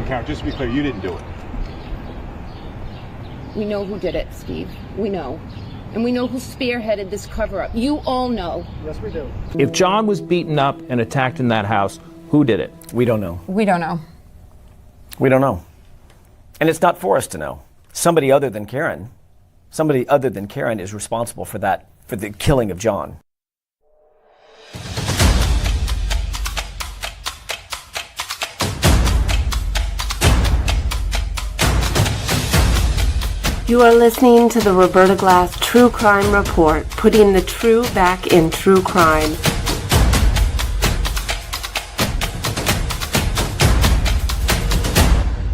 camera. Just to be clear, you didn't do it. We know who did it, Steve. We know. And we know who spearheaded this cover-up. You all know. Yes, we do. If John was beaten up and attacked in that house, who did it? We don't know. We don't know. We don't know. And it's not for us to know. Somebody other than Karen is responsible for that, for the killing of John. You are listening to the Roberta Glass True Crime Report, putting the true back in true crime.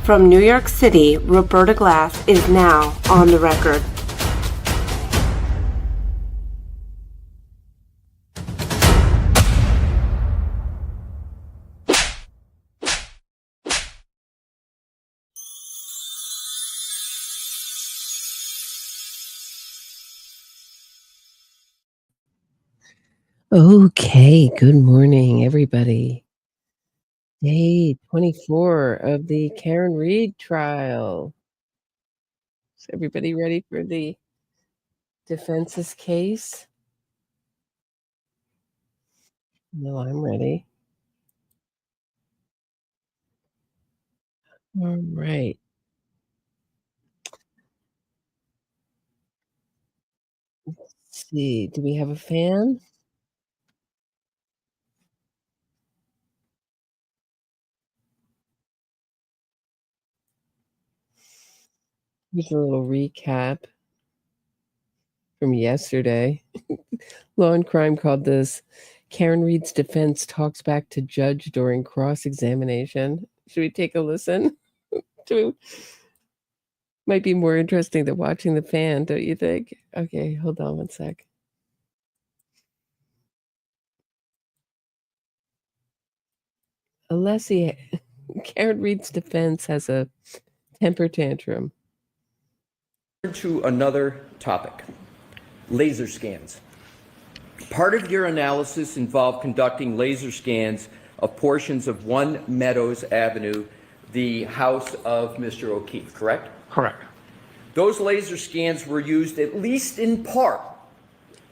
From New York City, Roberta Glass is now on the record. Okay, good morning, everybody. Day 24 of the Karen Reed trial. Is everybody ready for the defense's case? No, I'm ready. All right. Let's see, do we have a fan? Here's a little recap from yesterday. Law and Crime called this Karen Reed's defense talks back to judge during cross-examination. Should we take a listen? Might be more interesting than watching the fan, don't you think? Okay, hold on one sec. Alessi, Karen Reed's defense has a temper tantrum. To another topic, laser scans. Part of your analysis involved conducting laser scans of portions of 1 Meadows Avenue, the house of Mr. O'Keefe, correct? Correct. Those laser scans were used, at least in part,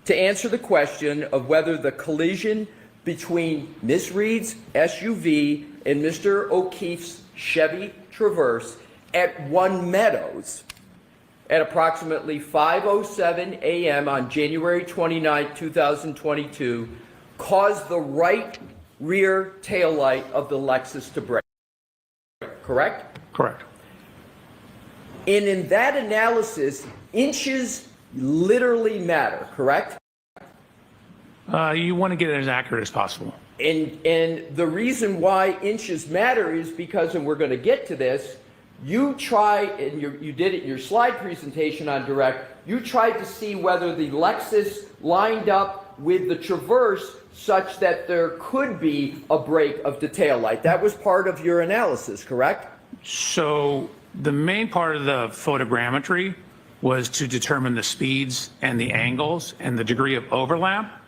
to answer the question of whether the collision between Miss Reed's SUV and Mr. O'Keefe's Chevy Traverse at 1 Meadows at approximately 5:07 a.m. on January 29, 2022, caused the right rear taillight of the Lexus to break. Correct? Correct. And in that analysis, inches literally matter, correct? You want to get it as accurate as possible. And the reason why inches matter is because, and we're going to get to this, you try, and you did it in your slide presentation on direct, you tried to see whether the Lexus lined up with the Traverse such that there could be a break of the taillight. That was part of your analysis, correct? So the main part of the photogrammetry was to determine the speeds and the angles and the degree of overlap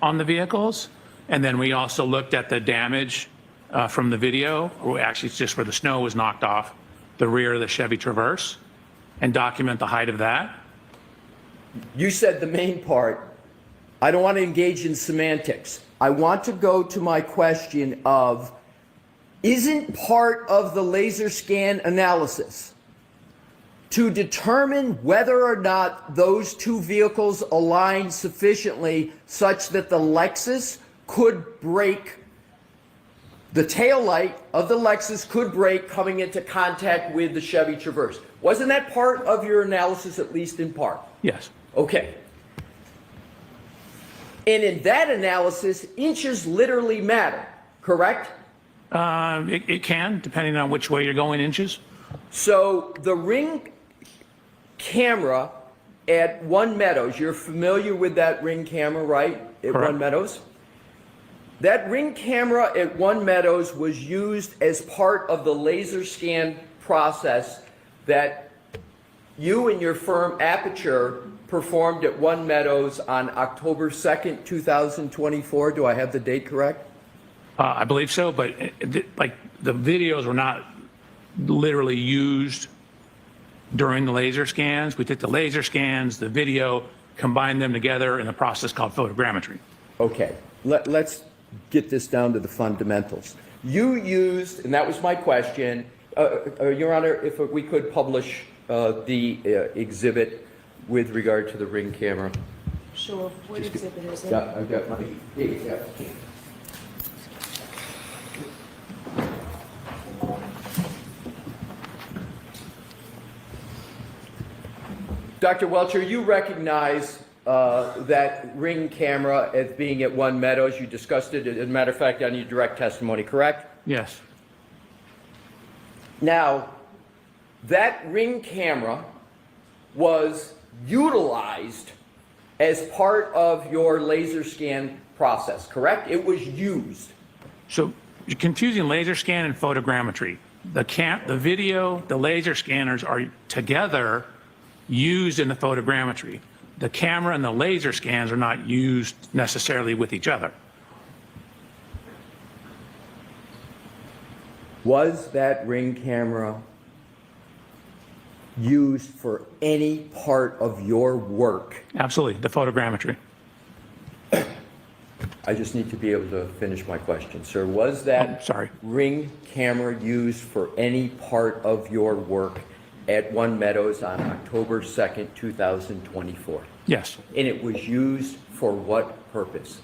on the vehicles. And then we also looked at the damage from the video, or actually it's just where the snow was knocked off the rear of the Chevy Traverse, and document the height of that. You said the main part. I don't want to engage in semantics. I want to go to my question of, isn't part of the laser scan analysis to determine whether or not those two vehicles align sufficiently such that the Lexus could break, the taillight of the Lexus could break coming into contact with the Chevy Traverse? Wasn't that part of your analysis, at least in part? Yes. Okay. And in that analysis, inches literally matter, correct? It can, depending on which way you're going inches. So the Ring camera at 1 Meadows, you're familiar with that Ring camera, right? At Correct. 1 Meadows? That Ring camera at 1 Meadows was used as part of the laser scan process that you and your firm Aperture performed at 1 Meadows on October 2nd, 2024. Do I have the date correct? I believe so, but like the videos were not literally used during the laser scans. We took the laser scans, the video, combined them together in a process called photogrammetry. Okay, let's get this down to the fundamentals. You used, and that was my question, Your Honor, if we could publish the exhibit with regard to the ring camera. Sure. What exhibit is it? Yeah, I've got my, yeah. Dr. Welcher, you recognize that ring camera as being at One Meadows. You discussed it, as a matter of fact, on your direct testimony, correct? Yes. Now, that ring camera was utilized as part of your laser scan process, correct? It was used. So you're confusing laser scan and photogrammetry. The video, the laser scanners are together used in the photogrammetry. The camera and the laser scans are not used necessarily with each other. Was that ring camera used for any part of your work? Absolutely, the photogrammetry. I just need to be able to finish my question, sir. Was that sorry. ring camera used for any part of your work at One Meadows on October 2nd, 2024? Yes. And it was used for what purpose?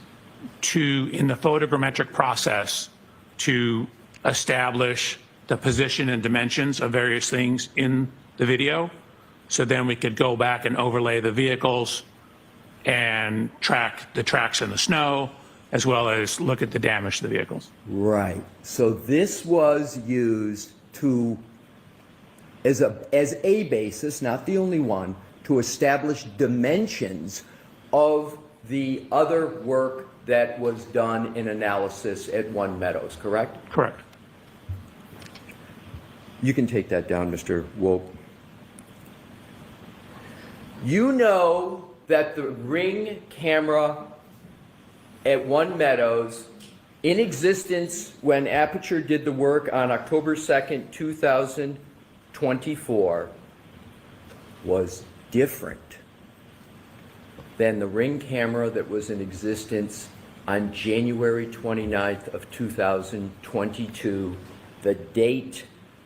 In the photogrammetric process, to establish the position and dimensions of various things in the video. So then we could go back and overlay the vehicles and track the tracks in the snow, as well as look at the damage to the vehicles. Right. So this was used to, as a basis, not the only one, to establish dimensions of the other work that was done in analysis at One Meadows, correct? Correct. You can take that down, Mr. Wolk. You know that the ring camera at One Meadows, in existence when Aperture did the work on October 2nd, 2024, was different than the ring camera that was in existence on January 29th of 2022, the date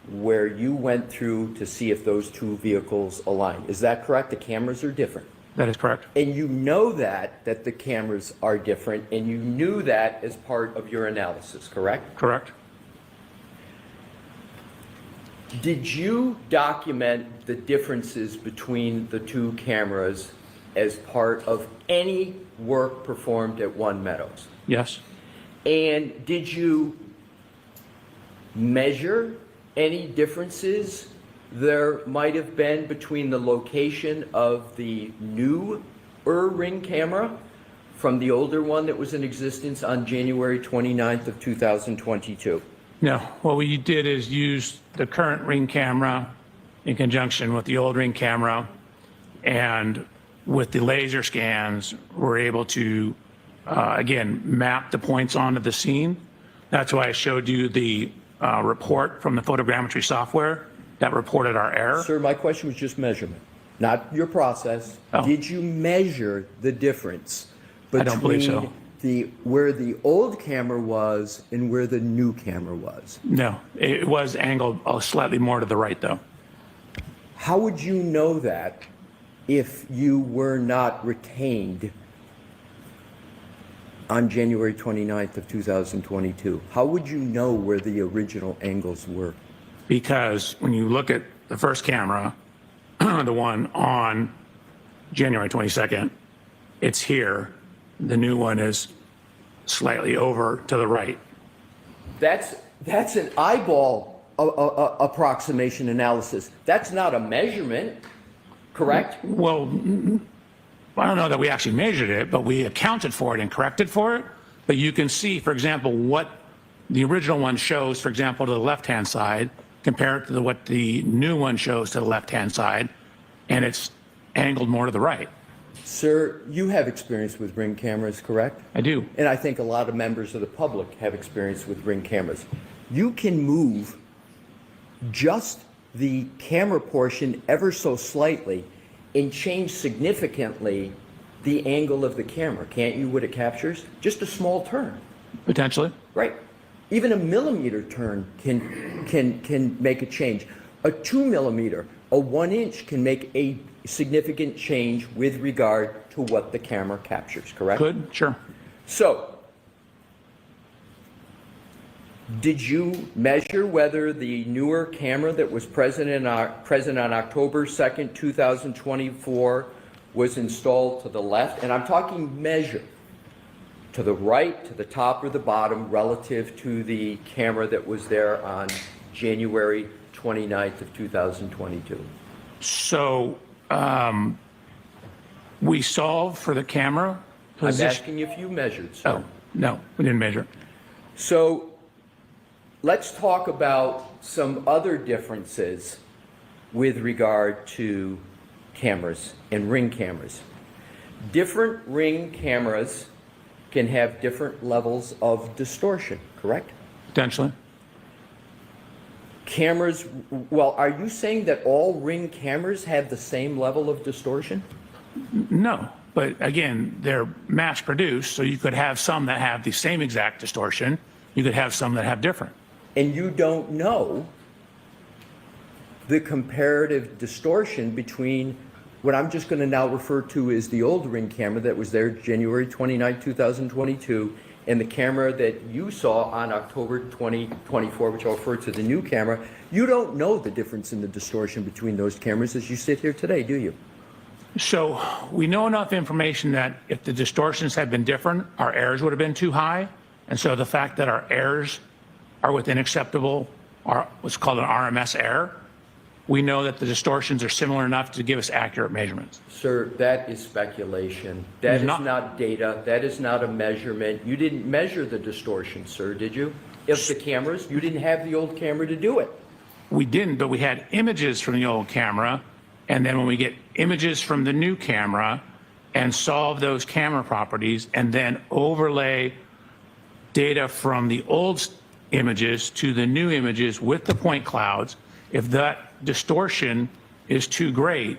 where you went through to see if those two vehicles align. Is that correct? The cameras are different. That is correct. And you know that the cameras are different, and you knew that as part of your analysis, correct? Correct. Did you document the differences between the two cameras as part of any work performed at One Meadows? Yes. And did you measure any differences there might have been between the location of the new ring camera from the older one that was in existence on January 29th of 2022? No, what we did is use the current ring camera in conjunction with the old ring camera, and with the laser scans, we're able to, again, map the points onto the scene. That's why I showed you the report from the photogrammetry software that reported our error. Sir, my question was just measurement, not your process. Oh. Did you measure the difference I don't believe so. between where the old camera was and where the new camera was? No, it was angled slightly more to the right, though. How would you know that if you were not retained on January 29th of 2022? How would you know where the original angles were? Because when you look at the first camera, the one on January 22nd, it's here. The new one is slightly over to the right. That's an eyeball approximation analysis. That's not a measurement, correct? Well, I don't know that we actually measured it, but we accounted for it and corrected for it. But you can see, for example, what the original one shows, for example, to the left-hand side, compared to what the new one shows to the left-hand side, and it's angled more to the right. Sir, you have experience with ring cameras, correct? I do. And I think a lot of members of the public have experience with ring cameras. You can move just the camera portion ever so slightly and change significantly the angle of the camera, can't you, what it captures? Just a small turn. Potentially. Right. Even a millimeter turn can make a change. A 2 millimeter, a 1 inch can make a significant change with regard to what the camera captures, correct? Could, sure. So, did you measure whether the newer camera that was present on October 2nd, 2024 was installed to the left? And I'm talking measure. To the right, to the top, or the bottom relative to the camera that was there on January 29th of 2022? So we solved for the camera I'm position. asking if you measured, sir. Oh, no, we didn't measure. So let's talk about some other differences with regard to cameras and ring cameras. Different ring cameras can have different levels of distortion, correct? Potentially. Cameras, well, are you saying that all ring cameras have the same level of distortion? No, but again, they're mass produced, so you could have some that have the same exact distortion. You could have some that have different. And you don't know the comparative distortion between what I'm just going to now refer to as the old ring camera that was there January 29, 2022, and the camera that you saw on October 2024, which I'll refer to the new camera. You don't know the difference in the distortion between those cameras as you sit here today, do you? So we know enough information that if the distortions had been different, our errors would have been too high. And so the fact that our errors are within acceptable, or what's called an RMS error, we know that the distortions are similar enough to give us accurate measurements. Sir, that is speculation. That is not data. That is not a measurement. You didn't measure the distortion, sir, did you? If the cameras, you didn't have the old camera to do it. We didn't, but we had images from the old camera. And then when we get images from the new camera and solve those camera properties and then overlay data from the old images to the new images with the point clouds, if that distortion is too great,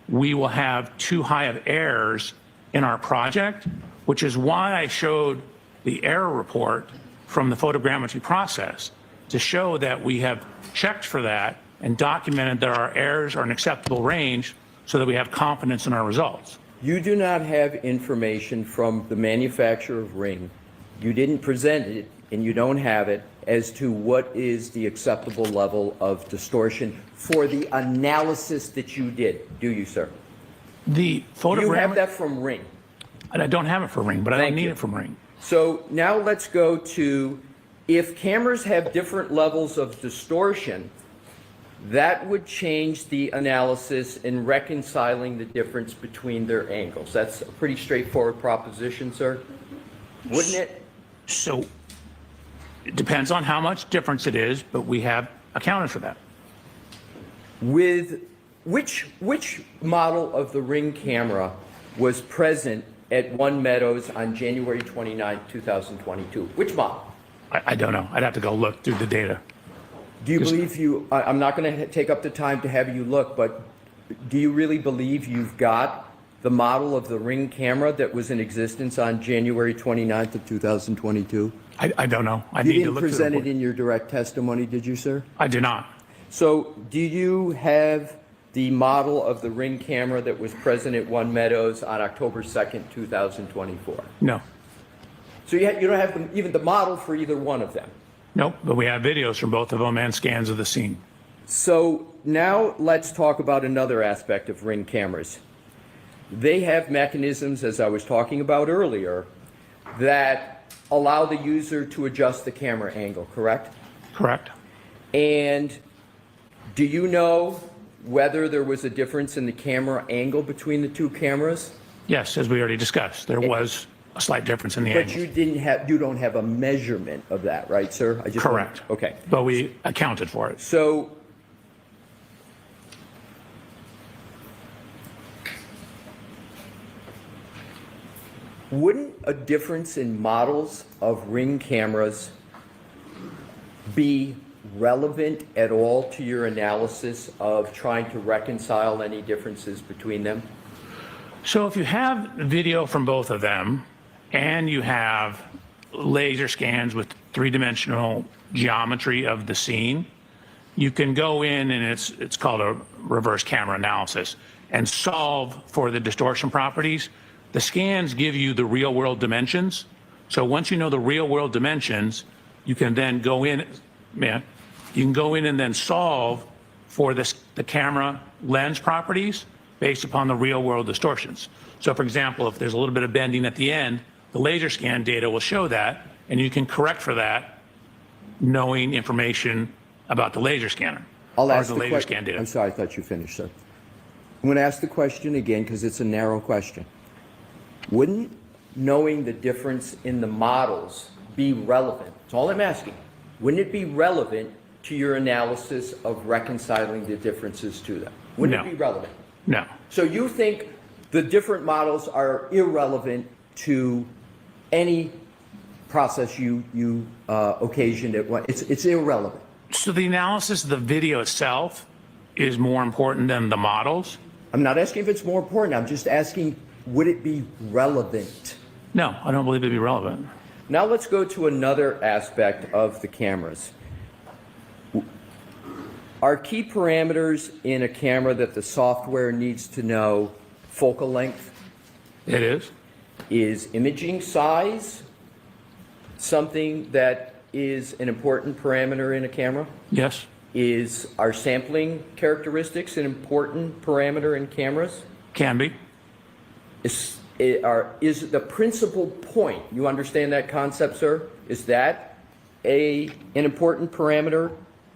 we will have too high of errors in our project, which is why I showed the error report from the photogrammetry process to show that we have checked for that and documented that our errors are in acceptable range so that we have confidence in our results. You do not have information from the manufacturer of ring. You didn't present it, and you don't have it, as to what is the acceptable level of distortion for the analysis that you did, do you, sir? The You have that from ring. And I don't have it for Ring, but I don't Thank need you. it from Ring. So now let's go to, if cameras have different levels of distortion, that would change the analysis in reconciling the difference between their angles. That's a pretty straightforward proposition, sir, wouldn't it? So it depends on how much difference it is, but we have accounted for that. With which model of the Ring camera was present at One Meadows on January 29, 2022? Which model? I don't know. I'd have to go look through the data. Do you believe you, I'm not going to take up the time to have you look, but do you really believe you've got the model of the Ring camera that was in existence on January 29th of 2022? I don't know. I You need to didn't look through the present it report. in your direct testimony, did you, sir? I do not. So do you have the model of the Ring camera that was present at One Meadows on October 2nd, 2024? No. So you don't have even the model for either one of them? Nope, but we have videos from both of them and scans of the scene. So now let's talk about another aspect of Ring cameras. They have mechanisms, as I was talking about earlier, that allow the user to adjust the camera angle, correct? Correct. And do you know whether there was a difference in the camera angle between the two cameras? Yes, as we already discussed, there was a slight difference in the But angles. you don't have a measurement of that, right, sir? I just Correct. Okay. But we accounted for it. So wouldn't a difference in models of Ring cameras be relevant at all to your analysis of trying to reconcile any differences between them? So if you have video from both of them and you have laser scans with three-dimensional geometry of the scene, you can go in, and it's called a reverse camera analysis, and solve for the distortion properties. The scans give you the real world dimensions. So once you know the real world dimensions, you can then go in, you can go in and then solve for the camera lens properties based upon the real world distortions. So for example, if there's a little bit of bending at the end, the laser scan data will show that, and you can correct for that knowing information about the laser scanner. I'll or ask the the laser question. scan data. I'm sorry, I thought you finished, sir. I'm going to ask the question again because it's a narrow question. Wouldn't knowing the difference in the models be relevant? That's all I'm asking. Wouldn't it be relevant to your analysis of reconciling the differences to them? Wouldn't No. it be relevant? No. So you think the different models are irrelevant to any process you occasioned at one? It's irrelevant. So the analysis of the video itself is more important than the models? I'm not asking if it's more important. I'm just asking, would it be relevant? No, I don't believe it'd be relevant. Now let's go to another aspect of the cameras. Are key parameters in a camera that the software needs to know focal length? It is? Is imaging size something that is an important parameter in a camera? Yes. Are sampling characteristics an important parameter in cameras? Can be. Is the principal point, you understand that concept, sir? Is that an important parameter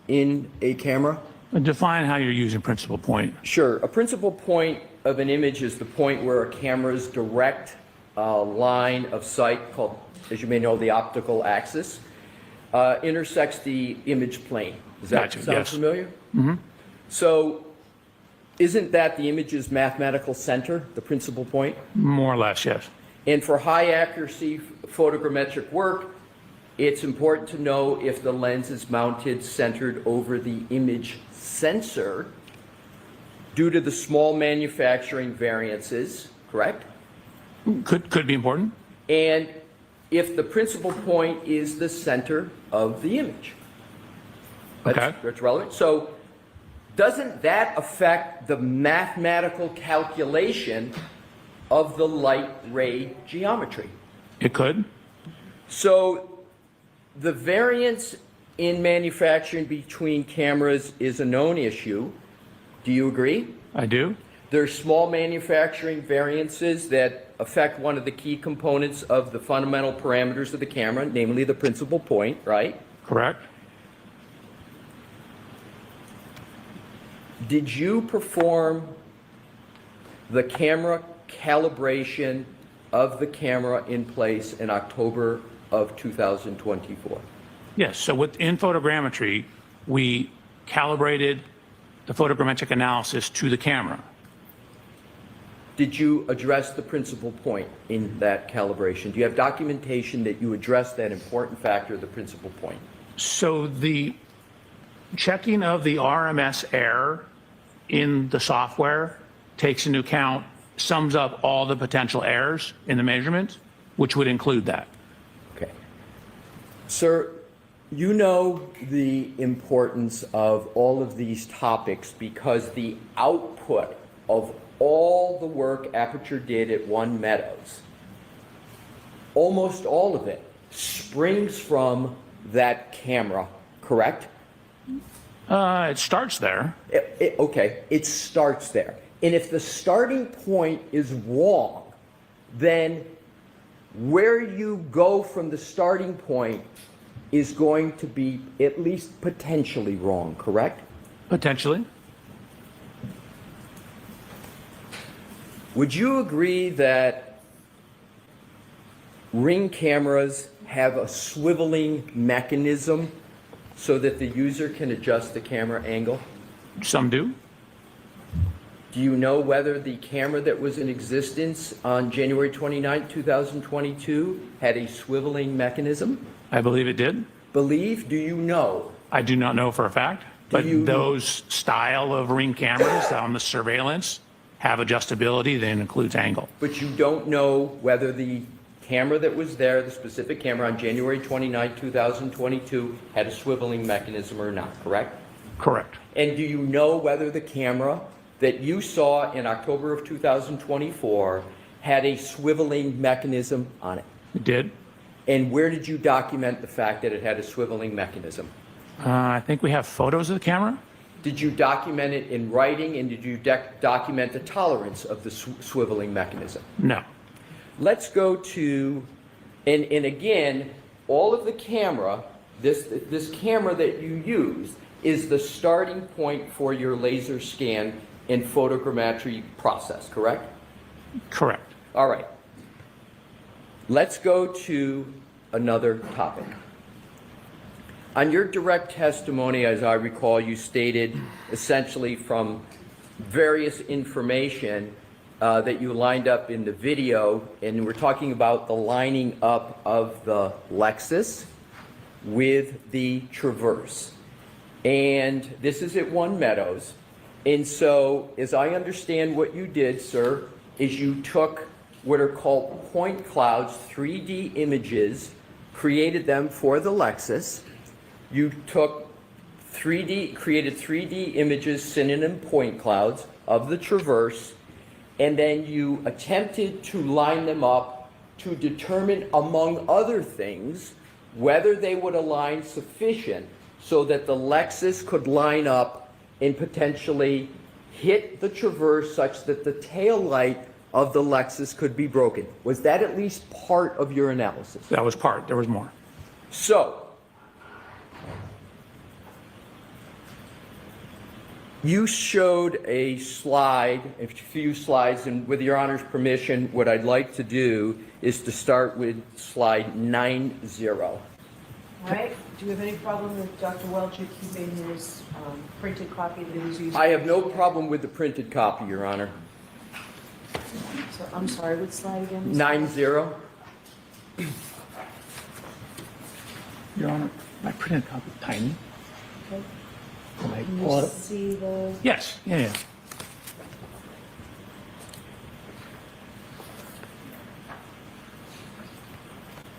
in a camera? Define how you're using principal point. Sure. A principal point of an image is the point where a camera's direct line of sight, called, as you may know, the optical axis, intersects the image plane. Does that Gotcha, sound yes. familiar? Mm-hmm. So isn't that the image's mathematical center, the principal point? More or less, yes. And for high accuracy photogrammetric work, it's important to know if the lens is mounted centered over the image sensor due to the small manufacturing variances, correct? Could be important. And if the principal point is the center of the image. Okay. That's relevant. So doesn't that affect the mathematical calculation of the light ray geometry? It could. So the variance in manufacturing between cameras is a known issue. Do you agree? I do. There's small manufacturing variances that affect one of the key components of the fundamental parameters of the camera, namely the principal point, right? Correct. Did you perform the camera calibration of the camera in place in October of 2024? Yes. So within photogrammetry, we calibrated the photogrammetric analysis to the camera. Did you address the principal point in that calibration? Do you have documentation that you addressed that important factor, the principal point? So the checking of the RMS error in the software takes into account, sums up all the potential errors in the measurement, which would include that. Okay. Sir, you know the importance of all of these topics because the output of all the work Aperture did at One Meadows, almost all of it, springs from that camera, correct? It starts there. Okay, it starts there. And if the starting point is wrong, then where you go from the starting point is going to be at least potentially wrong, correct? Potentially. Would you agree that Ring cameras have a swiveling mechanism so that the user can adjust the camera angle? Some do. Do you know whether the camera that was in existence on January 29, 2022 had a swiveling mechanism? I believe it did. Believe? Do you know? I do not know for a fact, but you- those style of ring cameras on the surveillance have adjustability that includes angle. But you don't know whether the camera that was there, the specific camera on January 29, 2022, had a swiveling mechanism or not, correct? Correct. And do you know whether the camera that you saw in October of 2024 had a swiveling mechanism on it? It did. And where did you document the fact that it had a swiveling mechanism? I think we have photos of the camera. Did you document it in writing, and did you document the tolerance of the swiveling mechanism? No. Let's go to, and again, all of the camera, this camera that you use is the starting point for your laser scan and photogrammetry process, correct? Correct. All right. Let's go to another topic. On your direct testimony, as I recall, you stated essentially from various information that you lined up in the video, and we're talking about the lining up of the Lexus with the Traverse. And this is at One Meadows. And so, as I understand what you did, sir, is you took what are called point clouds, 3D images, created them for the Lexus. You took created 3D images, synonym point clouds of the Traverse, and then you attempted to line them up to determine, among other things, whether they would align sufficient so that the Lexus could line up and potentially hit the Traverse such that the tail light of the Lexus could be broken. Was that at least part of your analysis? That was part. There was more. So, you showed a slide, a few slides, and with your Honor's permission, what I'd like to do is to start with slide 90. All right, do you have any problem with Dr. Welcher keeping his printed copy that he was using? I have no problem with the printed copy, Your Honor. So, I'm sorry, what slide again? 90. Your Honor, my printed copy is tiny. Okay. Can I Can pull you it up? see the, Yes. Yeah.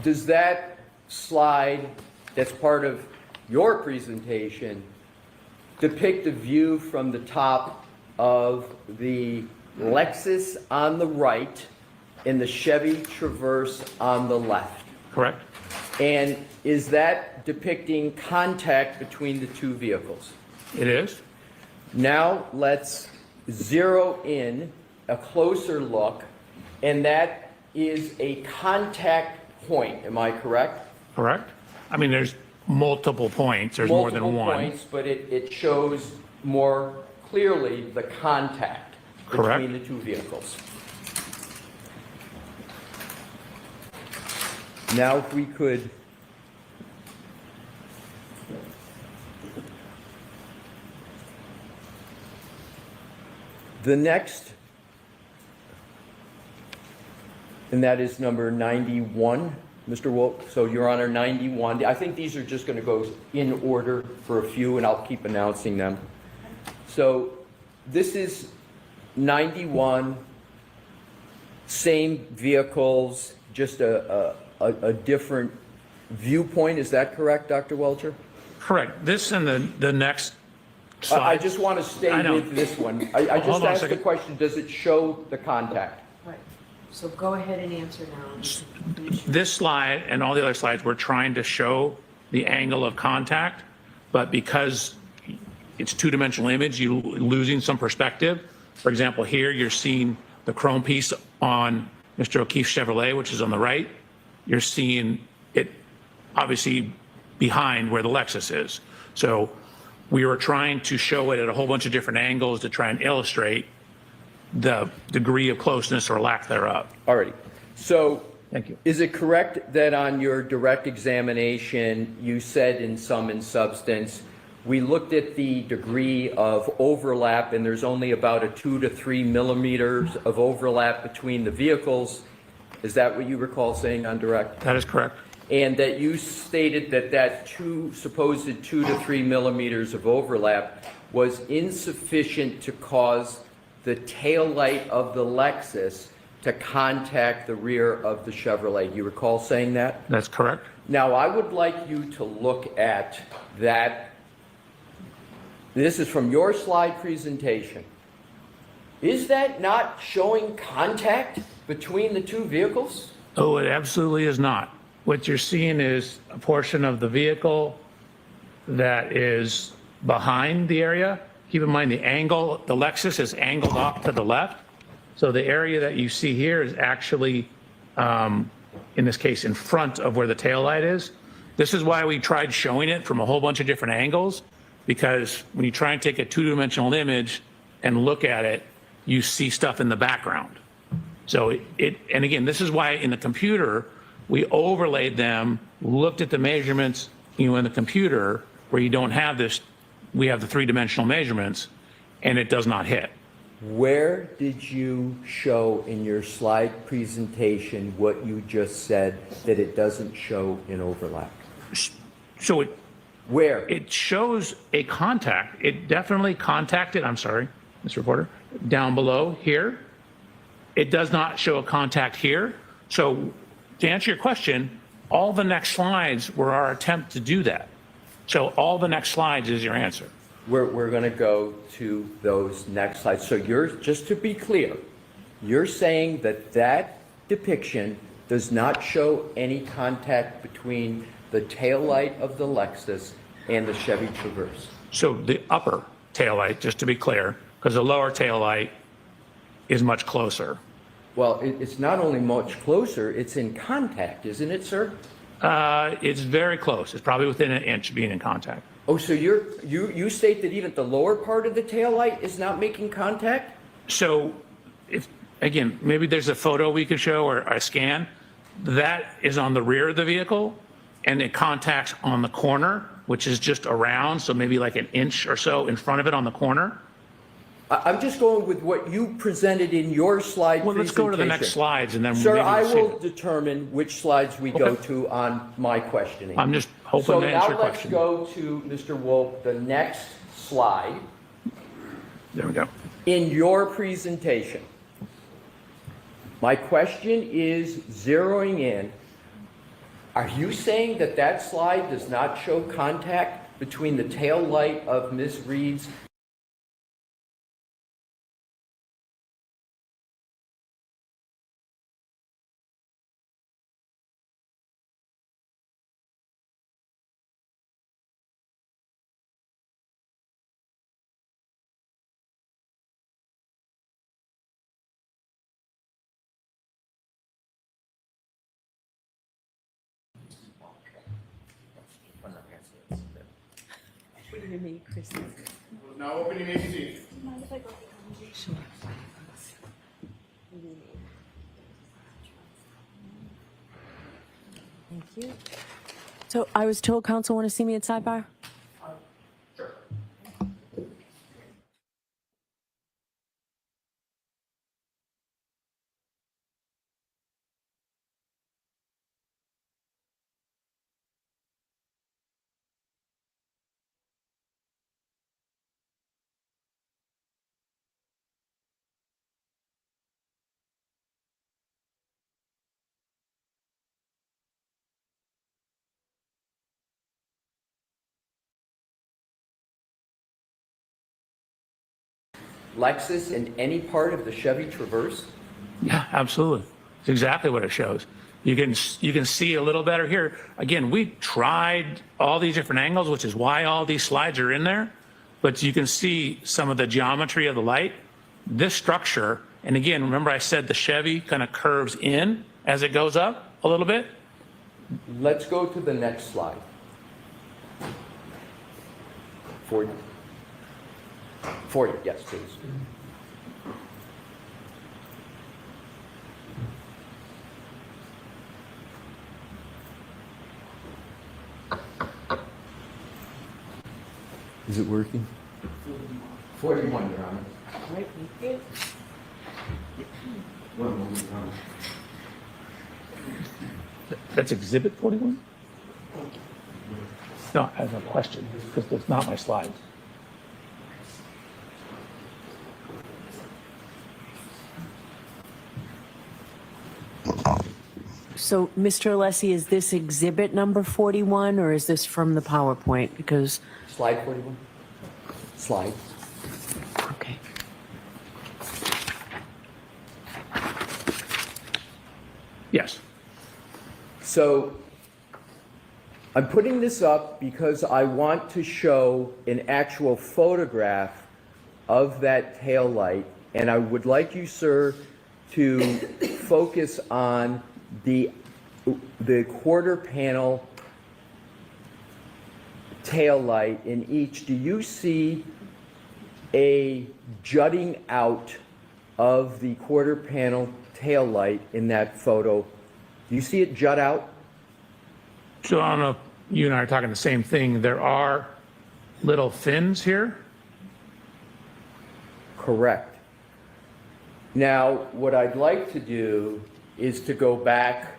Does that slide that's part of your presentation depict a view from the top of the Lexus on the right and the Chevy Traverse on the left? Correct. And is that depicting contact between the two vehicles? It is. Now let's zero in a closer look, and that is a contact point, am I correct? Correct. I mean, there's multiple points. There's more than Multiple one. points, but it shows more clearly the contact Correct. between the two vehicles. Now if we could the next, and that is number 91, Mr. Wolf. So Your Honor, 91. I think these are just going to go in order for a few, and I'll keep announcing them. So this is 91, same vehicles, just a different viewpoint. Is that correct, Dr. Welcher? Correct. This and the next slide. I just want to stay I know. with this one. I just Hold on a asked the second. question, does it show the contact? right, so go ahead and answer now. This slide and all the other slides, we're trying to show the angle of contact, but because it's two-dimensional image, you're losing some perspective. For example, here you're seeing the chrome piece on Mr. O'Keefe's Chevrolet, which is on the right. You're seeing it obviously behind where the Lexus is. So we were trying to show it at a whole bunch of different angles to try and illustrate the degree of closeness or lack thereof. Alrighty. So Thank you. is it correct that on your direct examination, you said in sum and substance, we looked at the degree of overlap and there's only about a 2 to 3 millimeters of overlap between the vehicles? Is that what you recall saying on direct? That is correct. and that you stated that that supposed 2 to 3 millimeters of overlap was insufficient to cause the tail light of the Lexus to contact the rear of the Chevrolet. You recall saying that? That's correct. Now, I would like you to look at that. This is from your slide presentation. Is that not showing contact between the two vehicles? Oh, it absolutely is not. What you're seeing is a portion of the vehicle that is behind the area. Keep in mind the angle, the Lexus is angled off to the left. So the area that you see here is actually, in this case, in front of where the taillight is. This is why we tried showing it from a whole bunch of different angles, because when you try and take a two-dimensional image and look at it, you see stuff in the background. So and again, this is why in the computer, we overlaid them, looked at the measurements, in the computer where you don't have this, we have the three-dimensional measurements, and it does not hit. Where did you show in your slide presentation what you just said, that it doesn't show an overlap? So Where? it shows a contact. It definitely contacted, I'm sorry, Mr. Reporter, down below here. It does not show a contact here. So to answer your question, all the next slides were our attempt to do that. So all the next slides is your answer. We're going to go to those next slides. So just to be clear, you're saying that that depiction does not show any contact between the taillight of the Lexus and the Chevy Traverse. So the upper taillight, just to be clear, because the lower taillight is much closer. Well, it's not only much closer, it's in contact, isn't it, sir? It's very close. It's probably within an inch being in contact. Oh, so you state that even the lower part of the taillight is not making contact? So if, again, maybe there's a photo we could show or a scan. That is on the rear of the vehicle, and it contacts on the corner, which is just around, so maybe like an inch or so in front of it on the corner. I'm just going with what you presented in your slide Well, let's presentation. go to the next slides and then Sir, maybe I we'll see will it. determine which slides we go to on my questioning. I'm just hoping So to answer your now let's question. go to, Mr. Wolf, the next slide There we go. in your presentation. My question is zeroing in. Are you saying that that slide does not show contact between the tail light of Ms. Reed's What do you need, Christy? Now opening ABC. Sure. Thank you. So I was told council want to see me at sidebar? Lexus in any part of the Chevy Traverse? Yeah, absolutely. It's exactly what it shows. You can see a little better here. Again, we tried all these different angles, which is why all these slides are in there. But you can see some of the geometry of the light. This structure, and again, remember I said the Chevy kind of curves in as it goes up a little bit? Let's go to the next slide. 40. 40, yes, please. Is it working? 41, Your Honor. Right, thank you. One moment, Your Honor. That's Exhibit 41? No, I have a question, because that's not my slide. So, Mr. Alessi, is this exhibit number 41 or is this from the PowerPoint? Because, Slide 41? Slide. okay. Yes. So I'm putting this up because I want to show an actual photograph of that tail light, and I would like you, sir, to focus on the quarter panel tail light in each. Do you see a jutting out of the quarter panel tail light in that photo? Do you see it jut out? So I don't know if you and I are talking the same thing. There are little fins here. Correct. Now, what I'd like to do is to go back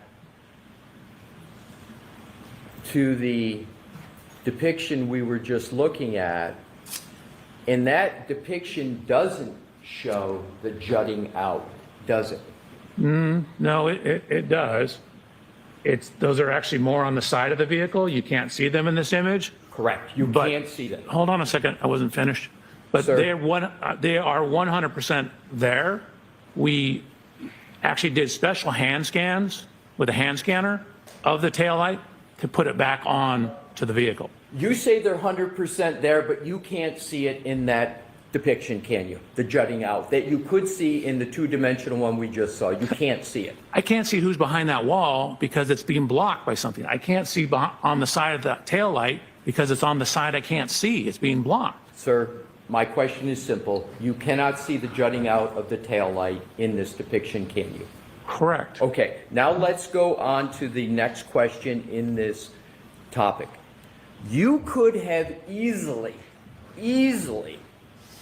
to the depiction we were just looking at, and that depiction doesn't show the jutting out, does it? No, it does. Those are actually more on the side of the vehicle. You can't see them in this image. Correct. You But- can't see them. Hold on a second, I wasn't finished. But Sir. they are 100% there. We actually did special hand scans with a hand scanner of the taillight to put it back on to the vehicle. You say they're 100% there, but you can't see it in that depiction, can you? The jutting out that you could see in the two-dimensional one we just saw. You can't see it. I can't see who's behind that wall because it's being blocked by something. I can't see on the side of the taillight because it's on the side I can't see. It's being blocked. Sir, my question is simple. You cannot see the jutting out of the tail light in this depiction, can you? Correct. Okay, now let's go on to the next question in this topic. You could have easily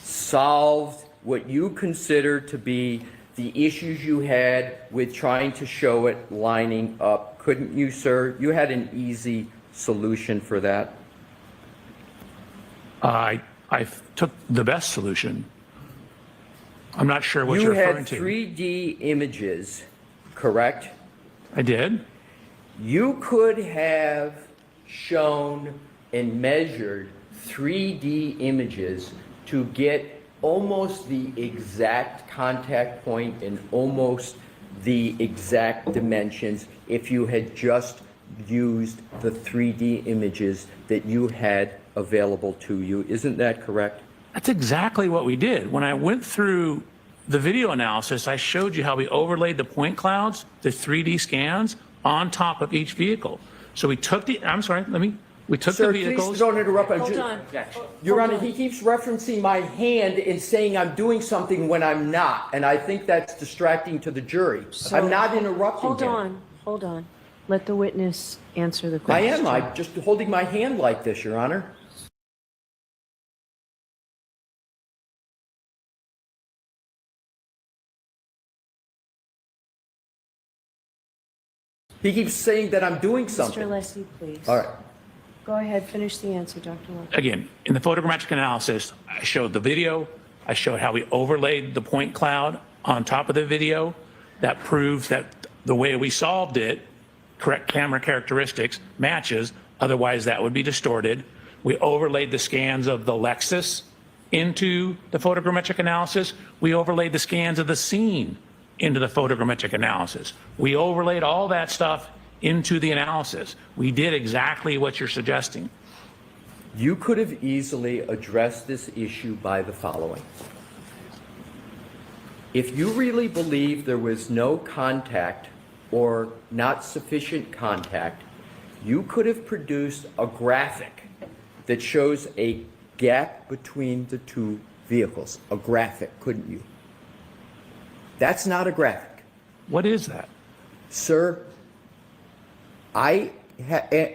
solved what you consider to be the issues you had with trying to show it lining up, couldn't you, sir? You had an easy solution for that. I took the best solution. I'm not sure what you're You referring had to. 3D images, correct? I did. You could have shown and measured 3D images to get almost the exact contact point and almost the exact dimensions if you had just used the 3D images that you had available to you. Isn't that correct? That's exactly what we did. When I went through the video analysis, I showed you how we overlaid the point clouds, the 3D scans, on top of each vehicle. So we took we took Sir, the vehicles. please don't interrupt. Hold on. Your Hold Honor, on. he keeps referencing my hand and saying I'm doing something when I'm not, and I think that's distracting to the jury. So- I'm not interrupting him. Hold on. Let the witness answer the I question. am. I'm just holding my hand like this, Your Honor. He keeps saying that I'm doing Mr. something. Alessi, please. All right. Go ahead, finish the answer, Dr. Moore. Again, in the photogrammetric analysis, I showed the video. I showed how we overlaid the point cloud on top of the video. That proves that the way we solved it, correct camera characteristics, matches. Otherwise, that would be distorted. We overlaid the scans of the Lexus into the photogrammetric analysis. We overlaid the scans of the scene into the photogrammetric analysis. We overlaid all that stuff into the analysis. We did exactly what you're suggesting. You could have easily addressed this issue by the following. If you really believe there was no contact or not sufficient contact, you could have produced a graphic that shows a gap between the two vehicles. A graphic, couldn't you? That's not a graphic. What is that? Sir, I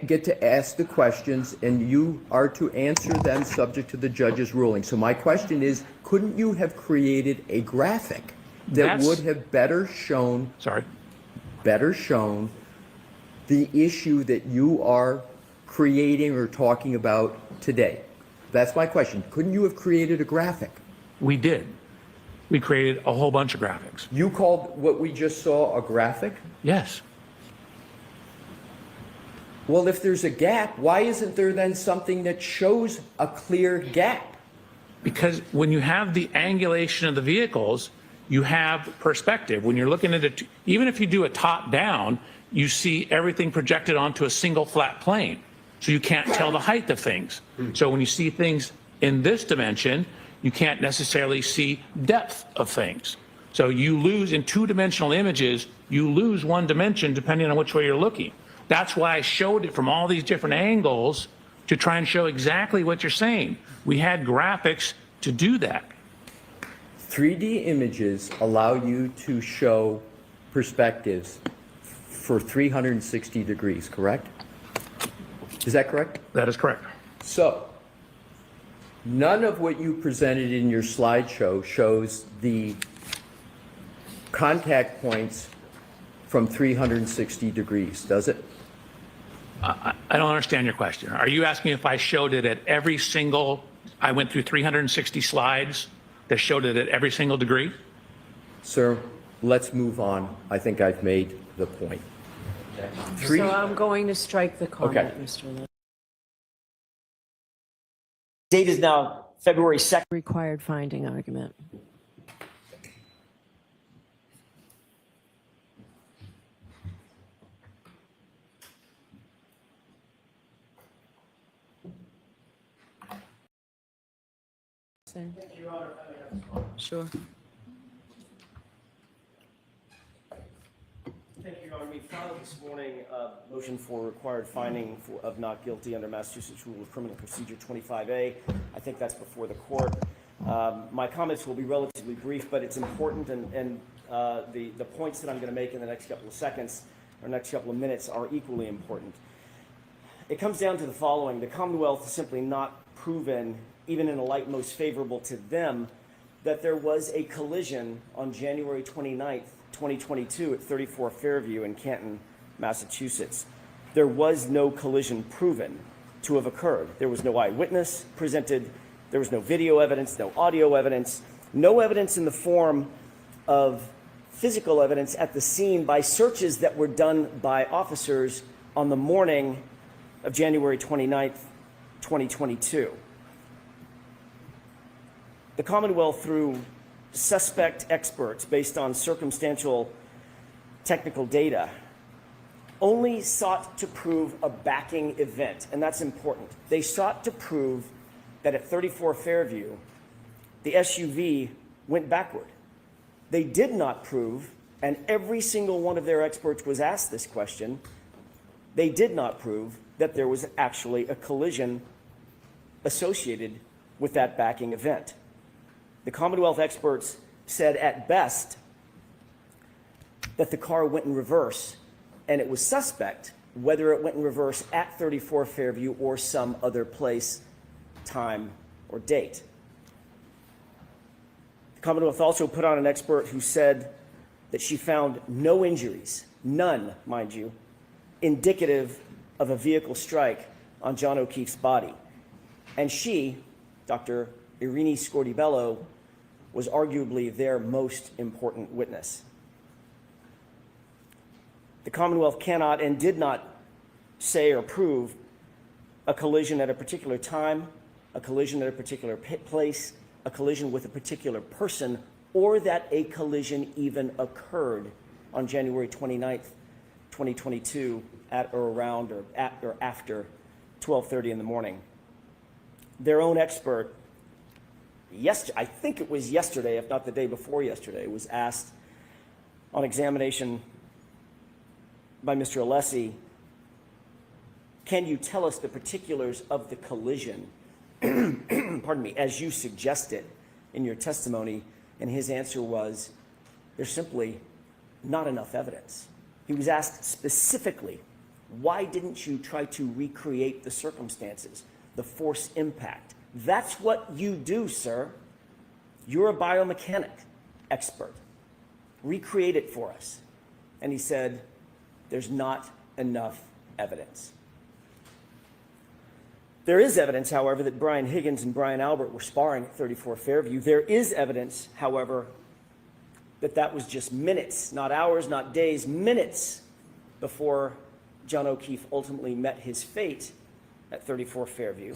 get to ask the questions and you are to answer them subject to the judge's ruling. So my question is, couldn't you have created a graphic that That's- would have better shown the issue that you are creating or talking about today? That's my question. Couldn't you have created a graphic? We did. We created a whole bunch of graphics. You called what we just saw a graphic? Yes. Well, if there's a gap, why isn't there then something that shows a clear gap? Because when you have the angulation of the vehicles, you have perspective. When you're looking at it, even if you do a top down, you see everything projected onto a single flat plane. So you can't tell the height of things. So when you see things in this dimension, you can't necessarily see depth of things. So you lose in two-dimensional images, you lose one dimension depending on which way you're looking. That's why I showed it from all these different angles to try and show exactly what you're saying. We had graphics to do that. 3D images allow you to show perspectives for 360 degrees, correct? Is that correct? That is correct. So, none of what you presented in your slideshow shows the contact points from 360 degrees, does it? I don't understand your question. Are you asking if I showed it at every single, I went through 360 slides that showed it at every single degree? Sir, let's move on. I think I've made the point. So I'm going to strike the comment, Okay. Mr. Alessi. Date is now February 2nd. Required finding argument. Sure. Thank you, Your Honor. We filed this morning a motion for required finding of not guilty under Massachusetts Rule of Criminal Procedure 25A. I think that's before the court. My comments will be relatively brief, but it's important, and the points that I'm going to make in the next couple of seconds or next couple of minutes are equally important. It comes down to the following. The Commonwealth has simply not proven, even in a light most favorable to them, that there was a collision on January 29th, 2022 at 34 Fairview in Canton, Massachusetts. There was no collision proven to have occurred. There was no eyewitness presented. There was no video evidence, no audio evidence, no evidence in the form of physical evidence at the scene by searches that were done by officers on the morning of January 29th, 2022. The Commonwealth, through suspect experts based on circumstantial technical data, only sought to prove a backing event, and that's important. They sought to prove that at 34 Fairview, the SUV went backward. They did not prove, and every single one of their experts was asked this question, they did not prove that there was actually a collision associated with that backing event. The Commonwealth experts said at best that the car went in reverse, and it was suspect whether it went in reverse at 34 Fairview or some other place, time, or date. The Commonwealth also put on an expert who said that she found no injuries, none, mind you, indicative of a vehicle strike on John O'Keefe's body. And she, Dr. Erin Scordibello, was arguably their most important witness. The Commonwealth cannot and did not say or prove a collision at a particular time, a collision at a particular place, a collision with a particular person, or that a collision even occurred on January 29th, 2022 at or around or at or after 12:30 in the morning. Their own expert, I think it was yesterday, if not the day before yesterday, was asked on examination by Mr. Alessi, can you tell us the particulars of the collision, pardon me, as you suggested in your testimony? And his answer was, there's simply not enough evidence. He was asked specifically, why didn't you try to recreate the circumstances, the force impact? That's what you do, sir. You're a biomechanic expert. Recreate it for us. And he said, there's not enough evidence. There is evidence, however, that Brian Higgins and Brian Albert were sparring at 34 Fairview. There is evidence, however, that that was just minutes, not hours, not days, minutes before John O'Keefe ultimately met his fate at 34 Fairview.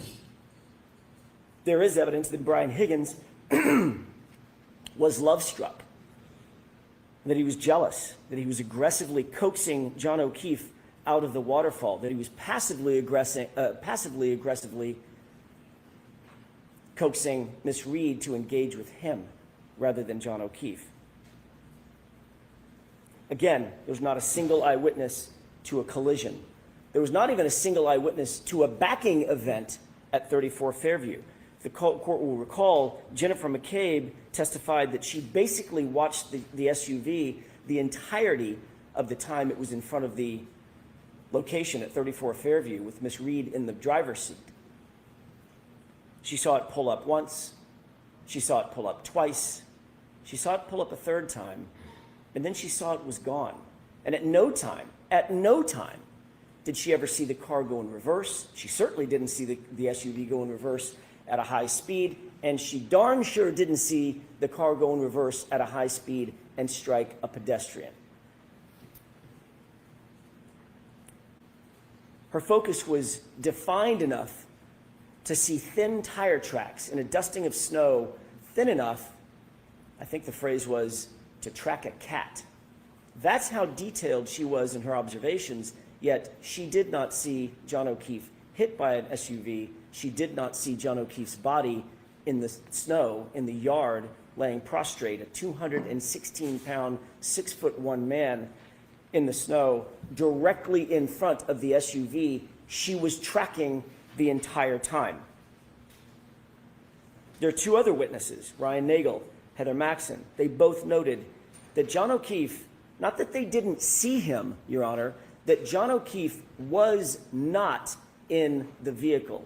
There is evidence that Brian Higgins was love-struck, that he was jealous, that he was aggressively coaxing John O'Keefe out of the waterfall, that he was passively aggressively coaxing Miss Reed to engage with him rather than John O'Keefe. Again, there's not a single eyewitness to a collision. There was not even a single eyewitness to a backing event at 34 Fairview. The court will recall Jennifer McCabe testified that she basically watched the SUV the entirety of the time it was in front of the location at 34 Fairview with Miss Reed in the driver's seat. She saw it pull up once, she saw it pull up twice, she saw it pull up a third time, and then she saw it was gone. And at no time did she ever see the car go in reverse. She certainly didn't see the SUV go in reverse at a high speed, and she darn sure didn't see the car go in reverse at a high speed and strike a pedestrian. Her focus was defined enough to see thin tire tracks in a dusting of snow, thin enough, I think the phrase was, to track a cat. That's how detailed she was in her observations, yet she did not see John O'Keefe hit by an SUV. She did not see John O'Keefe's body in the snow, in the yard, laying prostrate, a 216-pound, 6'1" man in the snow, directly in front of the SUV she was tracking the entire time. There are two other witnesses, Ryan Nagel, Heather Maxson. They both noted that John O'Keefe, not that they didn't see him, Your Honor, that John O'Keefe was not in the vehicle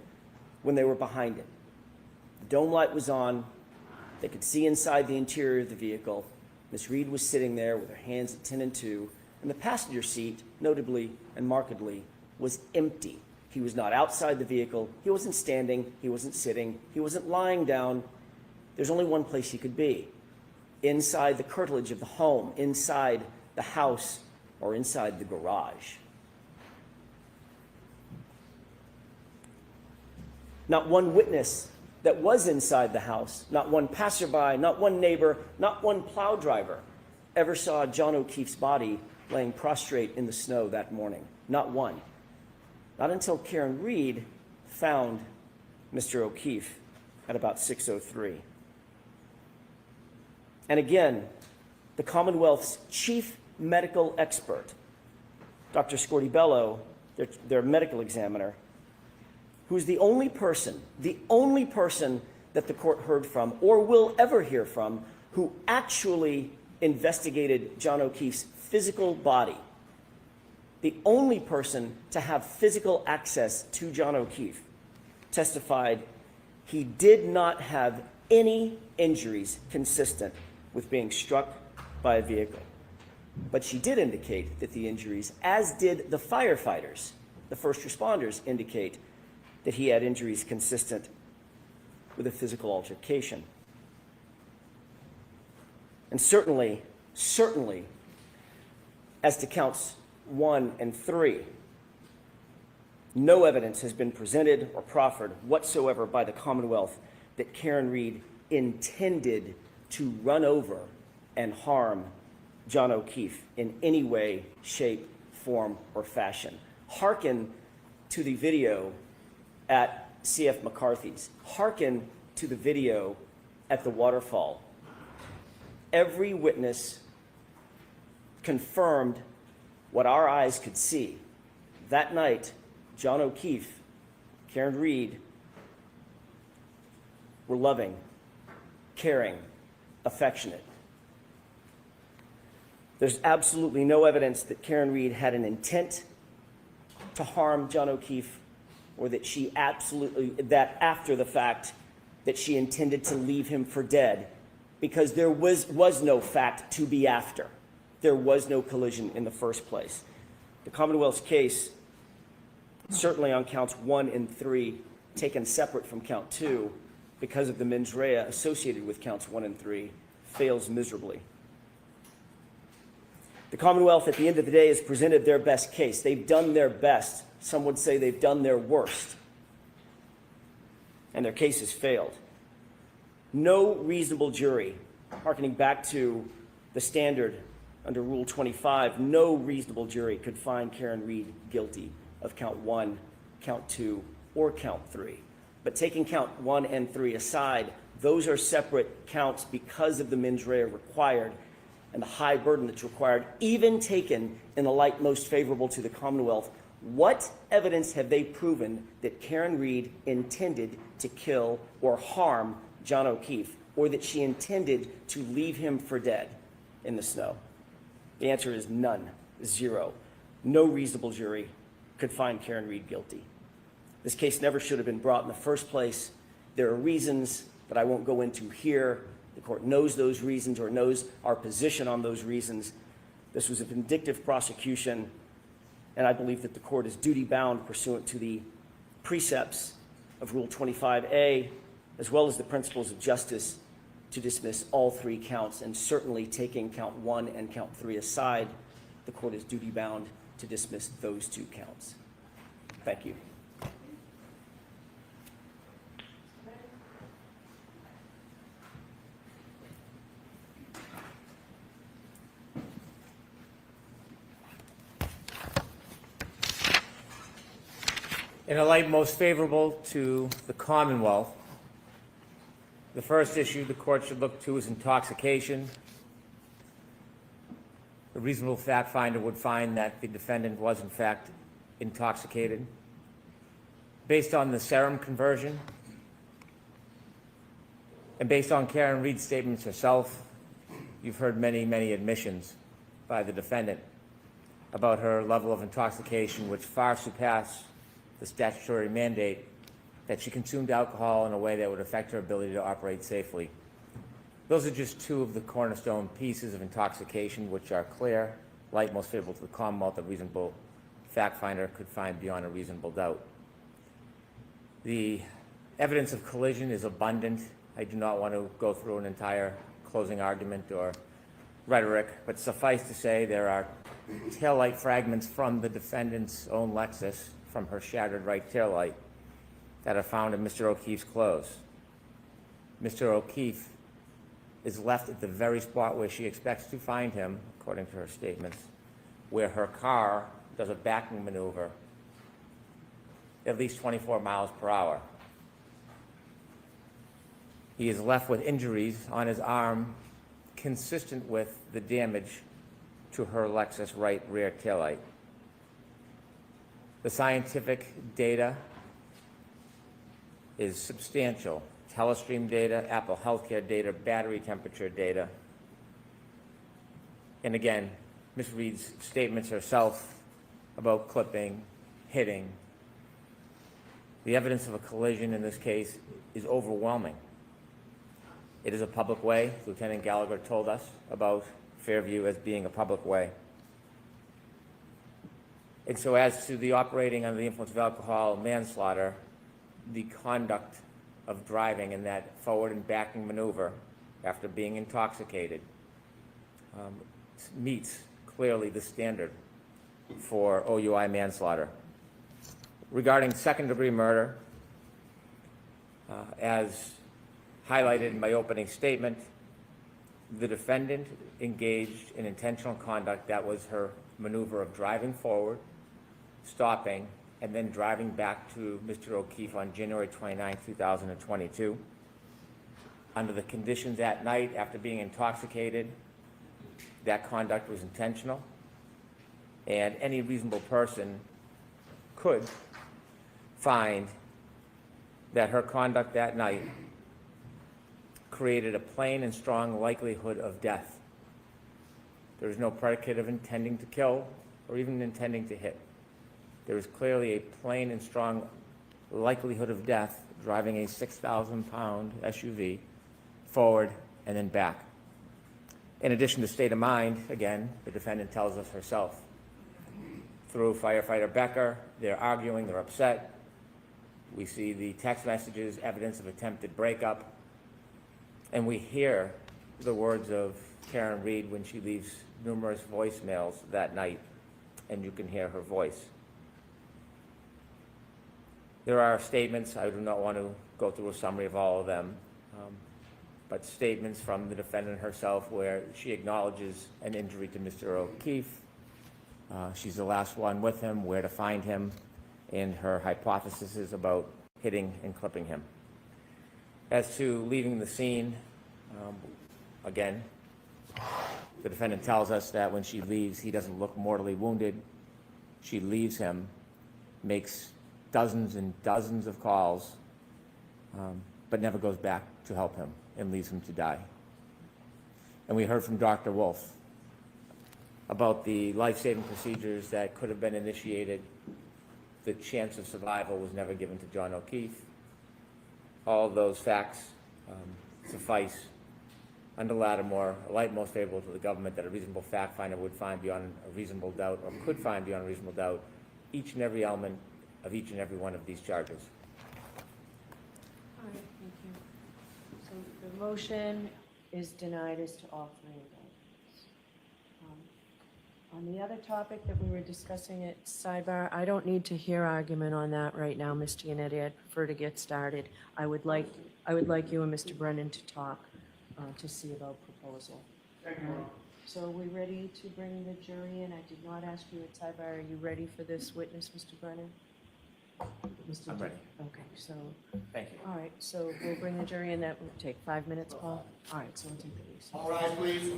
when they were behind him. The dome light was on. They could see inside the interior of the vehicle. Miss Reed was sitting there with her hands at 10 and 2, and the passenger seat, notably and markedly, was empty. He was not outside the vehicle. He wasn't standing. He wasn't sitting. He wasn't lying down. There's only one place he could be: inside the curtilage of the home, inside the house, or inside the garage. Not one witness that was inside the house, not one passerby, not one neighbor, not one plow driver ever saw John O'Keefe's body laying prostrate in the snow that morning. Not one. Not until Karen Reed found Mr. O'Keefe at about 6:03. And again, the Commonwealth's chief medical expert, Dr. Scortibello, their medical examiner, who's the only person that the court heard from or will ever hear from who actually investigated John O'Keefe's physical body, the only person to have physical access to John O'Keefe, testified he did not have any injuries consistent with being struck by a vehicle. But she did indicate that the injuries, as did the firefighters, the first responders, indicate that he had injuries consistent with a physical altercation. And certainly, as to counts 1 and 3, no evidence has been presented or proffered whatsoever by the Commonwealth that Karen Reed intended to run over and harm John O'Keefe in any way, shape, form, or fashion. Hearken to the video at C.F. McCarthy's. Hearken to the video at the waterfall. Every witness confirmed what our eyes could see. That night, John O'Keefe, Karen Reed were loving, caring, affectionate. There's absolutely no evidence that Karen Reed had an intent to harm John O'Keefe, or that she that after the fact, that she intended to leave him for dead, because there was no fact to be after. There was no collision in the first place. The Commonwealth's case, certainly on counts 1 and 3, taken separate from count 2, because of the mens rea associated with counts 1 and 3, fails miserably. The Commonwealth, at the end of the day, has presented their best case. They've done their best. Some would say they've done their worst. And their case has failed. No reasonable jury, hearkening back to the standard under Rule 25, no reasonable jury could find Karen Reed guilty of count 1, count 2, or count 3. But taking count 1 and 3 aside, those are separate counts because of the mens rea required and the high burden that's required, even taken in the light most favorable to the Commonwealth. What evidence have they proven that Karen Reed intended to kill or harm John O'Keefe, or that she intended to leave him for dead in the snow? The answer is none, 0. No reasonable jury could find Karen Reed guilty. This case never should have been brought in the first place. There are reasons that I won't go into here. The court knows those reasons, or knows our position on those reasons. This was a vindictive prosecution, and I believe that the court is duty-bound pursuant to the precepts of Rule 25A, as well as the principles of justice, to dismiss all 3 counts. And certainly, taking count 1 and count 3 aside, the court is duty-bound to dismiss those 2 counts. Thank you. In a light most favorable to the Commonwealth, the first issue the court should look to is intoxication. A reasonable fact finder would find that the defendant was in fact intoxicated. Based on the serum conversion and based on Karen Reed's statements herself, you've heard many, many admissions by the defendant about her level of intoxication, which far surpassed the statutory mandate that she consumed alcohol in a way that would affect her ability to operate safely. Those are just 2 of the cornerstone pieces of intoxication, which are clear, light most favorable to the Commonwealth, a reasonable fact finder could find beyond a reasonable doubt. The evidence of collision is abundant. I do not want to go through an entire closing argument or rhetoric, but suffice to say there are taillight fragments from the defendant's own Lexus, from her shattered right taillight, that are found in Mr. O'Keefe's clothes. Mr. O'Keefe is left at the very spot where she expects to find him, according to her statements, where her car does a backing maneuver at least 24 miles per hour. He is left with injuries on his arm consistent with the damage to her Lexus right rear taillight. The scientific data is substantial. Telestream data, Apple Healthcare data, battery temperature data. And again, Ms. Reed's statements herself about clipping, hitting. The evidence of a collision in this case is overwhelming. It is a public way. Lieutenant Gallagher told us about Fairview as being a public way. And so as to the operating under the influence of alcohol manslaughter, the conduct of driving in that forward and backing maneuver after being intoxicated meets clearly the standard for OUI manslaughter. Regarding second-degree murder, as highlighted in my opening statement, the defendant engaged in intentional conduct that was her maneuver of driving forward, stopping, and then driving back to Mr. O'Keefe on January 29, 2022. Under the conditions that night, after being intoxicated, that conduct was intentional, and any reasonable person could find that her conduct that night created a plain and strong likelihood of death. There is no predicate of intending to kill or even intending to hit. There is clearly a plain and strong likelihood of death driving a 6,000-pound SUV forward and then back. In addition to state of mind, again, the defendant tells us herself, through firefighter Becker. They're arguing, they're upset. We see the text messages, evidence of attempted breakup. And we hear the words of Karen Reed when she leaves numerous voicemails that night, and you can hear her voice. There are statements, I do not want to go through a summary of all of them, but statements from the defendant herself where she acknowledges an injury to Mr. O'Keefe. She's the last one with him, where to find him, and her hypothesis is about hitting and clipping him. As to leaving the scene, again, the defendant tells us that when she leaves, he doesn't look mortally wounded. She leaves him, makes dozens and dozens of calls, but never goes back to help him and leaves him to die. And we heard from Dr. Wolf about the life-saving procedures that could have been initiated. The chance of survival was never given to John O'Keefe. All of those facts suffice under Lattimore, a light most favorable to the government, that a reasonable fact finder would find beyond a reasonable doubt, or could find beyond a reasonable doubt, each and every element of each and every one of these charges. All right, thank you. So the motion is denied as to all three indictments. On the other topic that we were discussing at sidebar, I don't need to hear argument on that right now, Mr. Yannetti. I'd prefer to get started. I would like you and Mr. Brennan to talk to see about proposal. Thank you, Ron. So are we ready to bring the jury in? I did not ask you at sidebar. Are you ready for this witness, Mr. Brennan? Mr. I'm ready. Okay, so, Thank you. all right, so we'll bring the jury in. That will take 5 minutes, Paul? All right, so we'll take the recess. All rise, please.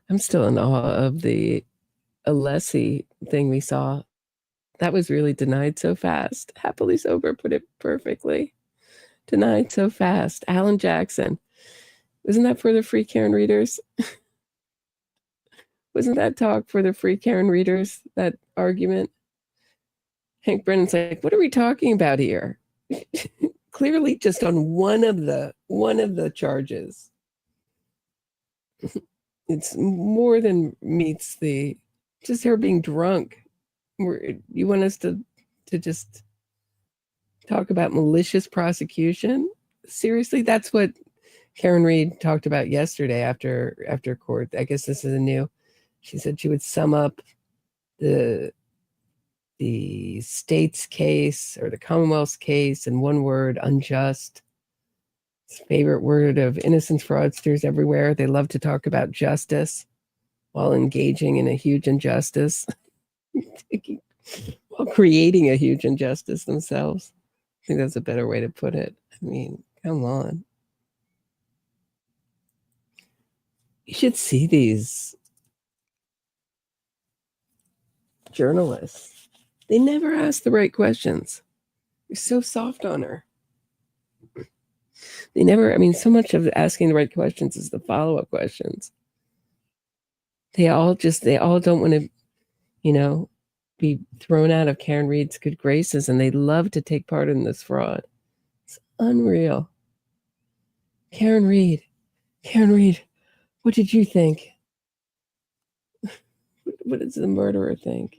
I'm still in awe of the Alessi thing we saw. That was really denied so fast. Happily Sober put it perfectly. Denied so fast. Alan Jackson. Wasn't that for the free Karen readers? Wasn't that talk for the free Karen readers, that argument? Hank Brennan's like, what are we talking about here? Clearly just on one of the charges. It's more than meets the, just her being drunk. You want us to just talk about malicious prosecution? Seriously, that's what Karen Reed talked about yesterday after court. I guess this is a new. She said she would sum up the state's case or the Commonwealth's case in one word: unjust. It's favorite word of innocence fraudsters everywhere. They love to talk about justice while engaging in a huge injustice, while creating a huge injustice themselves. I think that's a better way to put it. I mean, come on. You should see these journalists. They never ask the right questions. They're so soft on her. They never, I mean, so much of asking the right questions is the follow-up questions. They all don't want to, be thrown out of Karen Reed's good graces, and they love to take part in this fraud. It's unreal. Karen Reed, what did you think? What does the murderer think?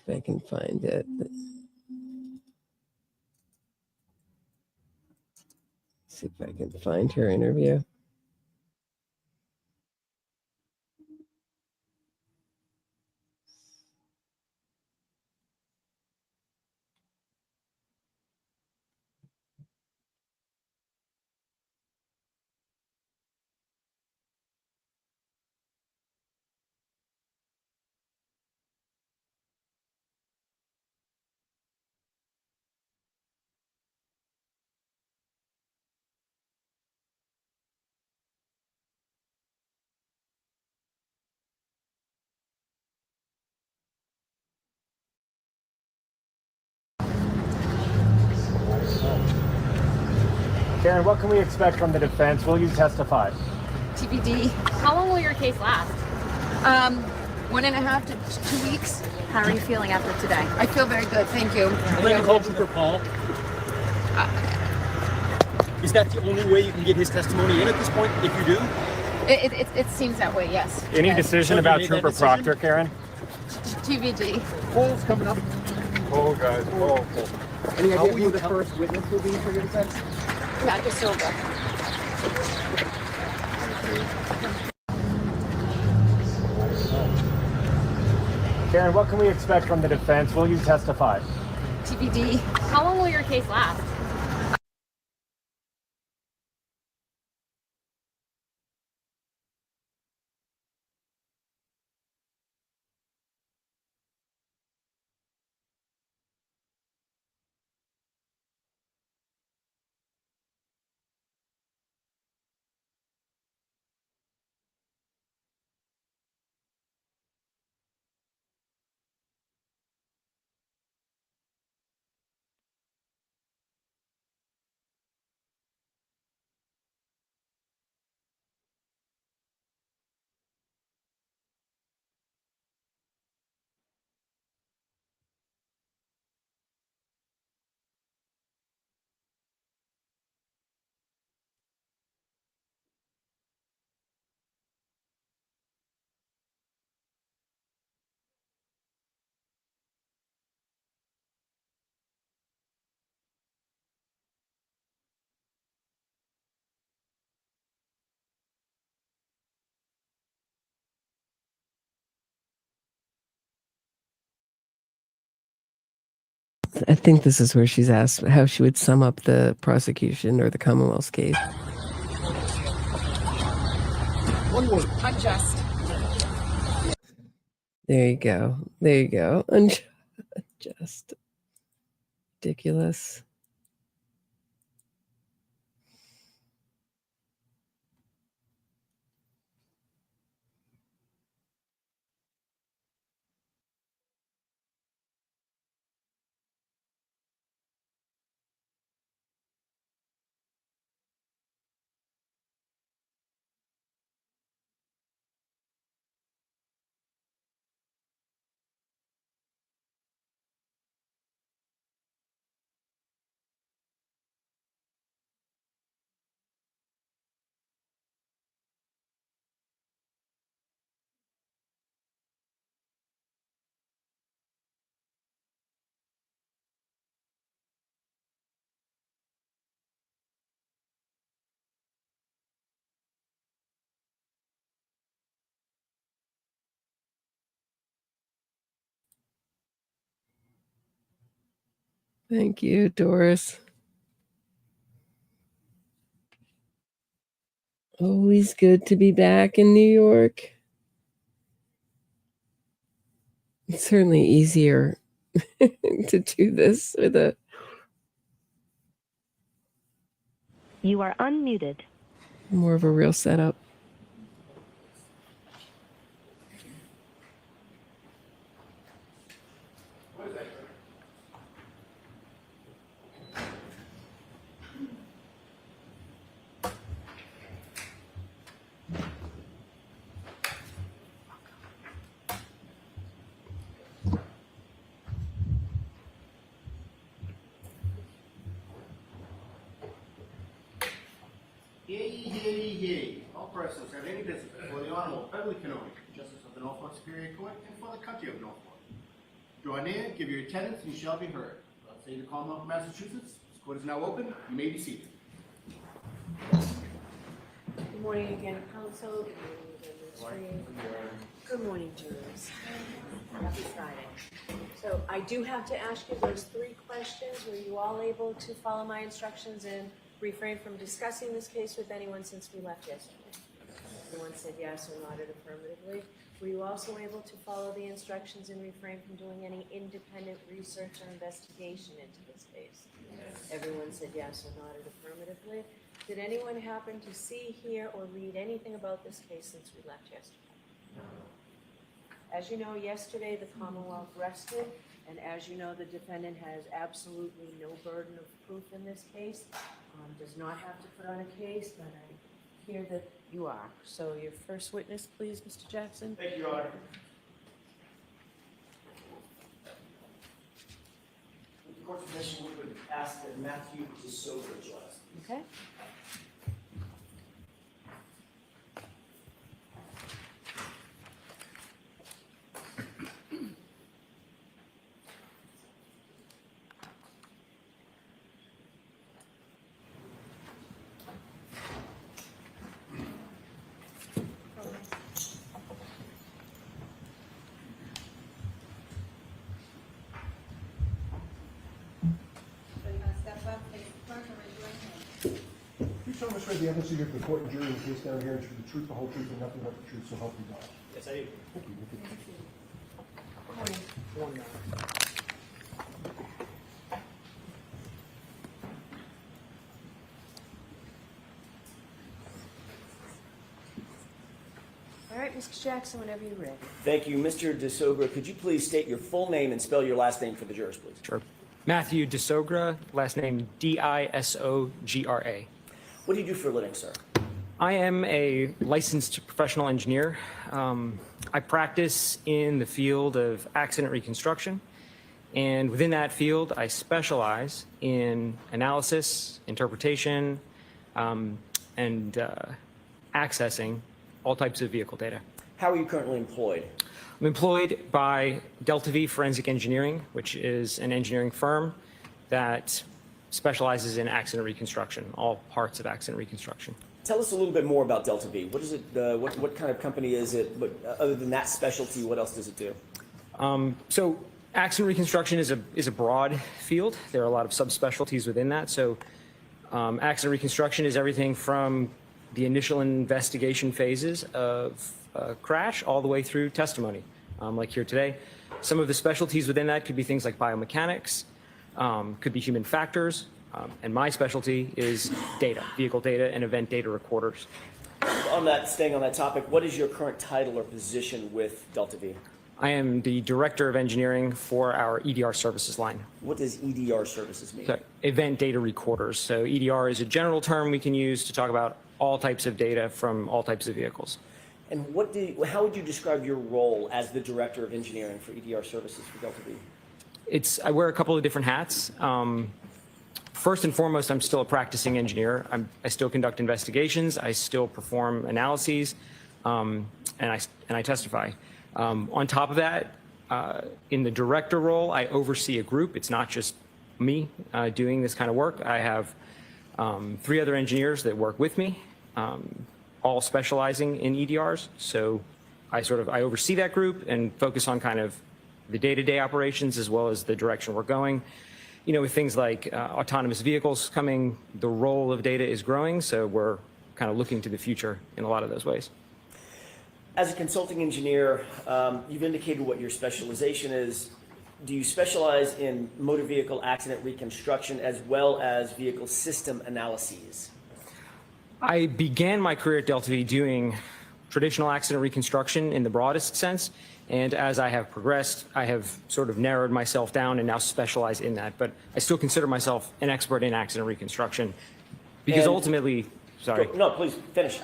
if I can find it. See if I can find her interview. Erin, what can we expect from the defense? Will you testify? TBD. How long will your case last? 1.5 to 2 weeks. How are you feeling after today? I feel very good, thank you. Are you call Trooper Paul? Is that the only way you can get his testimony in at this point, if you do? It seems that way, yes. Any Yes. decision about Trooper Proctor, Karen? TBD. Paul's coming up. Oh, guys. Oh. Any idea who the first witness will be for your defense? Not just over. Karen, what can we expect from the defense? Will you testify? TBD. How long will your case last? I think this is where she's asked how she would sum up the prosecution or the Commonwealth's case. One word. Unjust. There you go. There you go. Unjust. Ridiculous. Thank you, Doris. Always good to be back in New York. It's certainly easier to do this with a... You are unmuted. More of a real setup. Yay. All persons have any business before the Honorable Beverly Kennedy, Justice of the Norfolk Superior Court, and for the country of Norfolk. Draw near, give your attendance, and you shall be heard. State of the Commonwealth of Massachusetts. This court is now open. You may be seated. Good morning again, counsel. Good morning again, Ms. Reed. Good morning, jurors. Happy Friday. So I do have to ask you those 3 questions. Were you all able to follow my instructions and refrain from discussing this case with anyone since we left yesterday? Everyone said yes or nodded affirmatively. Were you also able to follow the instructions and refrain from doing any independent research or investigation into this case? Yes. Everyone said yes or nodded affirmatively. Did anyone happen to see, hear, or read anything about this case since we left yesterday? No. As you know, yesterday the Commonwealth rested, and as you know, the defendant has absolutely no burden of proof in this case, does not have to put on a case, but I hear that you are. So your first witness, please, Mr. Jackson. Thank you, Your Honor. With the court's permission, we would ask that Matthew DeSoto join us. Okay. You solemnly swear the evidence you give the court and jury in the case down here is for the truth, the whole truth, and nothing but the truth, so help you God. Yes, I do. Thank you. Good morning. All right, Mr. Jackson, whenever you're ready. Thank you. Mr. DeSogra, could you please state your full name and spell your last name for the jurors, please? Sure. Matthew DeSogra, last name Disogra. What do you do for a living, sir? I am a licensed professional engineer. I practice in the field of accident reconstruction, and within that field, I specialize in analysis, interpretation, and accessing all types of vehicle data. How are you currently employed? I'm employed by Delta V Forensic Engineering, which is an engineering firm that specializes in accident reconstruction, all parts of accident reconstruction. Tell us a little bit more about Delta V. What is it? What kind of company is it? But other than that specialty, what else does it do? So accident reconstruction is a broad field. There are a lot of subspecialties within that. So accident reconstruction is everything from the initial investigation phases of a crash all the way through testimony, like here today. Some of the specialties within that could be things like biomechanics, could be human factors, and my specialty is data, vehicle data and event data recorders. Staying on that topic, what is your current title or position with Delta V? I am the Director of Engineering for our EDR services line. What does EDR services mean? So, event data recorders. So EDR is a general term we can use to talk about all types of data from all types of vehicles. And how would you describe your role as the Director of Engineering for EDR services for Delta V? I wear a couple of different hats. First and foremost, I'm still a practicing engineer. I still conduct investigations. I still perform analyses, and I testify. On top of that, in the director role, I oversee a group. It's not just me doing this kind of work. I have 3 other engineers that work with me, all specializing in EDRs. So I oversee that group and focus on kind of the day-to-day operations as well as the direction we're going. You know, with things like autonomous vehicles coming, the role of data is growing, so we're kind of looking to the future in a lot of those ways. As a consulting engineer, you've indicated what your specialization is. Do you specialize in motor vehicle accident reconstruction as well as vehicle system analyses? I began my career at Delta V doing traditional accident reconstruction in the broadest sense. And as I have progressed, I have sort of narrowed myself down and now specialize in that. But I still consider myself an expert in accident reconstruction because ultimately, No, please finish.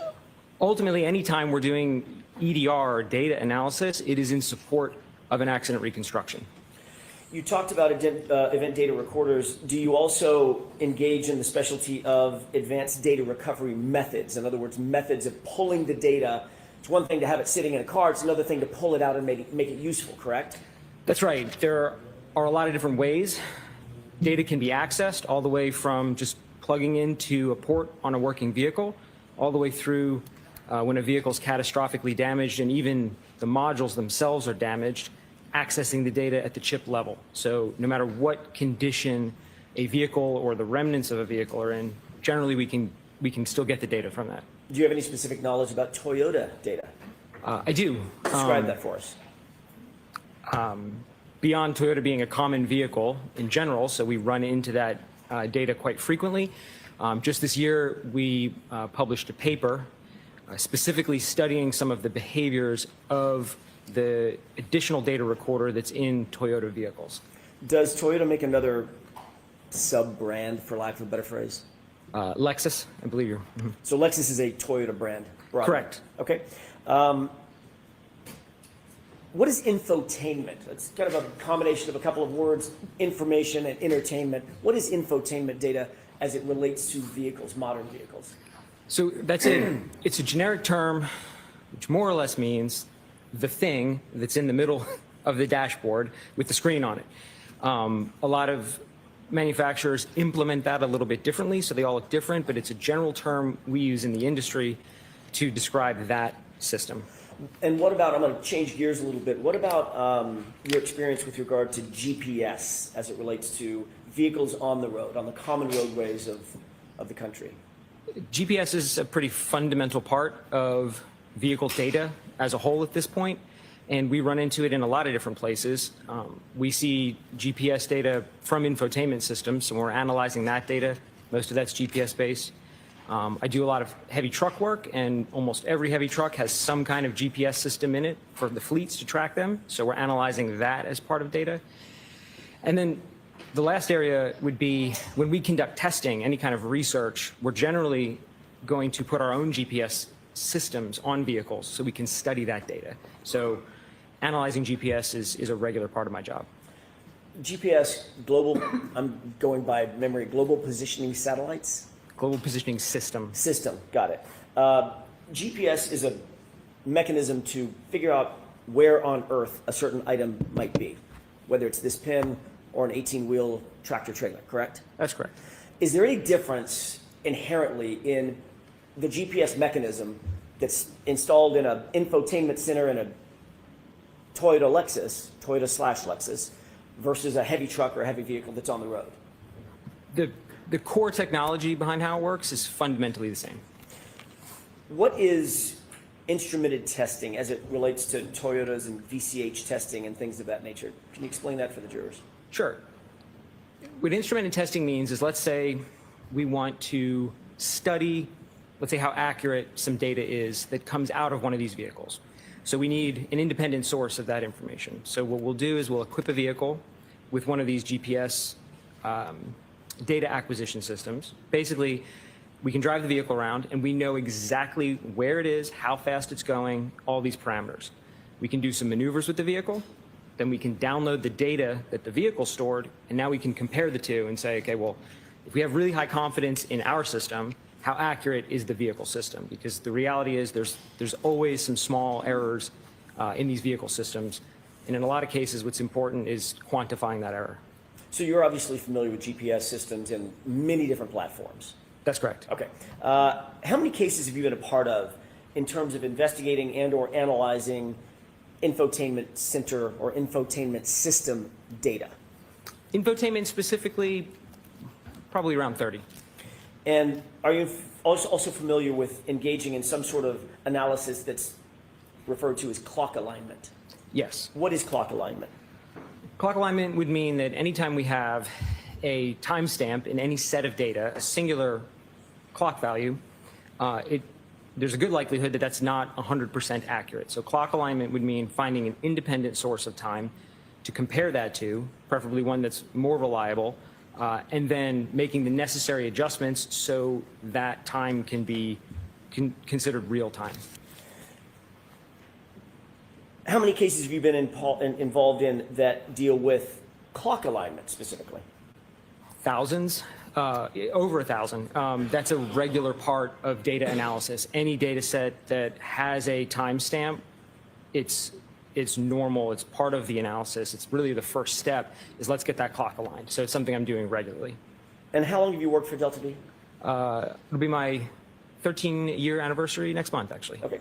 Ultimately, anytime we're doing EDR, data analysis, it is in support of an accident reconstruction. You talked about event data recorders. Do you also engage in the specialty of advanced data recovery methods? In other words, methods of pulling the data. It's one thing to have it sitting in a car. It's another thing to pull it out and make it useful, correct? That's right. There are a lot of different ways data can be accessed, all the way from just plugging into a port on a working vehicle, all the way through when a vehicle is catastrophically damaged and even the modules themselves are damaged, accessing the data at the chip level. So no matter what condition a vehicle or the remnants of a vehicle are in, generally we can still get the data from that. Do you have any specific knowledge about Toyota data? I do. Describe that for us. Beyond Toyota being a common vehicle in general, so we run into that data quite frequently. Just this year, we published a paper specifically studying some of the behaviors of the additional data recorder that's in Toyota vehicles. Does Toyota make another sub-brand, for lack of a better phrase? Lexus, I believe you're. Mm-hmm. So Lexus is a Toyota brand? Broadly. Correct. Okay. What is infotainment? It's kind of a combination of a couple of words, information and entertainment. What is infotainment data as it relates to vehicles, modern vehicles? So it's a generic term, which more or less means the thing that's in the middle of the dashboard with the screen on it. A lot of manufacturers implement that a little bit differently, so they all look different, but it's a general term we use in the industry to describe that system. And what about, I'm going to change gears a little bit, what about your experience with regard to GPS as it relates to vehicles on the road, on the common roadways of the country? GPS is a pretty fundamental part of vehicle data as a whole at this point, and we run into it in a lot of different places. We see GPS data from infotainment systems, so we're analyzing that data. Most of that's GPS-based. I do a lot of heavy truck work, and almost every heavy truck has some kind of GPS system in it for the fleets to track them, so we're analyzing that as part of data. And then the last area would be when we conduct testing, any kind of research, we're generally going to put our own GPS systems on vehicles so we can study that data. So analyzing GPS is a regular part of my job. GPS, global, I'm going by memory, global positioning satellites? Global positioning system. System, got it. GPS is a mechanism to figure out where on Earth a certain item might be, whether it's this pin or an 18-wheel tractor trailer, correct? That's correct. Is there any difference inherently in the GPS mechanism that's installed in an infotainment center in a Toyota Lexus, versus a heavy truck or a heavy vehicle that's on the road? The core technology behind how it works is fundamentally the same. What is instrumented testing as it relates to Toyotas and VCH testing and things of that nature? Can you explain that for the jurors? Sure. What instrumented testing means is, let's say we want to study, let's say how accurate some data is that comes out of one of these vehicles. So we need an independent source of that information. So what we'll do is we'll equip a vehicle with one of these GPS data acquisition systems. Basically, we can drive the vehicle around and we know exactly where it is, how fast it's going, all these parameters. We can do some maneuvers with the vehicle, then we can download the data that the vehicle stored, and now we can compare the two and say, okay, well, if we have really high confidence in our system, how accurate is the vehicle system? Because the reality is there's always some small errors in these vehicle systems. And in a lot of cases, what's important is quantifying that error. So you're obviously familiar with GPS systems in many different platforms. That's correct. Okay. How many cases have you been a part of in terms of investigating and or analyzing infotainment center or infotainment system data? Infotainment specifically, probably around 30. And are you also familiar with engaging in some sort of analysis that's referred to as clock alignment? Yes. What is clock alignment? Clock alignment would mean that anytime we have a timestamp in any set of data, a singular clock value, there's a good likelihood that that's not 100% accurate. So clock alignment would mean finding an independent source of time to compare that to, preferably one that's more reliable, and then making the necessary adjustments so that time can be considered real time. How many cases have you been involved in that deal with clock alignment specifically? Thousands, over 1,000. That's a regular part of data analysis. Any data set that has a timestamp, it's It's normal. It's part of the analysis. It's really the first step is let's get that clock aligned. So it's something I'm doing regularly. And how long have you worked for Delta V? It'll be my 13-year anniversary next month, actually. Okay.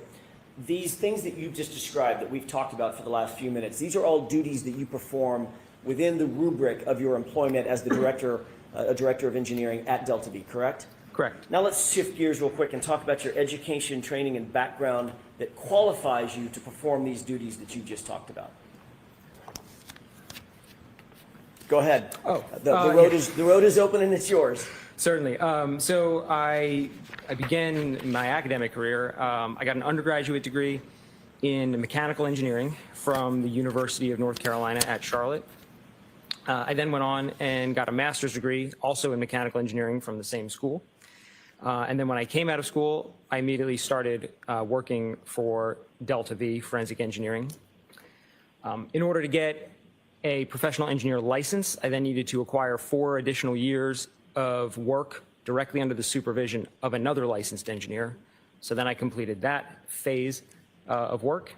These things that you've just described that we've talked about for the last few minutes, these are all duties that you perform within the rubric of your employment as the director, a director of engineering at Delta V, correct? Correct. Now let's shift gears real quick and talk about your education, training, and background that qualifies you to perform these duties that you just talked about. Go ahead. The road is open and it's yours. Certainly. So I began my academic career. I got an undergraduate degree in mechanical engineering from the University of North Carolina at Charlotte. I then went on and got a master's degree also in mechanical engineering from the same school. And then when I came out of school, I immediately started working for Delta V Forensic Engineering. In order to get a professional engineer license, I then needed to acquire 4 additional years of work directly under the supervision of another licensed engineer. So then I completed that phase of work.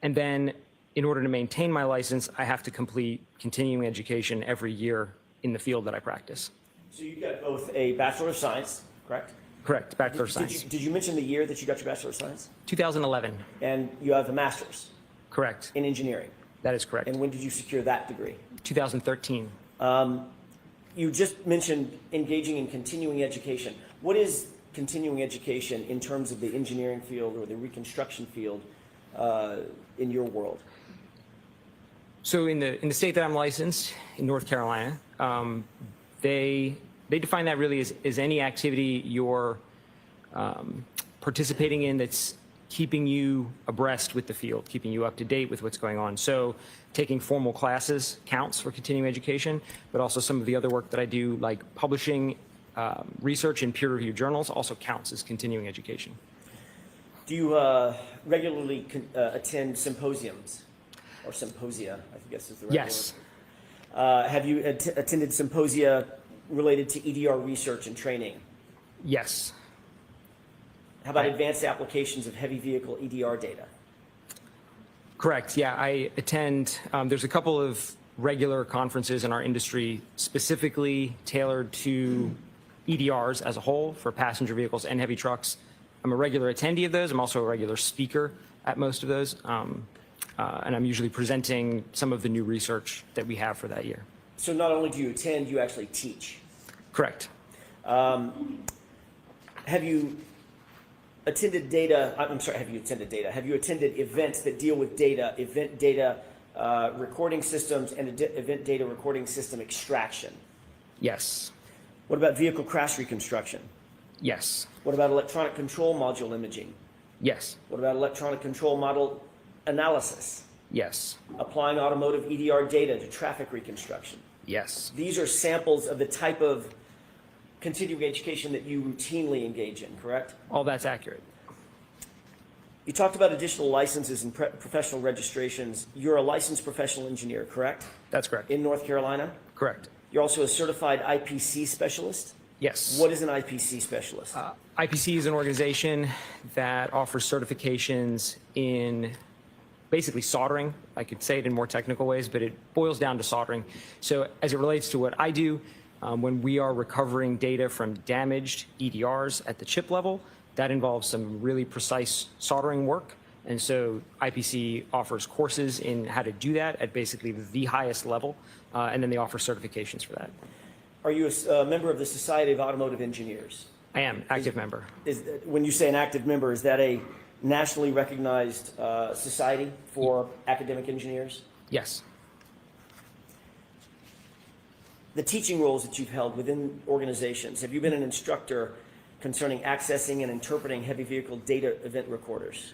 And then in order to maintain my license, I have to complete continuing education every year in the field that I practice. So you got both a Bachelor of Science, correct? Correct, Bachelor of Science. Did you mention the year that you got your Bachelor of Science? 2011. And you have a Master's? Correct. In engineering? That is correct. And when did you secure that degree? 2013. You just mentioned engaging in continuing education. What is continuing education in terms of the engineering field or the reconstruction field in your world? So in the state that I'm licensed, in North Carolina, they define that really as any activity you're participating in that's keeping you abreast with the field, keeping you up to date with what's going on. So taking formal classes counts for continuing education, but also some of the other work that I do, like publishing research in peer-reviewed journals, also counts as continuing education. Do you regularly attend symposiums or symposia, I guess is the right Yes. word? Have you attended symposia related to EDR research and training? Yes. How about advanced applications of heavy vehicle EDR data? Correct. Yeah, I attend. There's a couple of regular conferences in our industry specifically tailored to EDRs as a whole for passenger vehicles and heavy trucks. I'm a regular attendee of those. I'm also a regular speaker at most of those. And I'm usually presenting some of the new research that we have for that year. So not only do you attend, you actually teach. Correct. Have you attended data? I'm sorry, have you attended data? Have you attended events that deal with data, event data recording systems, and event data recording system extraction? Yes. What about vehicle crash reconstruction? Yes. What about electronic control module imaging? Yes. What about electronic control model analysis? Yes. Applying automotive EDR data to traffic reconstruction? Yes. These are samples of the type of continuing education that you routinely engage in, correct? All that's accurate. You talked about additional licenses and professional registrations. You're a licensed professional engineer, correct? That's correct. In North Carolina? Correct. You're also a certified IPC specialist? Yes. What is an IPC specialist? IPC is an organization that offers certifications in basically soldering. I could say it in more technical ways, but it boils down to soldering. So as it relates to what I do, when we are recovering data from damaged EDRs at the chip level, that involves some really precise soldering work. And so IPC offers courses in how to do that at basically the highest level, and then they offer certifications for that. Are you a member of the Society of Automotive Engineers? I am, active member. When you say an active member, is that a nationally recognized society for academic engineers? Yes. The teaching roles that you've held within organizations, have you been an instructor concerning accessing and interpreting heavy vehicle data event recorders?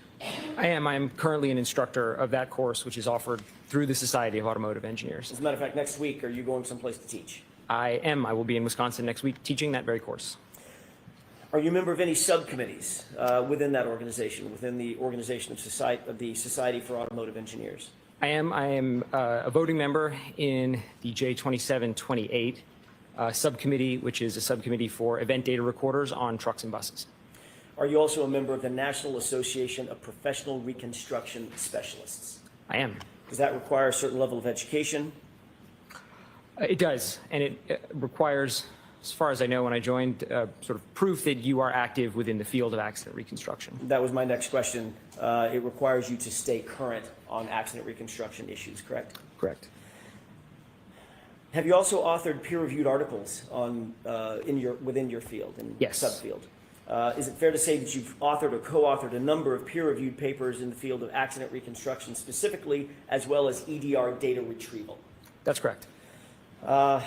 I am. I am currently an instructor of that course, which is offered through the Society of Automotive Engineers. As a matter of fact, next week, are you going someplace to teach? I am. I will be in Wisconsin next week teaching that very course. Are you a member of any subcommittees within that organization, within the organization of the Society for Automotive Engineers? I am. I am a voting member in the J2728 subcommittee, which is a subcommittee for event data recorders on trucks and buses. Are you also a member of the National Association of Professional Reconstruction Specialists? I am. Does that require a certain level of education? It does, and it requires, as far as I know when I joined, sort of proof that you are active within the field of accident reconstruction. That was my next question. It requires you to stay current on accident reconstruction issues, correct? Correct. Have you also authored peer-reviewed articles on within your field and Yes. subfield? Is it fair to say that you've authored or co-authored a number of peer-reviewed papers in the field of accident reconstruction specifically, as well as EDR data retrieval? That's correct. Have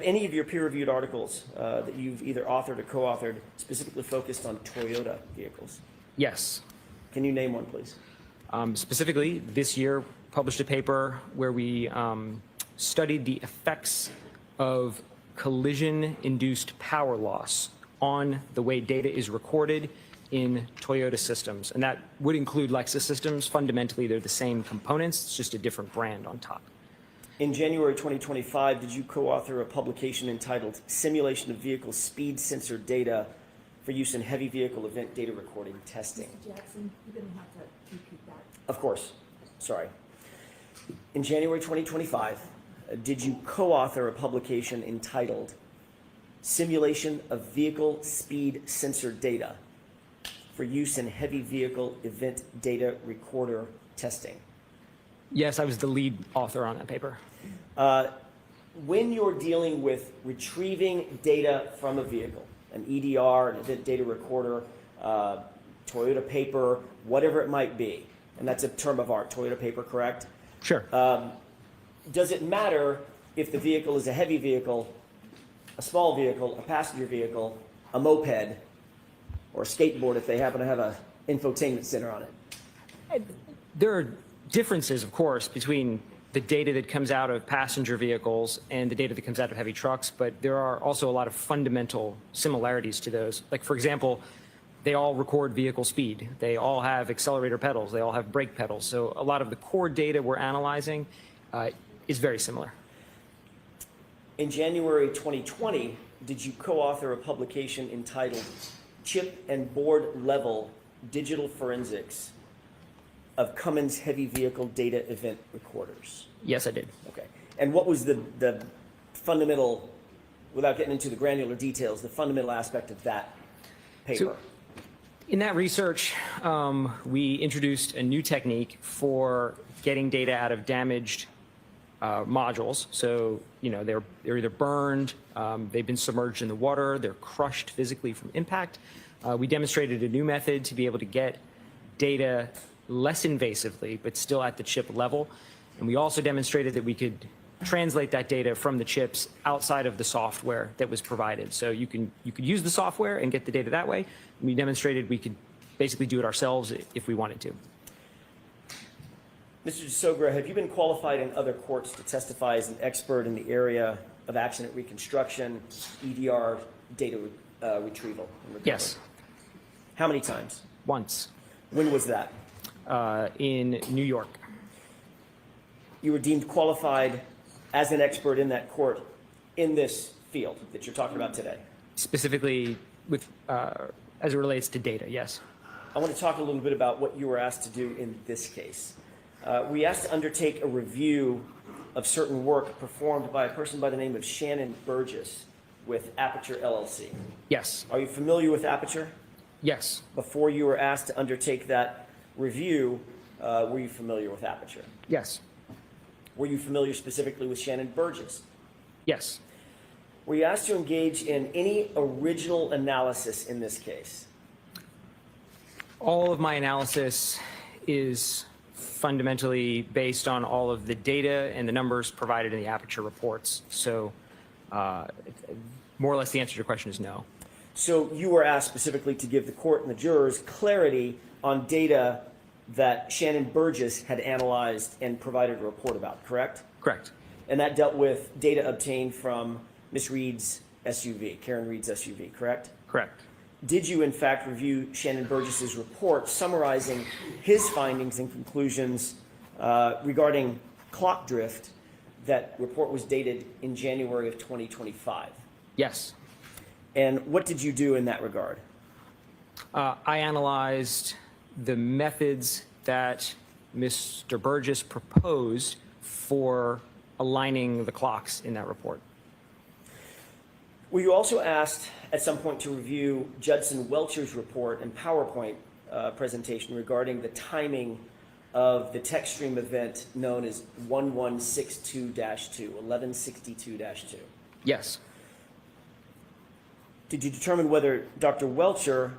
any of your peer-reviewed articles that you've either authored or co-authored specifically focused on Toyota vehicles? Yes. Can you name one, please? Specifically, this year published a paper where we studied the effects of collision-induced power loss on the way data is recorded in Toyota systems. And that would include Lexus systems. Fundamentally, they're the same components, it's just a different brand on top. In January 2025, did you co-author a publication entitled Simulation of Vehicle Speed Sensor Data for Use in Heavy Vehicle Event Data Recording Testing? Mr. Jackson, you're going to have to repeat that. Of course. Sorry. In January 2025, did you co-author a publication entitled Simulation of Vehicle Speed Sensor Data for Use in Heavy Vehicle Event Data Recorder Testing? Yes, I was the lead author on that paper. When you're dealing with retrieving data from a vehicle, an EDR, an event data recorder, Toyota paper, whatever it might be, and that's a term of art, Toyota paper, correct? Sure. Does it matter if the vehicle is a heavy vehicle, a small vehicle, a passenger vehicle, a moped, or a skateboard if they happen to have an infotainment center on it? There are differences, of course, between the data that comes out of passenger vehicles and the data that comes out of heavy trucks, but there are also a lot of fundamental similarities to those. Like, for example, they all record vehicle speed. They all have accelerator pedals. They all have brake pedals. So a lot of the core data we're analyzing is very similar. In January 2020, did you co-author a publication entitled Chip and Board Level Digital Forensics of Cummins Heavy Vehicle Data Event Recorders? Yes, I did. Okay. And what was the fundamental, without getting into the granular details, the fundamental aspect of that paper? So, in that research, we introduced a new technique for getting data out of damaged modules. So, you know, they're either burned, they've been submerged in the water, they're crushed physically from impact. We demonstrated a new method to be able to get data less invasively, but still at the chip level. And we also demonstrated that we could translate that data from the chips outside of the software that was provided. So you could use the software and get the data that way. And we demonstrated we could basically do it ourselves if we wanted to. Mr. DeSogra, have you been qualified in other courts to testify as an expert in the area of accident reconstruction, EDR data retrieval and recovery? Yes. How many times? Once. When was that? In New York. You were deemed qualified as an expert in that court in this field that you're talking about today? Specifically with, as it relates to data, yes. I want to talk a little bit about what you were asked to do in this case. We asked to undertake a review of certain work performed by a person by the name of Shannon Burgess with Aperture LLC. Yes. Are you familiar with Aperture? Yes. Before you were asked to undertake that review, were you familiar with Aperture? Yes. Were you familiar specifically with Shannon Burgess? Yes. Were you asked to engage in any original analysis in this case? All of my analysis is fundamentally based on all of the data and the numbers provided in the Aperture reports. So more or less the answer to your question is no. So you were asked specifically to give the court and the jurors clarity on data that Shannon Burgess had analyzed and provided a report about, correct? Correct. And that dealt with data obtained from Ms. Reed's SUV, Karen Reed's SUV, correct? Correct. Did you, in fact, review Shannon Burgess's report summarizing his findings and conclusions regarding clock drift? That report was dated in January of 2025. Yes. And what did you do in that regard? I analyzed the methods that Mr. Burgess proposed for aligning the clocks in that report. Were you also asked at some point to review Judson Welcher's report and PowerPoint presentation regarding the timing of the text stream event known as 1162-2, 1162-2? Yes. Did you determine whether Dr. Welcher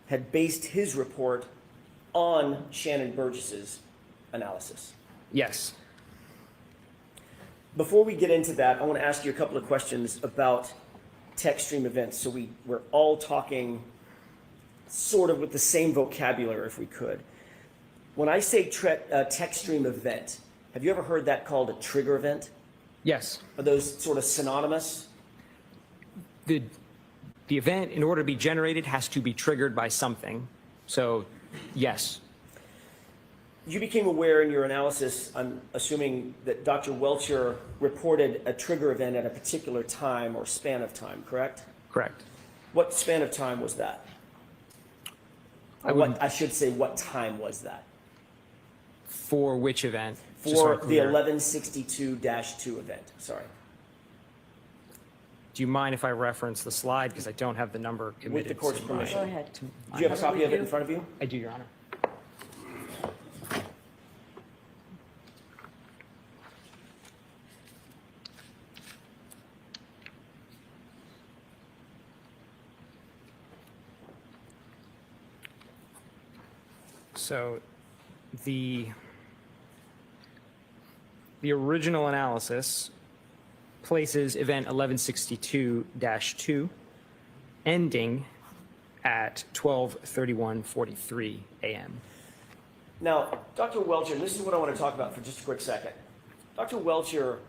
had based his report on Shannon Burgess's analysis? Yes. Before we get into that, I want to ask you a couple of questions about text stream events, so we're all talking sort of with the same vocabulary if we could. When I say text stream event, have you ever heard that called a trigger event? Yes. Are those sort of synonymous? The event, in order to be generated, has to be triggered by something. So, yes. You became aware in your analysis, I'm assuming, that Dr. Welcher reported a trigger event at a particular time or span of time, correct? Correct. What span of time was that? I should say, what time was that? For which event? For the 1162-2 event, sorry. Do you mind if I reference the slide? Because I don't have the number committed. With the court's to permission. Go ahead. Do you have a copy of it in front of you? I do, Your Honor. So the original analysis places event 1162-2 ending at 12:31:43 a.m. Now, Dr. Welcher, this is what I want to talk about for just a quick second. Dr. Welcher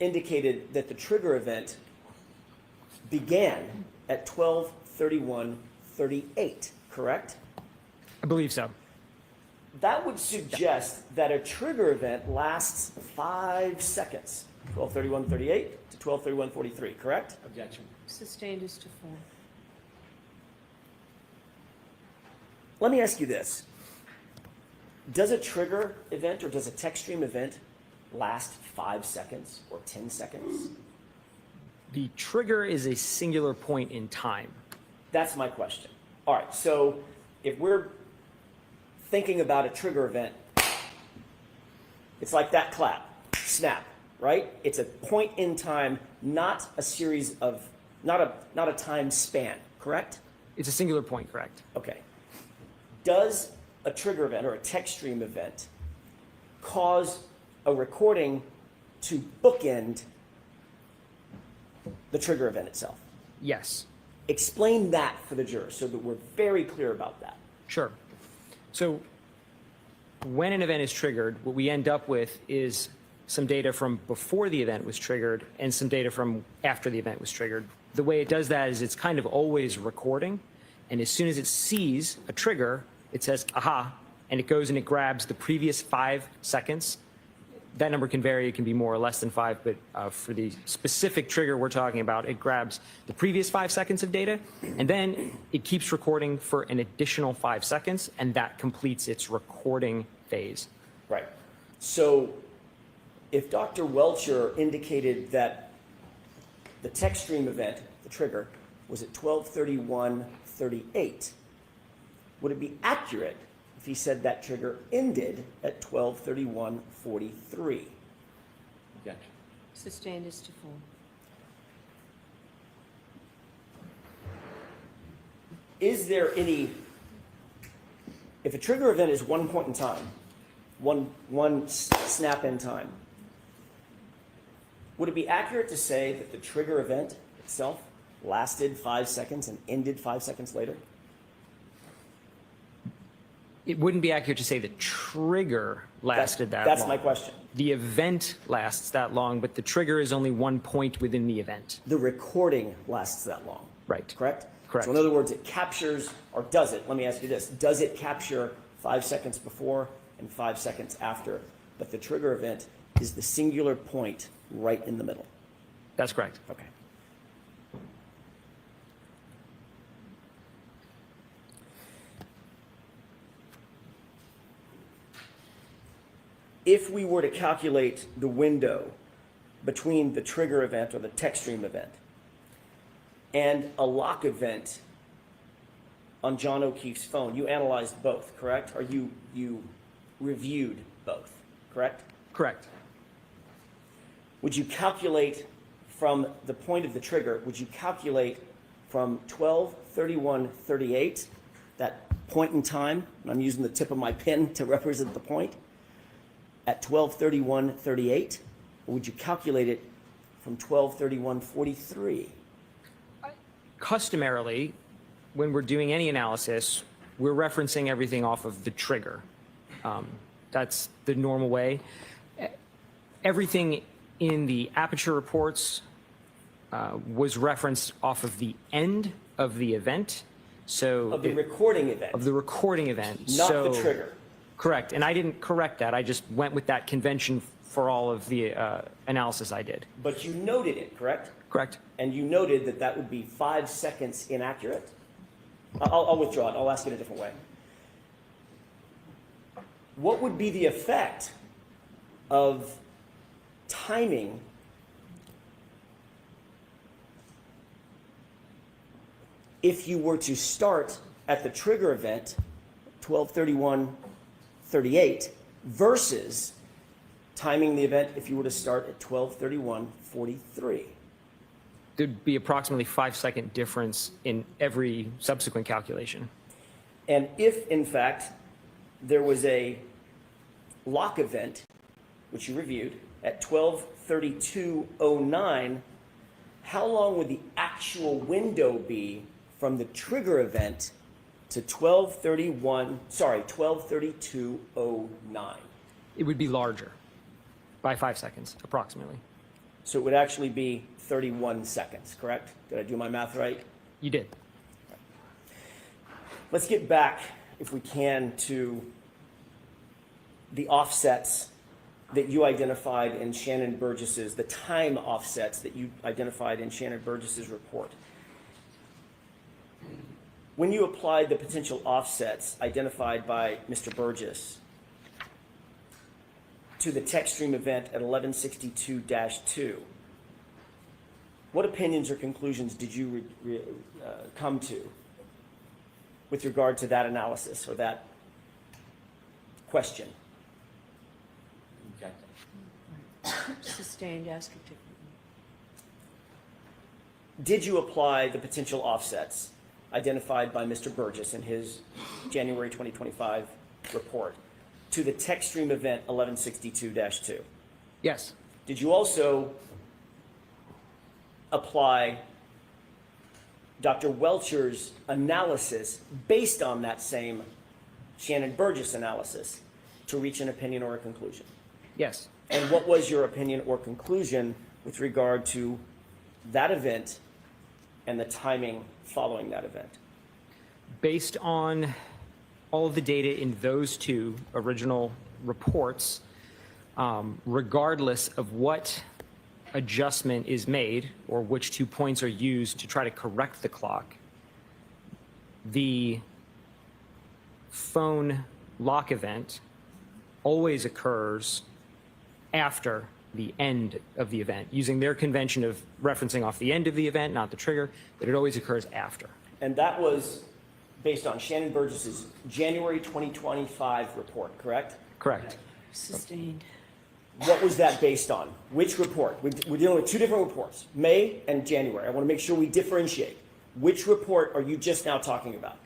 indicated that the trigger event began at 12:31:38, correct? I believe so. That would suggest that a trigger event lasts 5 seconds, 12:31:38 to 12:31:43, correct? Objection. Sustained as to form. Let me ask you this. Does a trigger event or does a text stream event last 5 seconds or 10 seconds? The trigger is a singular point in time. That's my question. All right, so if we're thinking about a trigger event, it's like that clap, snap, right? It's a point in time, not a series of, not a time span, correct? It's a singular point, correct? Okay. Does a trigger event or a text stream event cause a recording to bookend the trigger event itself? Yes. Explain that for the jurors so that we're very clear about that. Sure. So when an event is triggered, what we end up with is some data from before the event was triggered and some data from after the event was triggered. The way it does that is it's kind of always recording, and as soon as it sees a trigger, it says, aha, and it goes and it grabs the previous 5 seconds. That number can vary, it can be more or less than 5, but for the specific trigger we're talking about, it grabs the previous 5 seconds of data, and then it keeps recording for an additional 5 seconds, and that completes its recording phase. Right. So if Dr. Welcher indicated that the text stream event, the trigger, was at 12:31:38, would it be accurate if he said that trigger ended at 12:31:43? Objection. Sustained as to form. Is there any, if a trigger event is one point in time, one snap in time, would it be accurate to say that the trigger event itself lasted 5 seconds and ended 5 seconds later? It wouldn't be accurate to say the trigger lasted that long. That's my question. The event lasts that long, but the trigger is only one point within the event. The recording lasts that long. Right. Correct? Correct. So in other words, it captures, or does it, let me ask you this, does it capture 5 seconds before and 5 seconds after? But the trigger event is the singular point right in the middle. That's correct. Okay. if we were to calculate the window between the trigger event or the text stream event and a lock event on John O'Keefe's phone, you analyzed both, correct? Or you reviewed both, correct? Correct. Would you calculate from the point of the trigger, would you calculate from 12:31:38, that point in time, and I'm using the tip of my pen to represent the point, at 12:31:38, or would you calculate it from 12:31:43? Customarily, when we're doing any analysis, we're referencing everything off of the trigger. That's the normal way. Everything in the aperture reports was referenced off of the end of the event. So Of the recording event. Of the recording event. Not So- the trigger. Correct. And I didn't correct that. I just went with that convention for all of the analysis I did. But you noted it, correct? Correct. And you noted that that would be 5 seconds inaccurate? I'll withdraw it. I'll ask it a different way. What would be the effect of timing if you were to start at the trigger event, 12:31:38, versus timing the event if you were to start at 12:31:43? There'd be approximately 5-second difference in every subsequent calculation. And if, in fact, there was a lock event, which you reviewed, at 12:32:09, how long would the actual window be from the trigger event to 12:32:09? It would be larger by 5 seconds, approximately. So it would actually be 31 seconds, correct? Did I do my math right? You did. Let's get back, if we can, to the offsets that you identified in Shannon Burgess's, the time offsets that you identified in Shannon Burgess's report. When you applied the potential offsets identified by Mr. Burgess to the text stream event at 1162-2, what opinions or conclusions did you come to with regard to that analysis or that question? Sustained, ask it differently. Did you apply the potential offsets identified by Mr. Burgess in his January 2025 report to the text stream event 1162-2? Yes. Did you also apply Dr. Welcher's analysis based on that same Shannon Burgess analysis to reach an opinion or a conclusion? Yes. And what was your opinion or conclusion with regard to that event and the timing following that event? Based on all of the data in those two original reports, regardless of what adjustment is made or which 2 points are used to try to correct the clock, the phone lock event always occurs after the end of the event, using their convention of referencing off the end of the event, not the trigger, but it always occurs after. And that was based on Shannon Burgess's January 2025 report, correct? Correct. Sustained. What was that based on? Which report? We're dealing with two different reports, May and January. I want to make sure we differentiate. Which report are you just now talking about?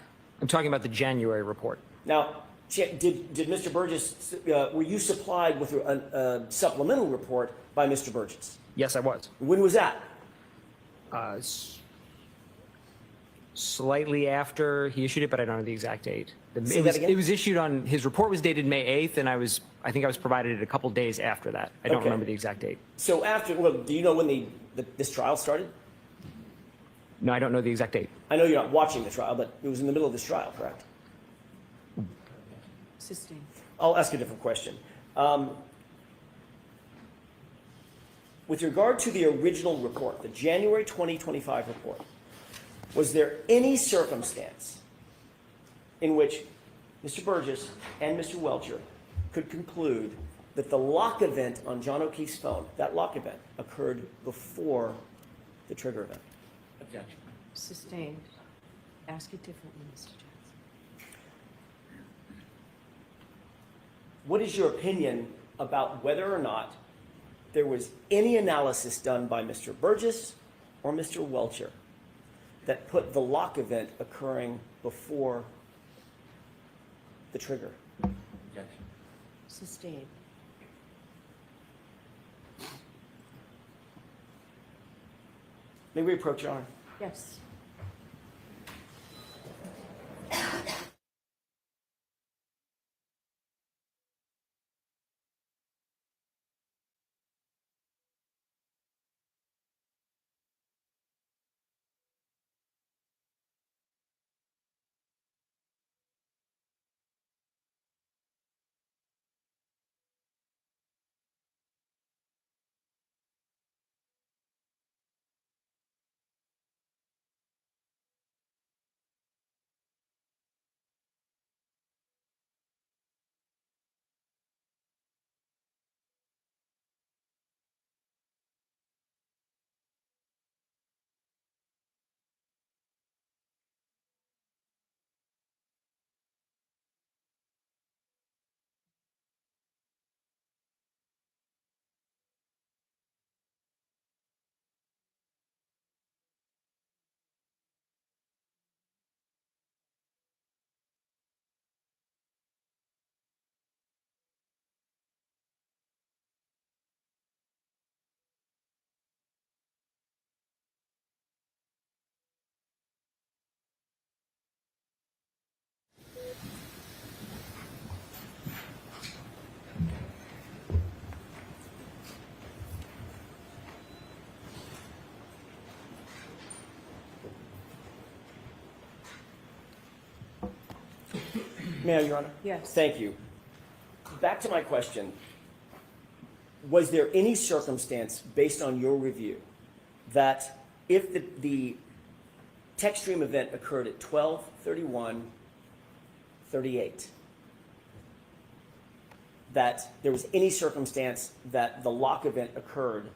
I'm talking about the January report. Now, did Mr. Burgess, were you supplied with a supplemental report by Mr. Burgess? Yes, I was. When was that? Slightly after he issued it, but I don't know the exact date. Say that again? It was issued on, his report was dated May 8th, and I think I was provided it a couple days after that. I don't Okay. remember the exact date. So after, well, do you know when this trial started? No, I don't know the exact date. I know you're not watching the trial, but it was in the middle of this trial, correct? Sustained. I'll ask a different question. With regard to the original report, the January 2025 report, was there any circumstance in which Mr. Burgess and Mr. Welcher could conclude that the lock event on John O'Keefe's phone, that lock event, occurred before the trigger event. Objection. Sustained. Ask it differently, Mr. Johnson. What is your opinion about whether or not there was any analysis done by Mr. Burgess or Mr. Welcher that put the lock event occurring before the trigger? Objection. Sustained. May we approach, Your Honor? Yes. May I, Your Honor? Yes. Thank you. Back to my question. Was there any circumstance, based on your review, that if the text stream event occurred at 12:31:38, that there was any circumstance that the lock event occurred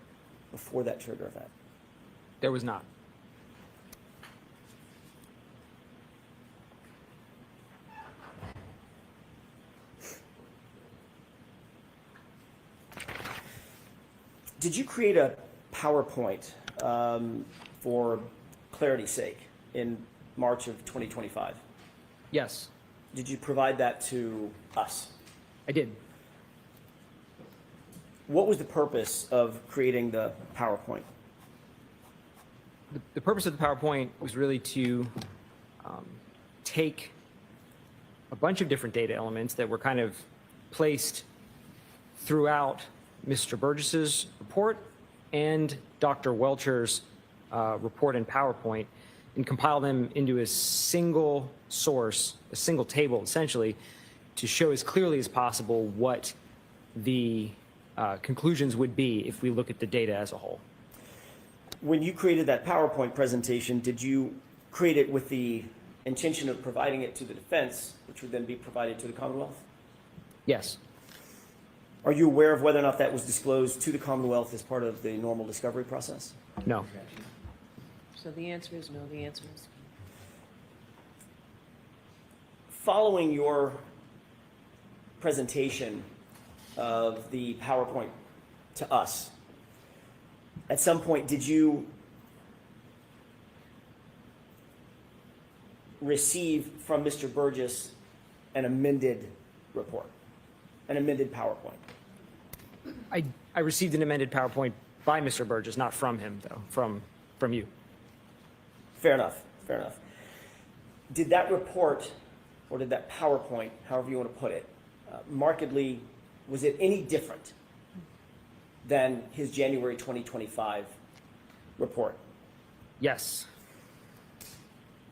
before that trigger event? There was not. Did you create a PowerPoint for clarity's sake in March of 2025? Yes, Did you provide that to us? I did. What was the purpose of creating the PowerPoint? The purpose of the PowerPoint was really to take a bunch of different data elements that were kind of placed throughout Mr. Burgess's report and Dr. Welcher's report in PowerPoint and compile them into a single source, a single table, essentially, to show as clearly as possible what the conclusions would be if we look at the data as a whole. When you created that PowerPoint presentation, did you create it with the intention of providing it to the defense, which would then be provided to the Commonwealth? Yes. Are you aware of whether or not that was disclosed to the Commonwealth as part of the normal discovery process? No. So the answer is no. The answer is Following your presentation of the PowerPoint to us, at some point did you receive from Mr. Burgess an amended report, an amended PowerPoint? I received an amended PowerPoint by Mr. Burgess, not from him, though, from you. Fair enough, fair enough. Did that report, or did that PowerPoint, however you want to put it, markedly, was it any different than his January 2025 report? Yes.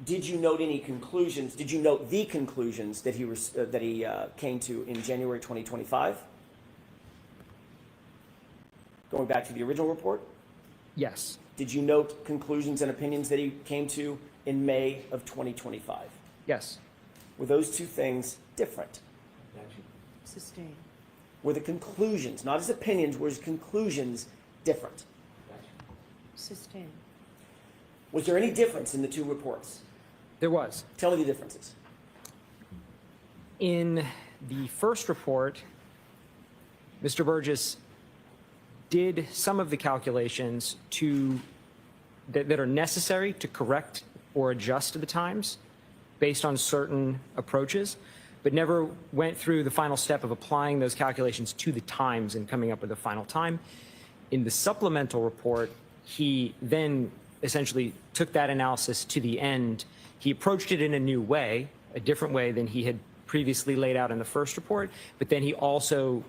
Did you note any conclusions? Did you note the conclusions that he came to in January 2025? Going back to the original report? Yes. Did you note conclusions and opinions that he came to in May of 2025? Yes. Were those two things different? sustained. Were the conclusions, not his opinions, were his conclusions different? Sustained. Was there any difference in the two reports? There was. Tell me the differences. In the first report, Mr. Burgess did some of the calculations that are necessary to correct or adjust the times based on certain approaches, but never went through the final step of applying those calculations to the times and coming up with a final time. In the supplemental report, he then essentially took that analysis to the end. He approached it in a new way, a different way than he had previously laid out in the first report, but then he also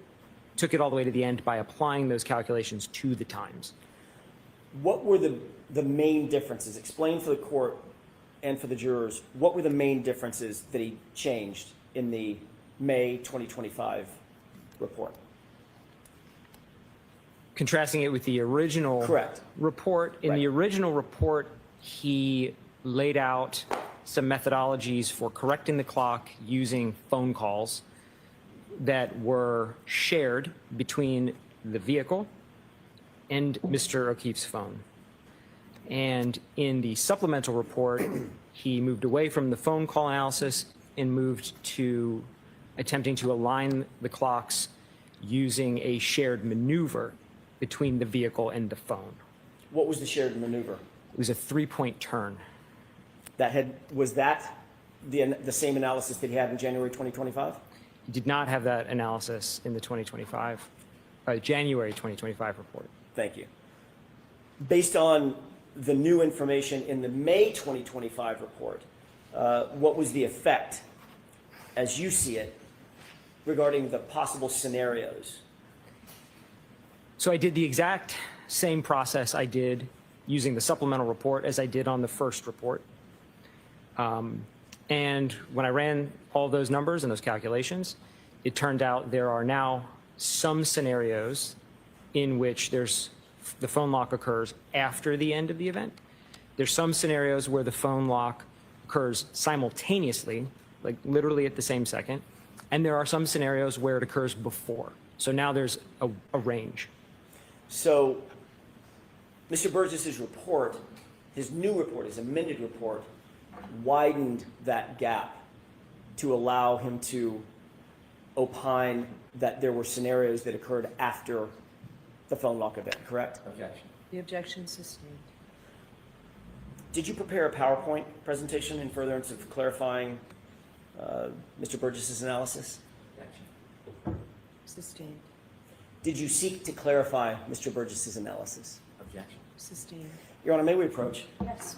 took it all the way to the end by applying those calculations to the times. What were the main differences? Explain for the court and for the jurors, what were the main differences that he changed in the May 2025 report? Contrasting it with the original report. In the original report, he laid out some methodologies for correcting the clock using phone calls that were shared between the vehicle and Mr. O'Keefe's phone. And in the supplemental report, he moved away from the phone call analysis and moved to attempting to align the clocks using a shared maneuver between the vehicle and the phone. What was the shared maneuver? It was a 3-point turn. Was that the same analysis that he had in January 2025? He did not have that analysis in the January 2025 report. Thank you. Based on the new information in the May 2025 report, what was the effect, as you see it, regarding the possible scenarios? So I did the exact same process I did using the supplemental report as I did on the first report. And when I ran all those numbers and those calculations, it turned out there are now some scenarios in which the phone lock occurs after the end of the event. There's some scenarios where the phone lock occurs simultaneously, like literally at the same second. And there are some scenarios where it occurs before. So now there's a range. So Mr. Burgess's report, his new report, his amended report, widened that gap to allow him to opine that there were scenarios that occurred after the phone lock event, correct? Objection. The objection sustained. Did you prepare a PowerPoint presentation in furtherance of clarifying Mr. Burgess's analysis? Objection. Sustained. Did you seek to clarify Mr. Burgess's analysis? Objection. Sustained. Your Honor, may we approach? Yes.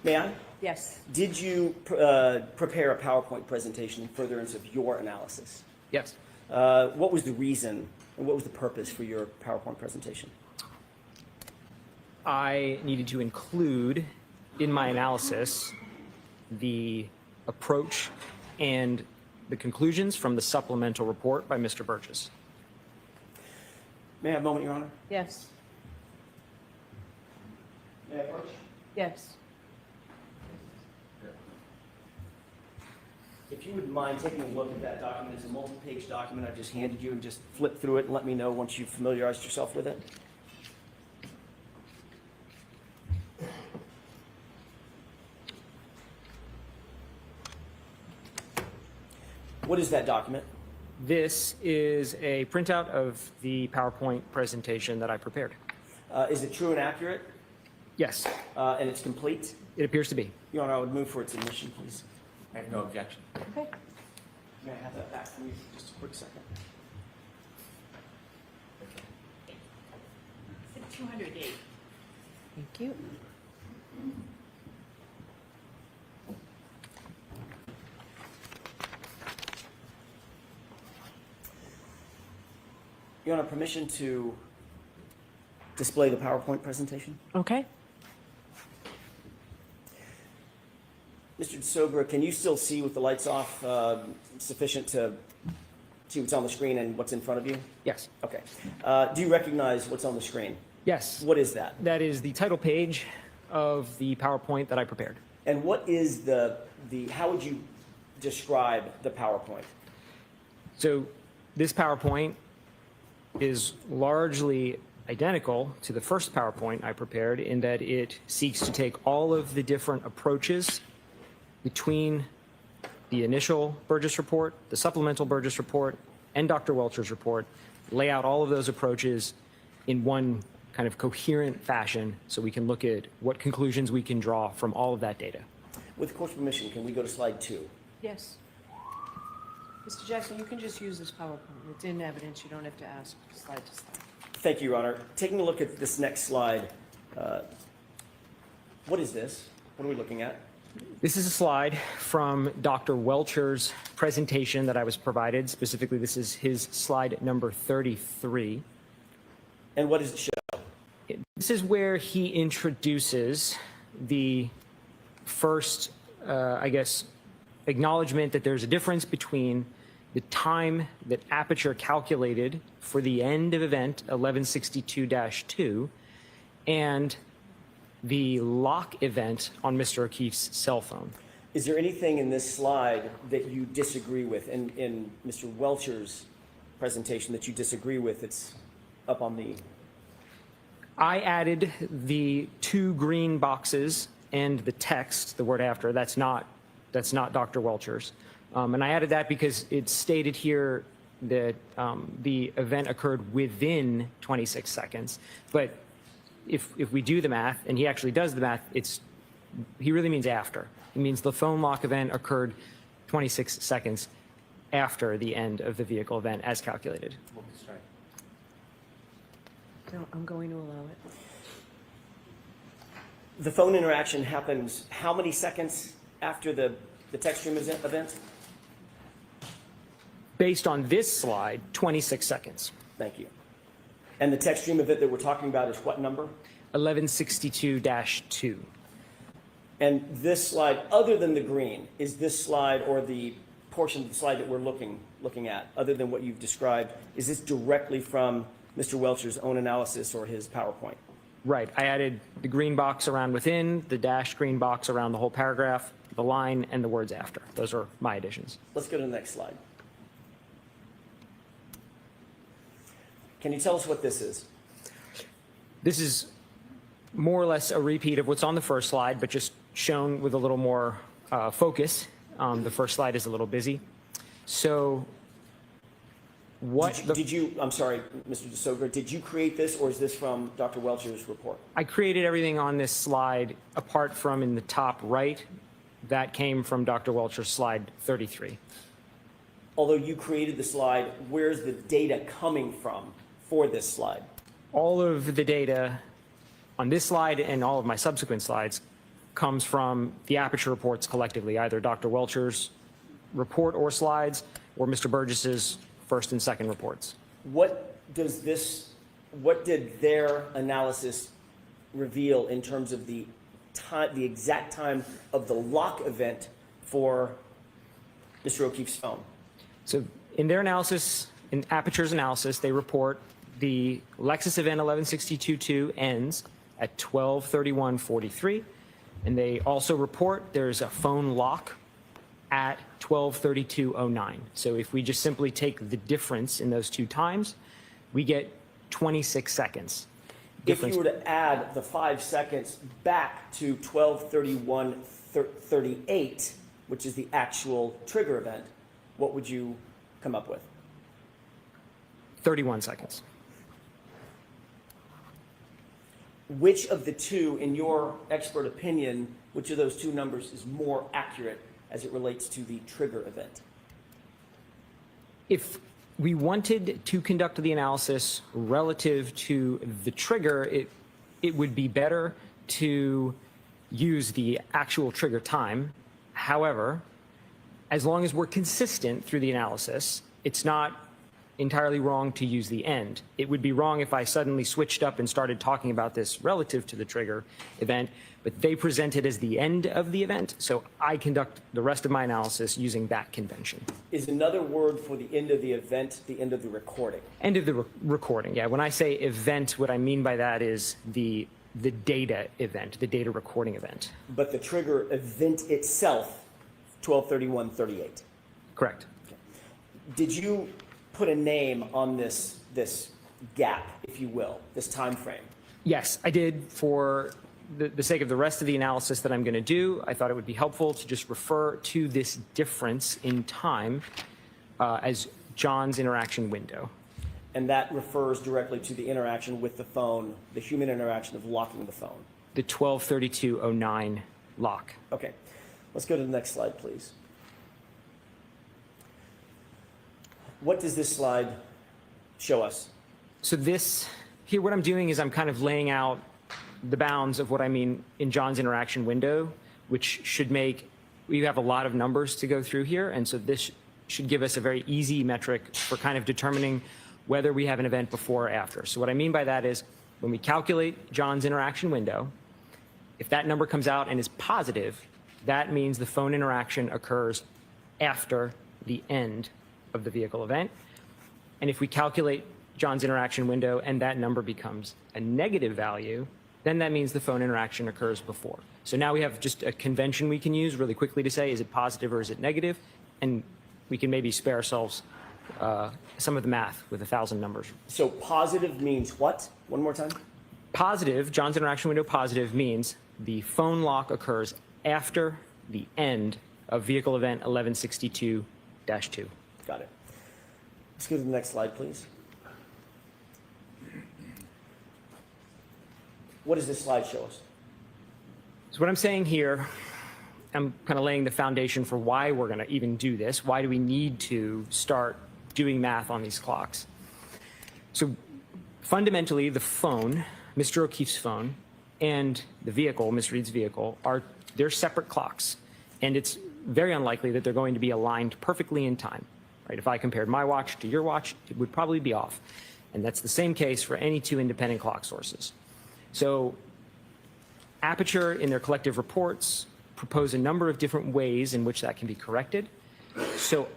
May I? Yes. Did you prepare a PowerPoint presentation in furtherance of your analysis? Yes. What was the reason and what was the purpose for your PowerPoint presentation? I needed to include in my analysis the approach and the conclusions from the supplemental report by Mr. Burgess. May I have a moment, Your Honor? Yes. May I approach? Yes. If you wouldn't mind taking a look at that document, it's a multi-page document I just handed you, and just flip through it and let me know once you've familiarized yourself with it. What is that document? This is a printout of the PowerPoint presentation that I prepared. Is it true and accurate? Yes. And it's complete? It appears to be. Your Honor, I would move for its admission, please. I have no objection. Okay. May I have that back from you for just a quick second? 208. Thank you. Your Honor, permission to display the PowerPoint presentation? Okay. Mr. DeSogra, can you still see with the lights off sufficient to see what's on the screen and what's in front of you? Yes. Okay. Do you recognize what's on the screen? Yes. What is that? That is the title page of the PowerPoint that I prepared. And what is how would you describe the PowerPoint? So this PowerPoint is largely identical to the first PowerPoint I prepared in that it seeks to take all of the different approaches between the initial Burgess report, the supplemental Burgess report, and Dr. Welcher's report, lay out all of those approaches in one kind of coherent fashion so we can look at what conclusions we can draw from all of that data. With the court's permission, can we go to slide 2? Yes. Mr. Jackson, you can just use this PowerPoint. It's in evidence. You don't have to ask slide to slide. Thank you, Your Honor. Taking a look at this next slide, what is this? What are we looking at? This is a slide from Dr. Welcher's presentation that I was provided. Specifically, this is his slide number 33. And what does it show? This is where he introduces the first, acknowledgement that there's a difference between the time that Aperture calculated for the end of event 1162-2 and the lock event on Mr. O'Keefe's cell phone. Is there anything in this slide that you disagree with, in Mr. Welcher's presentation that you disagree with? It's up on the... I added the 2 green boxes and the text, the word after. That's not Dr. Welcher's. And I added that because it's stated here that the event occurred within 26 seconds. But if we do the math, and he actually does the math, he really means after. It means the phone lock event occurred 26 seconds after the end of the vehicle event as calculated. No, I'm going to allow it. The phone interaction happens how many seconds after the text stream event? Based on this slide, 26 seconds. Thank you. And the text stream event that we're talking about is what number? 1162-2. And this slide, other than the green, is this slide or the portion of the slide that we're looking at, other than what you've described, is this directly from Mr. Welcher's own analysis or his PowerPoint? Right. I added the green box around within, the dashed green box around the whole paragraph, the line, and the words after. Those are my additions. Let's go to the next slide. Can you tell us what this is? This is more or less a repeat of what's on the first slide, but just shown with a little more focus. The first slide is a little busy. So what... I'm sorry, Mr. DeSogra, did you create this or is this from Dr. Welcher's report? I created everything on this slide apart from in the top right. That came from Dr. Welcher's slide 33. Although you created the slide, where's the data coming from for this slide? All of the data on this slide and all of my subsequent slides comes from the Aperture reports collectively, either Dr. Welcher's report or slides, or Mr. Burgess's first and second reports. What did their analysis reveal in terms of the time, the exact time of the lock event for Mr. O'Keefe's phone? So in their analysis, in Aperture's analysis, they report the Lexus event 1162.2 ends at 12:31:43, and they also report there's a phone lock at 12:32:09. So if we just simply take the difference in those two times, we get 26 seconds. If you were to add the 5 seconds back to 12:31:38, which is the actual trigger event, what would you come up with? 31 seconds. Which of the two, in your expert opinion, which of those two numbers is more accurate as it relates to the trigger event? If we wanted to conduct the analysis relative to the trigger, it would be better to use the actual trigger time. However, as long as we're consistent through the analysis, it's not entirely wrong to use the end. It would be wrong if I suddenly switched up and started talking about this relative to the trigger event, but they present it as the end of the event, so I conduct the rest of my analysis using that convention. Is another word for the end of the event the end of the recording? End of the recording, yeah. When I say event, what I mean by that is the data event, the data recording event. But the trigger event itself, 12:31:38. Correct. Okay. Did you put a name on this gap, if you will, this time frame? Yes, I did. For the sake of the rest of the analysis that I'm going to do, I thought it would be helpful to just refer to this difference in time as John's interaction window. And that refers directly to the interaction with the phone, the human interaction of locking the phone. The 12:32:09 lock. Okay, let's go to the next slide, please. What does this slide show us? So here what I'm doing is I'm kind of laying out the bounds of what I mean in John's interaction window, which should make, we have a lot of numbers to go through here, and so this should give us a very easy metric for kind of determining whether we have an event before or after. So what I mean by that is when we calculate John's interaction window, if that number comes out and is positive, that means the phone interaction occurs after the end of the vehicle event. And if we calculate John's interaction window and that number becomes a negative value, then that means the phone interaction occurs before. So now we have just a convention we can use really quickly to say, is it positive or is it negative? And we can maybe spare ourselves some of the math with 1,000 numbers. So positive means what? One more time. Positive, John's interaction window positive means the phone lock occurs after the end of vehicle event 1162-2. Got it. Let's go to the next slide, please. What does this slide show us? So what I'm saying here, I'm kind of laying the foundation for why we're going to even do this. Why do we need to start doing math on these clocks? So fundamentally, the phone, Mr. O'Keefe's phone, and the vehicle, Ms. Reed's vehicle, they're separate clocks. And it's very unlikely that they're going to be aligned perfectly in time. Right? If I compared my watch to your watch, it would probably be off. And that's the same case for any two independent clock sources. So Aperture, in their collective reports, propose a number of different ways in which that can be corrected. So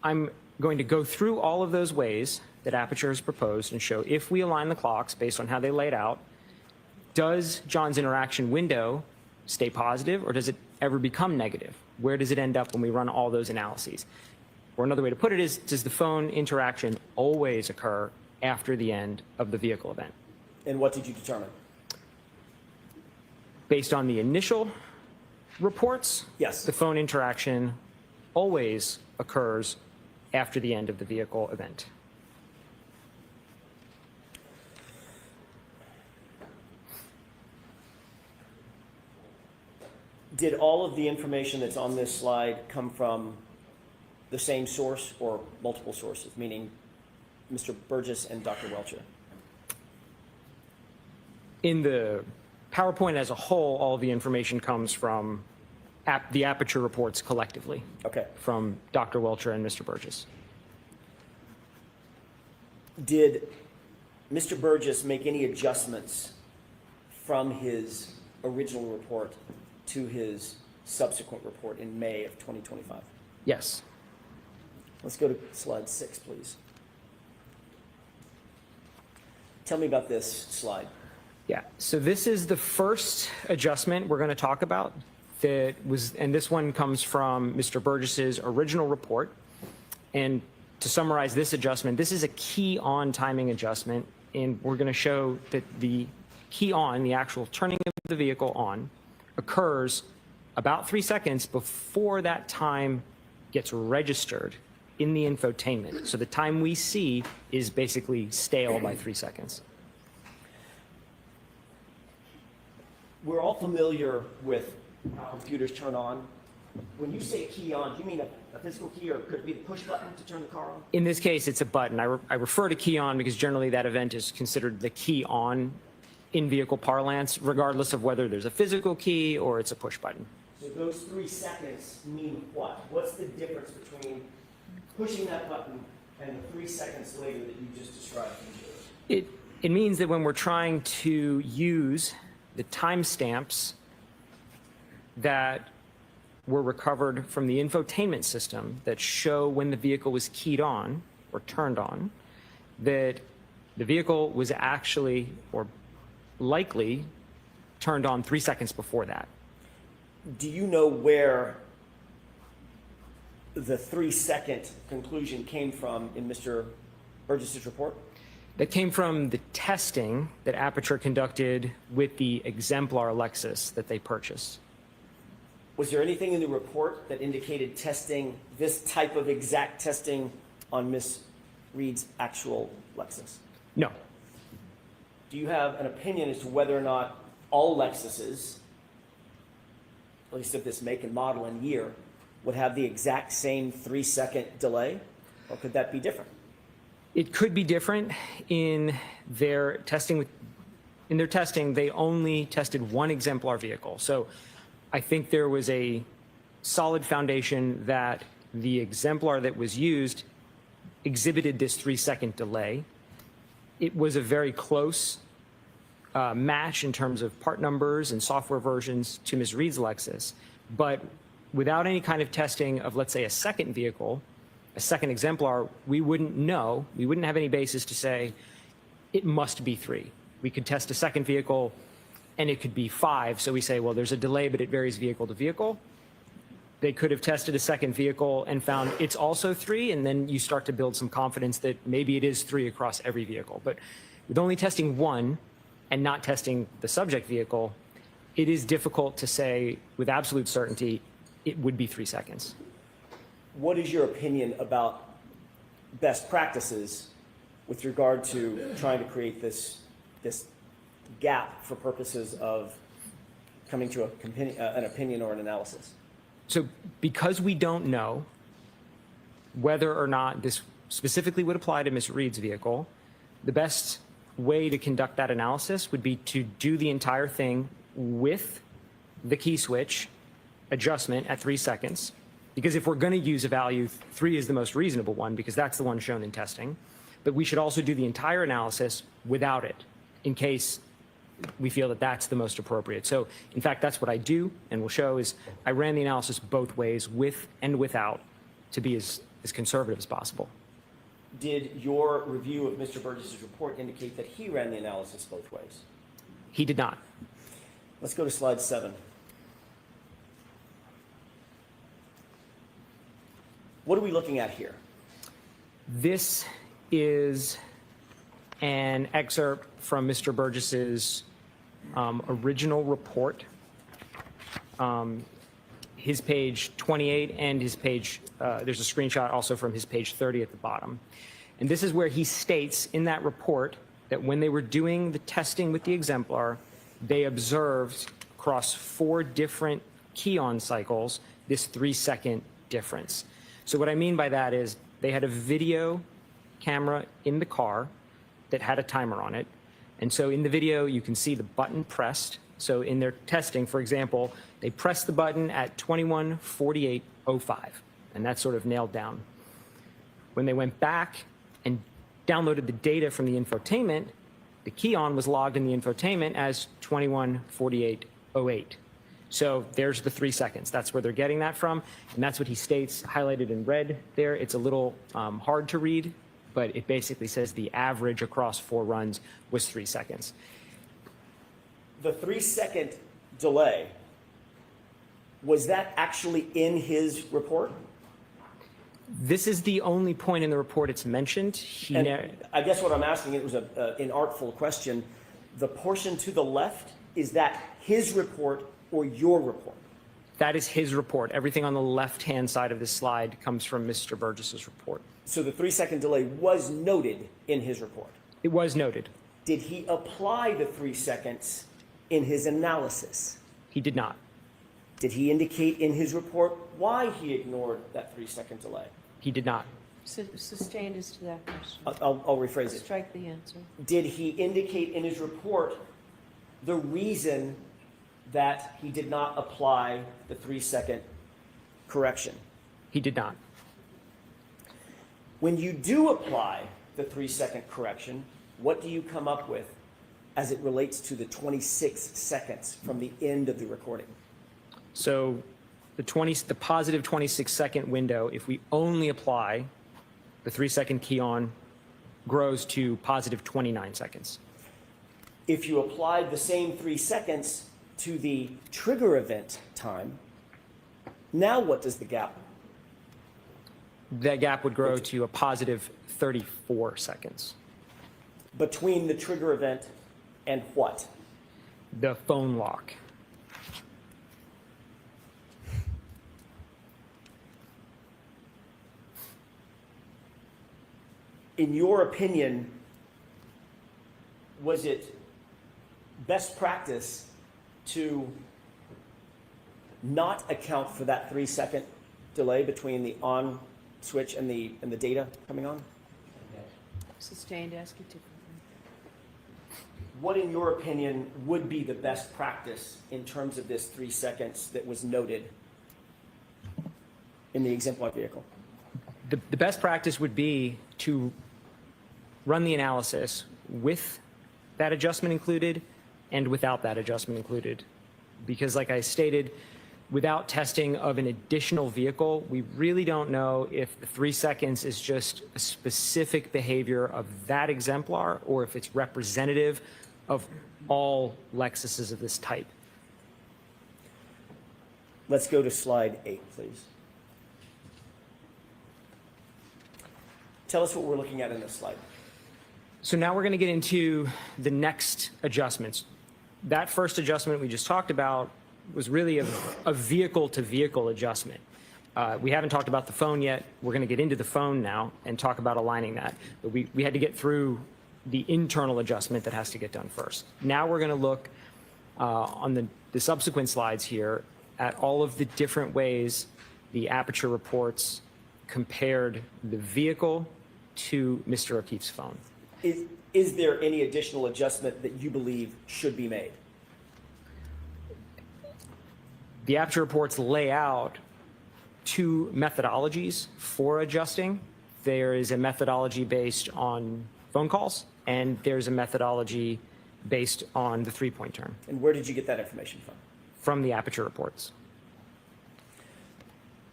I'm going to go through all of those ways that Aperture has proposed and show if we align the clocks based on how they laid out, does John's interaction window stay positive or does it ever become negative? Where does it end up when we run all those analyses? Or another way to put it is, does the phone interaction always occur after the end of the vehicle event? And what did you determine? Based on the initial reports, yes, the phone interaction always occurs after the end of the vehicle event. Did all of the information that's on this slide come from the same source or multiple sources, meaning Mr. Burgess and Dr. Welcher? In the PowerPoint as a whole, all the information comes from the aperture reports collectively. Okay. From Dr. Welcher and Mr. Burgess. Did Mr. Burgess make any adjustments from his original report to his subsequent report in May of 2025? Yes. Let's go to slide 6, please. Tell me about this slide. Yeah, so this is the first adjustment we're going to talk about that was, and this one comes from Mr. Burgess's original report. And to summarize this adjustment, this is a key on timing adjustment, and we're going to show that the key on, the actual turning of the vehicle on, occurs about 3 seconds before that time gets registered in the infotainment. So the time we see is basically stale by 3 seconds. We're all familiar with how computers turn on. When you say key on, do you mean a physical key, or could it be the push button to turn the car on? In this case, it's a button. I refer to key on because generally that event is considered the key on in vehicle parlance, regardless of whether there's a physical key or it's a push button. So those 3 seconds mean what? What's the difference between pushing that button and the 3 seconds later that you just described? It means that when we're trying to use the timestamps that were recovered from the infotainment system that show when the vehicle was keyed on or turned on, that the vehicle was actually or likely turned on 3 seconds before that. Do you know where the 3-second conclusion came from in Mr. Burgess's report? That came from the testing that Aperture conducted with the exemplar Lexus that they purchased. Was there anything in the report that indicated testing, this type of exact testing on Miss Reed's actual Lexus? No. Do you have an opinion as to whether or not all Lexuses, at least of this make and model and year, would have the exact same 3-second delay? Or could that be different? It could be different. In their testing, they only tested one exemplar vehicle. So I think there was a solid foundation that the exemplar that was used exhibited this 3-second delay. It was a very close match in terms of part numbers and software versions to Ms. Reed's Lexus, but without any kind of testing of, let's say, a second vehicle, a second exemplar, we wouldn't know, we wouldn't have any basis to say it must be 3. We could test a second vehicle and it could be 5. So we say, well, there's a delay, but it varies vehicle to vehicle. They could have tested a second vehicle and found it's also 3, and then you start to build some confidence that maybe it is 3 across every vehicle. But with only testing one and not testing the subject vehicle, it is difficult to say with absolute certainty it would be 3 seconds. What is your opinion about best practices with regard to trying to create this gap for purposes of coming to an opinion or an analysis? So because we don't know whether or not this specifically would apply to Ms. Reed's vehicle, the best way to conduct that analysis would be to do the entire thing with the key switch adjustment at 3 seconds. Because if we're going to use a value, 3 is the most reasonable one because that's the one shown in testing. But we should also do the entire analysis without it in case we feel that that's the most appropriate. So in fact, that's what I do and will show is I ran the analysis both ways, with and without, to be as conservative as possible. Did your review of Mr. Burgess's report indicate that he ran the analysis both ways? He did not. Let's go to slide 7. What are we looking at here? This is an excerpt from Mr. Burgess's original report, his page 28 and his page, there's a screenshot also from his page 30 at the bottom. And this is where he states in that report that when they were doing the testing with the exemplar, they observed across 4 different key-on cycles this 3-second difference. So what I mean by that is they had a video camera in the car that had a timer on it. And so in the video, you can see the button pressed So in their testing, for example, they pressed the button at 21:48:05, and that's sort of nailed down. When they went back and downloaded the data from the infotainment, the key on was logged in the infotainment as 21:48:08. So there's the 3 seconds. That's where they're getting that from, and that's what he states highlighted in red there. It's a little hard to read, but it basically says the average across 4 runs was 3 seconds. The 3-second delay, was that actually in his report? This is the only point in the report it's mentioned. I guess what I'm asking, it was an inartful question. The portion to the left, is that his report or your report? That is his report. Everything on the left-hand side of this slide comes from Mr. Burgess's report. So the 3-second delay was noted in his report? It was noted. Did he apply the 3 seconds in his analysis? He did not. Did he indicate in his report why he ignored that 3-second delay? He did not. Sustained as to that question. I'll rephrase it. Strike the answer. Did he indicate in his report the reason that he did not apply the 3-second correction? He did not. When you do apply the 3-second correction, what do you come up with as it relates to the 26 seconds from the end of the recording? So the positive 26-second window, if we only apply the 3-second key on, grows to positive 29 seconds. If you applied the same 3 seconds to the trigger event time, now what does the gap? That gap would grow to a positive 34 seconds. Between the trigger event and what? The phone lock. In your opinion, was it best practice to not account for that 3-second delay between the on switch and the data coming on? Sustained, ask it differently. What, in your opinion, would be the best practice in terms of this 3 seconds that was noted in the exemplar vehicle? The best practice would be to run the analysis with that adjustment included and without that adjustment included. Because like I stated, without testing of an additional vehicle, we really don't know if the 3 seconds is just a specific behavior of that exemplar or if it's representative of all Lexuses of this type. Let's go to slide 8, please. Tell us what we're looking at in this slide. So now we're going to get into the next adjustments. That first adjustment we just talked about was really a vehicle-to-vehicle adjustment. We haven't talked about the phone yet. We're going to get into the phone now and talk about aligning that. But we had to get through the internal adjustment that has to get done first. Now we're going to look on the subsequent slides here at all of the different ways the Aperture reports compared the vehicle to Mr. O'Keefe's phone. Is there any additional adjustment that you believe should be made? The Aperture reports lay out 2 methodologies for adjusting. There is a methodology based on phone calls, and there's a methodology based on the 3-point term. And where did you get that information from? From the Aperture reports.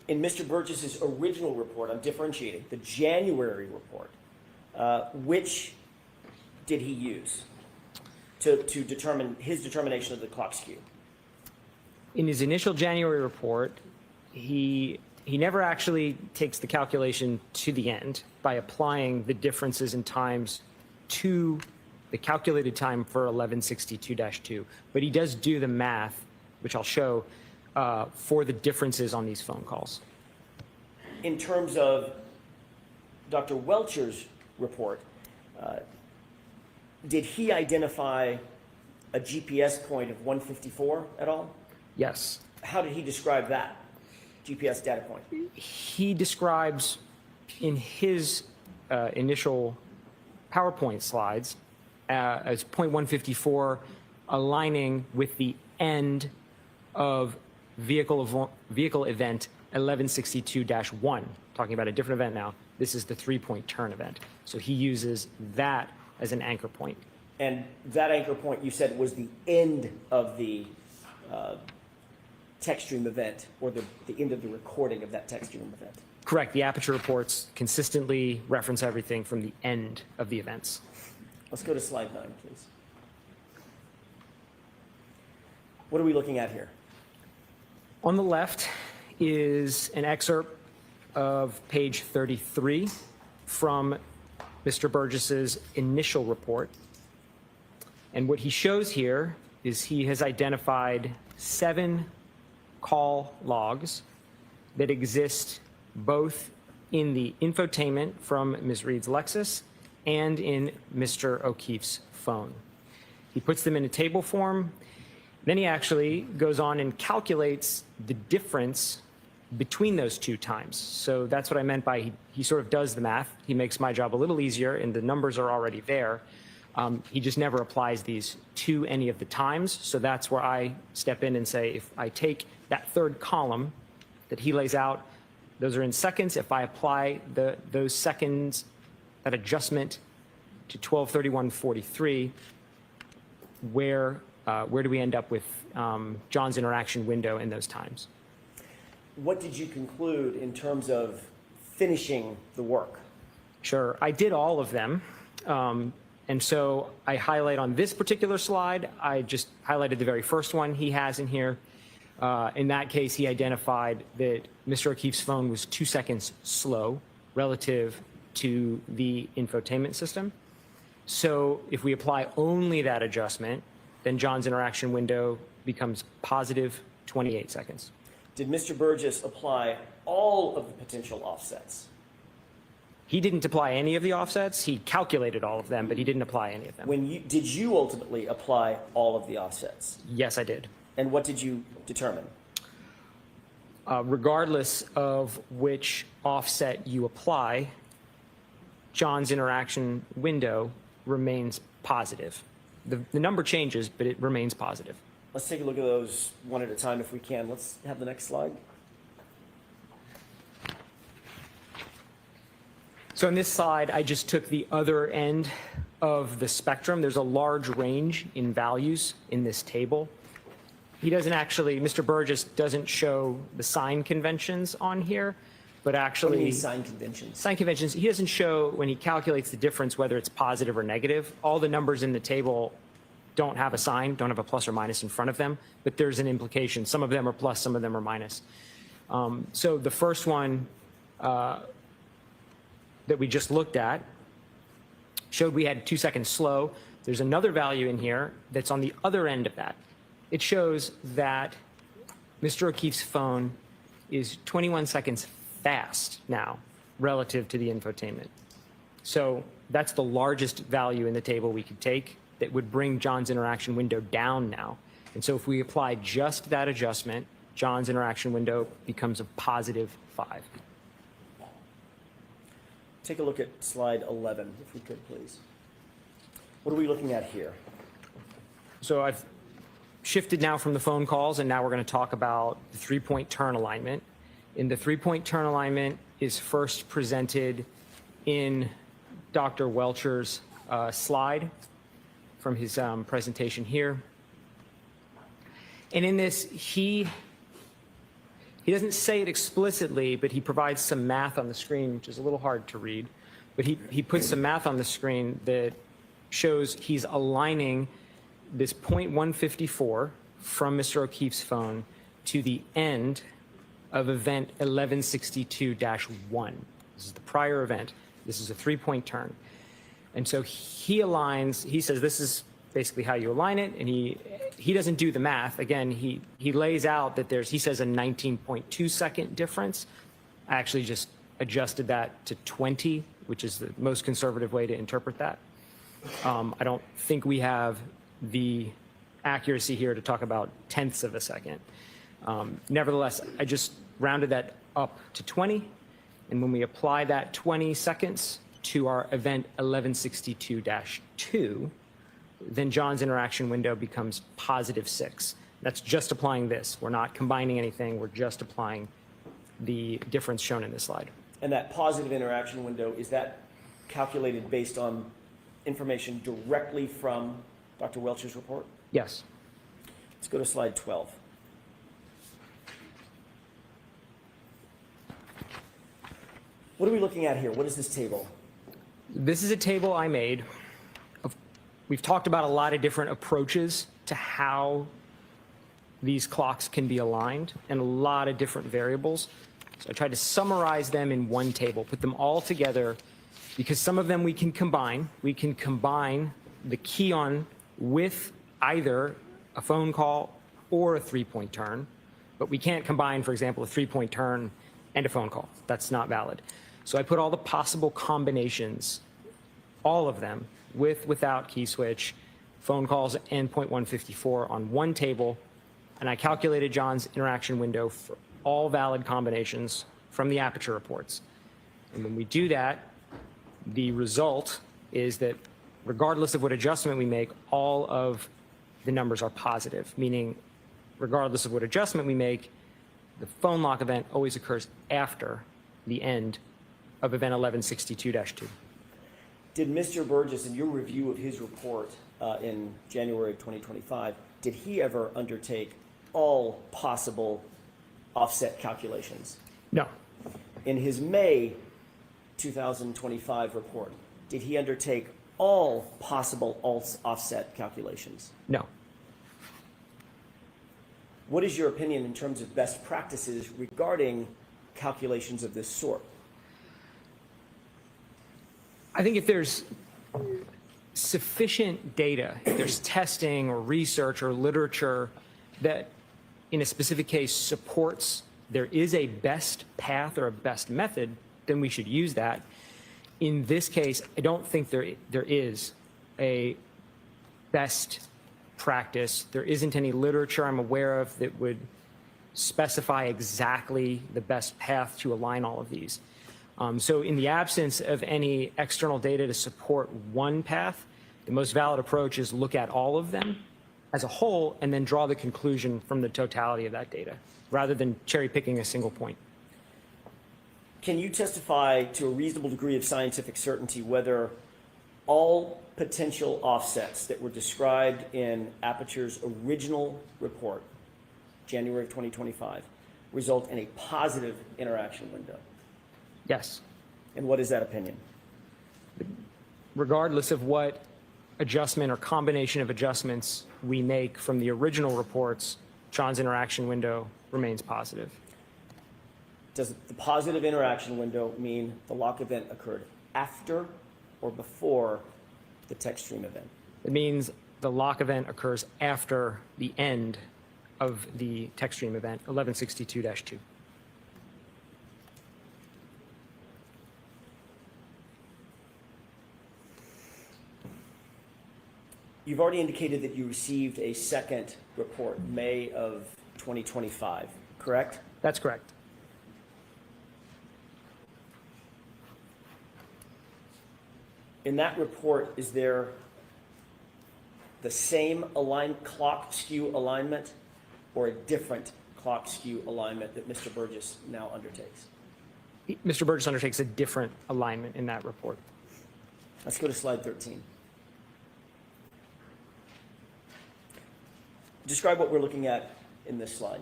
In Mr. Burgess's original report, I'm differentiating, the January report, which did he use to determine his determination of the clock skew? In his initial January report, he never actually takes the calculation to the end by applying the differences in times to the calculated time for 1162-2, but he does do the math, which I'll show, for the differences on these phone calls. In terms of Dr. Welcher's report, did he identify a GPS point of 154 at all? Yes. How did he describe that GPS data point? He describes in his initial PowerPoint slides as .154 aligning with the end of vehicle event 1162-1, talking about a different event now. This is the 3-point turn event. So he uses that as an anchor point. And that anchor point, you said, was the end of the text stream event, or the end of the recording of that text stream event. Correct. The aperture reports consistently reference everything from the end of the events. Let's go to slide 9, please. What are we looking at here? On the left is an excerpt of page 33 from Mr. Burgess's initial report. And what he shows here is he has identified 7 call logs that exist both in the infotainment from Ms. Reed's Lexus and in Mr. O'Keefe's phone. He puts them in a table form. Then he actually goes on and calculates the difference between those 2 times. So that's what I meant by he sort of does the math. He makes my job a little easier, and the numbers are already there. He just never applies these to any of the times. So that's where I step in and say, if I take that 3rd column that he lays out, those are in seconds. If I apply those seconds, that adjustment to 12:31:43, where do we end up with John's interaction window in those times? What did you conclude in terms of finishing the work? Sure, I did all of them. And so I highlight on this particular slide, I just highlighted the very first one he has in here. In that case, he identified that Mr. O'Keefe's phone was 2 seconds slow relative to the infotainment system. So if we apply only that adjustment, then John's interaction window becomes positive 28 seconds. Did Mr. Burgess apply all of the potential offsets? He didn't apply any of the offsets. He calculated all of them, but he didn't apply any of them. Did you ultimately apply all of the offsets? Yes, I did. And what did you determine? Regardless of which offset you apply, John's interaction window remains positive. The number changes, but it remains positive. Let's take a look at those one at a time if we can. Let's have the next slide. So in this slide, I just took the other end of the spectrum. There's a large range in values in this table. He doesn't actually, Mr. Burgess doesn't show the sign conventions on here, but actually— What do you mean sign conventions? Sign conventions, he doesn't show when he calculates the difference whether it's positive or negative. All the numbers in the table don't have a sign, don't have a plus or minus in front of them, but there's an implication. Some of them are plus, some of them are minus. So the first one that we just looked at showed we had 2 seconds slow. There's another value in here that's on the other end of that. It shows that Mr. O'Keefe's phone is 21 seconds fast now relative to the infotainment. So that's the largest value in the table we could take that would bring John's interaction window down now. And so if we apply just that adjustment, John's interaction window becomes a positive 5. Take a look at slide 11, if we could, please. What are we looking at here? So I've shifted now from the phone calls, and now we're going to talk about the 3-point turn alignment. And the 3-point turn alignment is first presented in Dr. Welcher's slide from his presentation here. And in this, he doesn't say it explicitly, but he provides some math on the screen, which is a little hard to read. But he puts some math on the screen that shows he's aligning this 0.154 from Mr. O'Keefe's phone to the end of event 1162-1. This is the prior event. This is a 3-point turn. And so he aligns, he says this is basically how you align it, and he doesn't do the math. Again, he lays out that he says a 19.2 second difference. I actually just adjusted that to 20, which is the most conservative way to interpret that. I don't think we have the accuracy here to talk about tenths of a second. Nevertheless, I just rounded that up to 20, and when we apply that 20 seconds to our event 1162-2, then John's interaction window becomes +6. That's just applying this. We're not combining anything. We're just applying the difference shown in this slide. And that positive interaction window, is that calculated based on information directly from Dr. Welch's report? Yes. Let's go to slide 12. What are we looking at here? What is this table? This is a table I made. We've talked about a lot of different approaches to how these clocks can be aligned and a lot of different variables. So I tried to summarize them in one table, put them all together, because some of them we can combine. We can combine the key on with either a phone call or a 3-point turn, but we can't combine, for example, a 3-point turn and a phone call. That's not valid. So I put all the possible combinations, all of them, with, without key switch, phone calls, and .154 on one table, and I calculated John's interaction window for all valid combinations from the aperture reports. And when we do that, the result is that regardless of what adjustment we make, all of the numbers are positive, meaning regardless of what adjustment we make, the phone lock event always occurs after the end of event 1162-2. Did Mr. Burgess, in your review of his report in January of 2025, did he ever undertake all possible offset calculations? No. In his May 2025 report, did he undertake all possible offset calculations? No. What is your opinion in terms of best practices regarding calculations of this sort? I think if there's sufficient data, if there's testing or research or literature that in a specific case supports there is a best path or a best method, then we should use that. In this case, I don't think there is a best practice. There isn't any literature I'm aware of that would specify exactly the best path to align all of these. So in the absence of any external data to support one path, the most valid approach is look at all of them as a whole and then draw the conclusion from the totality of that data, rather than cherry picking a single point. Can you testify to a reasonable degree of scientific certainty whether all potential offsets that were described in Aperture's original report, January of 2025, result in a positive interaction window? Yes. And what is that opinion? Regardless of what adjustment or combination of adjustments we make from the original reports, John's interaction window remains positive. Does the positive interaction window mean the lock event occurred after or before the text stream event? It means the lock event occurs after the end of the text stream event, 1162-2. You've already indicated that you received a second report, May of 2025, correct? That's correct. In that report, is there the same clock skew alignment or a different clock skew alignment that Mr. Burgess now undertakes? Mr. Burgess undertakes a different alignment in that report. Let's go to slide 13. Describe what we're looking at in this slide.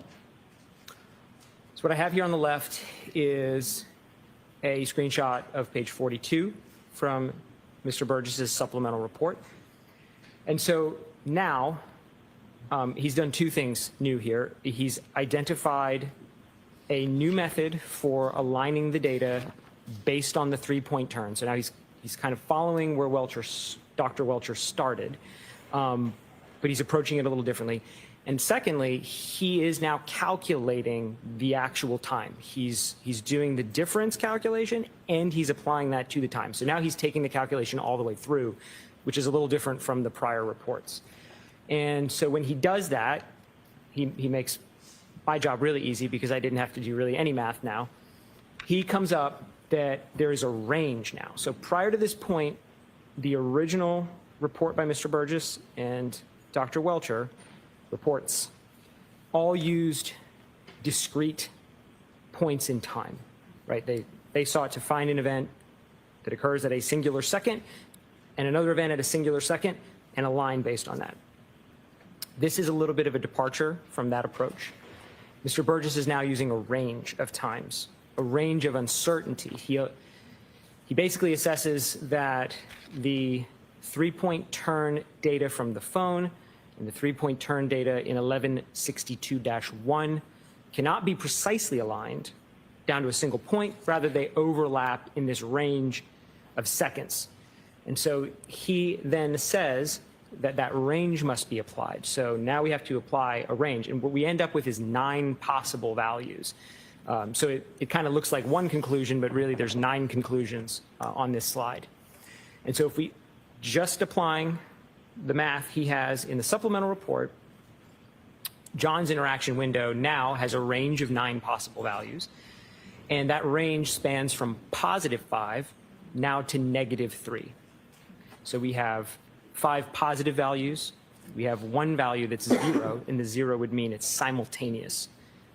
So what I have here on the left is a screenshot of page 42 from Mr. Burgess's supplemental report. And so now he's done two things new here. He's identified a new method for aligning the data based on the 3-point turn. So now he's kind of following where Dr. Welcher started, but he's approaching it a little differently. And secondly, he is now calculating the actual time. He's doing the difference calculation and he's applying that to the time. So now he's taking the calculation all the way through, which is a little different from the prior reports. And so when he does that, he makes my job really easy because I didn't have to do really any math now. He comes up that there is a range now. So prior to this point, the original report by Mr. Burgess and Dr. Welcher reports all used discrete points in time, right? They sought to find an event that occurs at a singular second and another event at a singular second and a line based on that. This is a little bit of a departure from that approach. Mr. Burgess is now using a range of times, a range of uncertainty. He basically assesses that the 3-point turn data from the phone and the 3-point turn data in 1162-1 cannot be precisely aligned down to a single point. Rather, they overlap in this range of seconds. And so he then says that that range must be applied. So now we have to apply a range. And what we end up with is 9 possible values. So it kind of looks like one conclusion, but really there's 9 conclusions on this slide. And so if we just applying the math he has in the supplemental report, John's interaction window now has a range of 9 possible values. And that range spans from +5 now to -3. So we have 5 positive values. We have 1 value that's 0, and the 0 would mean it's simultaneous.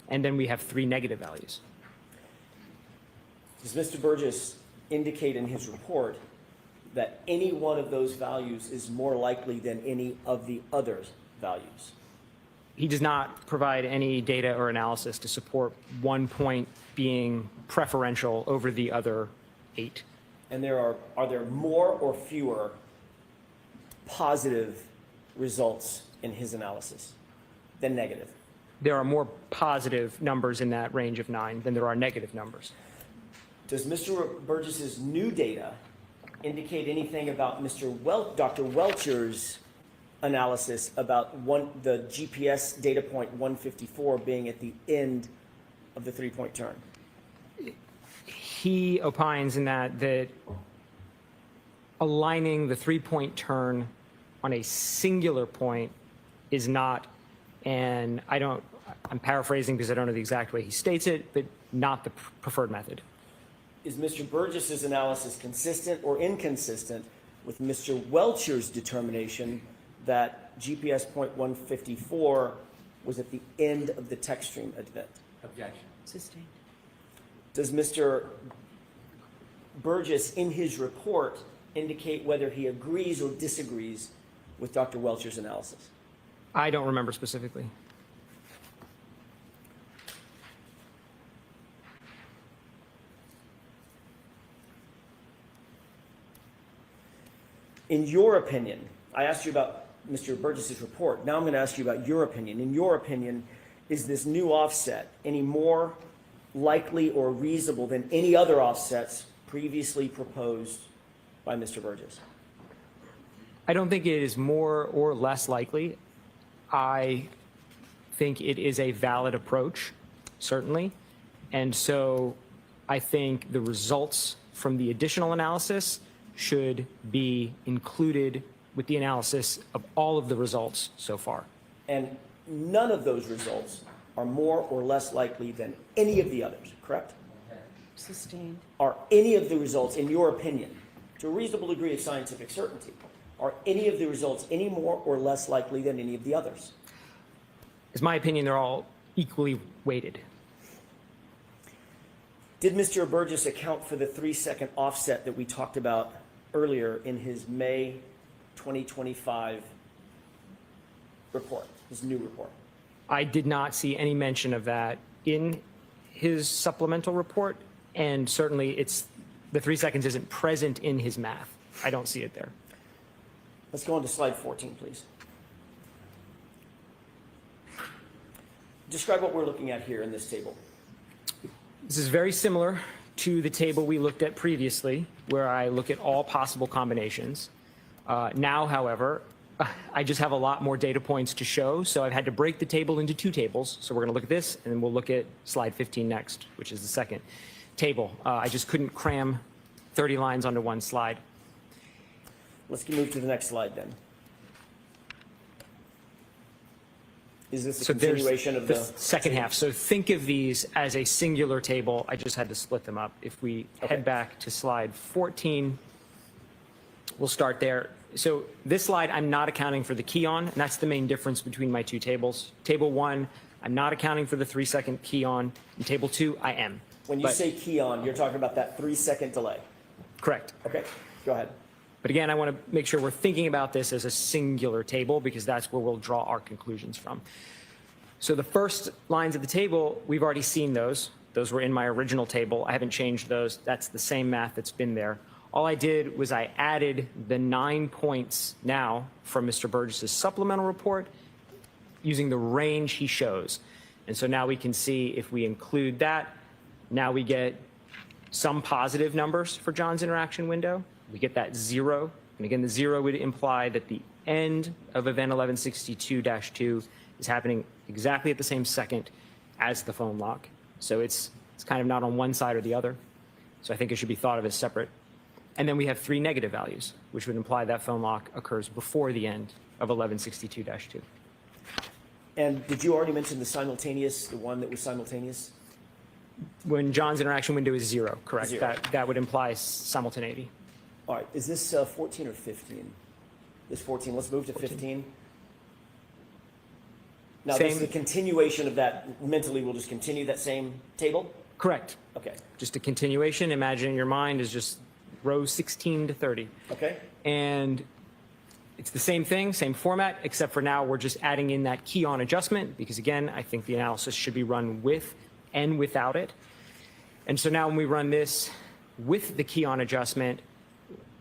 And then we have 3 negative values. Does Mr. Burgess indicate in his report that any one of those values is more likely than any of the other values? He does not provide any data or analysis to support 1 point being preferential over the other 8. And are there more or fewer positive results in his analysis than negative? There are more positive numbers in that range of 9 than there are negative numbers. Does Mr. Burgess's new data indicate anything about Dr. Welcher's analysis about the GPS data point 154 being at the end of the 3-point turn? He opines in that aligning the 3-point turn on a singular point is not, and I'm paraphrasing because I don't know the exact way he states it, but not the preferred method. Is Mr. Burgess's analysis consistent or inconsistent with Mr. Welcher's determination that GPS point 154 was at the end of the text stream event? Objection. Sustained. Does Mr. Burgess, in his report, indicate whether he agrees or disagrees with Dr. Welcher's analysis? I don't remember specifically. In your opinion, I asked you about Mr. Burgess's report. Now I'm going to ask you about your opinion. In your opinion, is this new offset any more likely or reasonable than any other offsets previously proposed by Mr. Burgess? I don't think it is more or less likely. I think it is a valid approach, certainly. And so I think the results from the additional analysis should be included with the analysis of all of the results so far. And none of those results are more or less likely than any of the others, correct? Sustained. Are any of the results, in your opinion, to a reasonable degree of scientific certainty, are any of the results any more or less likely than any of the others? In my opinion, they're all equally weighted. Did Mr. Burgess account for the 3-second offset that we talked about earlier in his May 2025 report, his new report? I did not see any mention of that in his supplemental report, and certainly the 3 seconds isn't present in his math. I don't see it there. Let's go on to slide 14, please. Describe what we're looking at here in this table. This is very similar to the table we looked at previously, where I look at all possible combinations. Now, however, I just have a lot more data points to show, so I've had to break the table into 2 tables. So we're going to look at this, and then we'll look at slide 15 next, which is the second table. I just couldn't cram 30 lines onto one slide. Let's move to the next slide then. Is this a continuation of the second half? So think of these as a singular table. I just had to split them up. If we head back to slide 14, we'll start there. So this slide, I'm not accounting for the key on, and that's the main difference between my two tables. Table 1, I'm not accounting for the 3-second key on. In Table 2, I am. When you say key on, you're talking about that 3-second delay. Correct. Okay, go ahead. But again, I want to make sure we're thinking about this as a singular table because that's where we'll draw our conclusions from. So the first lines of the table, we've already seen those. Those were in my original table. I haven't changed those. That's the same math that's been there. All I did was I added the 9 points now from Mr. Burgess's supplemental report using the range he shows. And so now we can see if we include that, now we get some positive numbers for John's interaction window. We get that 0. And again, the 0 would imply that the end of event 1162-2 is happening exactly at the same second as the phone lock. So it's kind of not on one side or the other. So I think it should be thought of as separate. And then we have 3 negative values, which would imply that phone lock occurs before the end of 1162-2. And did you already mention the one that was simultaneous? When John's interaction window is 0, correct? 0. That would imply simultaneity. All right, is this 14 or 15? This 14, let's move to 15. Now, this is a continuation of that. Mentally, we'll just continue that same table? Correct. Okay. Just a continuation. Imagine in your mind is just rows 16 to 30. Okay. And it's the same thing, same format, except for now we're just adding in that key on adjustment because, again, I think the analysis should be run with and without it. And so now when we run this with the key on adjustment,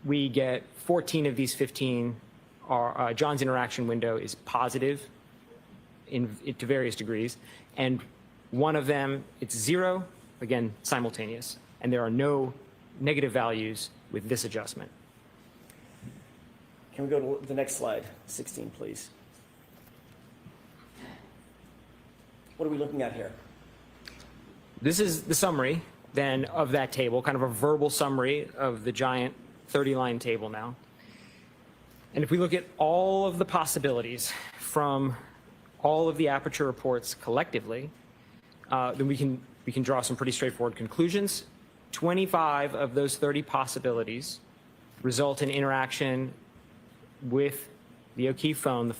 we get 14 of these 15 are John's interaction window is positive to various degrees. And one of them, it's 0, again, simultaneous. And there are no negative values with this adjustment. Can we go to the next slide, 16, please? What are we looking at here? This is the summary, then, of that table, kind of a verbal summary of the giant 30-line table now. And if we look at all of the possibilities from all of the aperture reports collectively, then we can draw some pretty straightforward conclusions. 25 of those 30 possibilities result in interaction with the O'Keefe phone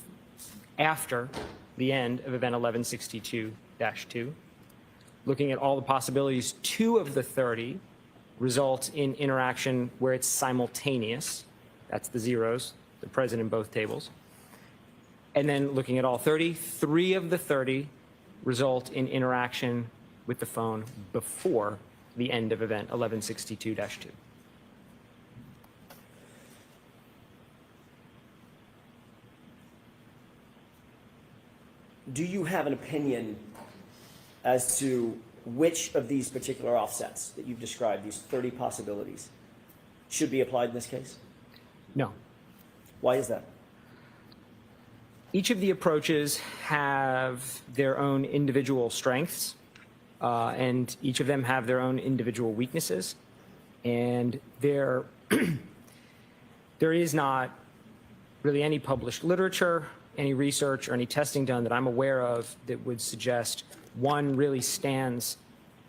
after the end of event 1162-2. Looking at all the possibilities, 2 of the 30 result in interaction where it's simultaneous. That's the zeros, they're present in both tables. And then looking at all 30, 3 of the 30 result in interaction with the phone before the end of event 1162-2. Do you have an opinion as to which of these particular offsets that you've described, these 30 possibilities, should be applied in this case? No. Why is that? Each of the approaches have their own individual strengths, and each of them have their own individual weaknesses. And there is not really any published literature, any research, or any testing done that I'm aware of that would suggest one really stands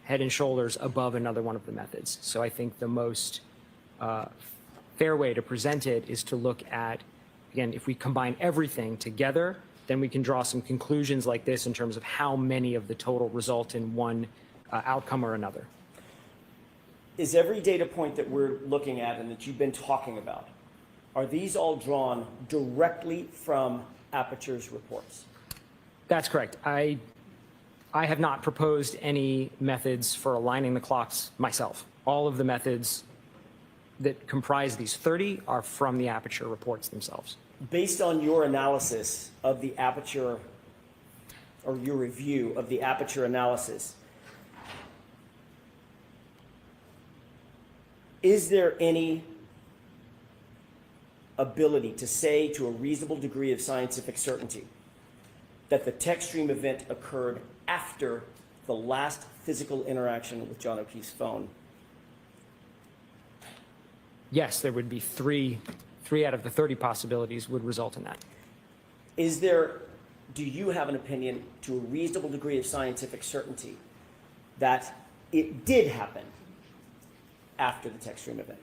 head and shoulders above another one of the methods. So I think the most fair way to present it is to look at, again, if we combine everything together, then we can draw some conclusions like this in terms of how many of the total result in one outcome or another. Is every data point that we're looking at and that you've been talking about, are these all drawn directly from Aperture's reports? That's correct. I have not proposed any methods for aligning the clocks myself. All of the methods that comprise these 30 are from the Aperture reports themselves. Based on your analysis of the Aperture, or your review of the Aperture analysis, is there any ability to say to a reasonable degree of scientific certainty that the text stream event occurred after the last physical interaction with John O'Keefe's phone? Yes, there would be three out of the 30 possibilities would result in that. Do you have an opinion to a reasonable degree of scientific certainty that it did happen after the text stream event?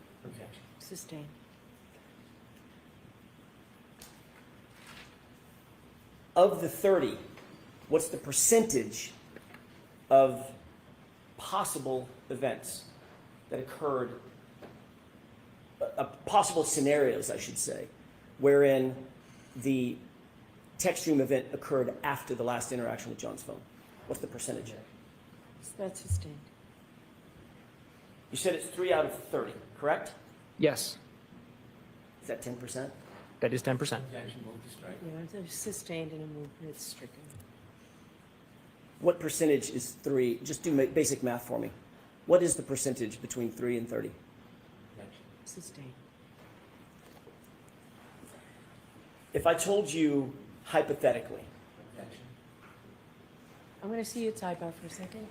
Sustained. Of the 30, what's the percentage of possible events that occurred, possible scenarios, I should say, wherein the text stream event occurred after the last interaction with John's phone? What's the percentage? That's sustained. You said it's 3 out of 30, correct? Yes, Is that 10%? that is 10%. Yeah, it's sustained and a movement, it's stricken. What percentage is 3? Just do basic math for me. What is the percentage between 3 and 30? Sustained. If I told you hypothetically, I'm going to see you sidebar for a second.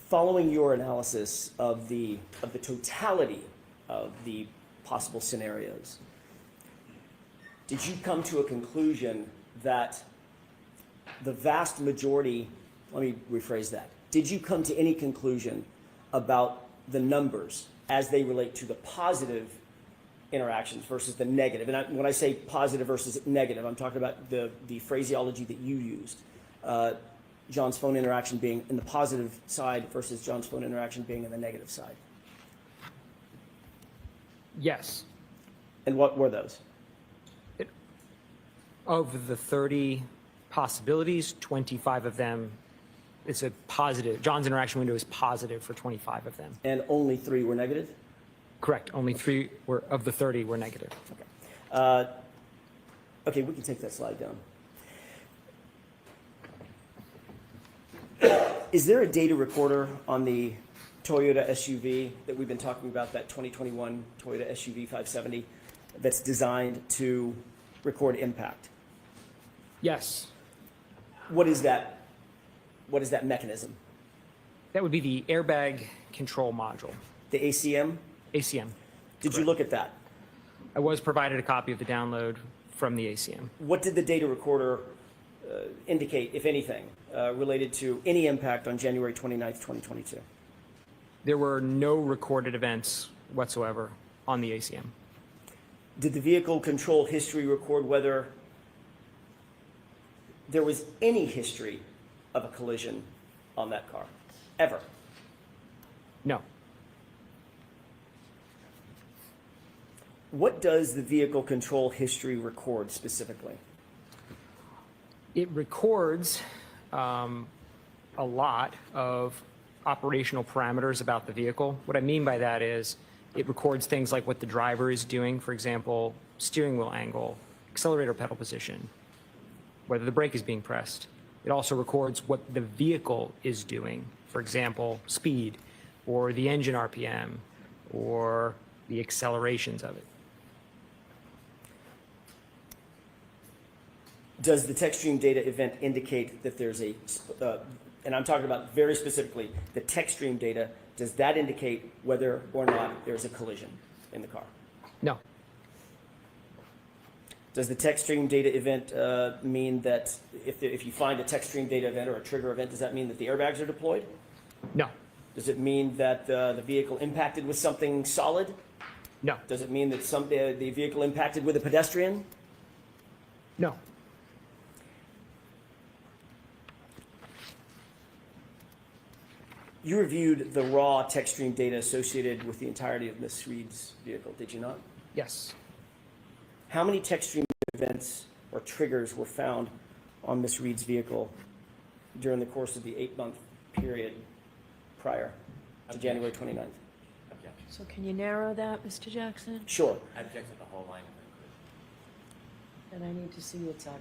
Following your analysis of the totality of the possible scenarios, did you come to a conclusion that the vast majority, let me rephrase that, did you come to any conclusion about the numbers as they relate to the positive interactions versus the negative? And when I say positive versus negative, I'm talking about the phraseology that you used. John's phone interaction being in the positive side versus John's phone interaction being in the negative side. Yes. And what were those? Of the 30 possibilities, 25 of them, it's a positive. John's interaction window is positive for 25 of them. And only 3 were negative? Correct. Only 3 of the 30 were negative. Okay. Okay, we can take that slide down. Is there a data recorder on the Toyota SUV that we've been talking about, that 2021 Toyota SUV 570, that's designed to record impact? Yes. What is that What is that mechanism? That would be the airbag control module. The ACM? ACM. Did you look at that? I was provided a copy of the download from the ACM. What did the data recorder indicate, if anything, related to any impact on January 29th, 2022? There were no recorded events whatsoever on the ACM. Did the vehicle control history record whether there was any history of a collision on that car? Ever? No. What does the vehicle control history record specifically? It records a lot of operational parameters about the vehicle. What I mean by that is it records things like what the driver is doing, for example, steering wheel angle, accelerator pedal position, whether the brake is being pressed. It also records what the vehicle is doing, for example, speed, or the engine RPM, or the accelerations of it. Does the TechStream data event indicate that there's a, and I'm talking about very specifically the TechStream data, does that indicate whether or not there's a collision in the car? No. Does the TechStream data event mean that if you find a TechStream data event or a trigger event, does that mean that the airbags are deployed? No. Does it mean that the vehicle impacted with something solid? No. Does it mean that the vehicle impacted with a pedestrian? No. You reviewed the raw TechStream data associated with the entirety of Ms. Reed's vehicle, did you not? Yes. How many TechStream events or triggers were found on Ms. Reed's vehicle during the course of the 8-month period prior to January 29th? So can you narrow that, Mr. Jackson? Sure. I object to the whole line. And I need to see it sidebar.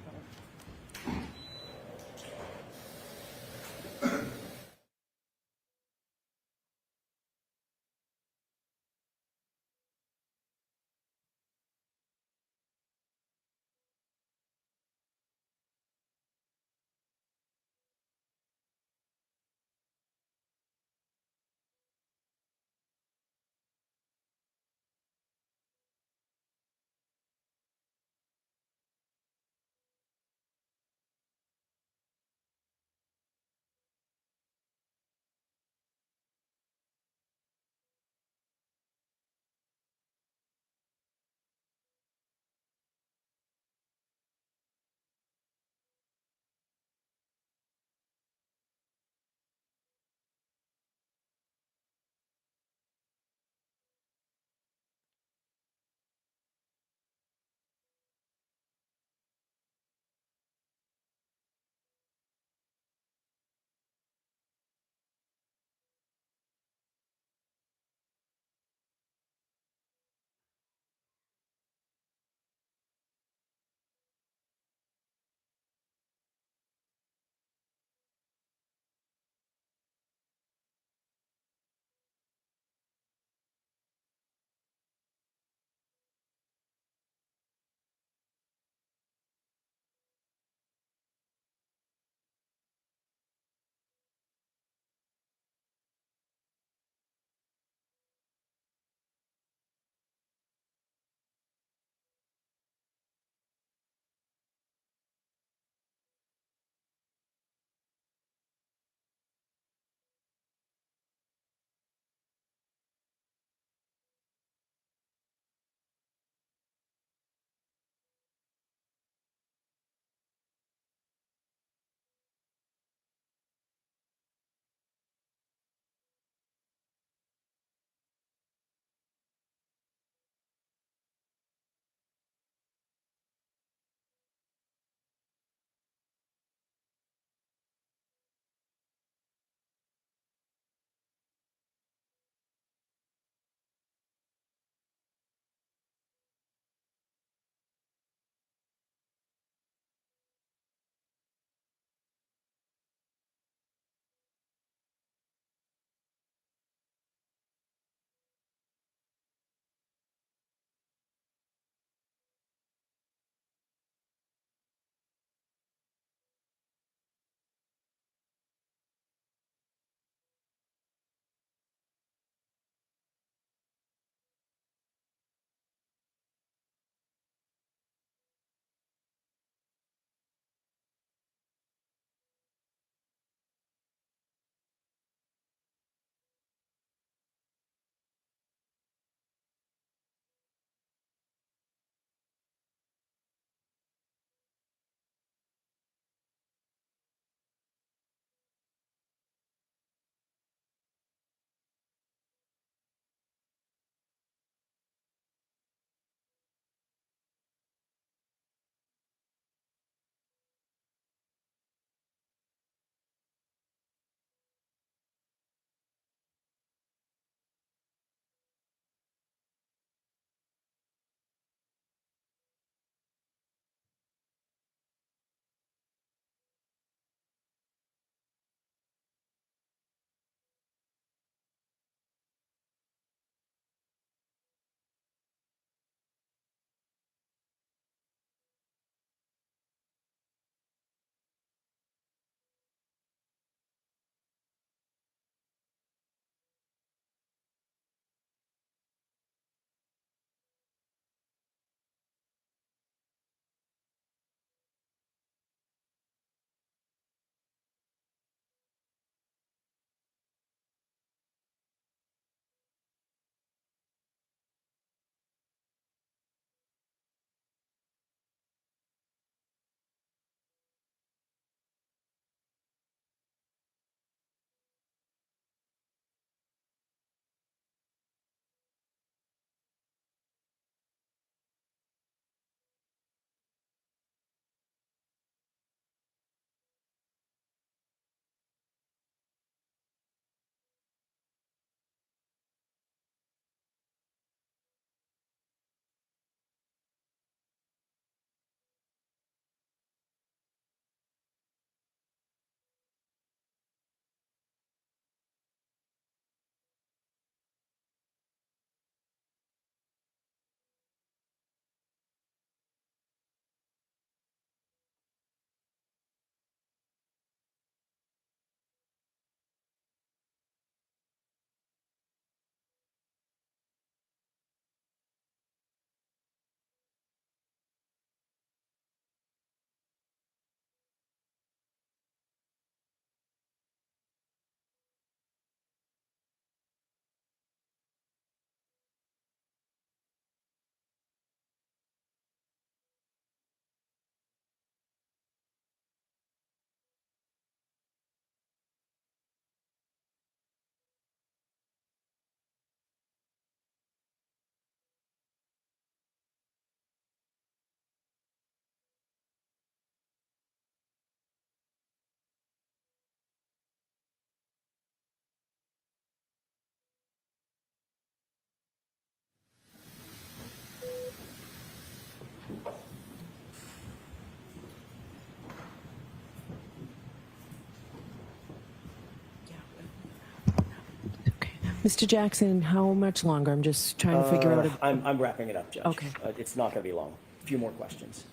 Mr. Jackson, how much longer? I'm just trying to figure out. I'm wrapping it up, Judge. Okay. It's not going to be long. A few more questions.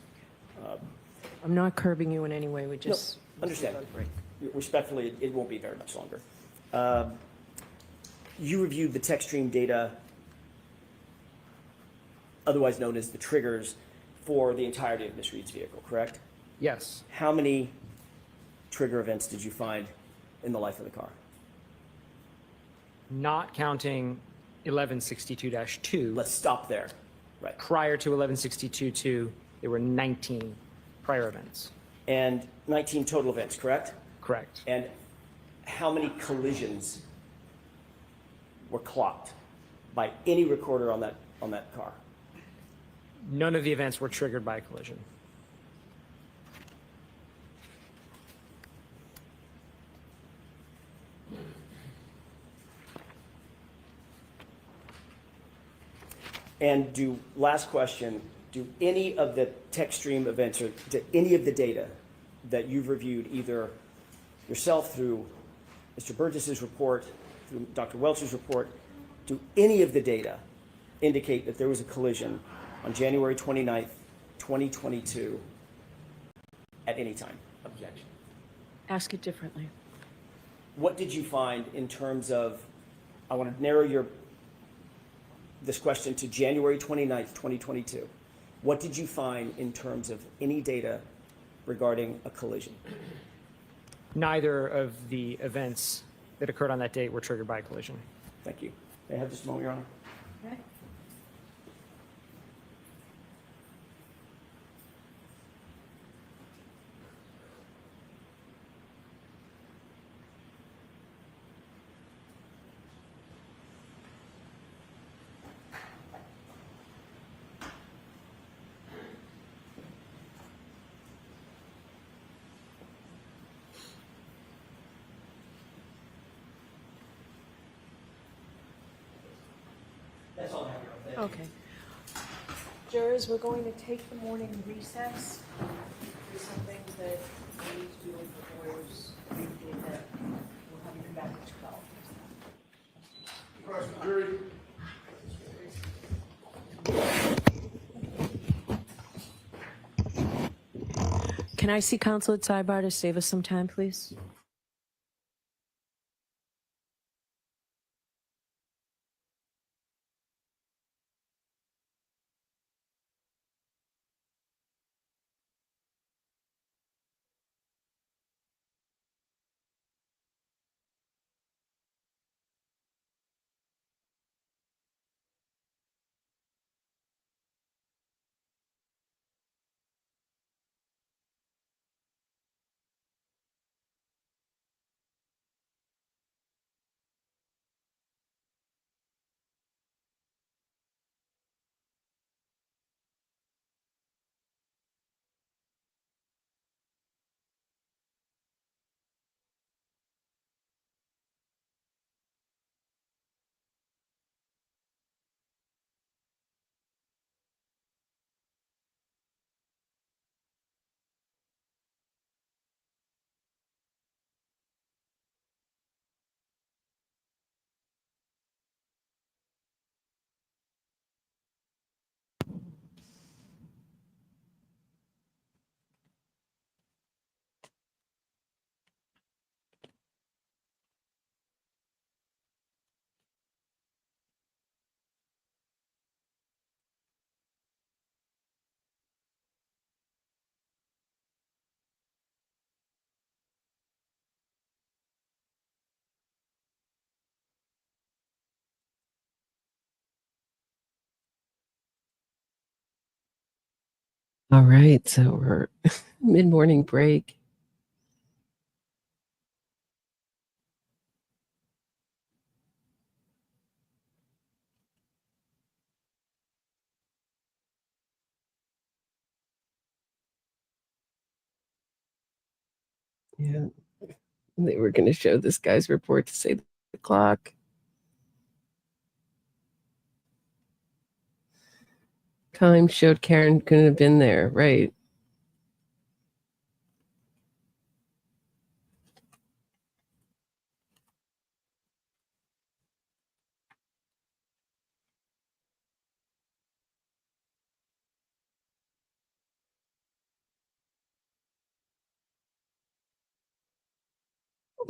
I'm not curbing you in any way. We just. No, understand. Respectfully, it won't be very much longer. You reviewed the text stream data, otherwise known as the triggers, for the entirety of Ms. Reed's vehicle, correct? Yes. How many trigger events did you find in the life of the car? Not counting 1162-2. Let's stop there. Right. Prior to 1162-2, there were 19 prior events. And 19 total events, correct? Correct. And how many collisions were clocked by any recorder on that car? None of the events were triggered by a collision. And last question, do any of the text stream events or any of the data that you've reviewed, either yourself through Mr. Burgess's report, through Dr. Welch's report, do any of the data indicate that there was a collision on January 29th, 2022 at any time? Objection. Ask it differently. What did you find in terms of, I want to narrow this question to January 29th, 2022. What did you find in terms of any data regarding a collision? Neither of the events that occurred on that date were triggered by a collision. Thank you. May I have this moment, Your Honor? Okay. That's all I have, Your Honor. Okay. Jurors, we're going to take the morning recess. There's some things that we need to do with the lawyers. That we'll have you come back at 12. Question, jury. Can I see counsel at sidebar to save us some time, please? All right, so we're mid-morning break. Yeah, they were going to show this guy's report to say the clock. Time showed Karen couldn't have been there, right?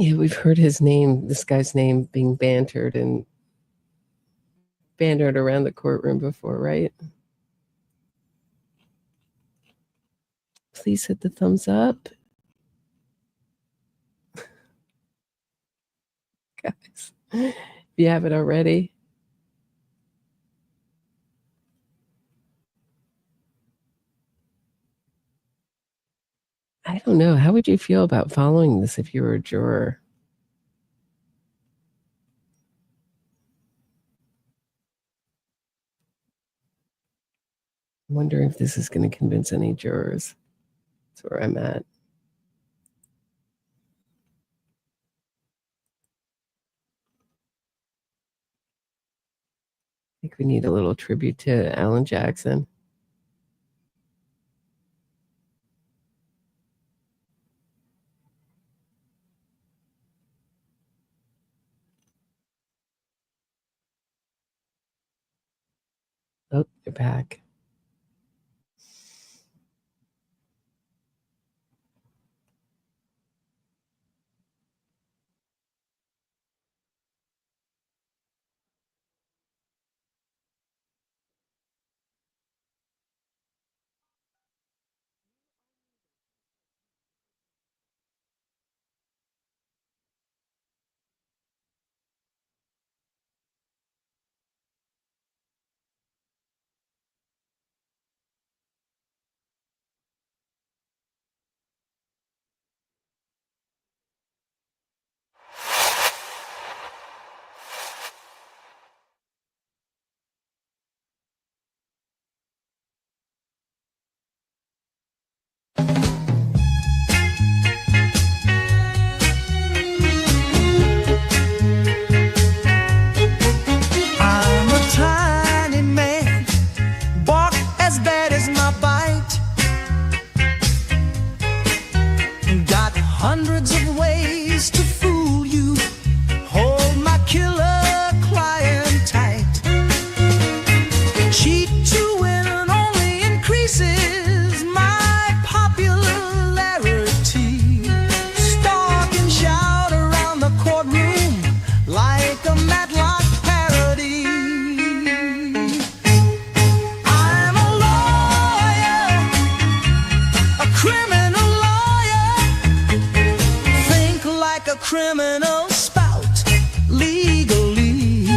Yeah, we've heard his name, this guy's name, being bantered around the courtroom before, right? Please hit the thumbs up. Guys, if you haven't already. I don't know. How would you feel about following this if you were a juror? I'm wondering if this is going to convince any jurors. That's where I'm at. I think we need a little tribute to Alan Jackson. Oh, they're back. criminal spout, legalese,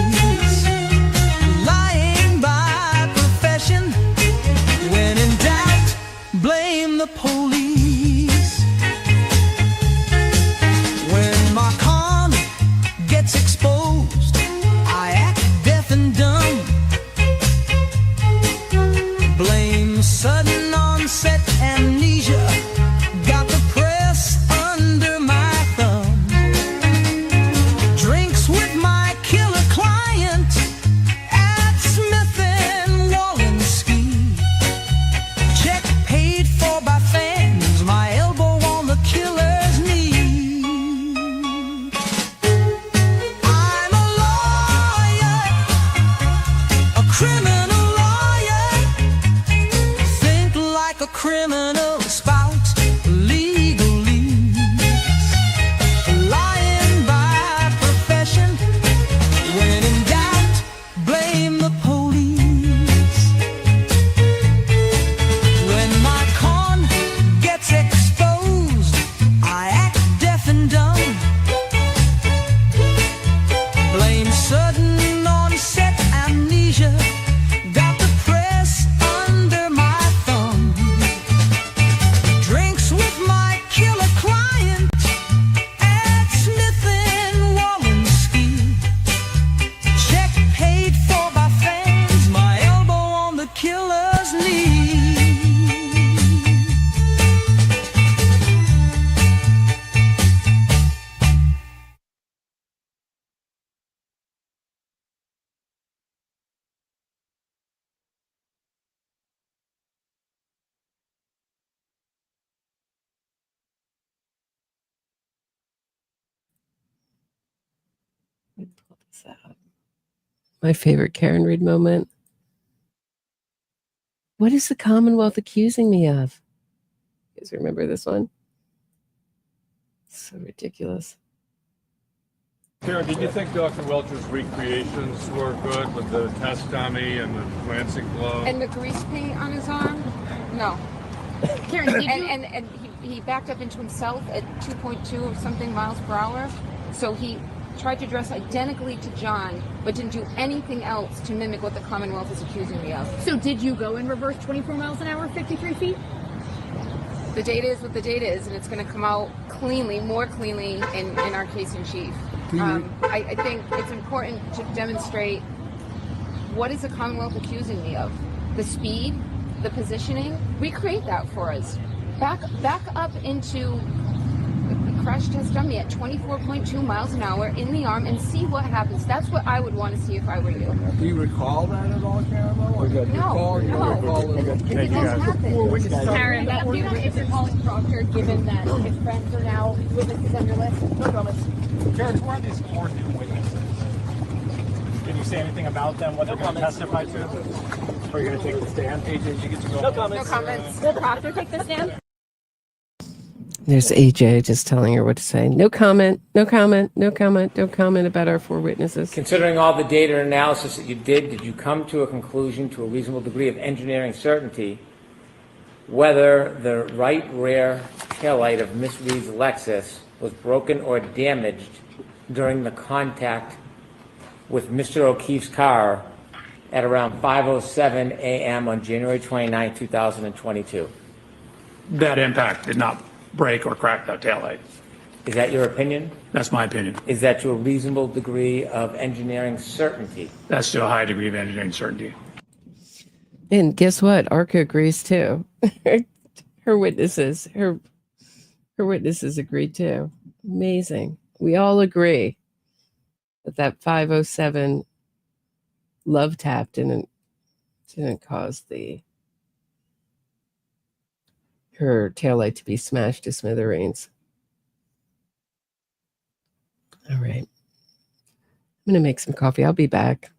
lying by profession. When in doubt, blame the police. When my con gets exposed, I act deaf and dumb. Blame sudden onset amnesia. Got the press under my thumb. Drinks with my killer client at Smith and Walensky. Check paid for by fans. My elbow on the killer's knee. I'm a lawyer, a criminal lawyer. Think like a criminal spout. Let me pull this out. My favorite Karen Reed moment. What is the Commonwealth accusing me of? You guys remember this one? So ridiculous. Karen, did you think Dr. Welch's recreations were good with the test dummy and the glancing glove? And the grease paint on his arm? No. Karen, did you? And he backed up into himself at 2.2 or something miles per hour. So he tried to dress identically to John, but didn't do anything else to mimic what the Commonwealth is accusing me of. So did you go in reverse 24 miles an hour, 53 feet? The data is what the data is, and it's going to come out cleanly, more cleanly in our case in chief. I think it's important to demonstrate what is the Commonwealth accusing me of. The speed, the positioning, recreate that for us. Back up into the crash test dummy at 24.2 miles an hour in the arm and see what happens. That's what I would want to see if I were you. Do you recall that at all, Karen? No. It doesn't happen. Karen, that you know, if you're calling Proctor, given that his friends are now witnesses on your list. No comments. Karen, who are these four new witnesses? Can you say anything about them, what they're going to testify to? Or are you going to take the stand? AJ, you get to go. No comments. No comments. Will Proctor take the stand? There's AJ just telling her what to say. No comment, no comment, no comment, no comment about our four witnesses. Considering all the data and analysis that you did you come to a conclusion to a reasonable degree of engineering certainty whether the right rear taillight of Miss Reed's Lexus was broken or damaged during the contact with Mr. O'Keefe's car at around 5:07 a.m. on January 29, 2022? That impact did not break or crack that taillight. Is that your opinion? That's my opinion. Is that to a reasonable degree of engineering certainty? That's to a high degree of engineering certainty. And guess what? ARCA agrees too. her witnesses agreed too. Amazing. We all agree that 5:07 love tap didn't cause her taillight to be smashed to smithereens. All right. I'm going to make some coffee. I'll be back.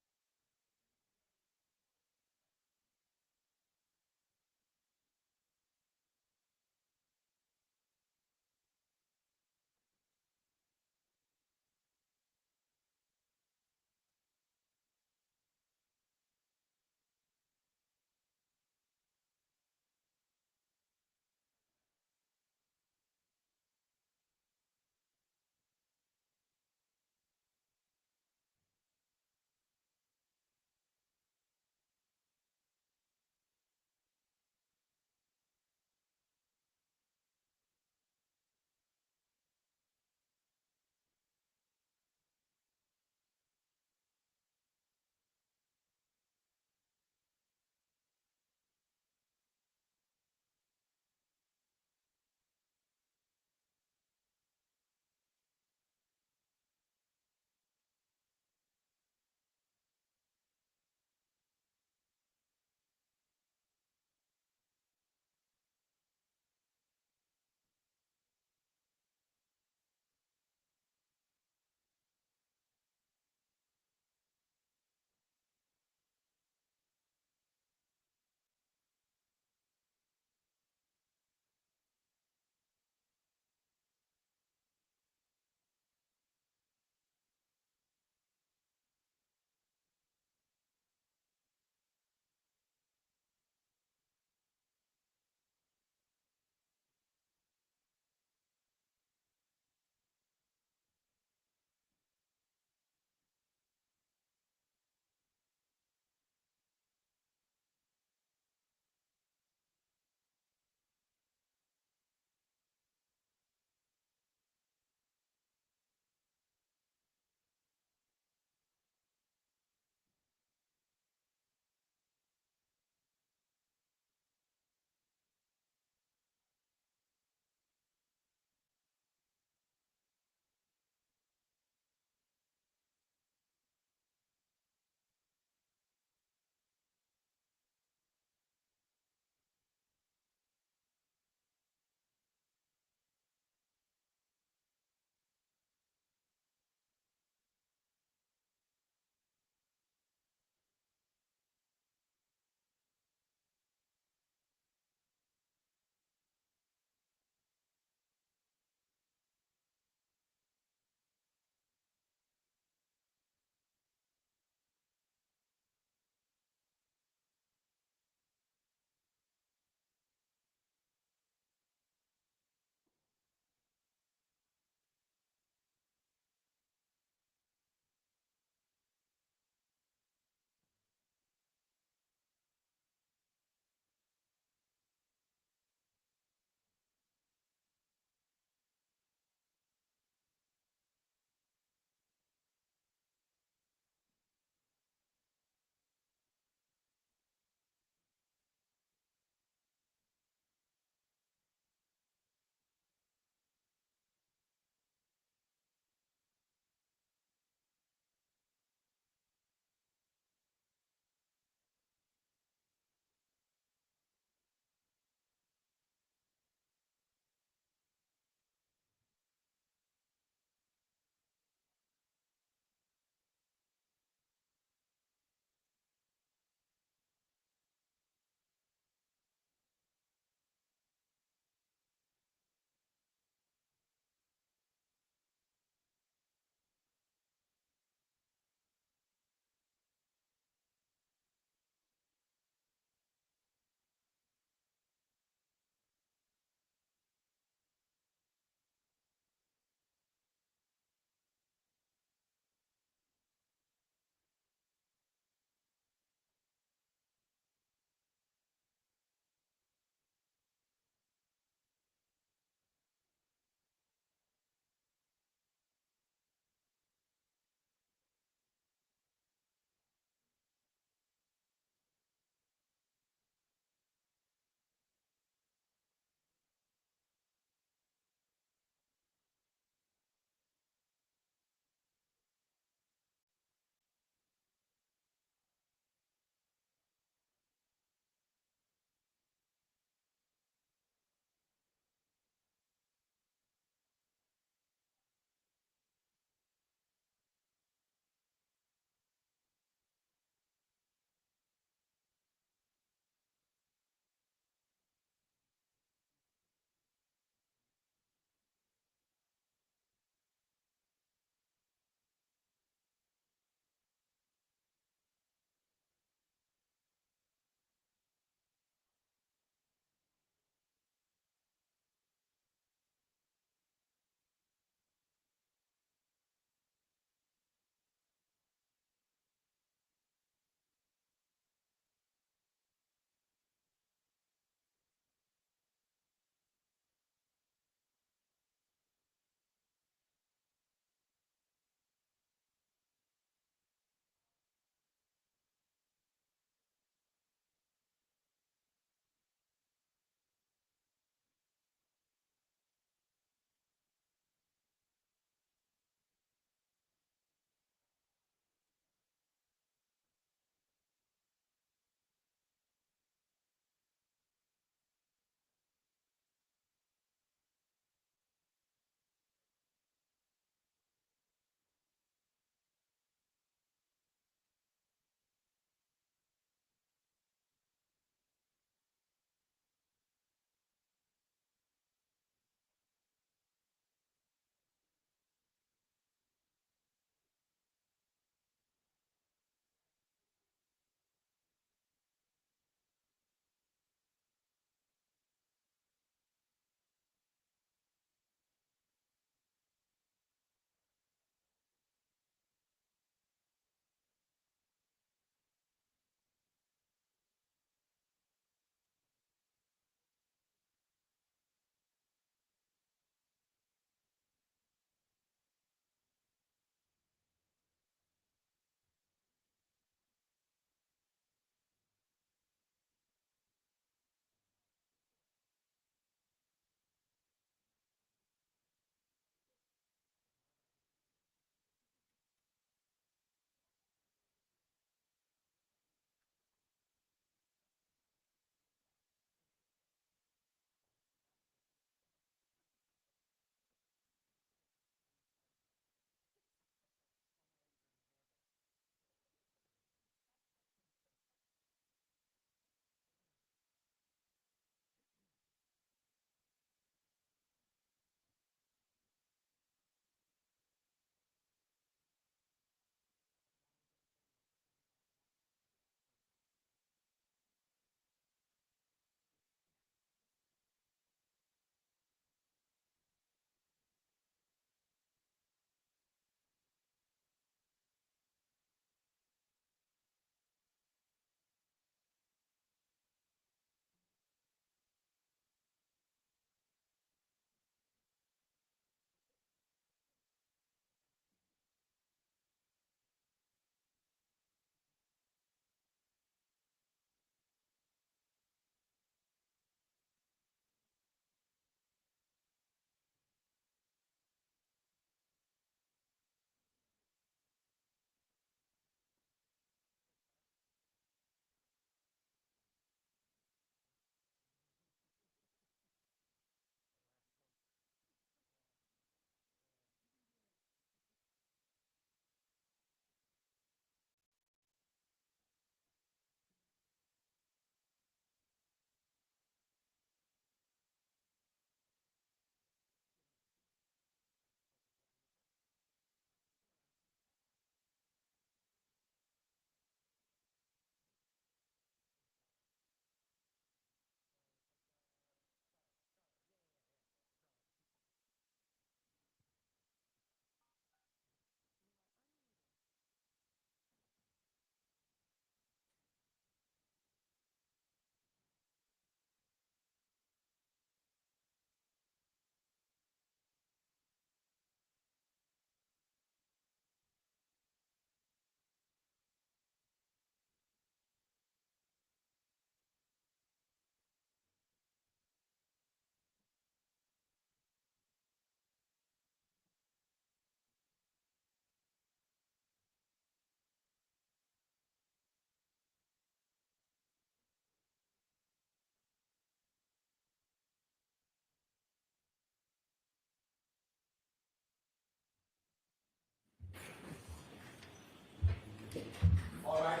Back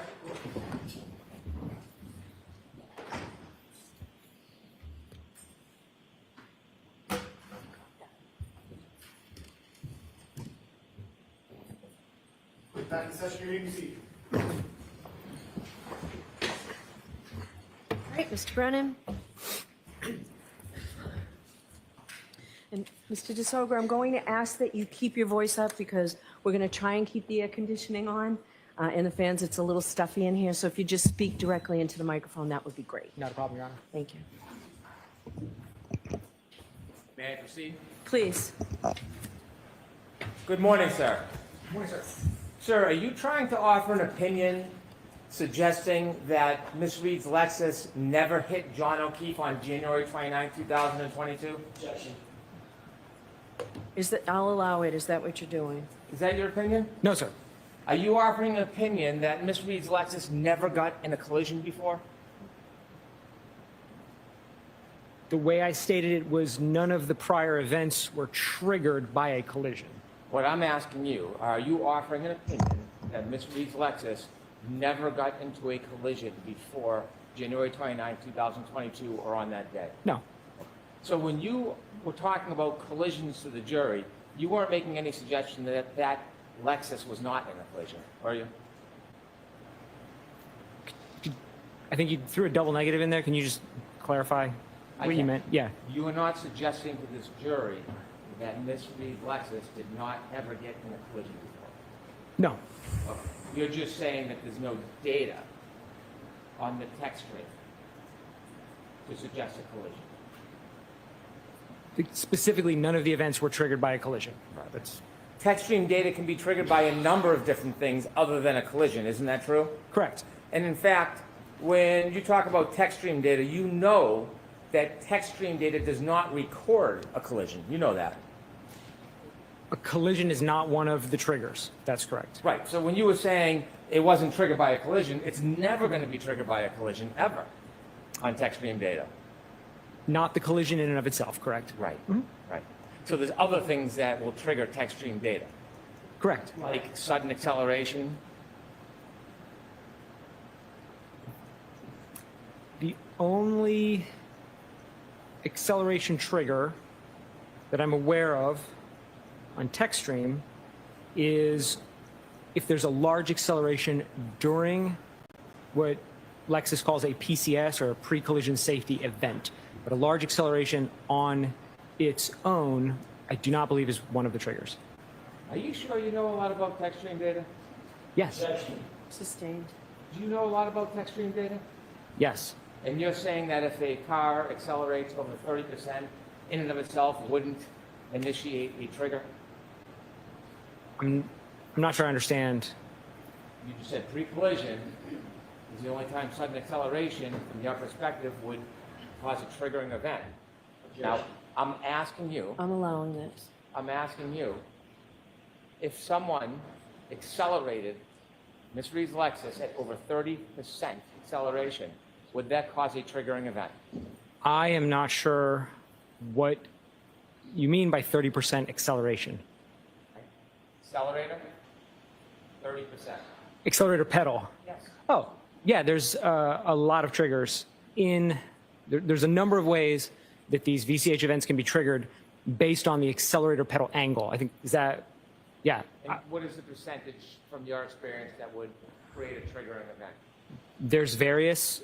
in session, your ABC. All right, Mr. Brennan. And Mr. DeSogra, I'm going to ask that you keep your voice up because we're going to try and keep the air conditioning on. And the fans, it's a little stuffy in here, so if you just speak directly into the microphone, that would be great. Not a problem, Your Honor. Thank you. May I proceed? Please. Good morning, sir. Good morning, sir. Sir, are you trying to offer an opinion suggesting that Miss Reed's Lexus never hit John O'Keefe on January 29, 2022? Objection. I'll allow it. Is that what you're doing? Is that your opinion? No, sir. Are you offering an opinion that Miss Reed's Lexus never got in a collision before? The way I stated it was none of the prior events were triggered by a collision. What I'm asking you, are you offering an opinion that Miss Reed's Lexus never got into a collision before January 29, 2022, or on that day? No. So when you were talking about collisions to the jury, you weren't making any suggestion that that Lexus was not in a collision, were you? I think you threw a double negative in there. Can you just clarify what you meant? Yeah. You are not suggesting to this jury that Miss Reed's Lexus did not ever get in a collision before? No. Okay. You're just saying that there's no data on the text string to suggest a collision. Specifically, none of the events were triggered by a collision. Right. Text stream data can be triggered by a number of different things other than a collision. Isn't that true? Correct. And in fact, when you talk about text stream data, you know that text stream data does not record a collision. You know that. A collision is not one of the triggers. That's correct. Right. So when you were saying it wasn't triggered by a collision, it's never going to be triggered by a collision ever on text stream data. Not the collision in and of itself, correct? Right. Right. So there's other things that will trigger text stream data. Correct. Like sudden acceleration. The only acceleration trigger that I'm aware of on TextStream is if there's a large acceleration during what Lexus calls a PCS, or a pre-collision safety event. But a large acceleration on its own, I do not believe is one of the triggers. Are you sure you know a lot about text stream data? Yes. Sustained. Do you know a lot about text stream data? Yes. And you're saying that if a car accelerates over 30%, in and of itself wouldn't initiate a trigger? I'm not sure I understand. You just said pre-collision is the only time sudden acceleration, from your perspective, would cause a triggering event. Now, I'm asking you. I'm allowing this. I'm asking you, if someone accelerated Miss Reed's Lexus at over 30% acceleration, would that cause a triggering event? I am not sure what you mean by 30% acceleration. Accelerator, 30%. Accelerator pedal. Yes. Oh, yeah, there's a lot of triggers. There's a number of ways that these VCH events can be triggered based on the accelerator pedal angle. I think, is that, yeah. And what is the percentage from your experience that would create a triggering event? There's various.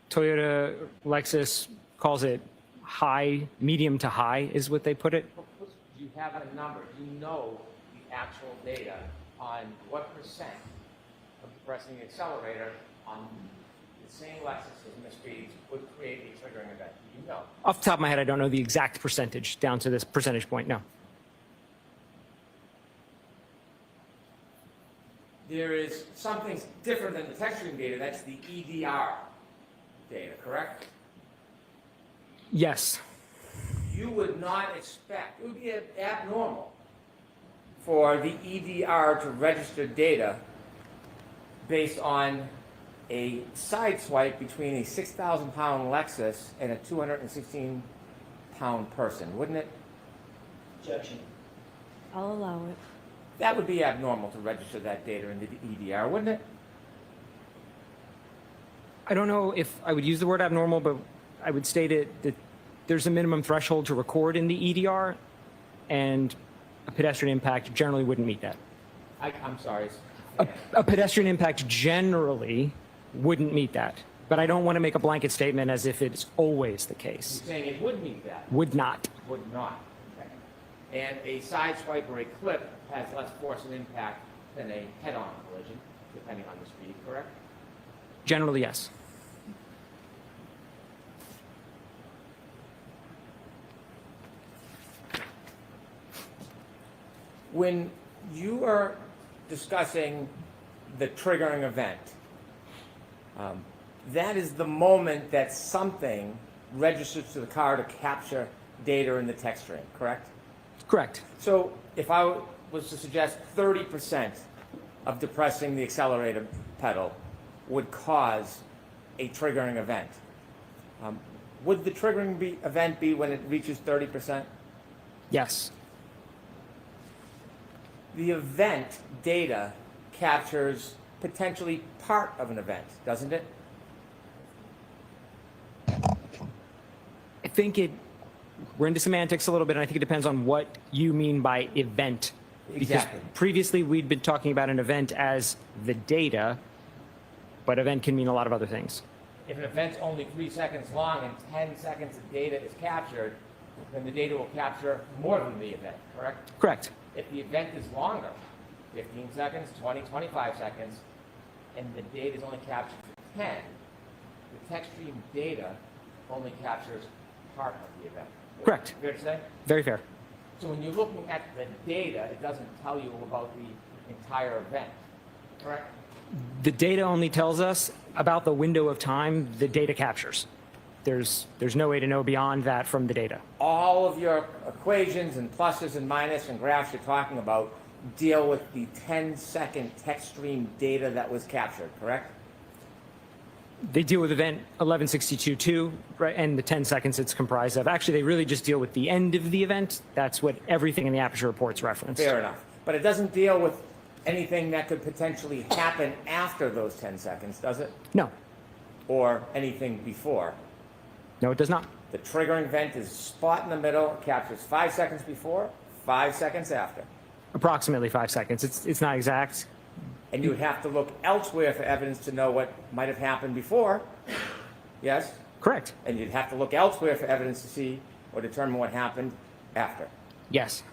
Toyota, Lexus calls it high, medium to high is what they put it. Do you have a number? Do you know the actual data on what percent of pressing the accelerator on the same Lexus as Miss Reed's would create a triggering event? Do you know? Off the top of my head, I don't know the exact percentage down to this percentage point, no. There is something different than the text stream data. That's the EDR data, correct? Yes. You would not expect, it would be abnormal for the EDR to register data based on a side swipe between a 6,000-pound Lexus and a 216-pound person, wouldn't it? Objection. I'll allow it. That would be abnormal to register that data into the EDR, wouldn't it? I don't know if I would use the word abnormal, but I would state it that there's a minimum threshold to record in the EDR, and a pedestrian impact generally wouldn't meet that. I'm sorry. A pedestrian impact generally wouldn't meet that, but I don't want to make a blanket statement as if it's always the case. You're saying it would meet that? Would not. Would not. Okay. And a side swipe or a clip has less force and impact than a head-on collision, depending on the speed, correct? Generally, yes. When you are discussing the triggering event, that is the moment that something registers to the car to capture data in the text string, correct? Correct. So if I was to suggest 30% of depressing the accelerator pedal would cause a triggering event, would the triggering event be when it reaches 30%? Yes. The event data captures potentially part of an event, doesn't it? I think we're into semantics a little bit, and I think it depends on what you mean by event. Exactly. Because previously we'd been talking about an event as the data, but event can mean a lot of other things. If an event's only 3 seconds long and 10 seconds of data is captured, then the data will capture more than the event, correct? Correct. If the event is longer, 15 seconds, 20, 25 seconds, and the data is only captured for 10, the text stream data only captures part of the event. Correct. Fair to say? Very fair. So when you're looking at the data, it doesn't tell you about the entire event, correct? The data only tells us about the window of time the data captures. There's no way to know beyond that from the data. All of your equations and pluses and minuses and graphs you're talking about deal with the 10-second text stream data that was captured, correct? They deal with event 1162.2, right, and the 10 seconds it's comprised of. Actually, they really just deal with the end of the event. That's what everything in the Aperture reports reference. Fair enough. But it doesn't deal with anything that could potentially happen after those 10 seconds, does it? No. Or anything before? No, it does not. The triggering event is spot in the middle, captures 5 seconds before, 5 seconds after. Approximately 5 seconds. It's not exact. And you would have to look elsewhere for evidence to know what might have happened before. Yes? Correct. And you'd have to look elsewhere for evidence to see or determine what happened after. Yes.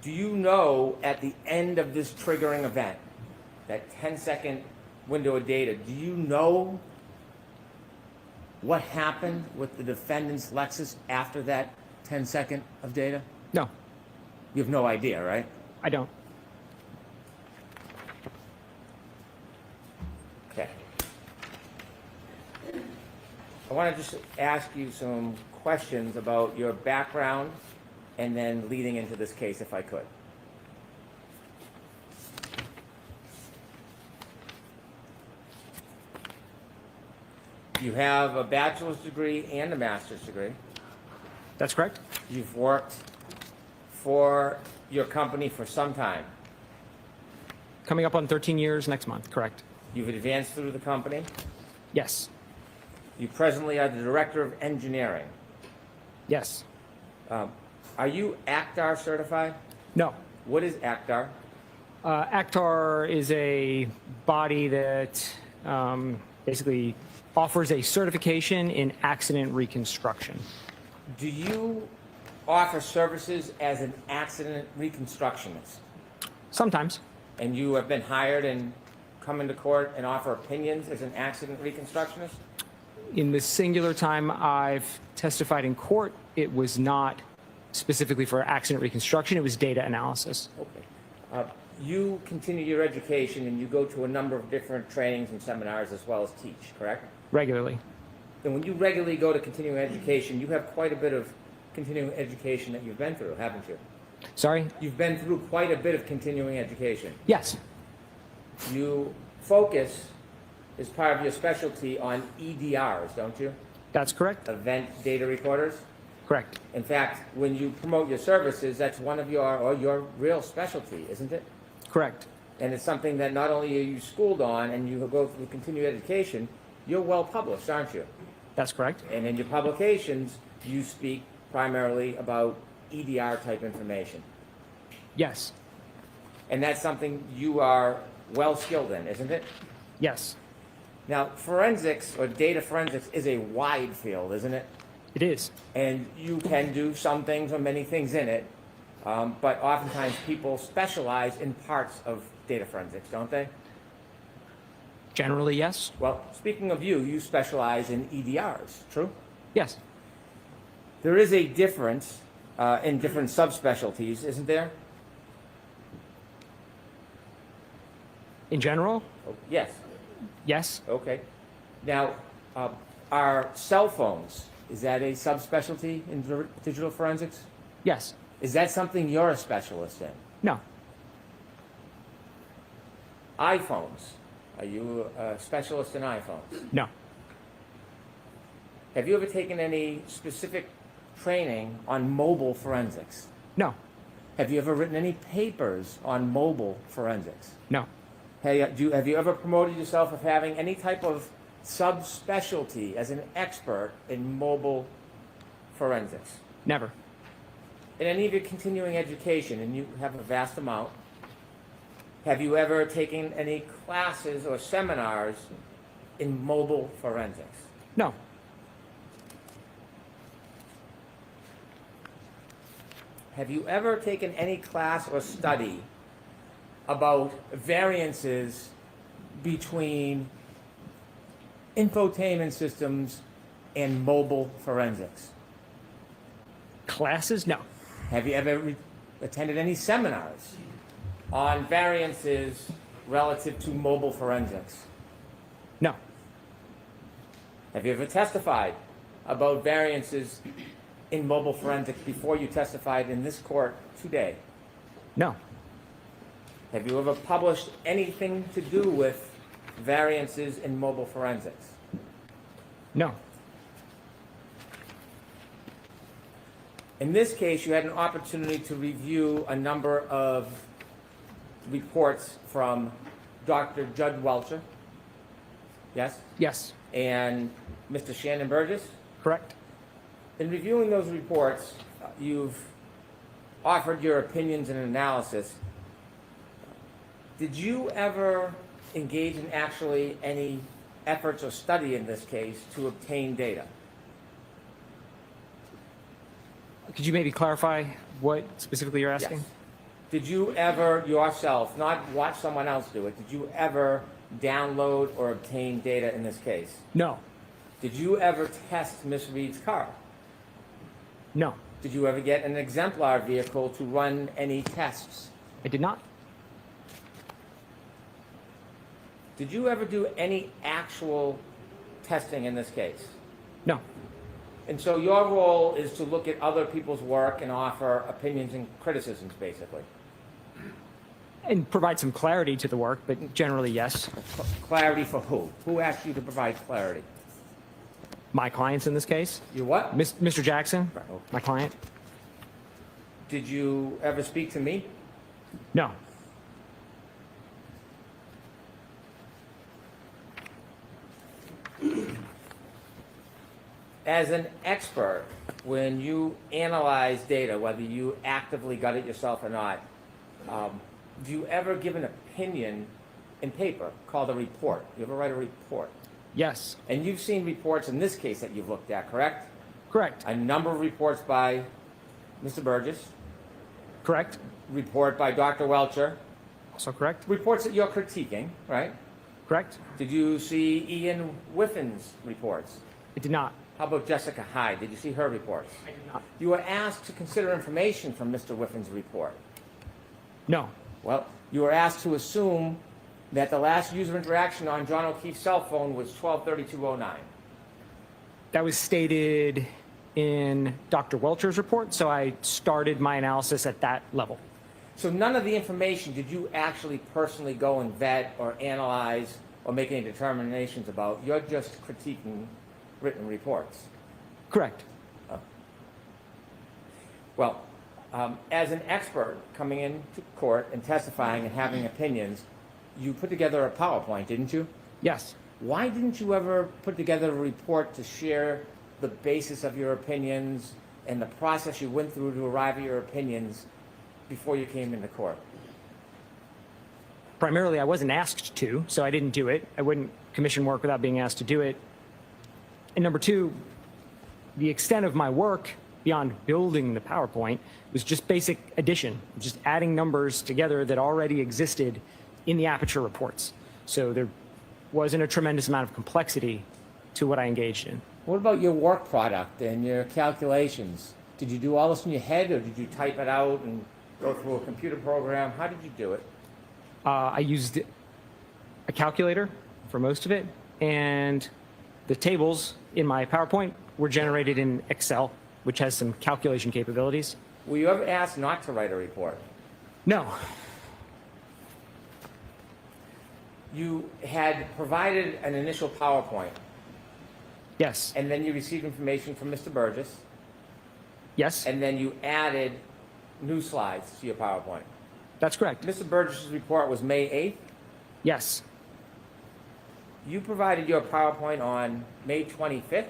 Do you know at the end of this triggering event, that 10-second window of data, do you know what happened with the defendant's Lexus after that 10-second of data? No. You have no idea, right? I don't. Okay. I want to just ask you some questions about your background and then leading into this case, if I could. You have a bachelor's degree and a master's degree. That's correct. You've worked for your company for some time. Coming up on 13 years next month, correct. You've advanced through the company. Yes. You presently are the director of engineering. Yes. Are you ACTAR certified? No. What is ACTAR? ACTAR is a body that basically offers a certification in accident reconstruction. Do you offer services as an accident reconstructionist? Sometimes. And you have been hired and come into court and offer opinions as an accident reconstructionist? In the singular time I've testified in court, it was not specifically for accident reconstruction, it was data analysis. Okay. You continue your education and you go to a number of different trainings and seminars as well as teach, correct? Regularly. And when you regularly go to continuing education, you have quite a bit of continuing education that you've been through, haven't you? Sorry? You've been through quite a bit of continuing education. Yes. You focus, as part of your specialty, on EDRs, don't you? That's correct. Event data recorders? Correct. In fact, when you promote your services, that's one of your real specialty, isn't it? Correct. And it's something that not only are you schooled on and you go through continued education, you're well published, aren't you? That's correct. And in your publications, you speak primarily about EDR type information. Yes. And that's something you are well skilled in, isn't it? Yes. Now, forensics or data forensics is a wide field, isn't it? It is. And you can do some things or many things in it, but oftentimes people specialize in parts of data forensics, don't they? Generally, yes. Well, speaking of you, you specialize in EDRs, true? Yes. There is a difference in different subspecialties, isn't there? In general? Oh, yes. Yes. Okay. Now, are cell phones, is that a subspecialty in digital forensics? Yes. Is that something you're a specialist in? No. iPhones, are you a specialist in iPhones? No. Have you ever taken any specific training on mobile forensics? No. Have you ever written any papers on mobile forensics? No. Have you ever promoted yourself of having any type of subspecialty as an expert in mobile forensics? Never. In any of your continuing education, and you have a vast amount, have you ever taken any classes or seminars in mobile forensics? No. Have you ever taken any class or study about variances between infotainment systems and mobile forensics? Classes? No. Have you ever attended any seminars on variances relative to mobile forensics? No. Have you ever testified about variances in mobile forensics before you testified in this court today? No. Have you ever published anything to do with variances in mobile forensics? No. In this case, you had an opportunity to review a number of reports from Dr. Judd Welcher. Yes? Yes. And Mr. Shannon Burgess? Correct. In reviewing those reports, you've offered your opinions and analysis. Did you ever engage in actually any efforts or study in this case to obtain data? Could you maybe clarify what specifically you're asking? Yes. Did you ever yourself, not watch someone else do it, did you ever download or obtain data in this case? No. Did you ever test Miss Reed's car? No. Did you ever get an exemplar vehicle to run any tests? I did not. Did you ever do any actual testing in this case? No. And so your role is to look at other people's work and offer opinions and criticisms, basically. And provide some clarity to the work, but generally, yes. Clarity for who? Who asked you to provide clarity? My clients in this case. You what? Mr. Jackson, my client. Did you ever speak to me? No. As an expert, when you analyze data, whether you actively got it yourself or not, do you ever give an opinion in paper called a report? You ever write a report? Yes. And you've seen reports in this case that you've looked at, correct? Correct. A number of reports by Mr. Burgess. Correct. Report by Dr. Welcher. Also correct. Reports that you're critiquing, right? Correct. Did you see Ian Whiffin's reports? I did not. How about Jessica Hyde? Did you see her reports? I did not. You were asked to consider information from Mr. Whiffin's report. No. Well, you were asked to assume that the last user interaction on John O'Keefe's cell phone was 12/32/09. That was stated in Dr. Welcher's report, so I started my analysis at that level. So none of the information did you actually personally go and vet or analyze or make any determinations about? You're just critiquing written reports. Correct. Well, as an expert coming into court and testifying and having opinions, you put together a PowerPoint, didn't you? Yes. Why didn't you ever put together a report to share the basis of your opinions and the process you went through to arrive at your opinions before you came into court? Primarily, I wasn't asked to, so I didn't do it. I wouldn't commission work without being asked to do it. And number two, the extent of my work beyond building the PowerPoint was just basic addition, just adding numbers together that already existed in the Aperture reports. So there wasn't a tremendous amount of complexity to what I engaged in. What about your work product and your calculations? Did you do all this in your head, or did you type it out and go through a computer program? How did you do it? I used a calculator for most of it, and the tables in my PowerPoint were generated in Excel, which has some calculation capabilities. Were you ever asked not to write a report? No. You had provided an initial PowerPoint. Yes. And then you received information from Mr. Burgess. Yes. And then you added new slides to your PowerPoint. That's correct. Mr. Burgess's report was May 8th? Yes. You provided your PowerPoint on May 25th?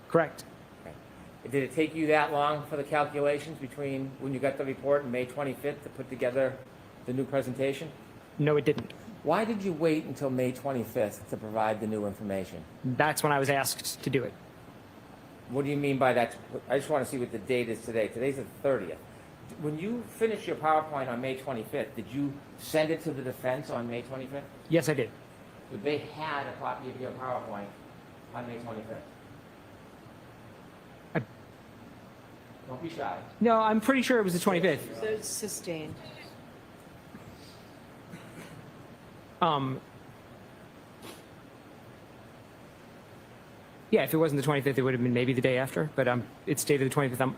Correct. Okay. Did it take you that long for the calculations between when you got the report and May 25th to put together the new presentation? No, it didn't. Why did you wait until May 25th to provide the new information? That's when I was asked to do it. What do you mean by that? I just want to see what the date is today. Today's the 30th. When you finished your PowerPoint on May 25th, did you send it to the defense on May 25th? Yes, I did. So they had a copy of your PowerPoint on May 25th? Don't be shy. No, I'm pretty sure it was the 25th. So it's sustained. Yeah, if it wasn't the 25th, it would have been maybe the day after, but it's dated the 25th. I'm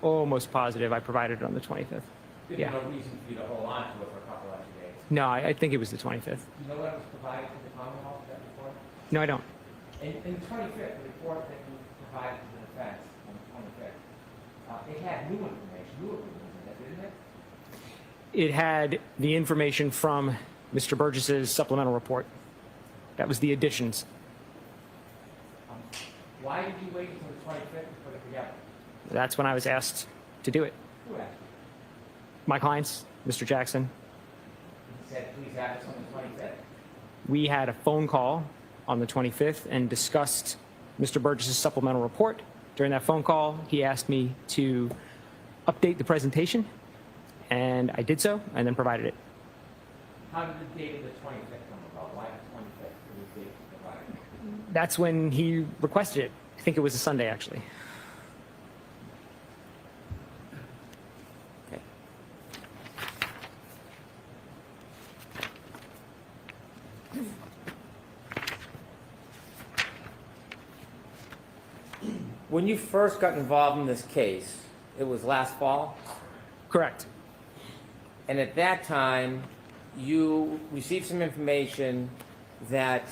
almost positive I provided it on the 25th. There's no reason for you to hold on to it for a couple of days. No, I think it was the 25th. Do you know when it was provided to the Commonwealth, that report? No, I don't. In the 25th, the report that you provided to the defense on the 25th, it had new information, in it, didn't it? It had the information from Mr. Burgess's supplemental report. That was the additions. Why did you wait until the 25th to put it together? That's when I was asked to do it. Who asked? My clients, Mr. Jackson. He said, please have this on the 25th. We had a phone call on the 25th and discussed Mr. Burgess's supplemental report. During that phone call, he asked me to update the presentation, and I did so, and then provided it. How did the date of the 25th come about? Why the 25th was the date provided? That's when he requested it. I think it was a Sunday, actually. Okay. When you first got involved in this case, it was last fall? Correct. And at that time, you received some information that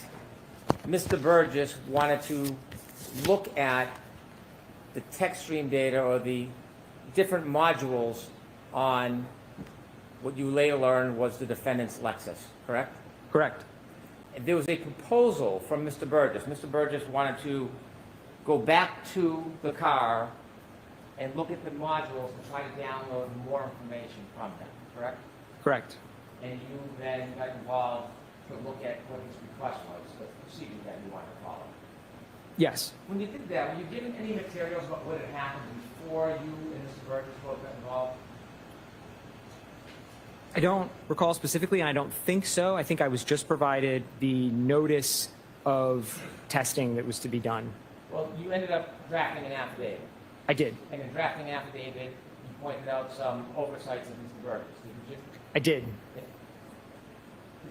Mr. Burgess wanted to look at the text stream data or the different modules on what you later learned was the defendant's Lexus, correct? Correct. And there was a proposal from Mr. Burgess. Mr. Burgess wanted to go back to the car and look at the modules and try to download more information from them, correct? Correct. And you then got involved to look at what his request was, the procedure that you wanted to follow. Yes. When you did that, were you given any materials about what had happened before you and Mr. Burgess both got involved? I don't recall specifically, and I don't think so. I think I was just provided the notice of testing that was to be done. Well, you ended up drafting an affidavit. I did. And in drafting an affidavit, you pointed out some oversights of Mr. Burgess, didn't you? I did.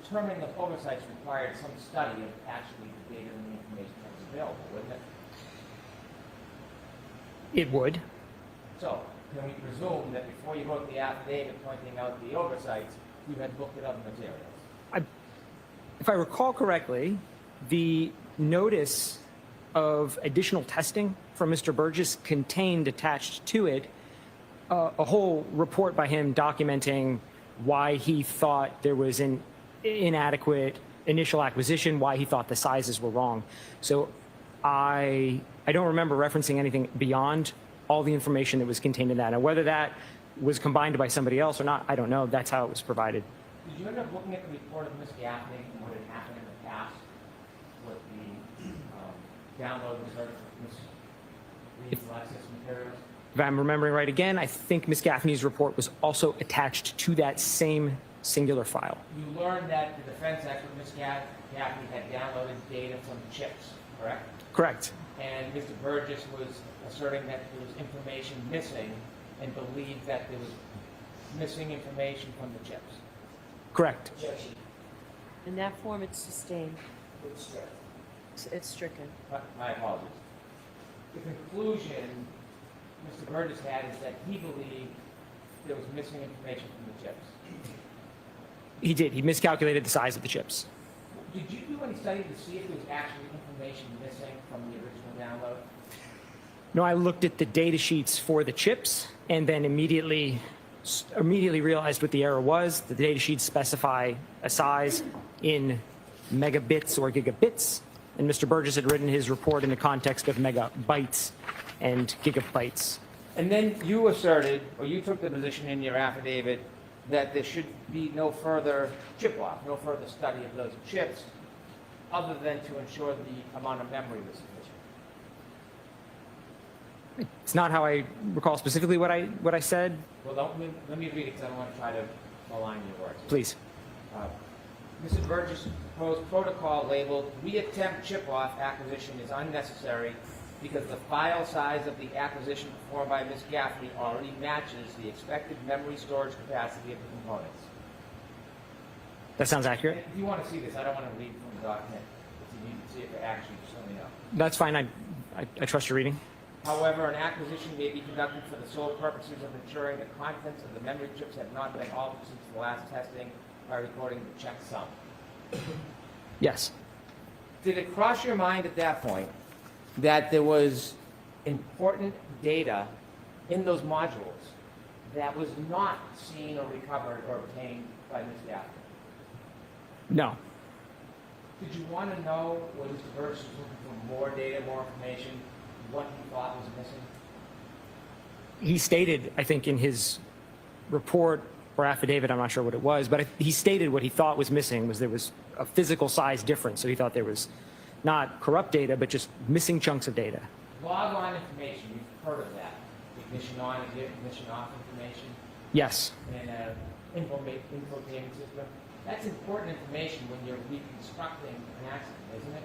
Determining the oversights required some study of actually the data and the information that was available, wouldn't it? It would. So, can we presume that before you wrote the affidavit pointing out the oversights, you had looked at other materials? If I recall correctly, the notice of additional testing from Mr. Burgess contained attached to it a whole report by him documenting why he thought there was an inadequate initial acquisition, why he thought the sizes were wrong. So I don't remember referencing anything beyond all the information that was contained in that. And whether that was combined by somebody else or not, I don't know. That's how it was provided. Did you end up looking at the report of Ms. Gaffney and what had happened in the past with the download and search of Ms. Reed's Lexis materials? If I'm remembering right again, I think Ms. Gaffney's report was also attached to that same singular file. You learned that the defense expert, Ms. Gaffney, had downloaded data from chips, correct? Correct. And Mr. Burgess was asserting that there was information missing and believed that there was missing information from the chips. Correct. In that form, it's sustained. It's stricken. My apologies. The conclusion Mr. Burgess had is that he believed there was missing information from the chips. He did. He miscalculated the size of the chips. Did you do any study to see if there was actually information missing from the original download? No, I looked at the data sheets for the chips and then immediately realized what the error was. The data sheets specify a size in megabits or gigabits, and Mr. Burgess had written his report in the context of megabytes and gigabytes. And then you asserted, or you took the position in your affidavit, that there should be no further chip-off, no further study of those chips, other than to ensure the amount of memory was sufficient. It's not how I recall specifically what I said. Well, let me read it because I don't want to try to malign your words. Please. Mr. Burgess' proposed protocol labeled reattempt chip-off acquisition is unnecessary because the file size of the acquisition performed by Ms. Gaffney already matches the expected memory storage capacity of the components. That sounds accurate. If you want to see this, I don't want to read from the document. If you need to see it for action, just let me know. That's fine. I trust your reading. However, an acquisition may be conducted for the sole purposes of ensuring the contents of the memory chips have not been altered since the last testing by recording the checksum. Yes. Did it cross your mind at that point that there was important data in those modules that was not seen or recovered or obtained by Ms. Gaffney? No. Did you want to know when Mr. Burgess was looking for more data, more information, what he thought was missing? He stated, I think in his report or affidavit, I'm not sure what it was, but he stated what he thought was missing was there was a physical size difference. So he thought there was not corrupt data, but just missing chunks of data. Log on information, you've heard of that. Ignition on, ignition off information. Yes. In an infotainment system. That's important information when you're reconstructing an accident, isn't it?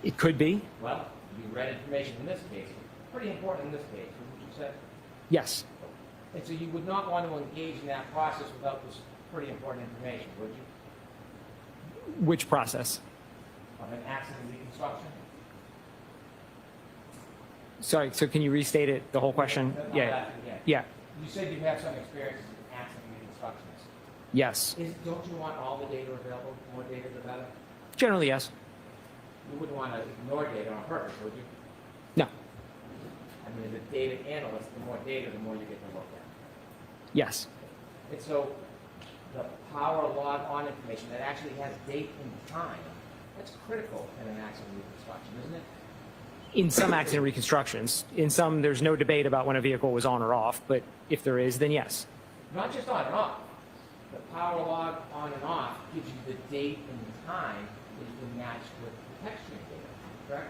It could be. Well, you read information in this case. Pretty important in this case, wouldn't you say? Yes. And so you would not want to engage in that process without this pretty important information, would you? Which process? Of an accident reconstruction? Sorry, so can you restate it, the whole question? Yeah. Yeah. You said you have some experience in accident reconstructions. Yes. Don't you want all the data available? More data, the better? Generally, yes. You wouldn't want to ignore data on purpose, would you? No. I mean, as a data analyst, the more data, the more you get to look at. Yes. And so the power log on information that actually has date and time, that's critical in an accident reconstruction, isn't it? In some accident reconstructions. In some, there's no debate about when a vehicle was on or off, but if there is, then yes. Not just on and off. The power log on and off gives you the date and time that you can match with the text stream data, correct?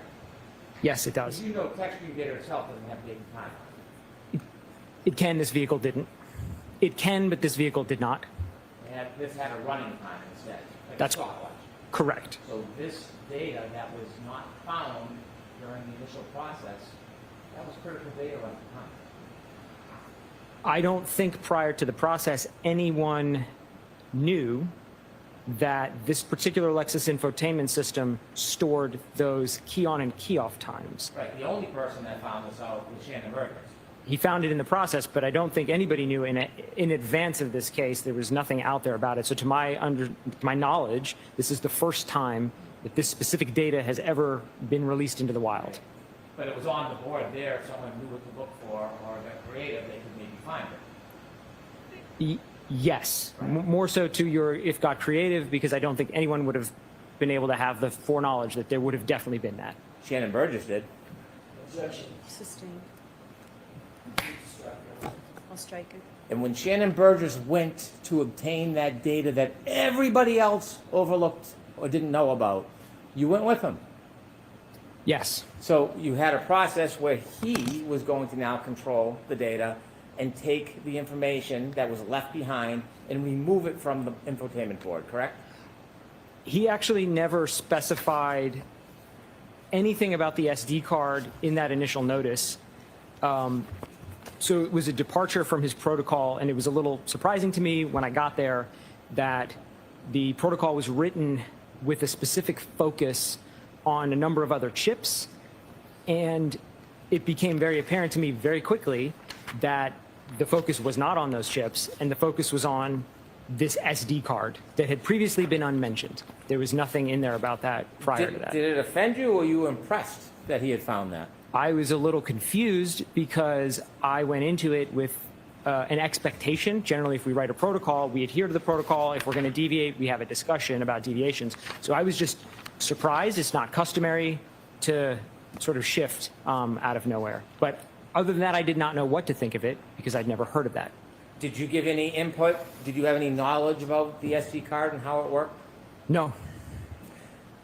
Yes, it does. You know text stream data itself doesn't have date and time on it. It can, this vehicle didn't. It can, but this vehicle did not. This had a running time instead. Like That's a stopwatch. correct. So this data that was not found during the initial process, that was critical data at the time. I don't think prior to the process anyone knew that this particular Lexus infotainment system stored those key on and key off times. Right, the only person that found this out was Shannon Burgess. He found it in the process, but I don't think anybody knew in advance of this case. There was nothing out there about it. So to my knowledge, this is the first time that this specific data has ever been released into the wild. But it was on the board there. If someone knew what to look for or got creative, they could maybe find find it. Yes, more so to your if got creative, because I don't think anyone would have been able to have the foreknowledge that there would have definitely been that. Shannon Burgess did. Sustained. I'll strike it. And when Shannon Burgess went to obtain that data that everybody else overlooked or didn't know about, you went with him. Yes. So you had a process where he was going to now control the data and take the information that was left behind and remove it from the infotainment board, correct? He actually never specified anything about the SD card in that initial notice. So it was a departure from his protocol, and it was a little surprising to me when I got there that the protocol was written with a specific focus on a number of other chips, and it became very apparent to me very quickly that the focus was not on those chips, and the focus was on this SD card that had previously been unmentioned. There was nothing in there about that prior to that. Did it offend you, or were you impressed that he had found that? I was a little confused because I went into it with an expectation. Generally, if we write a protocol, we adhere to the protocol. If we're going to deviate, we have a discussion about deviations. So I was just surprised. It's not customary to sort of shift out of nowhere. But other than that, I did not know what to think of it because I'd never heard of that. Did you give any input? Did you have any knowledge about the SD card and how it worked? No.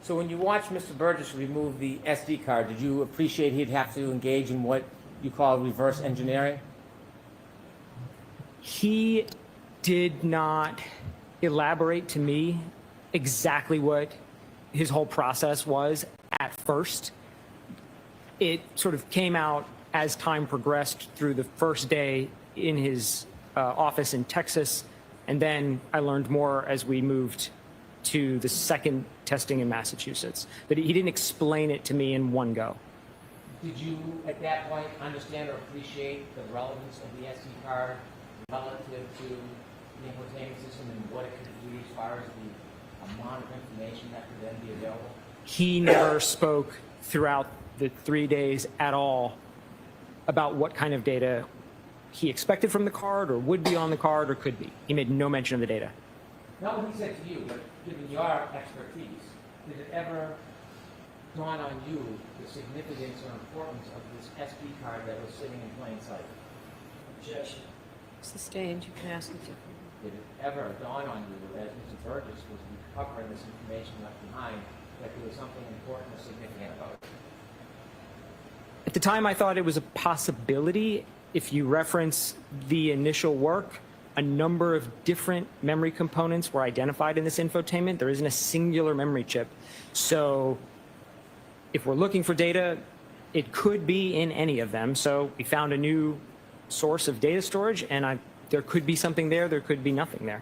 So when you watched Mr. Burgess remove the SD card, did you appreciate he'd have to engage in what you call reverse engineering? He did not elaborate to me exactly what his whole process was at first. It sort of came out as time progressed through the first day in his office in Texas, and then I learned more as we moved to the second testing in Massachusetts. But he didn't explain it to me in one go. Did you, at that point, understand or appreciate the relevance of the SD card relative to the infotainment system and what it could do as far as the amount of information that could then be available? He never spoke throughout the 3 days at all about what kind of data he expected from the card or would be on the card or could be. He made no mention of the data. Not what he said to you, but given your expertise, did it ever dawn on you the significance or importance of this SD card that was sitting in plain sight? Objection. Sustained. You can ask it differently. Did it ever dawn on you, as Mr. Burgess was recovering this information left behind, that there was something important or significant about it? At the time, I thought it was a possibility. If you reference the initial work, a number of different memory components were identified in this infotainment. There isn't a singular memory chip. So if we're looking for data, it could be in any of them. So we found a new source of data storage, and there could be something there, there could be nothing there.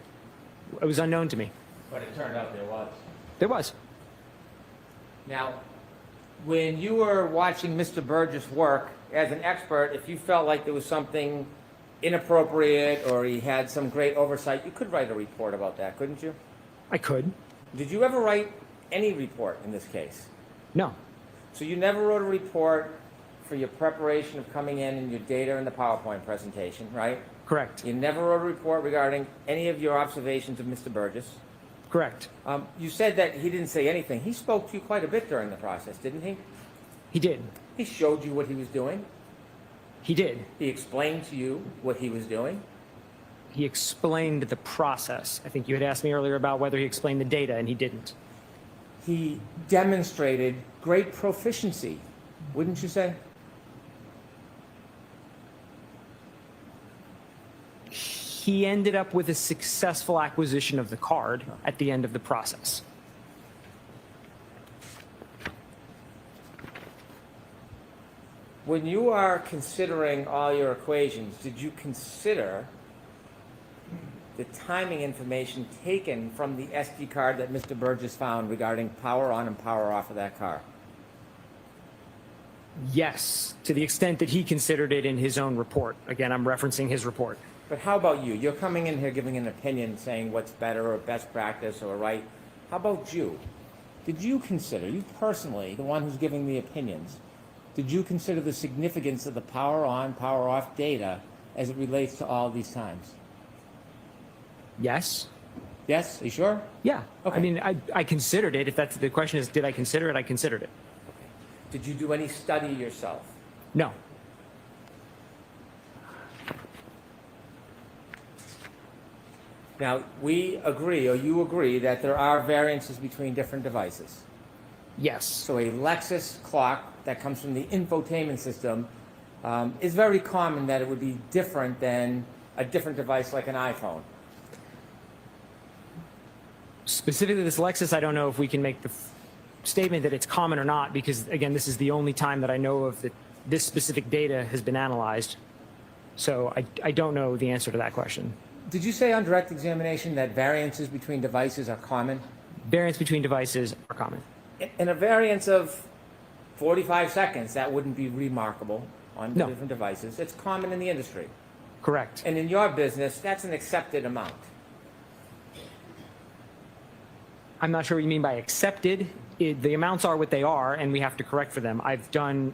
It was unknown to me. But it turned out there was. There was. Now, when you were watching Mr. Burgess work as an expert, if you felt like there was something inappropriate or he had some great oversight, you could write a report about that, couldn't you? I could. Did you ever write any report in this case? No. So you never wrote a report for your preparation of coming in and your data in the PowerPoint presentation, right? Correct. You never wrote a report regarding any of your observations of Mr. Burgess? Correct. You said that he didn't say anything. He spoke to you quite a bit during the process, didn't he? He did. He showed you what he was doing? He did. He explained to you what he was doing? He explained the process. I think you had asked me earlier about whether he explained the data, and he didn't. He demonstrated great proficiency, wouldn't you say? He ended up with a successful acquisition of the card at the end of the process. When you are considering all your equations, did you consider the timing information taken from the SD card that Mr. Burgess found regarding power on and power off of that car? Yes, to the extent that he considered it in his own report. Again, I'm referencing his report. But how about you? You're coming in here giving an opinion saying what's better or best practice or right. How about you? Did you consider, you personally, the one who's giving the opinions, did you consider the significance of the power on, power off data as it relates to all these times? Yes. Yes? Are you sure? Yeah. Okay. I mean, I considered it. If that's the question is, did I consider it? I considered it. Did you do any study yourself? No. Now, we agree, or you agree, that there are variances between different devices. Yes. So a Lexus clock that comes from the infotainment system is very common that it would be different than a different device like an iPhone. Specifically this Lexus, I don't know if we can make the statement that it's common or not, because again, this is the only time that I know of that this specific data has been analyzed. So I don't know the answer to that question. Did you say on direct examination that variances between devices are common? Variance between devices are common. In a variance of 45 seconds, that wouldn't be remarkable on No. different devices. It's common in the industry. Correct. And in your business, that's an accepted amount. I'm not sure what you mean by accepted. The amounts are what they are, and we have to correct for them. I've done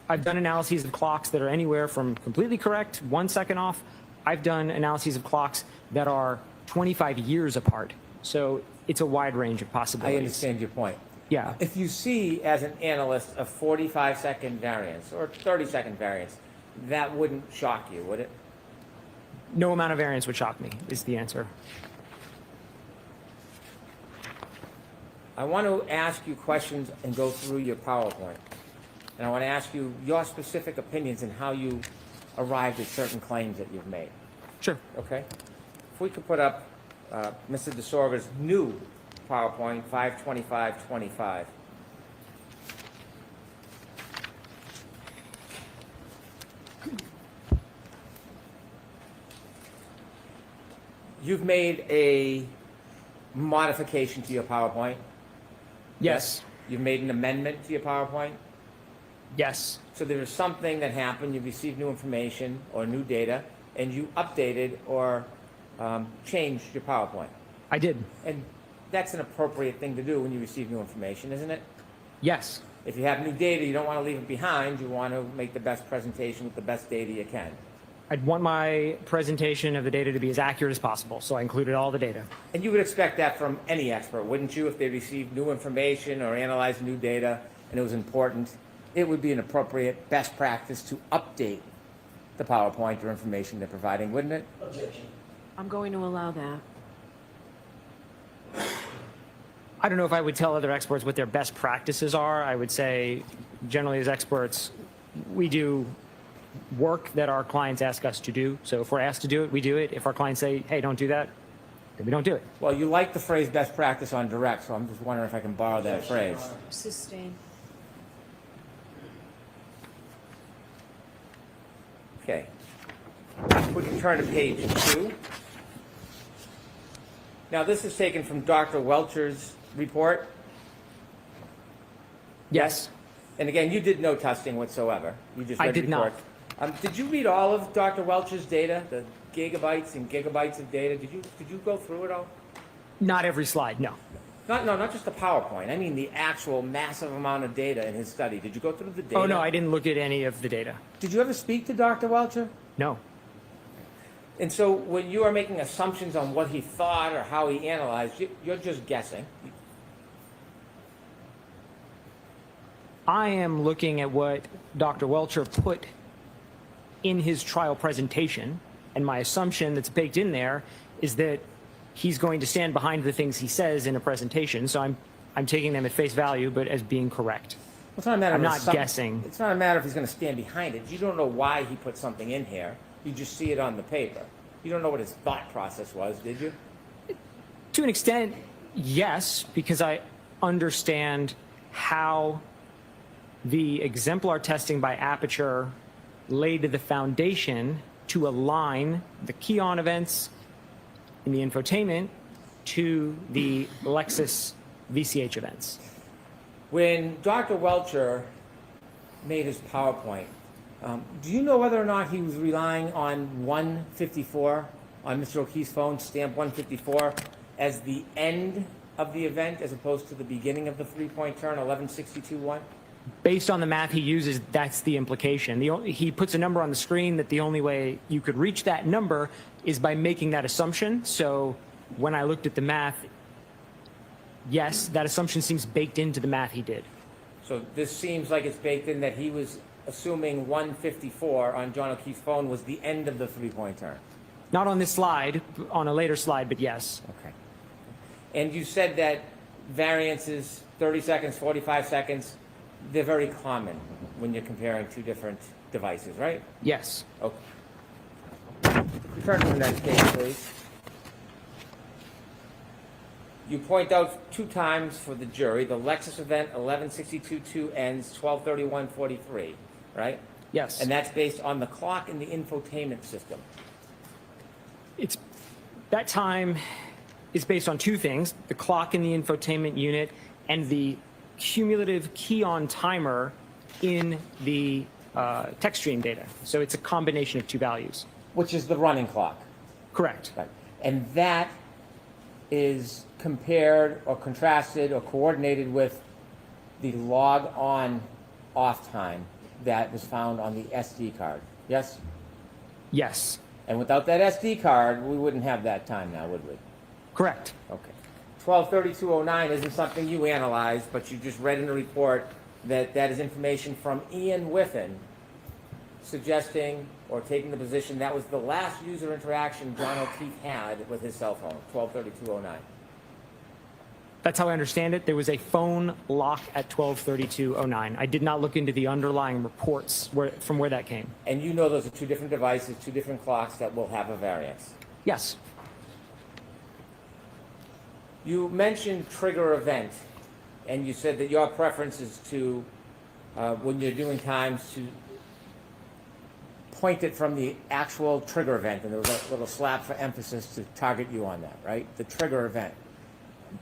analyses of clocks that are anywhere from completely correct, 1 second off. I've done analyses of clocks that are 25 years apart. So it's a wide range of possibilities. I understand your point. Yeah. If you see, as an analyst, a 45-second variance or 30-second variance, that wouldn't shock you, would it? No amount of variance would shock me, is the answer. I want to ask you questions and go through your PowerPoint. And I want to ask you your specific opinions and how you arrived at certain claims that you've made. Sure. Okay? If we could put up Mr. DeSorga's new PowerPoint, 52525. You've made a modification to your PowerPoint? Yes. You've made an amendment to your PowerPoint? Yes. So there was something that happened, you received new information or new data, and you updated or changed your PowerPoint. I did. And that's an appropriate thing to do when you receive new information, isn't it? Yes. If you have new data, you don't want to leave it behind. You want to make the best presentation with the best data you can. I'd want my presentation of the data to be as accurate as possible, so I included all the data. And you would expect that from any expert, wouldn't you? If they received new information or analyzed new data and it was important, it would be an appropriate best practice to update the PowerPoint or information they're providing, wouldn't it? Objection. I'm going to allow that. I don't know if I would tell other experts what their best practices are. I would say, generally as experts, we do work that our clients ask us to do. So if we're asked to do it, we do it. If our clients say, hey, don't do that, then we don't do it. Well, you like the phrase best practice on direct, so I'm just wondering if I can borrow that phrase. Sustain. Okay. We can turn to page 2. Now, this is taken from Dr. Welcher's report. Yes. And again, you did no testing whatsoever. You just read I did the report. Did you read all of Dr. Welcher's data, the gigabytes and gigabytes of data? Did you go through it all? Not every slide, no. Not just the PowerPoint. I mean the actual massive amount of data in his study. Did you go through the data? Oh, no, I didn't look at any of the data. Did you ever speak to Dr. Welcher? No. And so when you are making assumptions on what he thought or how he analyzed, you're just guessing. I am looking at what Dr. Welcher put in his trial presentation, and my assumption that's baked in there is that he's going to stand behind the things he says in a presentation, so I'm taking them at face value, but as being correct. Well, it's not a matter I'm of not guessing. It's not a matter if he's going to stand behind it. You don't know why he put something in here. You just see it on the paper. You don't know what his thought process was, did you? To an extent, yes, because I understand how the exemplar testing by Aperture laid the foundation to align the key-on events in the infotainment to the Lexus VCH events. When Dr. Welcher made his PowerPoint, do you know whether or not he was relying on 154 on Mr. O'Keefe's phone, stamp 154, as the end of the event as opposed to the beginning of the three-point turn, 1162-1? Based on the math he uses, that's the implication. He puts a number on the screen that the only way you could reach that number is by making that assumption. So when I looked at the math, yes, that assumption seems baked into the math he did. So this seems like it's baked in that he was assuming 154 on John O'Keefe's phone was the end of the three-point turn. Not on this slide, on a later slide, but yes. Okay. And you said that variances, 30 seconds, 45 seconds, they're very common when you're comparing two different devices, right? Yes. Okay. Turn to the next page, please. You point out 2 times for the jury, the Lexus event 11:62:2 ends 12:31:43, right? Yes. And that's based on the clock in the infotainment system. That time is based on 2 things, the clock in the infotainment unit and the cumulative key-on timer in the text stream data. So it's a combination of 2 values. Which is the running clock. Correct. Right. And that is compared or contrasted or coordinated with the log on off time that was found on the SD card. Yes? Yes. And without that SD card, we wouldn't have that time now, would we? Correct. Okay. 12:32:09 isn't something you analyzed, but you just read in the report that that is information from Ian Whiffen suggesting or taking the position that was the last user interaction John O'Keefe had with his cell phone, 12:32:09. That's how I understand it. There was a phone lock at 12:32:09. I did not look into the underlying reports from where that came. And you know those are 2 different devices, 2 different clocks that will have a variance. Yes. You mentioned trigger event, and you said that your preference is to, when you're doing times, to point it from the actual trigger event, and there was a little slap for emphasis to target you on that, right? The trigger event.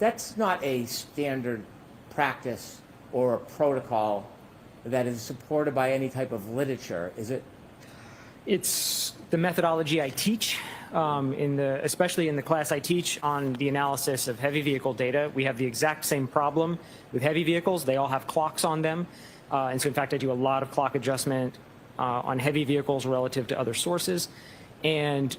That's not a standard practice or a protocol that is supported by any type of literature, is it? It's the methodology I teach, especially in the class I teach on the analysis of heavy vehicle data. We have the exact same problem with heavy vehicles. They all have clocks on them. And so, in fact, I do a lot of clock adjustment on heavy vehicles relative to other sources. And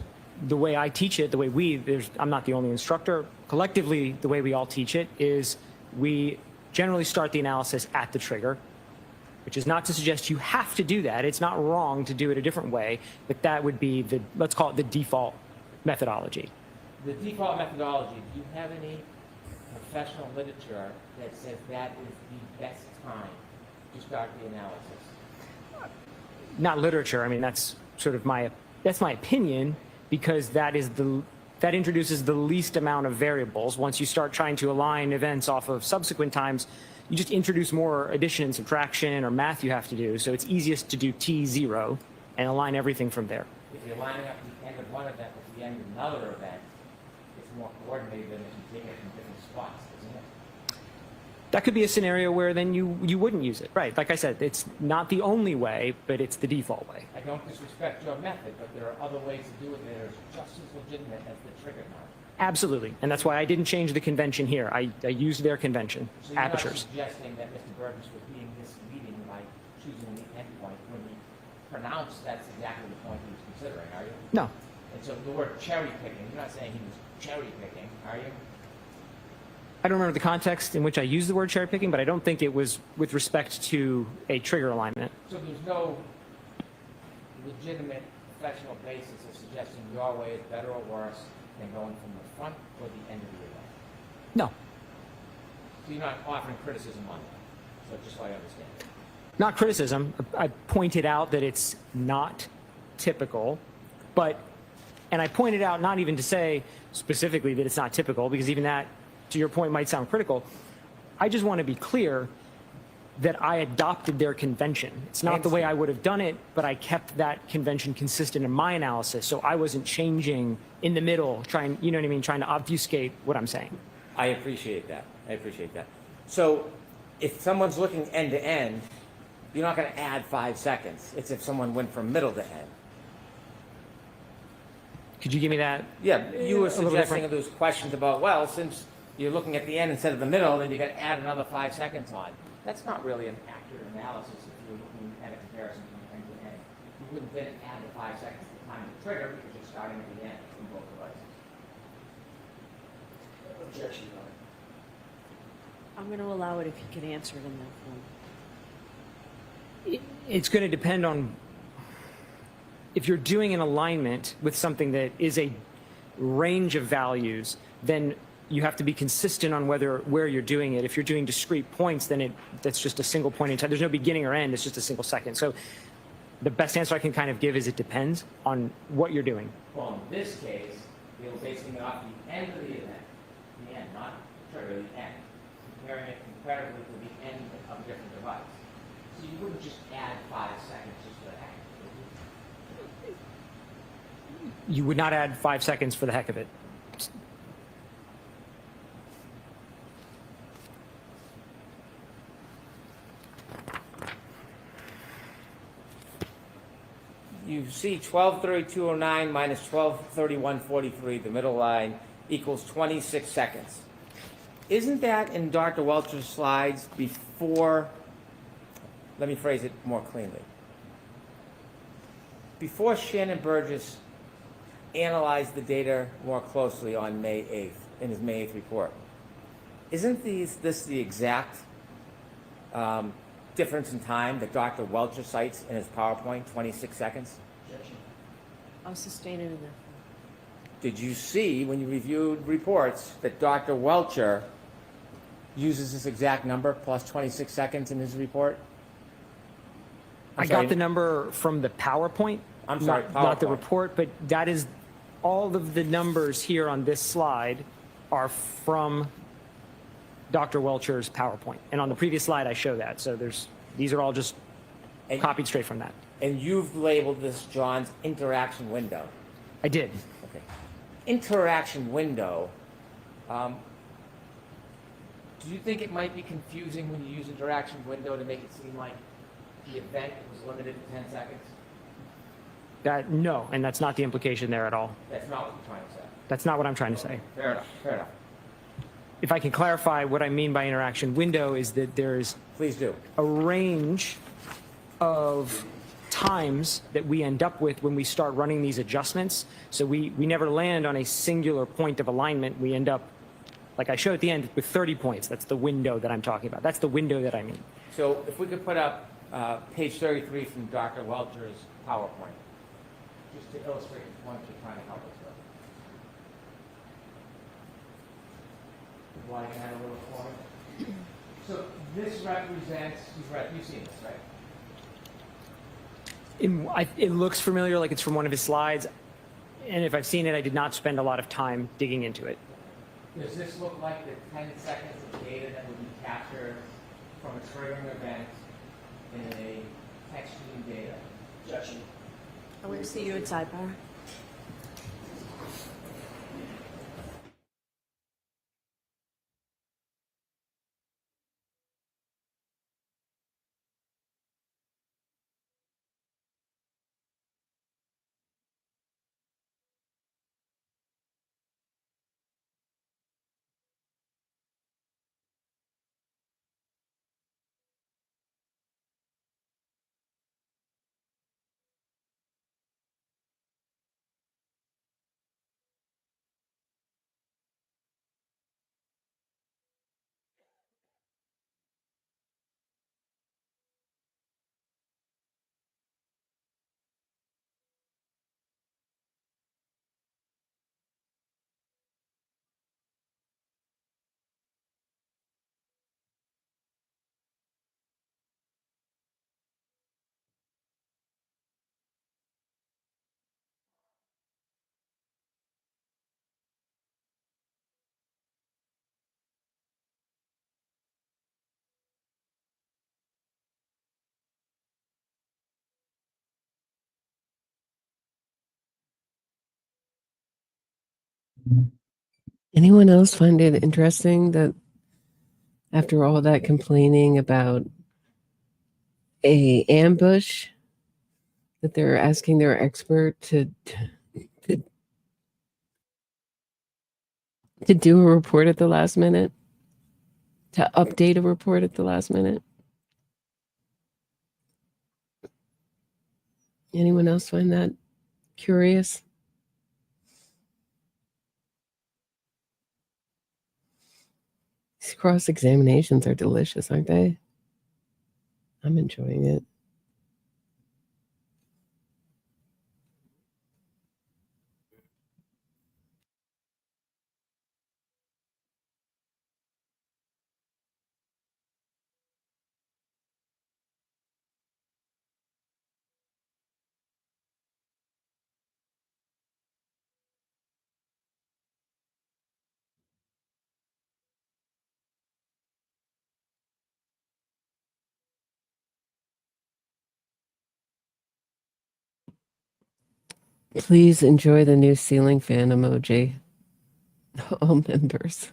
the way I teach it, the way I'm not the only instructor, collectively, the way we all teach it is we generally start the analysis at the trigger, which is not to suggest you have to do that. It's not wrong to do it a different way, but that would be let's call it the default methodology. The default methodology, do you have any professional literature that says that is the best time to start the analysis? Not literature. I mean, that's sort of my opinion, because that introduces the least amount of variables. Once you start trying to align events off of subsequent times, you just introduce more addition and subtraction or math you have to do. So it's easiest to do T0 and align everything from there. If you're lining up the end of one event with the end of another event, it's more coordinated than if you take it from different spots, isn't it? That could be a scenario where then you wouldn't use it. Right. Like I said, it's not the only way, but it's the default way. I don't disrespect your method, but there are other ways to do it that are just as legitimate as the trigger now. Absolutely. And that's why I didn't change the convention here. I used their convention, so you're apertures. Not suggesting that Mr. Burgess was being misleading by choosing the endpoint when he pronounced that's exactly the point he was considering, are you? No. And so the word cherry picking, you're not saying he was cherry picking, are you? I don't remember the context in which I used the word cherry picking, but I don't think it was with respect to a trigger alignment. So there's no legitimate professional basis of suggesting your way is better or worse than going from the front or the end of the event? No. So you're not offering criticism on that, so just so I understand. Not criticism. I pointed out that it's not typical, and I pointed out not even to say specifically that it's not typical, because even that, to your point, might sound critical. I just want to be clear that I adopted their convention. It's not the way I would have done it, but I kept that convention consistent in my analysis, so I wasn't changing in the middle, trying to obfuscate what I'm saying. I appreciate that. So if someone's looking end to end, you're not going to add 5 seconds. It's if someone went from middle to end. Could you give me that? Yeah, you were suggesting those questions about, well, since you're looking at the end instead of the middle, then you got to add another 5 seconds on. That's not really an accurate accurate analysis if you were looking at a comparison from end to end. You wouldn't then add the 5 seconds to the time of the trigger because you're starting at the end from both devices. Objection, Your Honor. I'm going to allow it if you can answer it in that form. It's going to depend on if you're doing an alignment with something that is a range of values, then you have to be consistent on where you're doing it. If you're doing discrete points, then that's just a single point in time. There's no beginning or end. It's just a single second. So the best answer I can kind of give is it depends on what you're doing. Well, in this case, they were basing it off the end of the event, the end, not trigger, the end, comparing it comparatively to the end of a different device. So you wouldn't just add 5 seconds just for the heck of it. You would not add 5 seconds for the heck of it. You see 12:32:09 minus 12:31:43, the middle line, equals 26 seconds. Isn't that in Dr. Welcher's slides before, let me phrase it more cleanly, before Shannon Burgess analyzed the data more closely on May 8th, in his May 8th report? Isn't this the exact difference in time that Dr. Welcher cites in his PowerPoint, 26 seconds? I'll sustain it in that form. Did you see, when you reviewed reports, that Dr. Welcher uses this exact number, plus 26 seconds in his report? I got the number from the PowerPoint. I'm sorry, not the PowerPoint. report, but that is all of the numbers here on this slide are from Dr. Welcher's PowerPoint. And on the previous slide, I show that. So these are all just copied straight from that. And you've labeled this John's interaction window. I did. Okay. Interaction window. Do you think it might be confusing when you use interaction window to make it seem like the event was limited to 10 seconds? No, and that's not the implication there at all. That's not what you're trying to say. That's not what I'm trying to say. Fair enough. Fair enough. If I can clarify what I mean by interaction window is that there's Please do. a range of times that we end up with when we start running these adjustments. So we never land on a singular point of alignment. We end up, like I showed at the end, with 30 points. That's the window that I'm talking about. That's the window that I mean. So if we could put up page 33 from Dr. Welcher's PowerPoint, just to illustrate the point you're trying to help us with. Why add a little corner? So this represents, you've seen this, right? It looks familiar, like it's from one of his slides. And if I've seen it, I did not spend a lot of time digging into it. Does this look like the 10 seconds of data that would be captured from a triggering event in a text stream data? Objection. I want to see you at sidebar. Anyone else find it interesting that after all that complaining about a ambush, that they're asking their expert to do a report at the last minute, to update a report at the last minute? Anyone else find that curious? These cross-examinations are delicious, aren't they? I'm enjoying it. Please enjoy the new ceiling fan emoji. All members.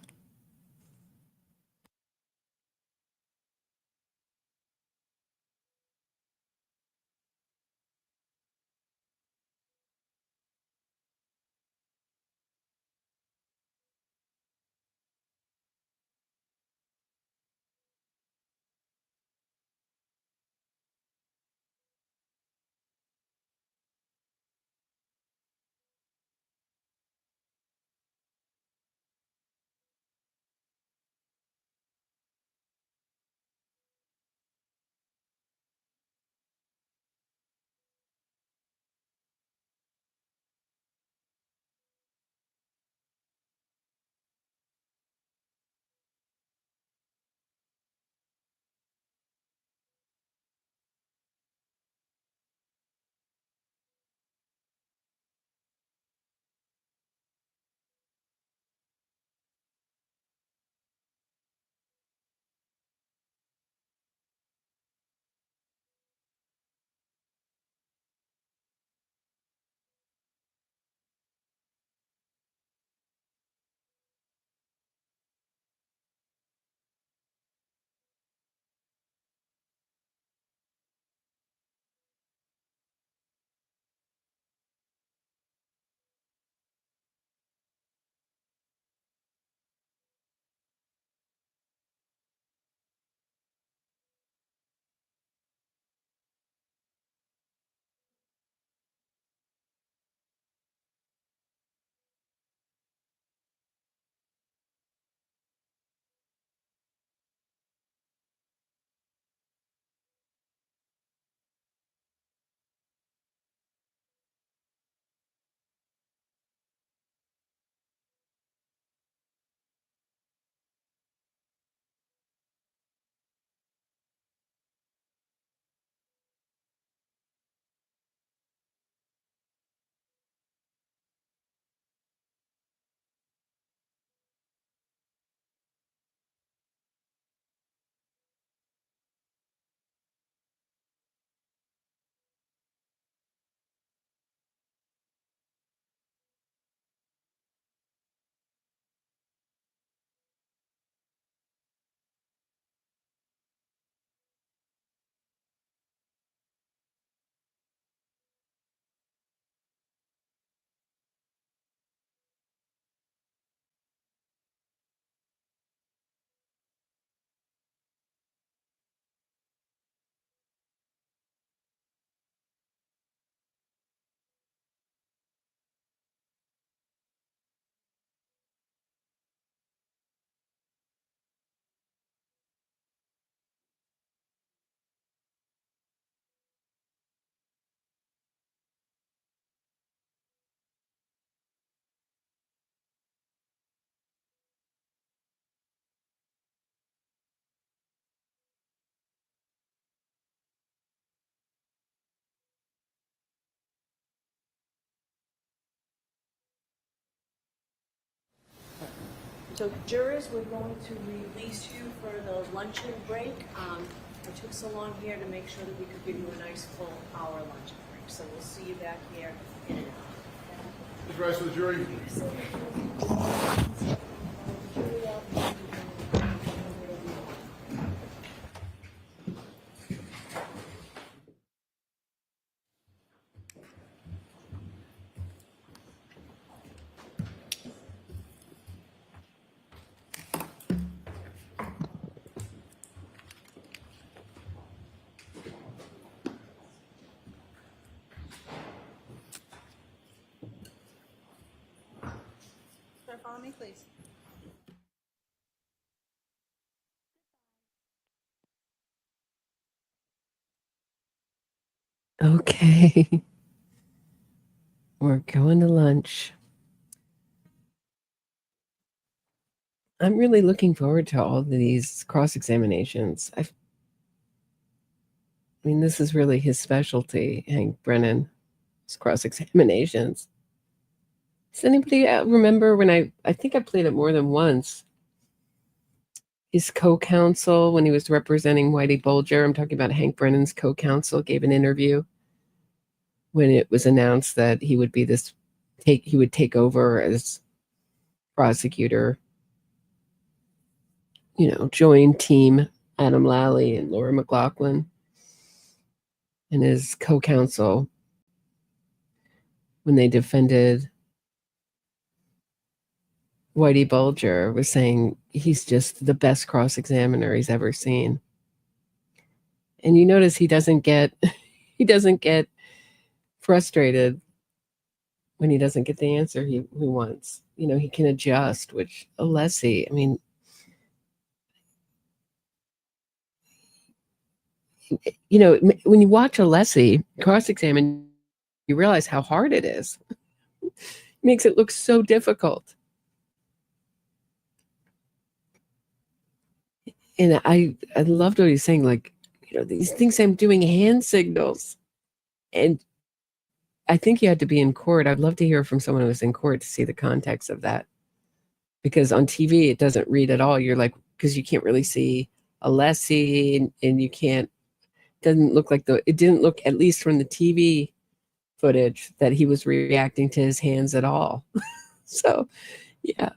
So jurors, we're going to release you for the luncheon break. I took so long here to make sure that we could give you a nice full hour luncheon break. So we'll see you back here in an hour. Please rise for the jury. Sandra, follow me, please. Okay. We're going to lunch. I'm really looking forward to all of these cross-examinations. I mean, this is really his specialty, Hank Brennan, his cross-examinations. Does anybody remember when I think I played it more than once, his co-counsel when he was representing Whitey Bulger, I'm talking about Hank Brennan's co-counsel, gave an interview when it was announced that he would be he would take over as prosecutor, join team Adam Lally and Laura McLaughlin. And his co-counsel, when they defended Whitey Bulger, was saying he's just the best cross-examiner he's ever seen. And you notice he doesn't get frustrated when he doesn't get the answer he wants. He can adjust, which Alessi, I mean, when you watch Alessi cross-examine, you realize how hard it is. It makes it look so difficult. And I loved what he's saying, like, these things I'm doing hand signals. And I think you had to be in court. I'd love to hear from someone who was in court to see the context of that. Because on TV, it doesn't read at all. You're like, because you can't really see Alessi and you can't, it didn't look, at least from the TV footage, that he was reacting to his hands at all. So, yeah.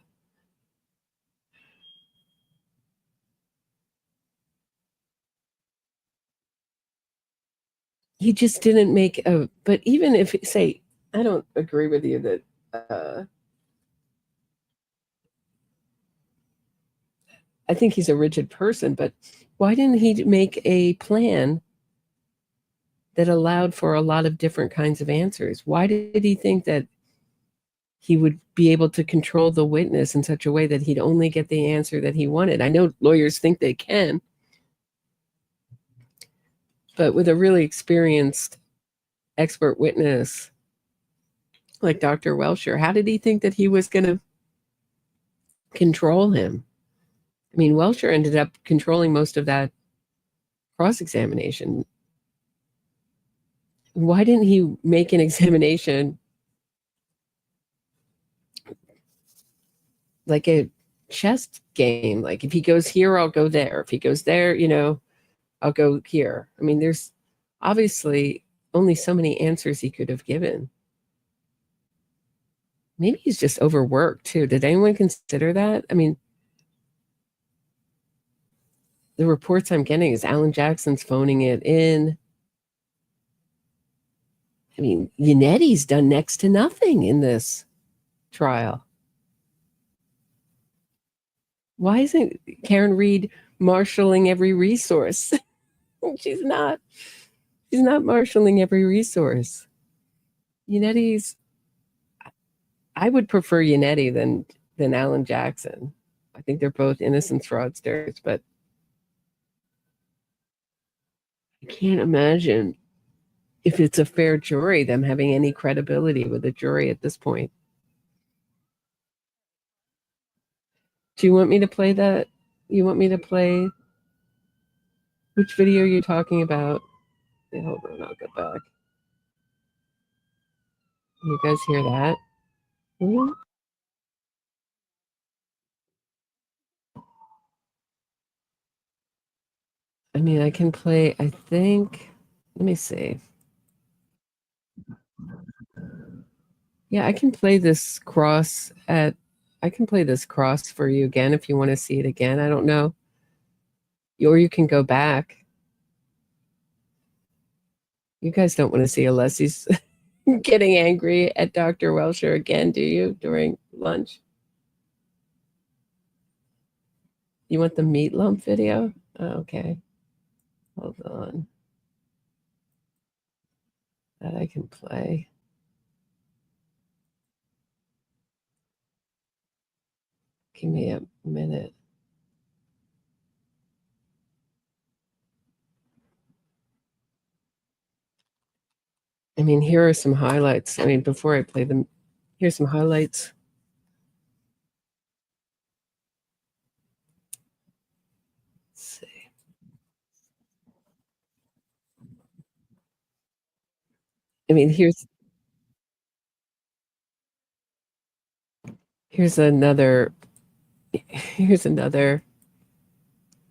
He just didn't make but even if, say, I don't agree with you that, I think he's a rigid person, but why didn't he make a plan that allowed for a lot of different kinds of answers? Why did he think that he would be able to control the witness in such a way that he'd only get the answer that he wanted? I know lawyers think they can, but with a really experienced expert witness like Dr. Welcher, how did he think that he was going to control him? I mean, Welcher ended up controlling most of that cross-examination. Why didn't he make an examination like a chess game? Like, if he goes here, I'll go there. If he goes there, I'll go here. I mean, there's obviously only so many answers he could have given. Maybe he's just overworked too. Did anyone consider that? I mean, the reports I'm getting is Alan Jackson's phoning it in. I mean, Yannetti's done next to nothing in this trial. Why isn't Karen Reed marshaling every resource? She's not marshaling every resource. Yannetti's, I would prefer Yannetti than Alan Jackson. I think they're both innocent fraudsters, but I can't imagine, if it's a fair jury, them having any credibility with the jury at this point. Do you want me to play that? You want me to play? Which video are you talking about? Yeah, hold on, I'll get back. You guys hear that? Mm-hmm. I mean, I can play, I think, let me see. Yeah, I can play this cross for you again if you want to see it again. I don't know. Or you can go back. You guys don't want to see Alessi's getting angry at Dr. Welcher again, do you, during lunch? You want the meat lump video? Oh, okay. Hold on. That I can play. Give me a minute. I mean, here are some highlights. I mean, before I play them, here's some highlights. Let's see. I mean, here's another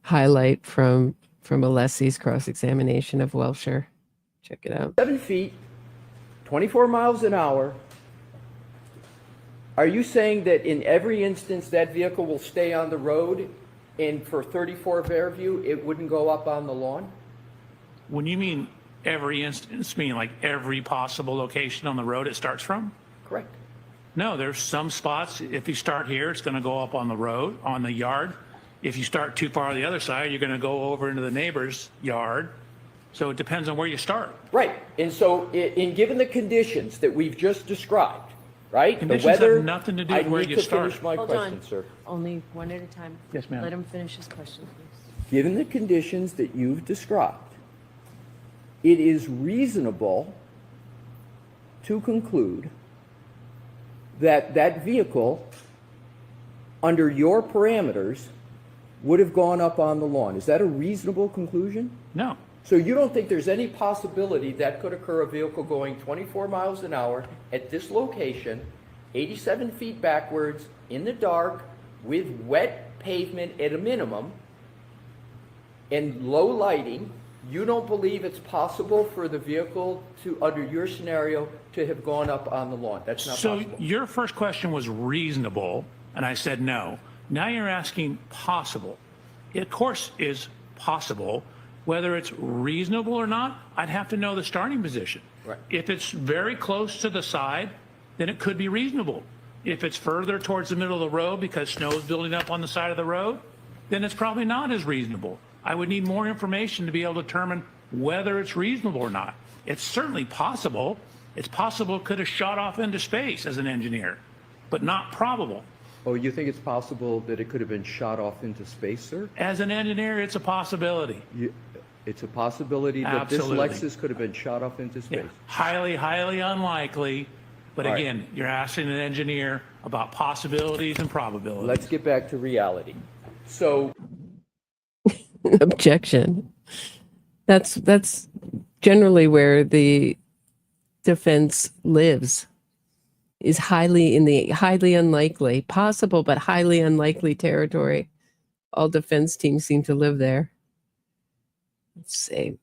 highlight from Alessi's cross-examination of Welcher. Check it out. 7 feet, 24 miles an hour. Are you saying that in every instance that vehicle will stay on the road, and for 34 Fairview, it wouldn't go up on the lawn? When you mean every instance, mean like every possible location on the road it starts from? Correct. No, there's some spots, if you start here, it's going to go up on the road, on the yard. If you start too far on the other side, you're going to go over into the neighbor's yard. So it depends on where you start. Right. And so in given the conditions that we've just described, right? Conditions the weather have nothing to do with where you I start. need to finish my Hold question, on. sir. Only one at a time. Yes, ma'am. Let him finish his question, please. Given the conditions that you've described, it is reasonable to conclude that that vehicle, under your parameters, would have gone up on the lawn. Is that a reasonable conclusion? No. So you don't think there's any possibility that could occur, a vehicle going 24 miles an hour at this location, 87 feet backwards, in the dark, with wet pavement at a minimum, and low lighting, you don't believe it's possible for the vehicle to, under your scenario, to have gone up on the lawn? That's not possible. So your first question was reasonable, and I said no. Now you're asking possible. It, of course, is possible. Whether it's reasonable or not, I'd have to know the starting position. Right. If it's very close to the side, then it could be reasonable. If it's further towards the middle of the road because snow is building up on the side of the road, then it's probably not as reasonable. I would need more information to be able to determine whether it's reasonable or not. It's certainly possible. It's possible it could have shot off into space as an engineer, but not probable. Oh, you think it's possible that it could have been shot off into space, sir? As an engineer, it's a possibility. It's a possibility that Absolutely. this Lexus could have been shot off into space? Yeah. Highly, highly unlikely. But All right. again, you're asking an engineer about possibilities and probabilities. Let's get back to reality. So Objection. That's generally where the defense lives, is highly in the highly unlikely, possible but highly unlikely territory. All defense teams seem to live there. Let's see.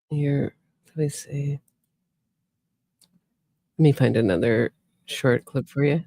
Here, let me see. Let me find another short clip for you.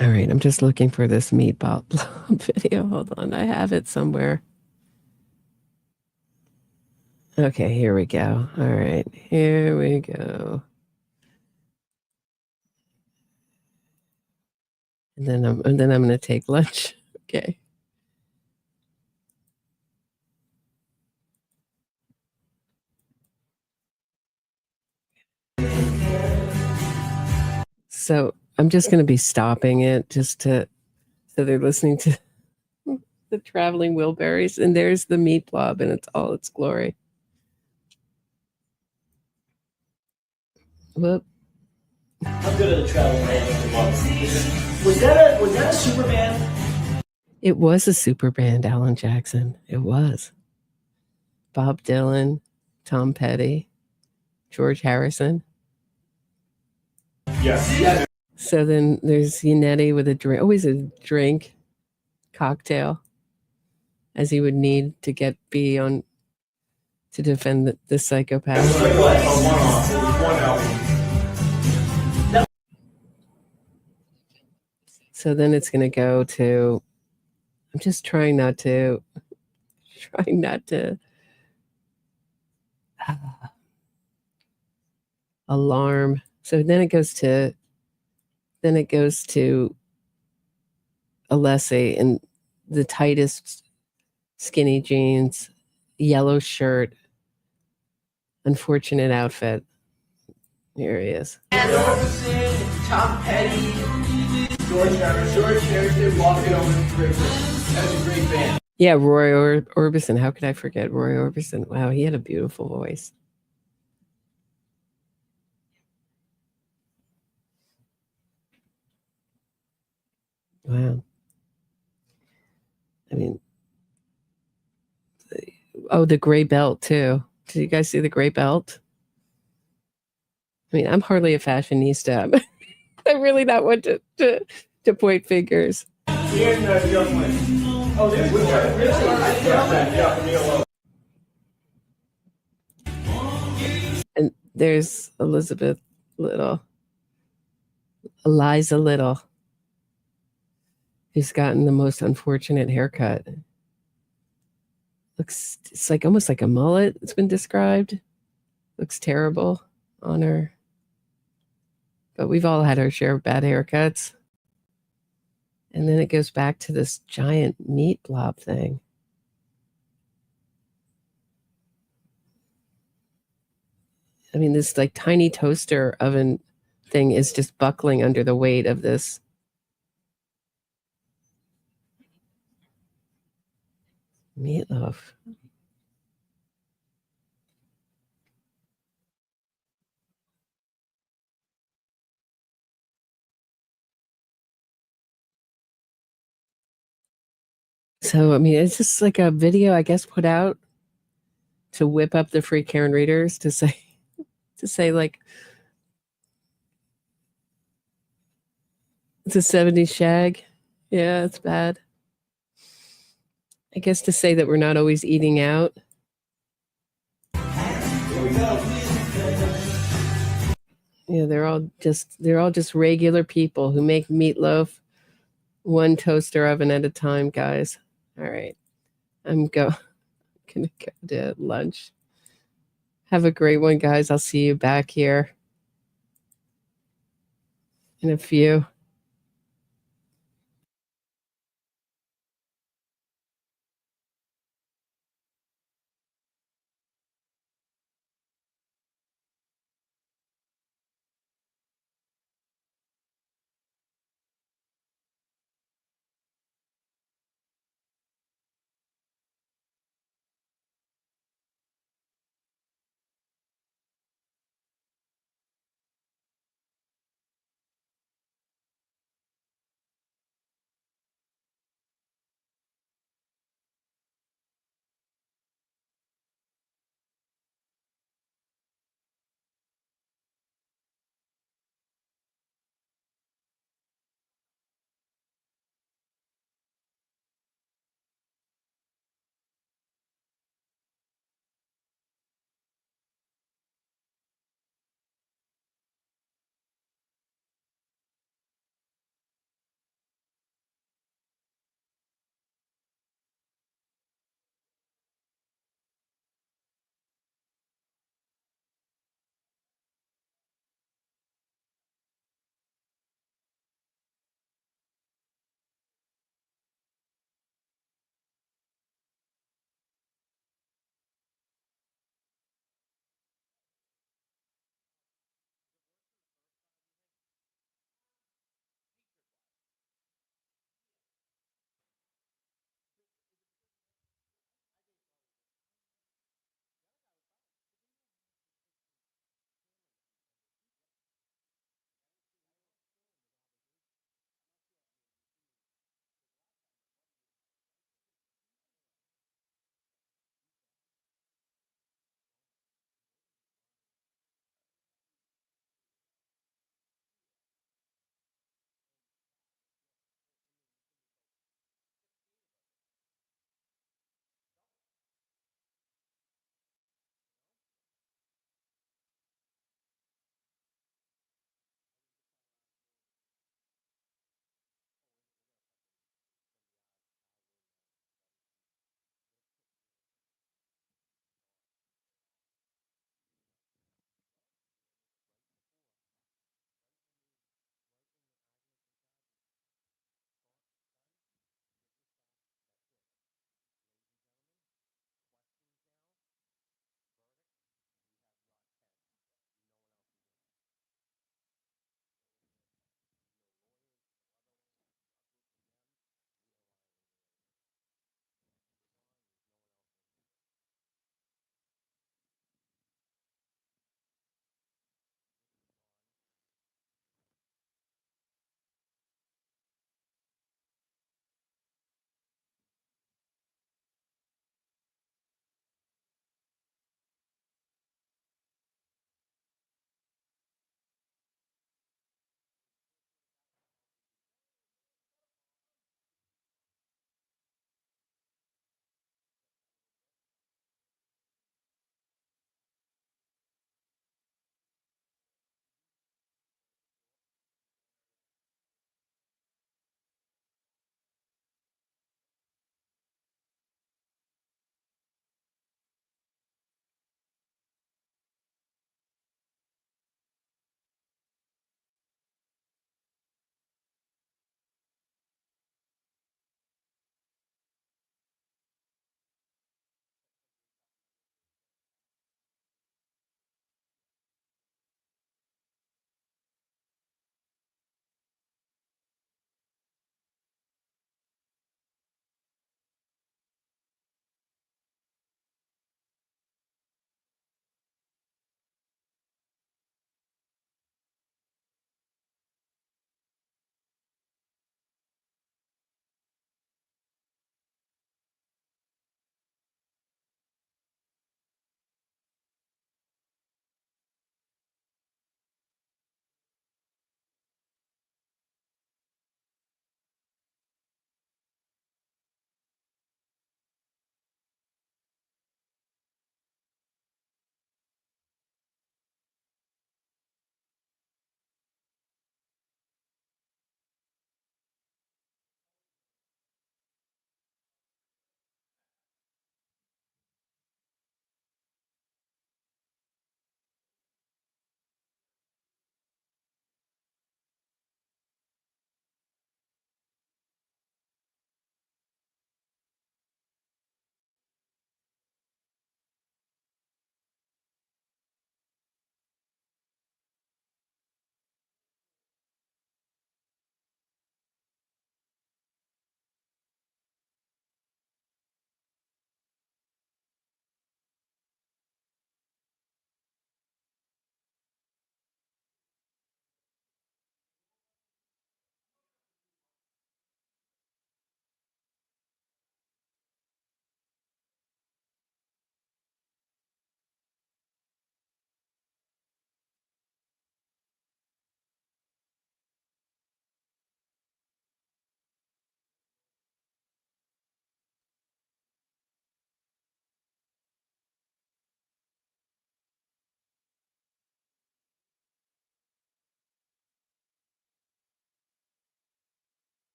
All right, I'm just looking for this meatball video. Hold on, I have it somewhere. Okay, here we go. All right, here we go. And then I'm going to take lunch. Okay. So I'm just going to be stopping it so they're listening to the traveling Wilburys, and there's the meat blob in all its glory. Whoop. I'm good at the travel man. Was that a super band? It was a super band, Alan Jackson. It was. Bob Dylan, Tom Petty, George Harrison. Yes. So then there's Yannetti with a drink, always a drink, cocktail, as he would need to be on to defend the psychopath. So then it's going to go to, I'm just trying not to alarm. So then it goes to Alessi in the tightest skinny jeans, yellow shirt, unfortunate outfit. Here he is. Tom Petty, George Harrison walking over the bridge. That's a great band. Yeah, Roy Orbison. How could I forget Roy Orbison? Wow, he had a beautiful voice. Wow. I mean, the gray belt too. Did you guys see the gray belt? I mean, I'm hardly a fashionista, but I'm really not one to point fingers. Here's the young one. Oh, there's And there's Eliza Little, who's gotten the most unfortunate haircut. It's like almost like a mullet. It's been described. Looks terrible on her. But we've all had our share of bad haircuts. And then it goes back to this giant meat blob thing. I mean, this like tiny toaster oven thing is just buckling under the weight of this. Meatloaf. So, I mean, it's just like a video, I guess, put out to whip up the free Karen readers to say like, it's a 70s shag. Yeah, it's bad. I guess to say that we're not always eating out. Yeah, they're all just regular people who make meatloaf one toaster oven at a time, guys. All right. I'm gonna go to lunch. Have a great one, guys. I'll see you back here in a few.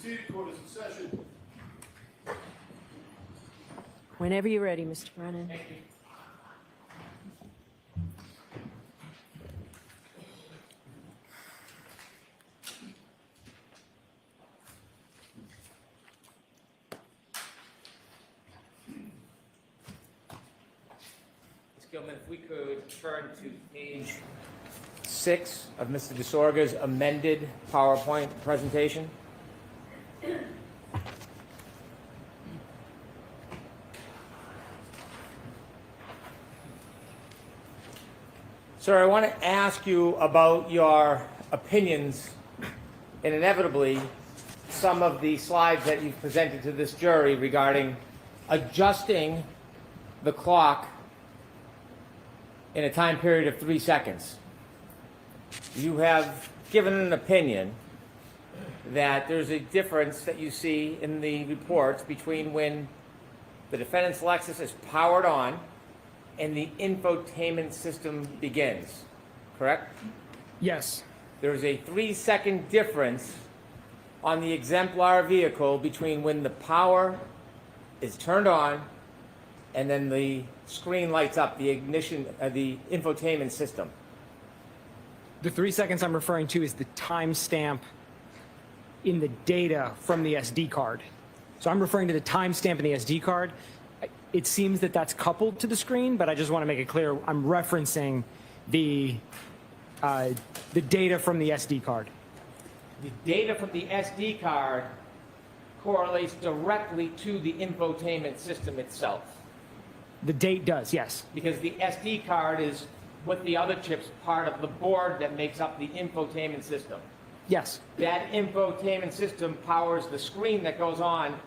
seated. Court is in session. Whenever you're ready, Mr. Brennan. Ms. Gilman, if we could turn to page 6 of Mr. DeSorga's amended PowerPoint presentation. Sir, I want to ask you about your opinions, and inevitably, some of the slides that you've presented to this jury regarding adjusting the clock in a time period of 3 seconds. You have given an opinion that there's a difference that you see in the reports between when the defendant's Lexus is powered on and the infotainment system begins, correct? Yes. There's a 3-second difference on the exemplar vehicle between when the power is turned on and then the screen lights up, the ignition, the infotainment system. The 3 seconds I'm referring to is the timestamp in the data from the SD card. So I'm referring to the timestamp in the SD card. It seems that that's coupled to the screen, but I just want to make it clear I'm referencing the data from the SD card. The data from the SD card correlates directly to the infotainment system itself. The date does, yes. Because the SD card is with the other chips part of the board that makes up the infotainment system. Yes. That infotainment system powers the screen that goes on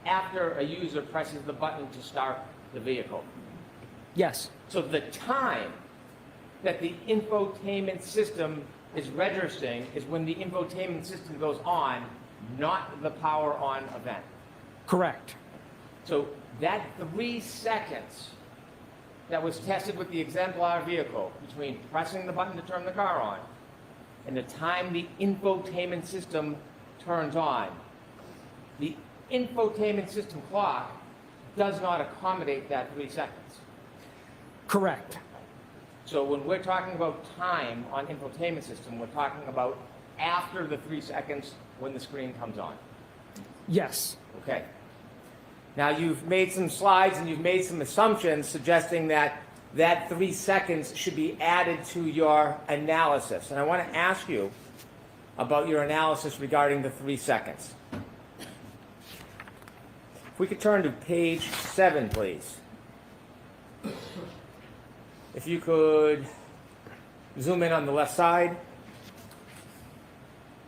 after a user presses the button to start the vehicle. Yes. So the time that the infotainment system is registering is when the infotainment system goes on, not the power on event. Correct. So that 3 seconds that was tested with the exemplar vehicle between pressing the button to turn the car on and the time the infotainment system turns on, the infotainment system clock does not accommodate that 3 seconds. Correct. So when we're talking about time on infotainment system, we're talking about after the 3 seconds when the screen comes on. Yes. Okay. Now you've made some slides and you've made some assumptions suggesting that that 3 seconds should be added to your analysis. And I want to ask you about your analysis regarding the 3 seconds. If we could turn to page 7, please. If you could zoom in on the left side.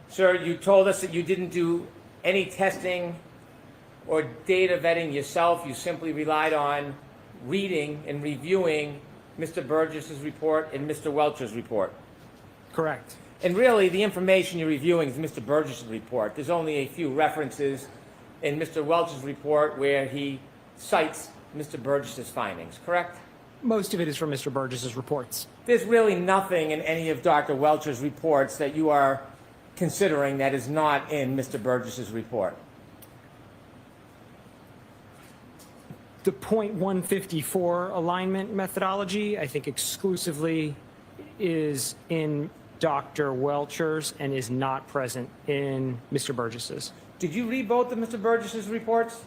Sir, you told us that you didn't do any testing or data vetting yourself. You simply relied on reading and reviewing Mr. Burgess's report and Mr. Welcher's report. Correct. And really, the information you're reviewing is Mr. Burgess's report. There's only a few references in Mr. Welcher's report where he cites Mr. Burgess's findings, correct? Most of it is from Mr. Burgess's reports. There's really nothing in any of Dr. Welcher's reports that you are considering that is not in Mr. Burgess's report. The .154 alignment methodology, I think exclusively is in Dr. Welcher's and is not present in Mr. Burgess's. Did you read both of Mr. Burgess's reports?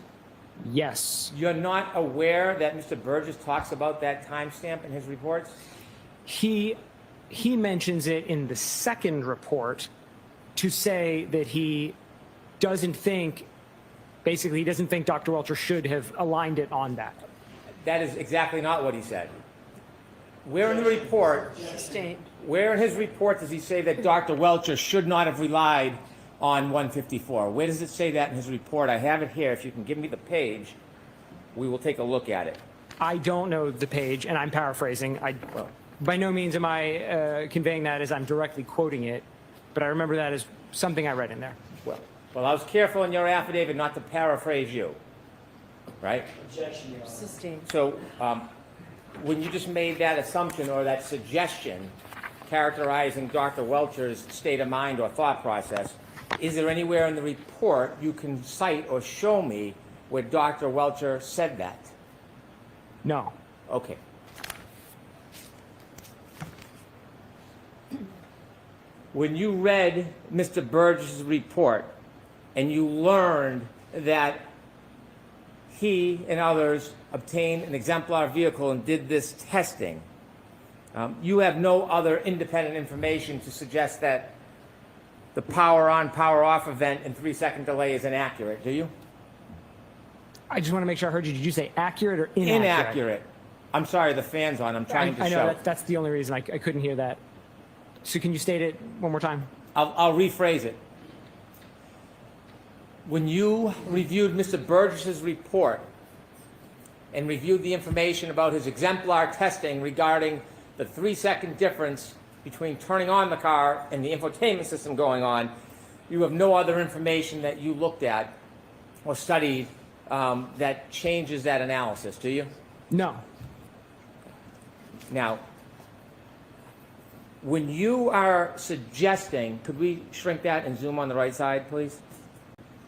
Yes. You're not aware that Mr. Burgess talks about that timestamp in his reports? He mentions it in the second report to say that he doesn't think, basically he doesn't think Dr. Welcher should have aligned it on that. That is exactly not what he said. Where in the report, where in his report does he say that Dr. Welcher should not have relied on 154? Where does it say that in his report? I have it here. If you can give me the page, we will take a look at it. I don't know the page, and I'm paraphrasing. By no means am I conveying that as I'm directly quoting it, but I remember that as something I read in there. Well, I was careful in your affidavit not to paraphrase you, right? Sustained. So when you just made that assumption or that suggestion characterizing Dr. Welcher's state of mind or thought process, Is there anywhere in the report you can cite or show me where Dr. Welcher said that? No. Okay. When you read Mr. Burgess' report and you learned that he and others obtained an exemplar vehicle and did this testing, you have no other independent information to suggest that the power on, power off event and 3-second delay is inaccurate, do you? I just want to make sure I heard you. Did you say accurate or inaccurate? Inaccurate. I'm sorry, the fan's on. I'm trying to I show. know, that's the only reason I couldn't hear that. So can you state it one more time? I'll rephrase it. When you reviewed Mr. Burgess's report and reviewed the information about his exemplar testing regarding the 3-second difference between turning on the car and the infotainment system going on, you have no other information that you looked at or studied that changes that analysis, do you? No. Now, when you are suggesting, could we shrink that and zoom on the right side, please?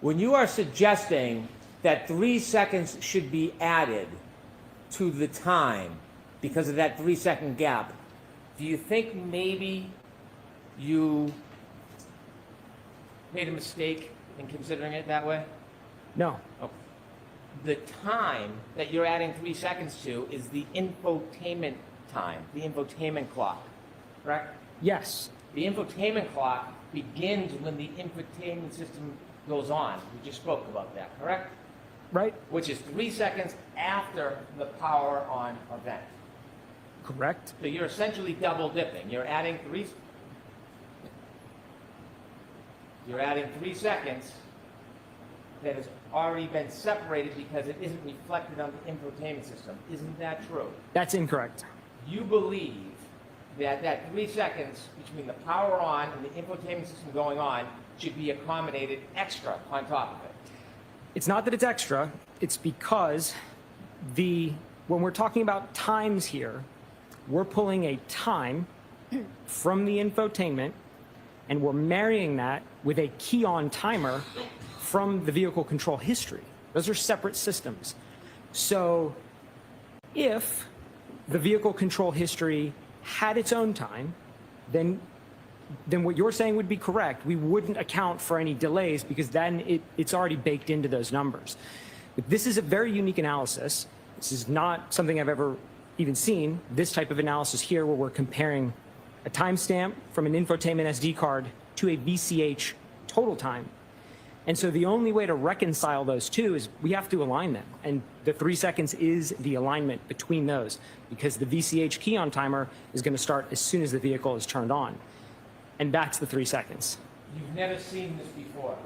When you are suggesting that 3 seconds should be added to the time because of that 3-second gap, do you think maybe you made a mistake in considering it that way? No. Okay. The time that you're adding 3 seconds to is the infotainment time, the infotainment clock, correct? Yes. The infotainment clock begins when the infotainment system goes on. We just spoke about that, correct? Right. Which is 3 seconds after the power on event. Correct. So you're essentially double dipping. You're adding 3 seconds that has already been separated because it isn't reflected on the infotainment system. Isn't that true? That's incorrect. You believe that that 3 seconds between the power on and the infotainment system going on should be accommodated extra on top of it. It's not that it's extra, it's because when we're talking about times here, we're pulling a time from the infotainment and we're marrying that with a key-on timer from the vehicle control history. Those are separate systems. So if the vehicle control history had its own time, then what you're saying would be correct. We wouldn't account for any delays because then it's already baked into those numbers. But this is a very unique analysis. This is not something I've ever even seen, this type of analysis here where we're comparing a timestamp from an infotainment SD card to a VCH total time. And so the only way to reconcile those two is we have to align them. And the 3 seconds is the alignment between those because the VCH key-on timer is going to start as soon as the vehicle is turned on. And that's the 3 seconds. You've never seen this before.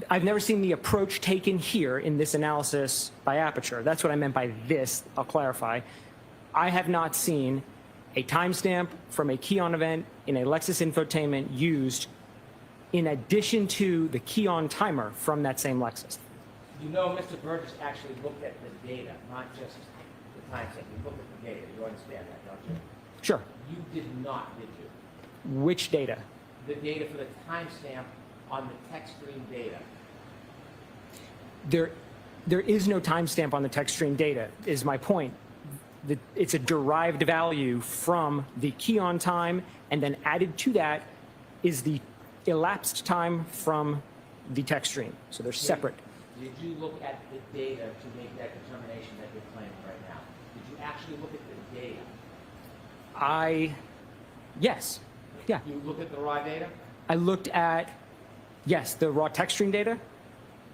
I've never seen the approach taken here in this analysis by Aperture. That's what I meant by this. I'll clarify. I have not seen a timestamp from a key-on event in a Lexus infotainment used in addition to the key-on timer from that same Lexus. You know Mr. Burgess actually looked at the data, not just the timestamp. He looked at the data. You understand that, don't you? Sure. You did not, did you? Which data? The data for the timestamp on the text stream data. There is no timestamp on the text stream data, is my point. It's a derived value from the key-on time, and then added to that is the elapsed time from the text stream. So they're separate. Did you look at the data to make that determination that you're claiming right now? Did you actually look at the data? Yes. Yeah. You looked at the raw data? I looked at, yes, the raw text stream data.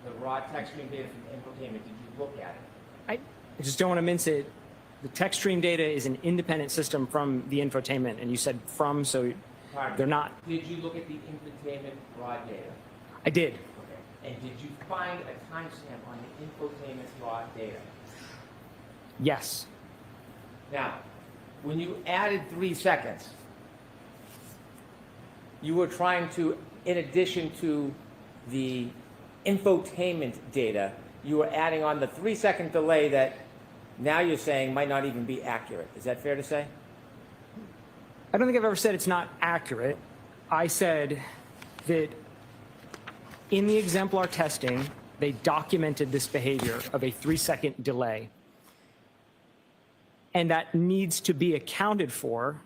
The raw text stream data from infotainment, did you look at it? I just don't want to mince it. The text stream data is an independent system from the infotainment, and you said from, so they're not. Did you look at the infotainment raw data? I did. Okay. And did you find a timestamp on the infotainment raw data? Yes. Now, when you added 3 seconds, you were trying to, in addition to the infotainment data, you were adding on the 3-second delay that now you're saying might not even be accurate. Is that fair to say? I don't think I've ever said it's not accurate. I said that In the exemplar testing, they documented this behavior of a 3-second delay. And that needs to be accounted for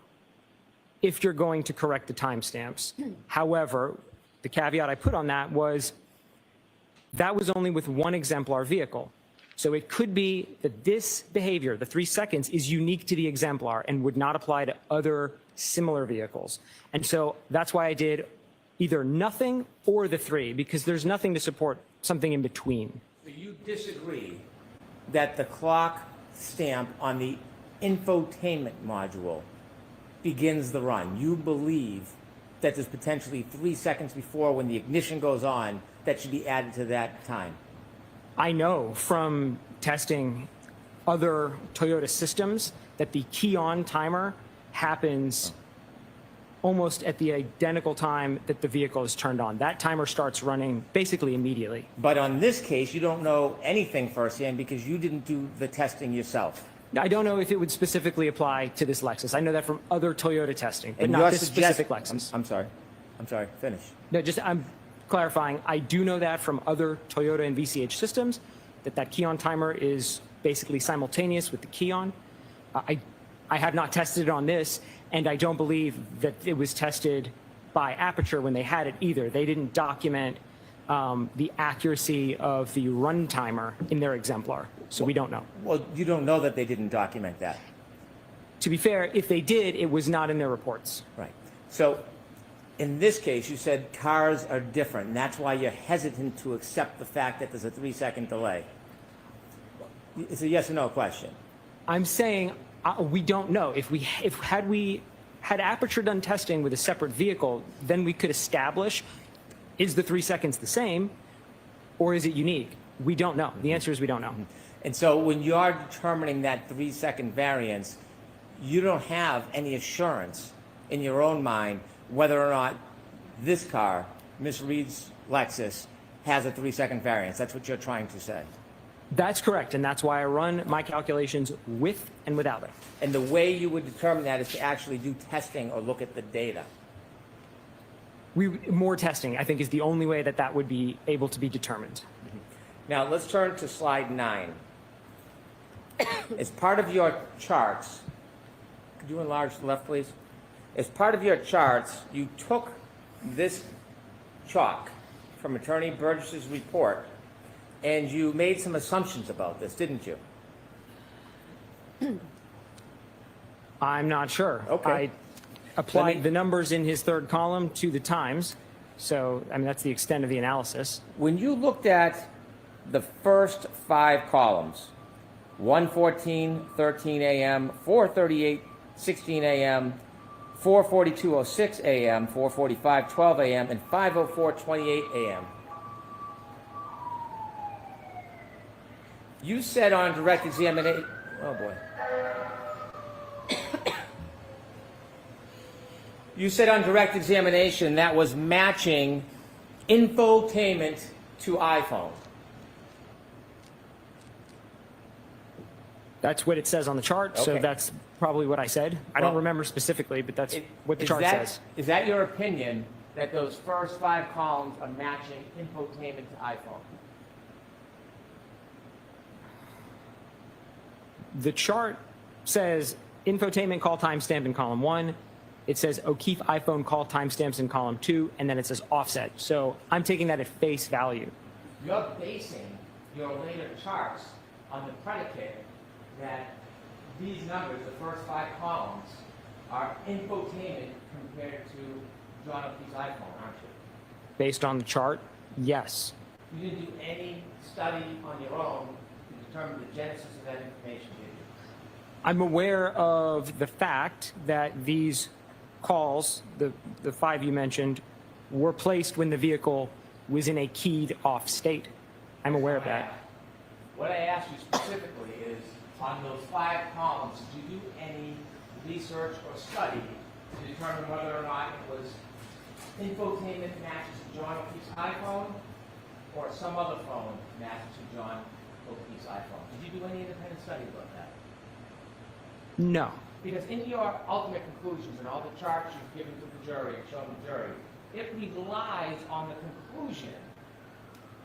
if you're going to correct the timestamps. However, the caveat I put on that was only with one exemplar vehicle. So it could be that this behavior, the 3 seconds, is unique to the exemplar and would not apply to other similar vehicles. And so that's why I did either nothing or the 3, because there's nothing to support something in between. So you disagree that the clock stamp on the infotainment module begins the run. You believe that there's potentially 3 seconds before when the ignition goes on that should be added to that time. I know from testing other Toyota systems that the key-on timer happens almost at the identical time that the vehicle is turned on. That timer starts running basically immediately. But on this case, you don't know anything firsthand because you didn't do the testing yourself. I don't know if it would specifically apply to this Lexus. I know that from other Toyota testing, but not this specific Lexus. I'm sorry, finish. No, I'm clarifying. I do know that from other Toyota and VCH systems, that key-on timer is basically simultaneous with the key-on. I have not tested it on this, and I don't believe that it was tested by Aperture when they had it either. They didn't document the accuracy of the run timer in their exemplar, so we don't know. Well, you don't know that they didn't document that. To be fair, if they did, it was not in their reports. Right. So in this case, you said cars are different, and that's why you're hesitant to accept the fact that there's a 3-second delay. It's a yes or no question. I'm saying we don't know. Had Aperture done testing with a separate vehicle, then we could establish, is the 3 seconds the same, or is it unique? We don't know. The answer is we don't know. And so when you are determining that 3-second variance, you don't have any assurance in your own mind whether or not this car, Miss Reed's Lexus, has a 3-second variance. That's what you're trying to say. That's correct, and that's why I run my calculations with and without it. And the way you would determine that is to actually do testing or look at the data. More testing, I think, is the only way that would be able to be determined. Now, let's turn to slide 9. As part of your charts, could you enlarge the left, please? As part of your charts, you took this chalk from Attorney Burgess's report, and you made some assumptions about this, didn't you? I'm not sure. Okay. I applied the numbers in his third column to the times, so I mean that's the extent of the analysis. When you looked at the first 5 columns, 1:14, 13 a.m., 4:38, 16 a.m., 4:42:06 a.m., 4:45, 12 a.m., and 5:04, 28 a.m. You said on direct examination, oh boy. You said on direct examination that was matching infotainment to iPhone. That's what it says on the chart, so Okay. that's probably what I said. I don't remember specifically, but that's what the chart says. Is that your opinion, that those first 5 columns are matching infotainment to iPhone? The chart says infotainment call timestamp in column 1. It says O'Keefe iPhone call timestamps in column 2, and then it says offset. So I'm taking that at face value. You're basing your later charts on the predicate that these numbers, the first 5 columns, are infotainment compared to John O'Keefe's iPhone, aren't you? Based on the chart, yes. You didn't do any study on your own to determine the genesis of that information, did you? I'm aware of the fact that these calls, the 5 you mentioned, were placed when the vehicle was in a keyed off state. I'm aware of that. What I asked you specifically is, on those 5 columns, did you do any research or study to determine whether or not it was infotainment matches to John O'Keefe's iPhone or some other phone matches to John O'Keefe's iPhone? Did you do any independent study about that? No. Because in your ultimate conclusions and all the charts you've given to the jury and shown the jury, it relies on the conclusion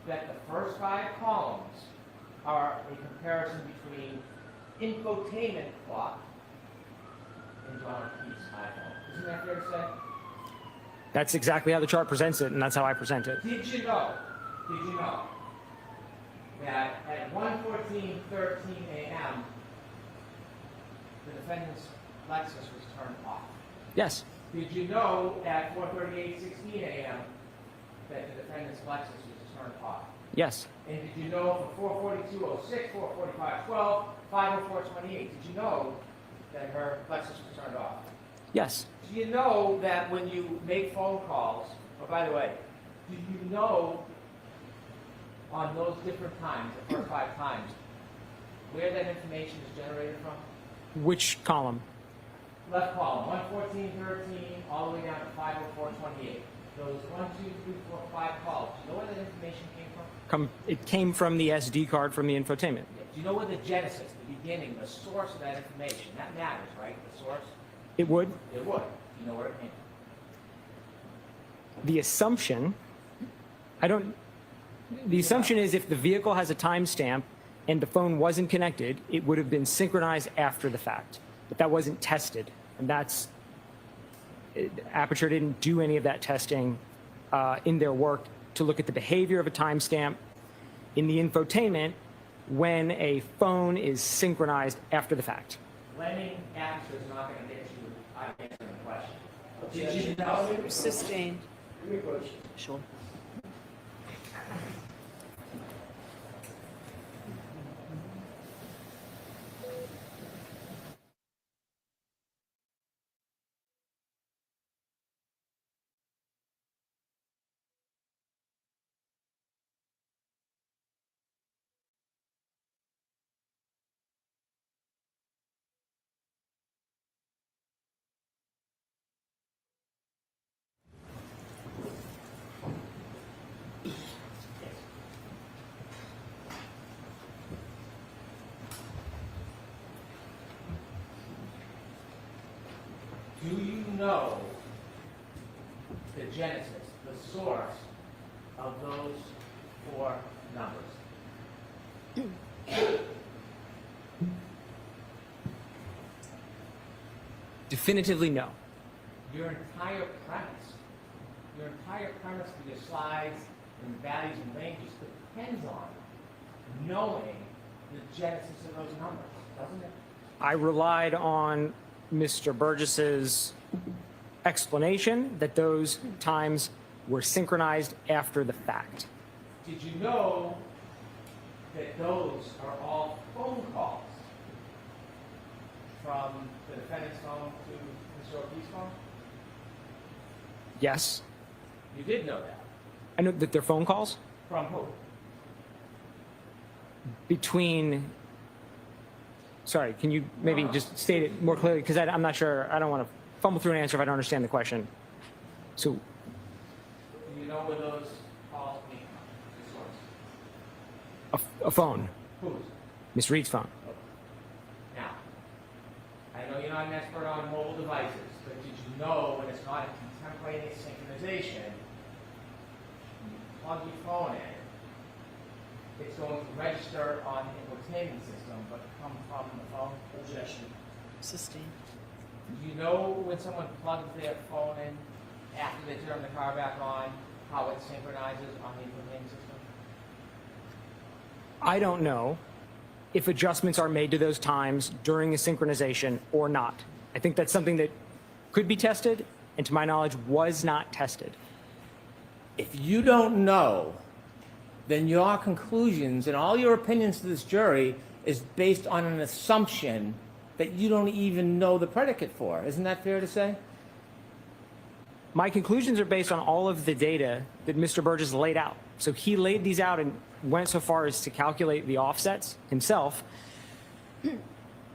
that the first 5 columns are a comparison between infotainment clock and John Keith's iPhone. Isn't that fair to say? That's exactly how the chart presents it, and that's how I present it. Did you know that at 1:14:13 a.m. the defendant's Lexus was turned off? Yes. Did you know at 4:38:16 a.m. that the defendant's Lexus was turned off? Yes. And did you know for 4:42:06, 4:45:12, 5:04:28, did you know that her Lexus was turned off? Yes. Do you know that when you make phone calls, oh, by the way, do you know on those different times, the first 5 times, where that information is generated from? Which column? Left column, 1:14:13, all the way down to 5:04:28. Those 1, 2, 3, 4, 5 calls. Do you know where that information came from? It came from the SD card from the infotainment. Do you know where the genesis, the beginning, the source of that information? That matters, right? The source? It would. It would. Do you know where it came from? The assumption, the assumption is if the vehicle has a timestamp and the phone wasn't connected, it would have been synchronized after the fact. But that wasn't tested. And Aperture didn't do any of that testing in their work to look at the behavior of a timestamp in the infotainment when a phone is synchronized after the fact. Blaming Aperture is not going to get you out of answering the question. Did you know? Sustained. Sure. Do you know the genesis, the source of those 4 numbers? Definitively no. Your entire premise for your slides and values and ranges depends on knowing the genesis of those numbers, doesn't it? I relied on Mr. Burgess's explanation that those times were synchronized after the fact. Did you know that those are all phone calls from the defendant's phone to Mr. O'Keefe's phone? Yes. You did know that. I know that they're phone calls From who? between. Sorry, can you maybe just state it more clearly? Because I'm not sure. I don't want to fumble through an answer if I don't understand the question. So, Do you know where those calls came from? The source. a phone. Whose? Miss Reed's phone. Now, I know you're not an expert on mobile devices, but did you know when it's not a contemporaneous synchronization, you plug your phone in, it's going to register on the infotainment system, but come from the phone? Objection. Sustained. Do you know when someone plugs their phone in after they turn the car back on, how it synchronizes on the infotainment system? I don't know if adjustments are made to those times during a synchronization or not. I think that's something that could be tested, and to my knowledge, was not tested. If you don't know, then your conclusions and all your opinions to this jury is based on an assumption that you don't even know the predicate for. Isn't that fair to say? My conclusions are based on all of the data that Mr. Burgess laid out. So he laid these out and went so far as to calculate the offsets himself.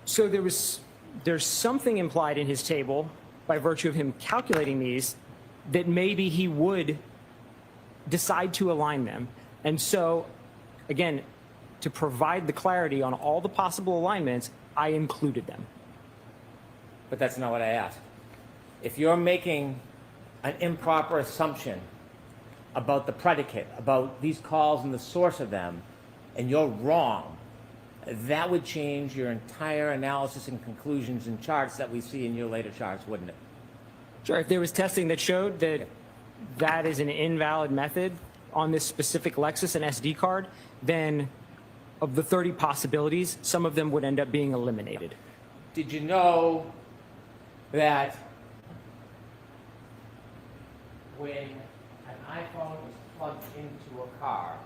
So there's something implied in his table by virtue of him calculating these that maybe he would decide to align them. And so, again, to provide the clarity on all the possible alignments, I included them. But that's not what I asked. If you're making an improper assumption about the predicate, about these calls and the source of them, and you're wrong, that would change your entire analysis and conclusions and charts that we see in your later charts, wouldn't it? Sure, if there was testing that showed that that is an invalid method on this specific Lexus and SD card, then of the 30 possibilities, some of them would end up being eliminated. Did you know that when an iPhone is plugged into a car,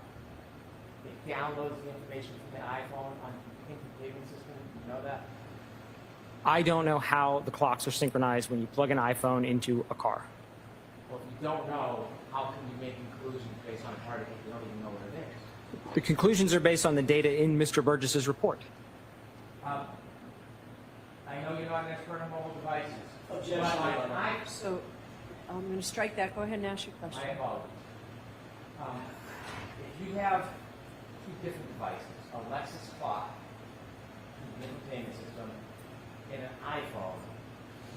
it downloads the information from the iPhone onto the infotainment system? Did you know that? I don't know how the clocks are synchronized when you plug an iPhone into a car. Well, if you don't know, how can you make conclusions based on a part of it you don't even know what it is? The conclusions are based on the data in Mr. Burgess's report. I know you're not an expert on mobile devices. Objection. So I'm going to strike that. Go ahead and ask your question. I apologize. If you have two different devices, a Lexus clock, an infotainment system, and an iPhone,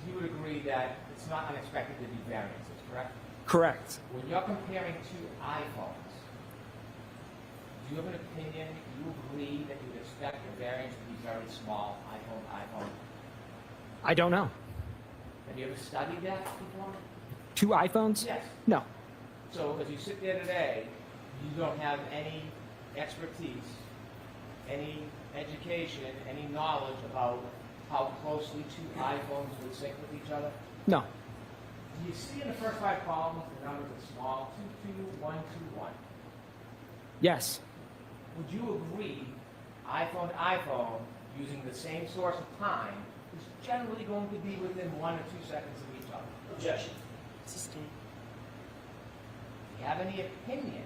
you would agree that it's not unexpected to be variances, correct? Correct. When you're comparing two iPhones, do you have an opinion, do you agree that you would expect the variance to be very small, iPhone to iPhone? I don't know. Have you ever studied that before? Two iPhones? Yes. No. So as you sit there today, you don't have any expertise, any education, any knowledge about how closely two iPhones would sync with each other? No. Do you see in the first 5 columns the numbers are small, 22121? Yes. Would you agree iPhone to iPhone using the same source of time is generally going to be within 1 or 2 seconds of each other? Objection. Sustained. Do you have any opinion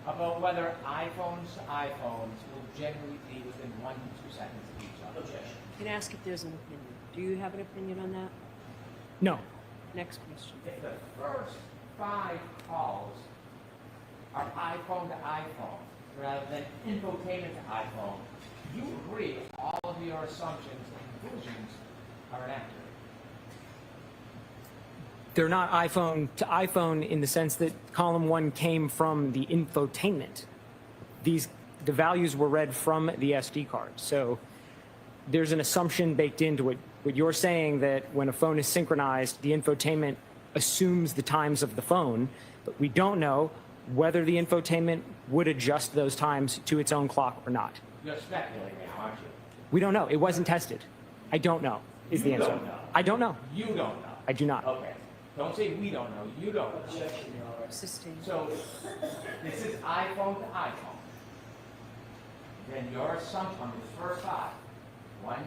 about whether iPhones to iPhones will generally be within 1 to 2 seconds of each other? Objection. You can ask if there's an opinion. Do you have an opinion on that? No. Next question. If the first 5 calls are iPhone to iPhone rather than infotainment to iPhone, you agree all of your assumptions and conclusions are inaccurate. They're not iPhone to iPhone in the sense that column 1 came from the infotainment. The values were read from the SD card. So there's an assumption baked into it. What you're saying that when a phone is synchronized, the infotainment assumes the times of the phone, but we don't know whether the infotainment would adjust those times to its own clock or not. You're speculating now, aren't you? We don't know. It wasn't tested. I don't know is the answer. Don't know. I don't know. You don't know. I do not. Okay. Don't say we don't know. You don't know. Objection, Your Honor. Sustained. So this is iPhone to iPhone. Then your assumption on the first 5, 1,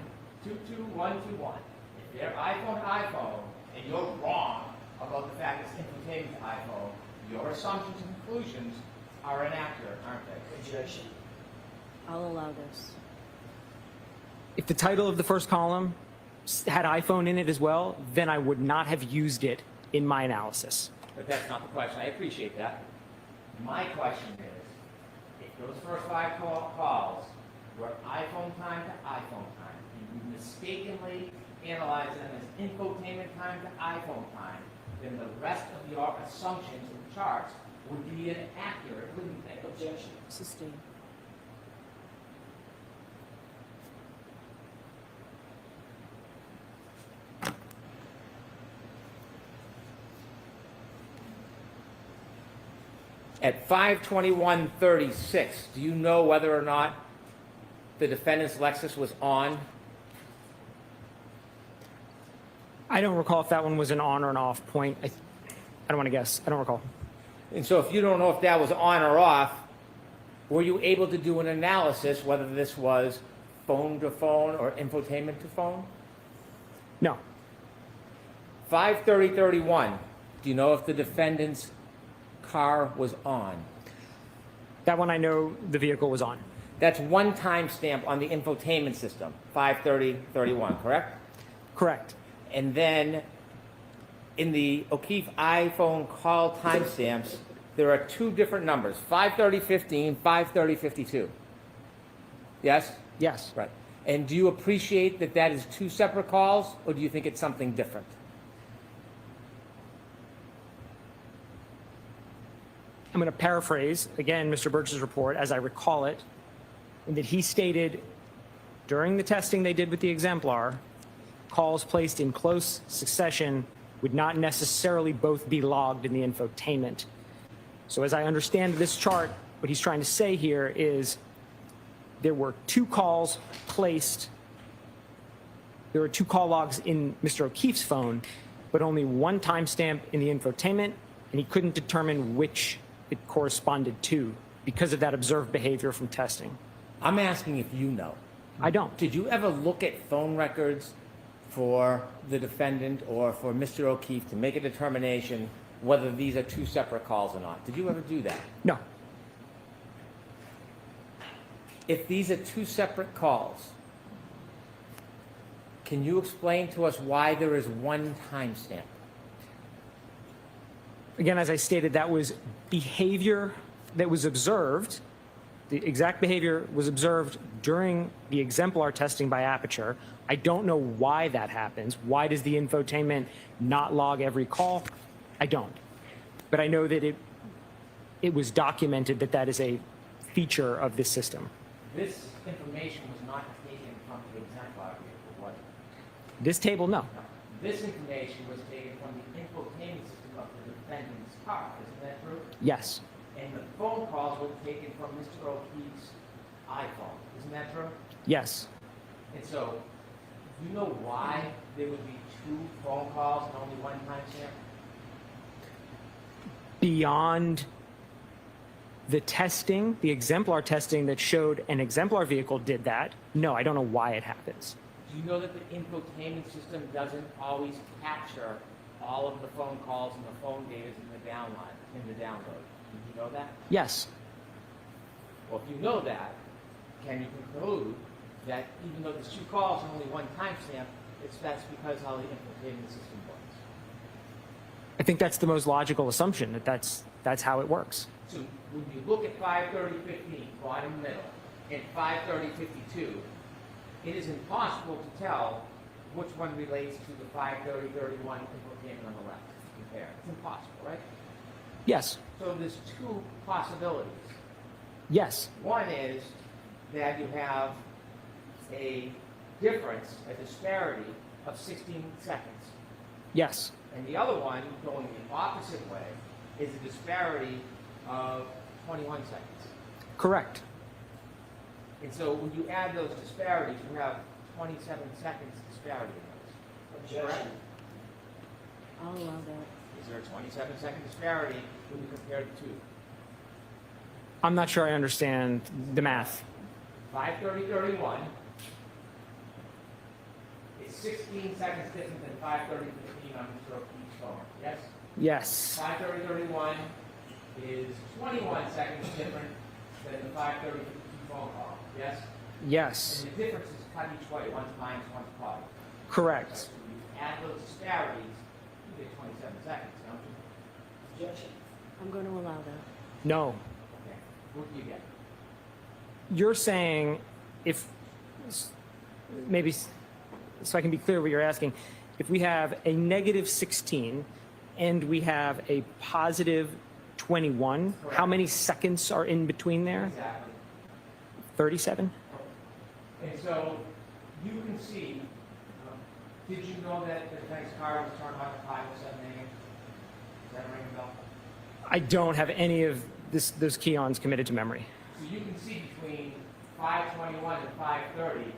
2, 2, 1, 2, 1. If they're iPhone to iPhone and you're wrong about the fact it's infotainment to iPhone, your assumptions and conclusions are inaccurate, aren't they? Objection. I'll allow this. If the title of the first column had iPhone in it as well, then I would not have used it in my analysis. But that's not the question. I appreciate that. My question is, if those first 5 calls were iPhone time to iPhone time, and you mistakenly analyze them as infotainment time to iPhone time, then the rest of your assumptions and charts would be inaccurate, wouldn't they? Objection. Sustained. At 5:21:36, do you know whether or not the defendant's Lexus was on? I don't recall if that one was an on or an off point. I don't want to guess. I don't recall. And so if you don't know if that was on or off, were you able to do an analysis whether this was phone to phone or infotainment to phone? No. 5:30:31, do you know if the defendant's car was on? That one I know the vehicle was on. That's one timestamp on the infotainment system, 5:30:31, correct? Correct. And then in the O'Keefe iPhone call timestamps, there are 2 different numbers, 5:30:15, 5:30:52. Yes? Yes. Right. And do you appreciate that that is 2 separate calls, or do you think it's something different? I'm going to paraphrase, again, Mr. Birch's report as I recall it, in that he stated during the testing they did with the exemplar, calls placed in close succession would not necessarily both be logged in the infotainment. So as I understand this chart, what he's trying to say here is there were 2 calls placed, there were 2 call logs in Mr. O'Keefe's phone, but only 1 timestamp in the infotainment, and he couldn't determine which it corresponded to because of that observed behavior from testing. I'm asking if you know. I don't. Did you ever look at phone records for the defendant or for Mr. O'Keefe to make a determination whether these are 2 separate calls or not? Did you ever do that? No. If these are 2 separate calls, can you explain to us why there is 1 timestamp? Again, as I stated, that was behavior that was observed. The exact behavior was observed during the exemplar testing by Aperture. I don't know why that happens. Why does the infotainment not log every call? I don't. But I know that it was documented that that is a feature of this system. This information was not taken from the exemplar vehicle, was it? This table, no. This information was taken from the infotainment system of the defendant's car, isn't that true? Yes. And the phone calls were taken from Mr. O'Keefe's iPhone, isn't that true? Yes. And so, do you know why there would be 2 phone calls and only 1 timestamp? Beyond the testing, the exemplar testing that showed an exemplar vehicle did that, no, I don't know why it happens. Do you know that the infotainment system doesn't always capture all of the phone calls and the phone data in the download? Did you know that? Yes. Well, if you know that, can you conclude that even though there's 2 calls and only 1 timestamp, that's because how the infotainment system works? I think that's the most logical assumption, that that's how it works. So when you look at 530.15, bottom middle, and 530.52, it is impossible to tell which one relates to the 530.31 infotainment on the left. Compare. It's impossible, right? Yes. So there's 2 possibilities. Yes. One is that you have a difference, a disparity of 16 seconds. Yes. And the other one, going the opposite way, is a disparity of 21 seconds. Correct. And so when you add those disparities, you have 27 seconds disparity in those. Correct? I'll allow that. Is there a 27-second disparity when you compare the 2? I'm not sure I understand the math. 530.31 is 16 seconds different than 530.15 on Mr. O'Keefe's phone. Yes? Yes. 530.31 is 21 seconds different than the 530.15 phone call. Yes? Yes. And the difference is cut each way, one's minus, one's plus. Correct. So you add those disparities, you get 27 seconds, don't you? Objection. I'm going to allow that. No. Okay. What do you get? You're saying if, maybe, so I can be clear what you're asking, if we have a negative 16 and we have a positive 21, Correct. How many seconds are in between there? Exactly. 37? And so you can see, did you know that the defense car was turned on at 5:07 a.m.? Does that ring a bell? I don't have any of those key-ons committed to memory. So you can see between 5:21 and 5:30,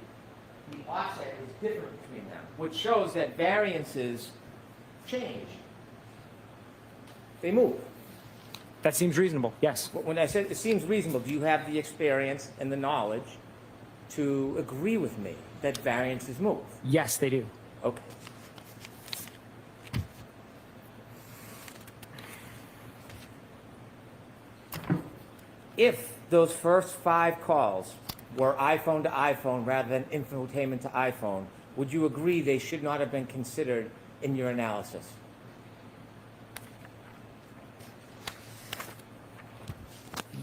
the offset is different between them, which shows that variances change. They move. That seems reasonable, yes. When I said it seems reasonable, do you have the experience and the knowledge to agree with me that variances move? Yes, they do. Okay. If those first 5 calls were iPhone to iPhone rather than infotainment to iPhone, would you agree they should not have been considered in your analysis?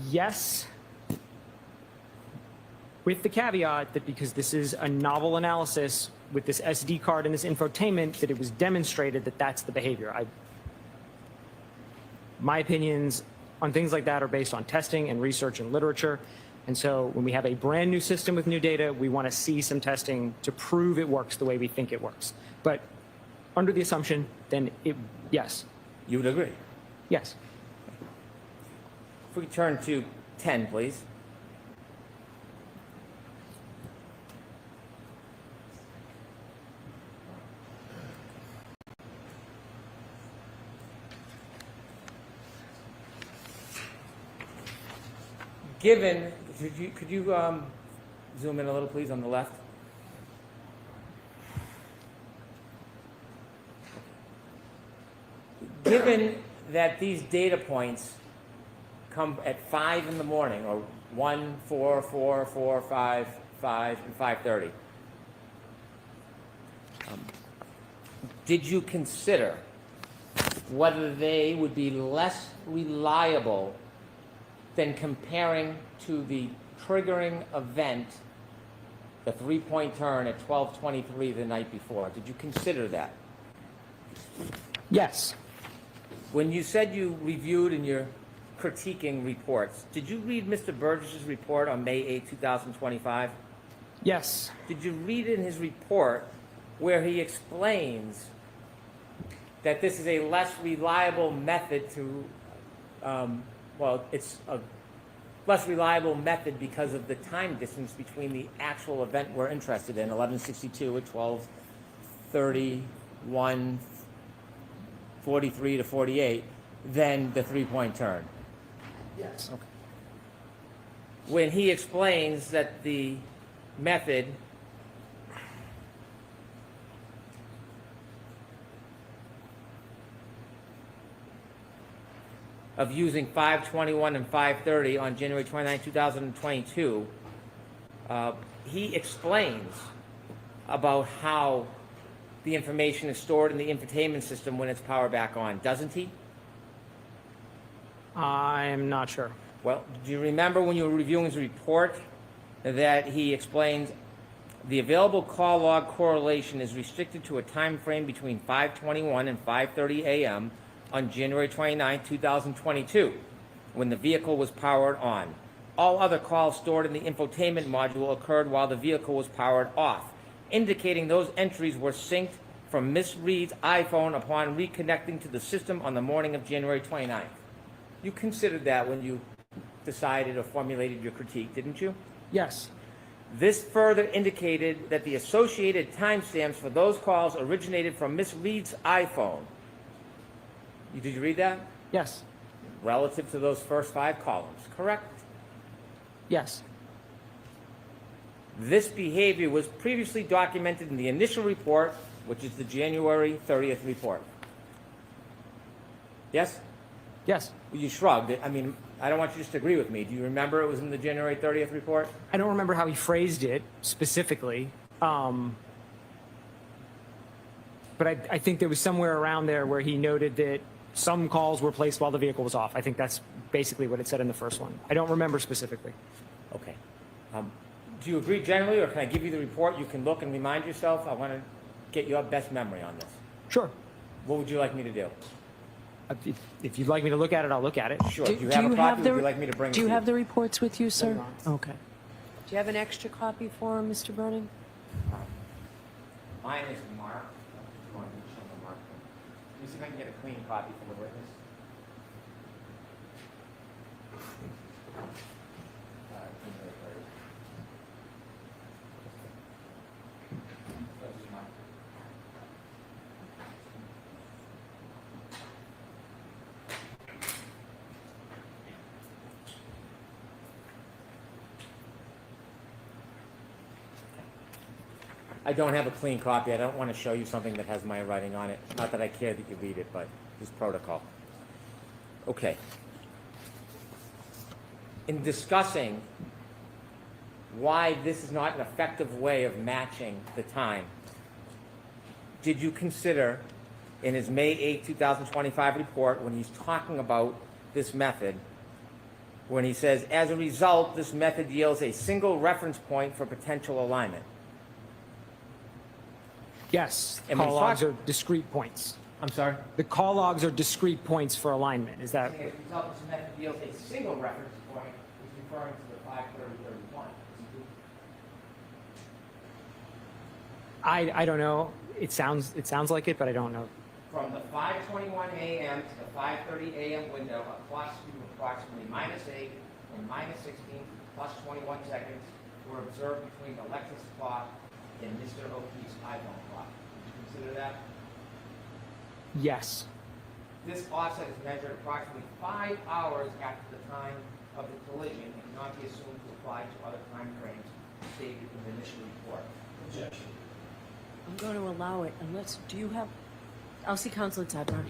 Yes, with the caveat that because this is a novel analysis with this SD card and this infotainment, that it was demonstrated that that's the behavior. My opinions on things like that are based on testing and research and literature. And so when we have a brand new system with new data, we want to see some testing to prove it works the way we think it works. But under the assumption, then yes. You would agree? Yes. If we turn to 10, please. Given, could you zoom in a little, please, on the left? Given that these data points come at 5 in the morning, or 1, 4, 4, 4, 5, 5, and 5:30, did you consider whether they would be less reliable than comparing to the triggering event, the 3-point turn at 12:23 the night before? Did you consider that? Yes. When you said you reviewed and you're critiquing reports, did you read Mr. Burgess's report on May 8, 2025? Yes. Did you read in his report where he explains that this is a less reliable method to, it's a less reliable method because of the time distance between the actual event we're interested in, 1162 at 12:30, 1:43 to 48, than the 3-point turn? Yes. Okay. When he explains that the method of using 5:21 and 5:30 on January 29, 2022, he explains about how the information is stored in the infotainment system when it's powered back on, doesn't he? I'm not sure. Well, do you remember when you were reviewing his report that he explains the available call log correlation is restricted to a time frame between 5:21 and 5:30 a.m. on January 29, 2022, when the vehicle was powered on. All other calls stored in the infotainment module occurred while the vehicle was powered off, indicating those entries were synced from Miss Reed's iPhone upon reconnecting to the system on the morning of January 29th. You considered that when you decided or formulated your critique, didn't you? Yes. This further indicated that the associated timestamps for those calls originated from Miss Reed's iPhone. Did you read that? Yes. Relative to those first 5 columns, correct? Yes. This behavior was previously documented in the initial report, which is the January 30th report. Yes? Yes. Well, you shrugged. I mean, I don't want you just to agree with me. Do you remember it was in the January 30th report? I don't remember how he phrased it specifically, but I think there was somewhere around there where he noted that some calls were placed while the vehicle was off. I think that's basically what it said in the first one. I don't remember specifically. Okay. Do you agree generally, or can I give you the report? You can look and remind yourself. I want to get your best memory on this. Sure. What would you like me to do? If you'd like me to look at it, I'll look at it. Sure. Do you have a copy, or would you like me to bring it Do you to have the reports with you, sir? No. Okay. Do you have an extra copy for him, Mr. Brennan? Mine is marked. Let me see if I can get a clean copy for the witness. I don't have a clean copy. I don't want to show you something that has my writing on it. Not that I care that you read it, but it's protocol. Okay. In discussing why this is not an effective way of matching the time, did you consider in his May 8, 2025 report, when he's talking about this method, when he says, as a result, this method yields a single reference point for potential alignment? Yes. And when Call he logs talks- are discrete points. I'm sorry? The call logs are discrete points for alignment. Is that? As a result, this method yields a single reference point, is referring to the 53031. I don't know. It sounds like it, but I don't know. From the 5:21 a.m. to the 5:30 a.m. window, a clock speed of approximately -8 and -16 plus 21 seconds were observed between the Lexus clock and Mr. O'Keefe's iPhone clock. Did you consider that? Yes. This offset is measured approximately 5 hours after the time of the collision and cannot be assumed to apply to other time frames stated in the initial report. Objection. I'm going to allow it unless, do you have, I'll see counsel at sidebar.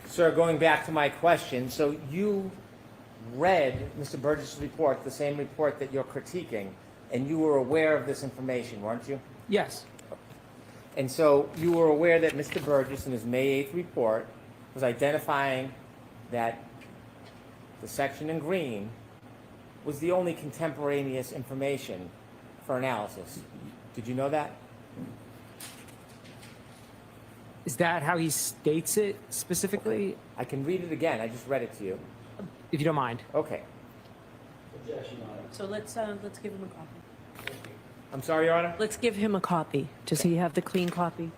Sir, going back to my question, so you read Mr. Burgess' report, the same report that you're critiquing, and you were aware of this information, weren't you? Yes. And so you were aware that Mr. Burgess in his May 8th report was identifying that the section in green was the only contemporaneous information for analysis. Did you know that? Is that how he states it specifically? I can read it again. I just read it to you. If you don't mind. Okay. So let's give him a copy. I'm sorry, Your Honor? Let's give him a copy. Does he have the clean copy?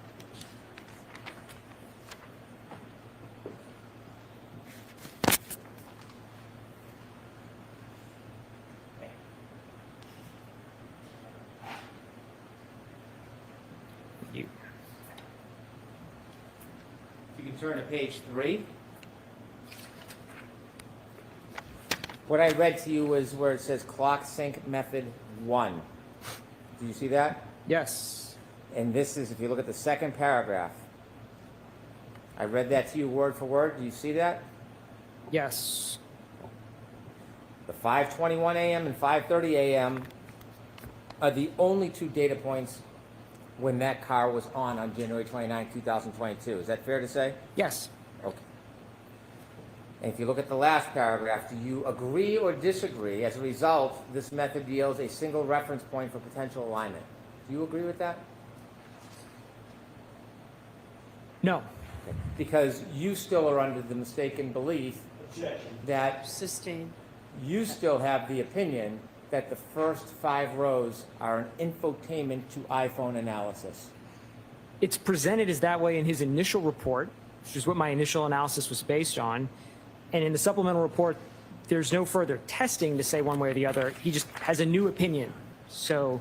You can turn to page 3. What I read to you was where it says clock sync method 1. Do you see that? Yes. And this is, if you look at the second paragraph, I read that to you word for word. Do you see that? Yes. The 5:21 a.m. and 5:30 a.m. are the only two data points when that car was on January 29, 2022. Is that fair to say? Yes. Okay. And if you look at the last paragraph, do you agree or disagree? As a result, this method yields a single reference point for potential alignment. Do you agree with that? No. Okay. Because you still are under the mistaken belief that Sustained. you still have the opinion that the first 5 rows are an infotainment to iPhone analysis. It's presented as that way in his initial report, which is what my initial analysis was based on. And in the supplemental report, there's no further testing to say one way or the other. He just has a new opinion. So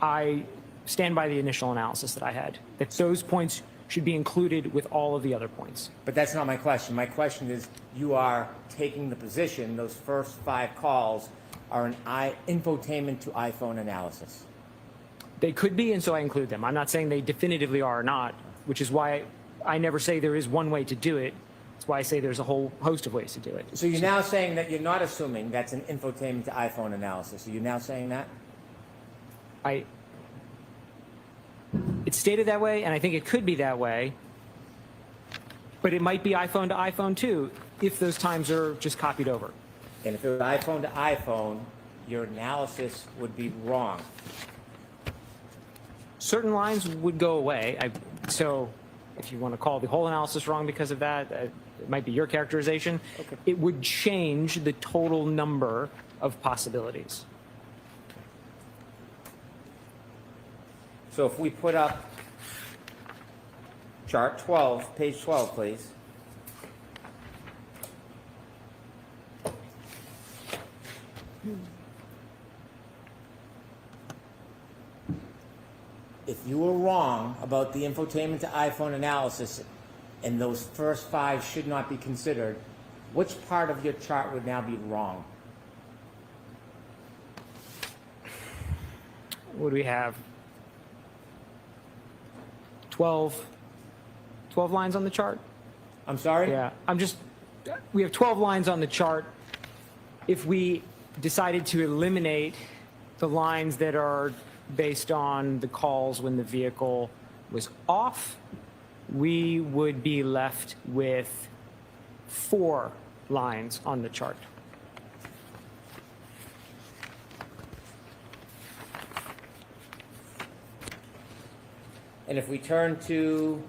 I stand by the initial analysis that I had, that those points should be included with all of the other points. But that's not my question. My question is, you are taking the position those first 5 calls are an infotainment to iPhone analysis. They could be, and so I include them. I'm not saying they definitively are or not, which is why I never say there is one way to do it. That's why I say there's a whole host of ways to do it. So you're now saying that you're not assuming that's an infotainment to iPhone analysis. Are you now saying that? It's stated that way, and I think it could be that way, but it might be iPhone to iPhone too, if those times are just copied over. And if it was iPhone to iPhone, your analysis would be wrong. Certain lines would go away. So if you want to call the whole analysis wrong because of that, it might be your characterization. Okay. It would change the total number of possibilities. So if we put up chart 12, page 12, please. If you were wrong about the infotainment to iPhone analysis and those first 5 should not be considered, which part of your chart would now be wrong? What do we have? 12 lines on the chart? I'm sorry? Yeah, we have 12 lines on the chart. If we decided to eliminate the lines that are based on the calls when the vehicle was off, we would be left with 4 lines on the chart. And if we turn to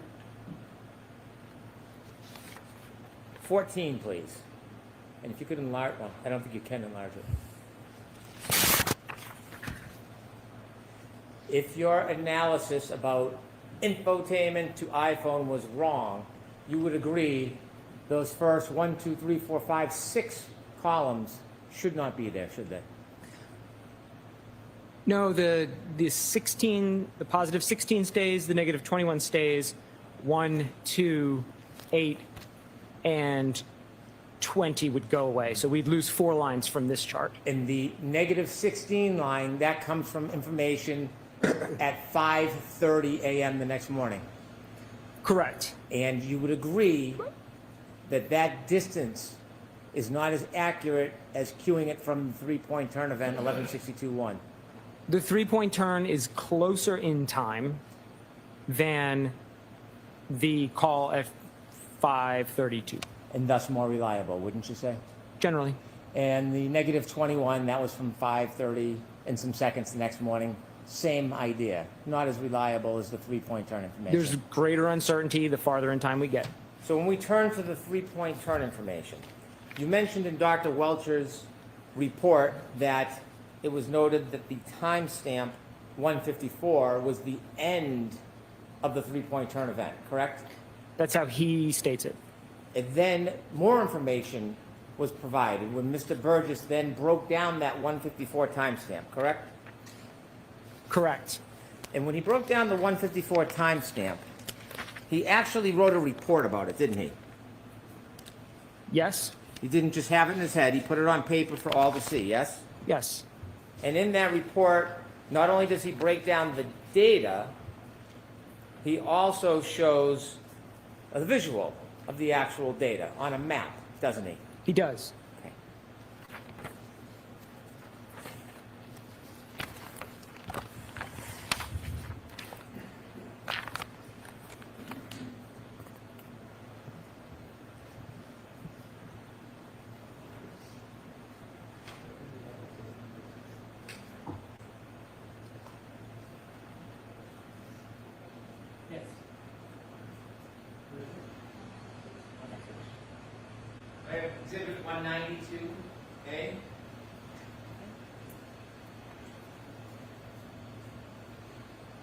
14, please. And if you could enlarge, well, I don't think you can enlarge it. If your analysis about infotainment to iPhone was wrong, you would agree those first 1, 2, 3, 4, 5, 6 columns should not be there, should they? No, the positive 16 stays, the negative 21 stays, 1, 2, 8, and 20 would go away. So we'd lose 4 lines from this chart. And the negative 16 line, that comes from information at 5:30 a.m. the next morning. Correct. And you would agree that that distance is not as accurate as queuing it from the 3-point turn event 11:62:1. The 3-point turn is closer in time than the call at 5:32. And thus more reliable, wouldn't you say? Generally. And the negative 21, that was from 5:30 and some seconds the next morning. Same idea. Not as reliable as the 3-point turn information. There's greater uncertainty the farther in time we get. So when we turn to the 3-point turn information, you mentioned in Dr. Welcher's report that it was noted that the timestamp 154 was the end of the 3-point turn event, correct? That's how he states it. And then more information was provided when Mr. Burgess then broke down that 154 timestamp, correct? Correct. And when he broke down the 154 timestamp, he actually wrote a report about it, didn't he? Yes. He didn't just have it in his head, he put it on paper for all to see, yes? Yes. And in that report, not only does he break down the data, he also shows a visual of the actual data on a map, doesn't he? He does. Okay. Exhibit 192A.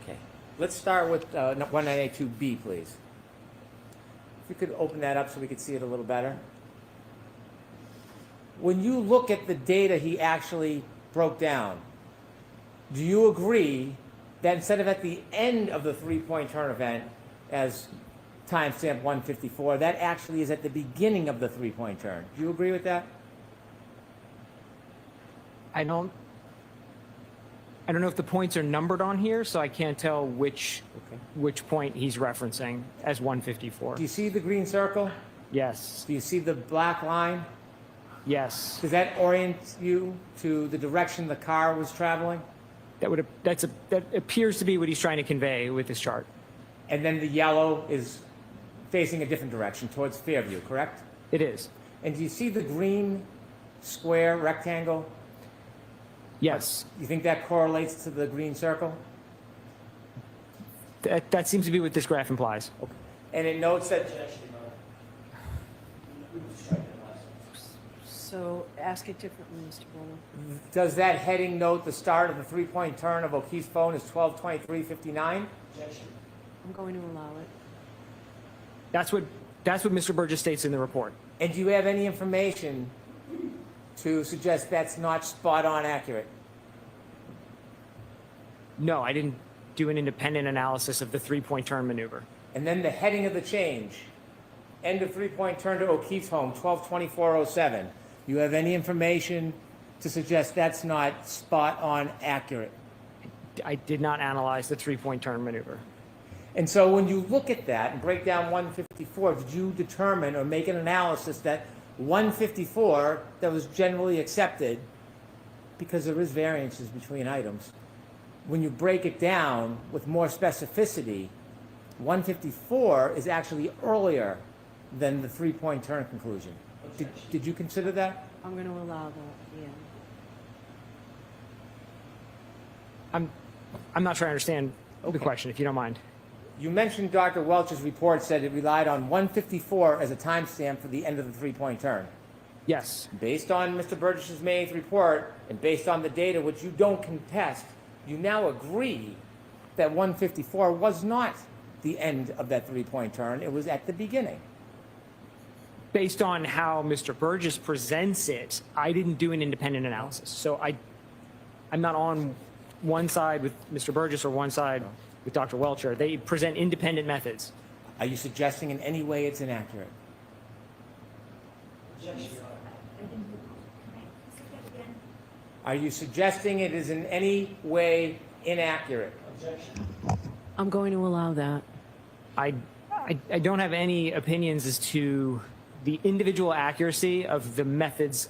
Okay. Let's start with 192B, please. If you could open that up so we could see it a little better. when you look at the data he actually broke down, do you agree that instead of at the end of the three-point turn event as timestamp 154, that actually is at the beginning of the three-point turn? Do you agree with that? I don't know if the points are numbered on here, so I can't tell which point he's referencing as 154. Do you see the green circle? Yes. Do you see the black line? Yes. Does that orient you to the direction the car was traveling? That appears to be what he's trying to convey with this chart. And then the yellow is facing a different direction, towards Fairview, correct? It is. And do you see the green square rectangle? Yes. You think that correlates to the green circle? That seems to be what this graph implies. Okay. And it notes that... So ask it differently, Mr. Brennan. Does that heading note the start of the three-point turn of O'Keefe's phone is 12:23:59? I'm going to allow it. That's what Mr. Burgess states in the report. And do you have any information to suggest that's not spot on accurate? No, I didn't do an independent analysis of the three-point turn maneuver. And then the heading of the change, end of three-point turn to O'Keefe's home, 12:24:07. You have any information to suggest that's not spot on accurate? I did not analyze the three-point turn maneuver. And so when you look at that and break down 154, did you determine or make an analysis that 154 that was generally accepted, because there is variances between items, when you break it down with more specificity, 154 is actually earlier than the three-point turn conclusion? Did you consider that? I'm going to allow that, yeah. I'm not sure I understand the question, if you don't mind. You mentioned Dr. Welch's report said it relied on 154 as a timestamp for the end of the three-point turn. Yes. Based on Mr. Burgess's May 8th report and based on the data, which you don't contest, you now agree that 154 was not the end of that three-point turn. It was at the beginning. Based on how Mr. Burgess presents it, I didn't do an independent analysis. So I'm not on one side with Mr. Burgess or one side with Dr. Welcher. They present independent methods. Are you suggesting in any way it's inaccurate? Are you suggesting it is in any way inaccurate? I'm going to allow that. I don't have any opinions as to the individual accuracy of the methods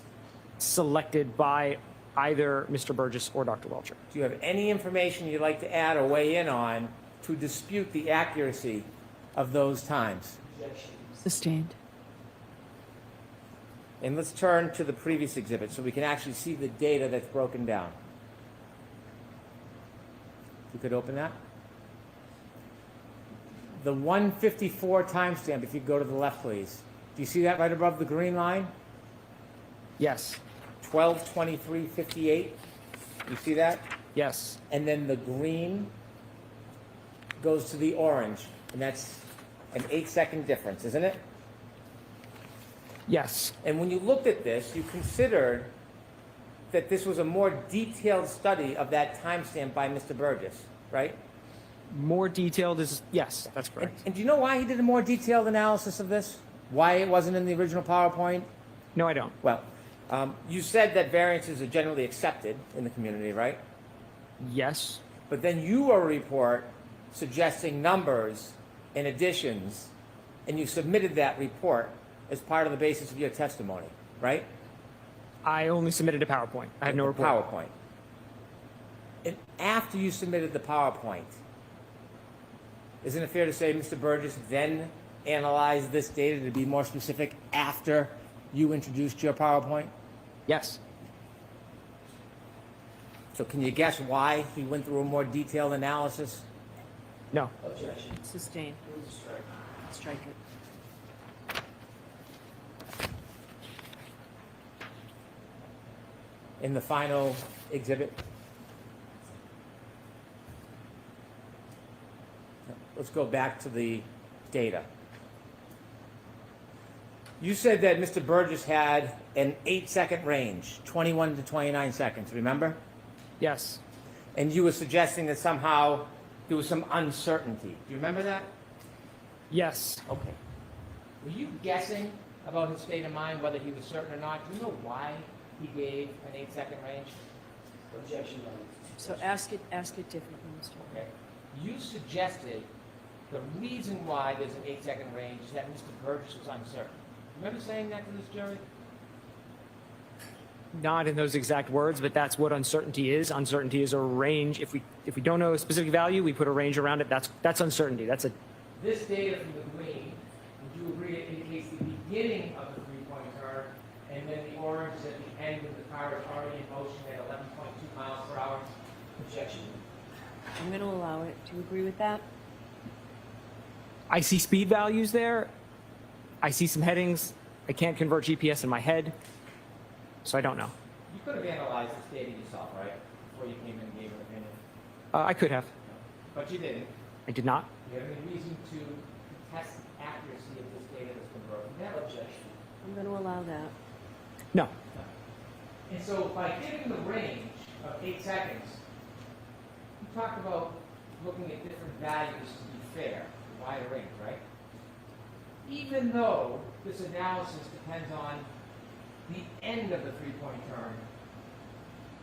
selected by either Mr. Burgess or Dr. Welcher. Do you have any information you'd like to add or weigh in on to dispute the accuracy of those times? Sustained. And let's turn to the previous exhibit so we can actually see the data that's broken down. You could open that. The 154 timestamp, if you go to the left, please. Do you see that right above the green line? Yes. 12:23:58. You see that? Yes. And then the green goes to the orange, and that's an 8-second difference, isn't it? Yes. And when you looked at this, you considered that this was a more detailed study of that timestamp by Mr. Burgess, right? More detailed is, yes, that's correct. And do you know why he did a more detailed analysis of this? Why it wasn't in the original PowerPoint? No, I don't. Well, you said that variances are generally accepted in the community, right? Yes. But then you wrote a report suggesting numbers and additions, and you submitted that report as part of the basis of your testimony, right? I only submitted a PowerPoint. I have no report. PowerPoint. And after you submitted the PowerPoint, isn't it fair to say Mr. Burgess then analyzed this data to be more specific after you introduced your PowerPoint? Yes. So can you guess why he went through a more detailed analysis? No. Objection. Sustained. Strike it. In the final exhibit? Let's go back to the data. You said that Mr. Burgess had an 8-second range, 21 to 29 seconds, remember? Yes. And you were suggesting that somehow there was some uncertainty. Do you remember that? Yes. Okay. Were you guessing about his state of mind, whether he was certain or not? Do you know why he gave an 8-second range? Objection. So ask it differently, Mr. Okay. You suggested the reason why there's an 8-second range is that Mr. Burgess was uncertain. Remember saying that to this jury? Not in those exact words, but that's what uncertainty is. Uncertainty is a range. If we don't know a specific value, we put a range around it. That's uncertainty. That's a. This data from the green, would you agree it indicates the beginning of the three-point turn, and then the orange is at the end when the car is already in motion at 11.2 miles per hour? Objection. I'm going to allow it. Do you agree with that? I see speed values there. I see some headings. I can't convert GPS in my head, so I don't know. You could have analyzed this data yourself, right? Before you came in and gave an opinion. I could have. But you didn't. I did not. Do you have any reason to test the accuracy of this data that's been broken? No objection. I'm going to allow that. No. And so by giving the range of 8 seconds, you talked about looking at different values to be fair, a wider range, right? Even though this analysis depends on the end of the three-point turn,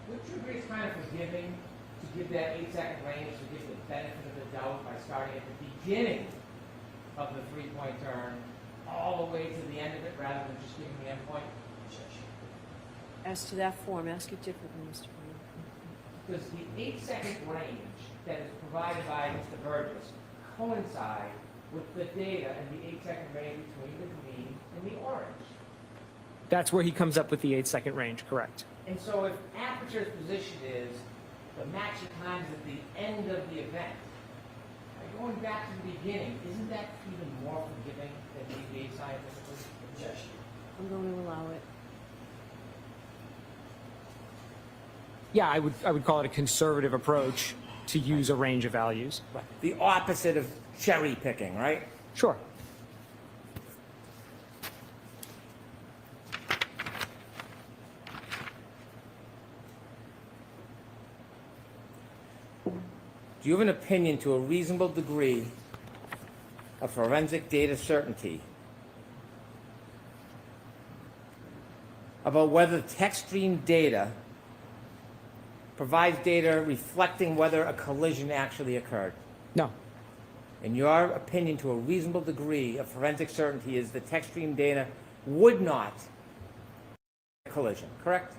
wouldn't you agree it's kind of forgiving to give that 8-second range to give the benefit of the doubt by starting at the beginning of the three-point turn all the way to the end of it rather than just giving the end point? As to that form, ask it differently, Mr. Brennan. Does the 8-second range that is provided by Mr. Burgess coincide with the data and the 8-second range between the green and the orange? That's where he comes up with the 8-second range, correct. And so if Aperture's position is the matching times at the end of the event, by going back to the beginning, isn't that even more forgiving than the scientific objection? I'm going to allow it. Yeah, I would call it a conservative approach to use a range of values. Right. The opposite of cherry picking, right? Sure. Do you have an opinion to a reasonable degree of forensic data certainty about whether text stream data provides data reflecting whether a collision actually occurred? No. In your opinion, to a reasonable degree of forensic certainty, is the text stream data would not collision, correct?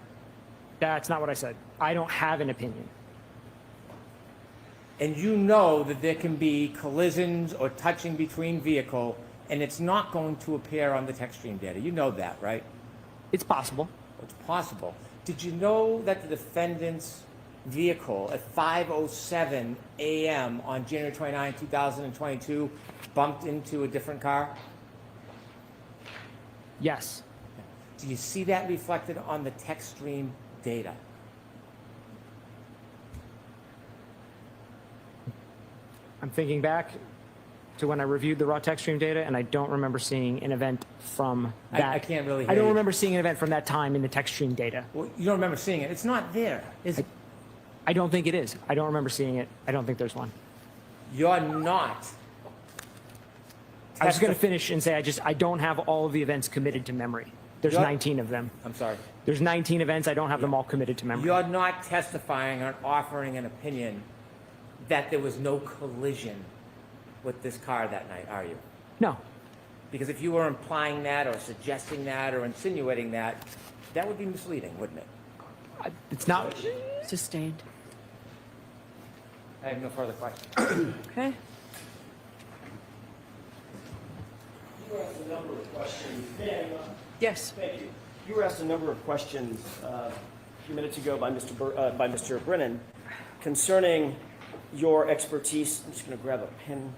That's not what I said. I don't have an opinion. And you know that there can be collisions or touching between vehicle, and it's not going to appear on the text stream data. You know that, right? It's possible. It's possible. Did you know that the defendant's vehicle at 5:07 a.m. on January 29, 2022 bumped into a different car? Yes. Do you see that reflected on the text stream data? I'm thinking back to when I reviewed the raw text stream data, and I don't remember seeing an event from that. I can't really hear I don't you. remember seeing an event from that time in the text stream data. Well, you don't remember seeing it. It's not there, is it? I don't think it is. I don't remember seeing it. I don't think there's one. You're not. I was going to finish and say I don't have all of the events committed to memory. There's 19 of them. I'm sorry. There's 19 events. I don't have them all committed to memory. You're not testifying or offering an opinion that there was no collision with this car that night, are you? No. Because if you were implying that or suggesting that or insinuating that, that would be misleading, wouldn't it? It's not. Sustained. I have no further questions. Okay. You were asked a number of questions. Yes. Thank you. You were asked a number of questions a few minutes ago by Mr. Brennan concerning your expertise. I'm just going to grab a pen.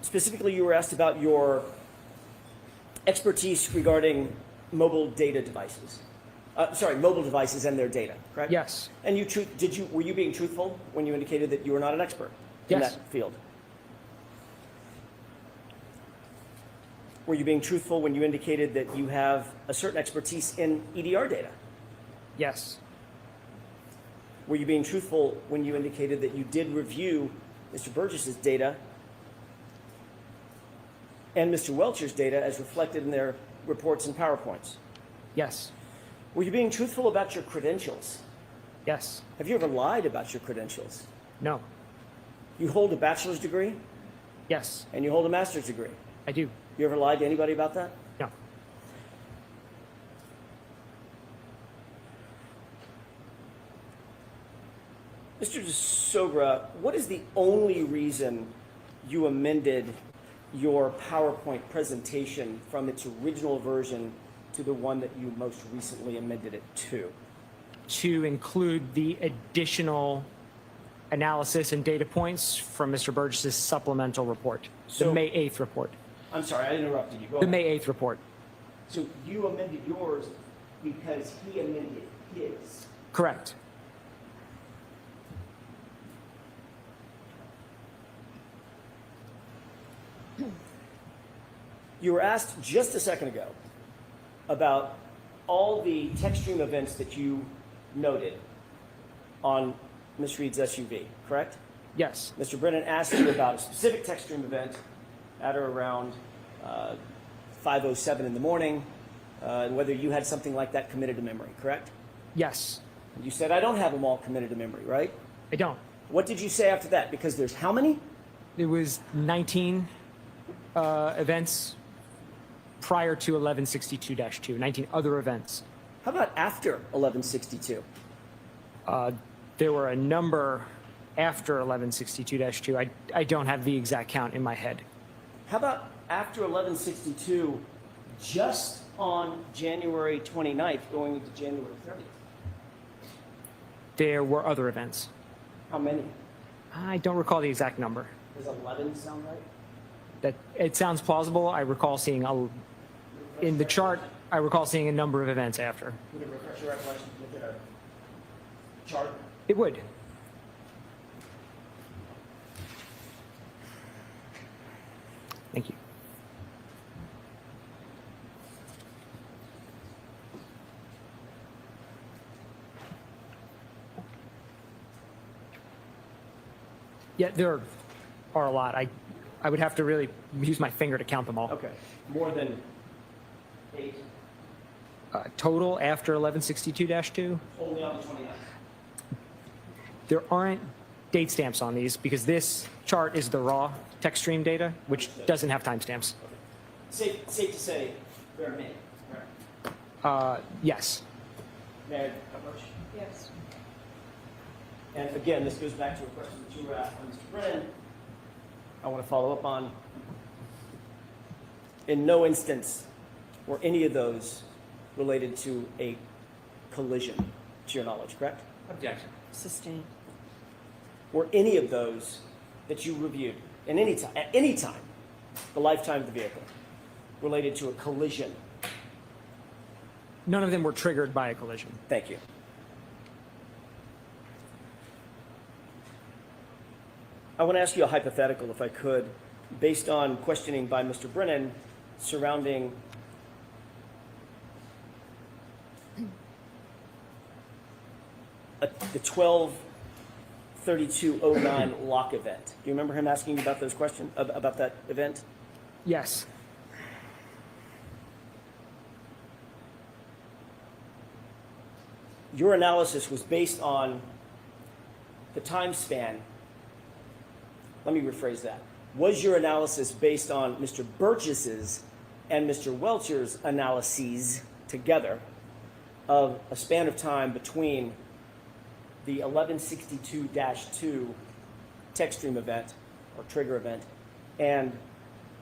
Specifically, you were asked about your expertise regarding mobile data devices. Mobile devices and their data, correct? Yes. And were you being truthful when you indicated that you were not an expert in Yes. that field? Were you being truthful when you indicated that you have a certain expertise in EDR data? Yes. Were you being truthful when you indicated that you did review Mr. Burgess's data and Mr. Welcher's data as reflected in their reports and PowerPoints? Yes. Were you being truthful about your credentials? Yes. Have you ever lied about your credentials? No. You hold a bachelor's degree? Yes. And you hold a master's degree? I do. You ever lied to anybody about that? No. Mr. DeSogra, what is the only reason you amended your PowerPoint presentation from its original version to the one that you most recently amended it to? To include the additional analysis and data points from Mr. Burgess's supplemental report, the May 8th report. I'm sorry, I interrupted you. Go The ahead. May 8th report. So you amended yours because he amended his. Correct. You were asked just a second ago about all the text stream events that you noted on Ms. Reed's SUV, correct? Yes. Mr. Brennan asked you about a specific text stream event at or around 5:07 in the morning, and whether you had something like that committed to memory, correct? Yes. And you said, I don't have them all committed to memory, right? I don't. What did you say after that? Because there's how many? It was 19 events prior to 1162-2, 19 other events. How about after 1162? There were a number after 1162-2. I don't have the exact count in my head. How about after 1162, just on January 29th, going into January 30th? There were other events. How many? I don't recall the exact number. Does 11 sound right? That it sounds plausible. I recall seeing in the chart. I recall seeing a number of events after. Would it refresh your recollection to look at a chart? It would. Thank you. Yeah, there are a lot. I would have to really use my finger to count them all. Okay. More than 8? Total after 1162-2? Only on the 29th. There aren't date stamps on these because this chart is the raw text stream data, which doesn't have timestamps. Safe to say there are many, right? Yes. May I approach? Yes. And again, this goes back to a question that you were asked by Mr. Brennan. I want to follow up on. In no instance were any of those related to a collision, to your knowledge, correct? Objection. Sustained. Were any of those that you reviewed at any time, the lifetime of the vehicle, related to a collision? None of them were triggered by a collision. Thank you. I want to ask you a hypothetical, if I could, based on questioning by Mr. Brennan surrounding the 12/32/09 lock event. Do you remember him asking you about those questions, about that event? Yes. Your analysis was based on the time span. Let me rephrase that. Was your analysis based on Mr. Burgess's and Mr. Welcher's analyses together of a span of time between the 1162-2 text stream event or trigger event and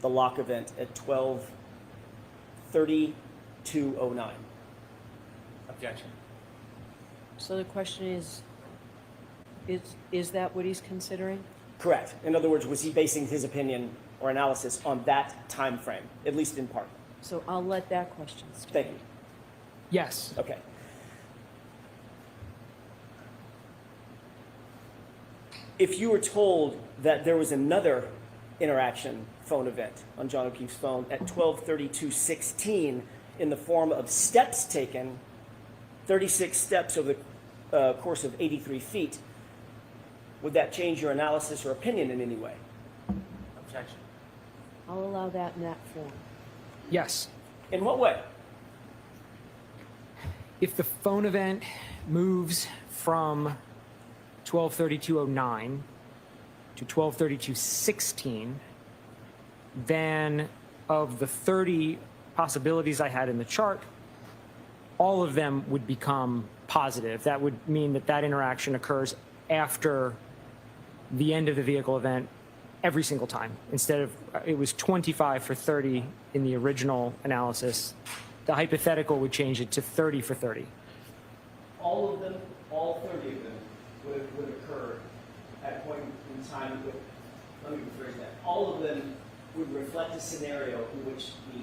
the lock event at 12/32/09? Objection. So the question is that what he's considering? Correct. In other words, was he basing his opinion or analysis on that time frame, at least in part? So I'll let that question stand. Thank you. Yes. Okay. If you were told that there was another interaction phone event on John O'Keefe's phone at 12:32:16 in the form of steps taken, 36 steps over the course of 83 feet, would that change your analysis or opinion in any way? Objection. I'll allow that in that form. Yes. In what way? If the phone event moves from 12:32:09 to 12:32:16, then of the 30 possibilities I had in the chart, all of them would become positive. That would mean that that interaction occurs after the end of the vehicle event every single time. Instead of, it was 25 for 30 in the original analysis, the hypothetical would change it to 30 for 30. All of them, all 30 of them, would occur at a point in time with, let me rephrase that, all of them would reflect a scenario in which the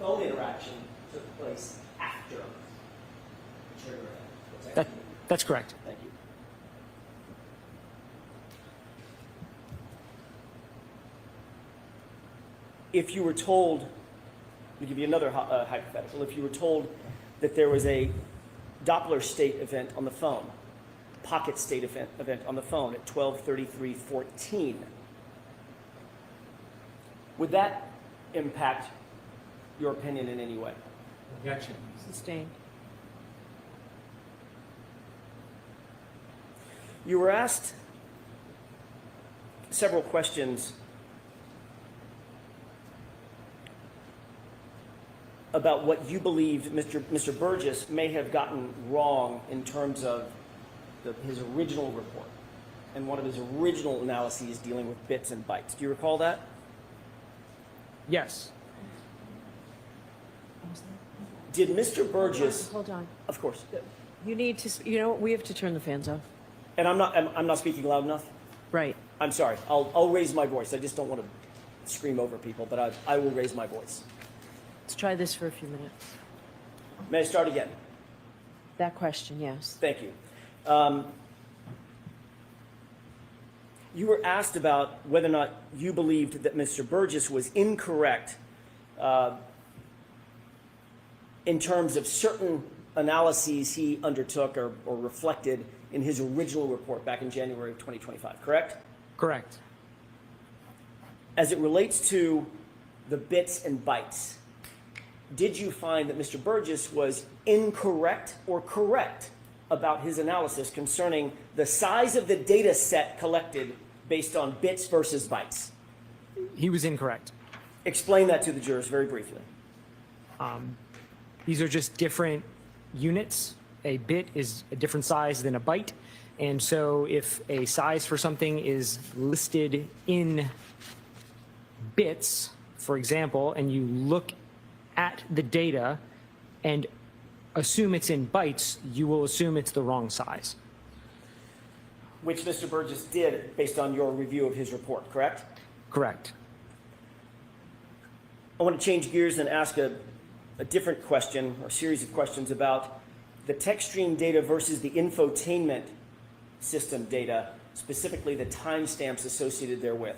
phone interaction took place after the trigger event. That's correct. Thank you. If you were told, let me give you another hypothetical, if you were told that there was a Doppler state event on the phone, pocket state event on the phone at 12:33:14, would that impact your opinion in any way? Objection. Sustained. You were asked several questions about what you believe Mr. Burgess may have gotten wrong in terms of his original report and one of his original analyses dealing with bits and bytes. Do you recall that? Yes. Did Mr. Burgess... Hold on. Of course. You need to, you know, we have to turn the fans off. And I'm not speaking loud enough? Right. I'm sorry. I'll raise my voice. I just don't want to scream over people, but I will raise my voice. Let's try this for a few minutes. May I start again? That question, yes. Thank you. You were asked about whether or not you believed that Mr. Burgess was incorrect in terms of certain analyses he undertook or reflected in his original report back in January of 2025, correct? Correct. As it relates to the bits and bytes, did you find that Mr. Burgess was incorrect or correct about his analysis concerning the size of the data set collected based on bits versus bytes? He was incorrect. Explain that to the jurors very briefly. These are just different units. A bit is a different size than a byte. And so if a size for something is listed in bits, for example, and you look at the data and assume it's in bytes, you will assume it's the wrong size. Which Mr. Burgess did based on your review of his report, correct? Correct. I want to change gears and ask a different question, or series of questions about the text stream data versus the infotainment system data, specifically the timestamps associated therewith.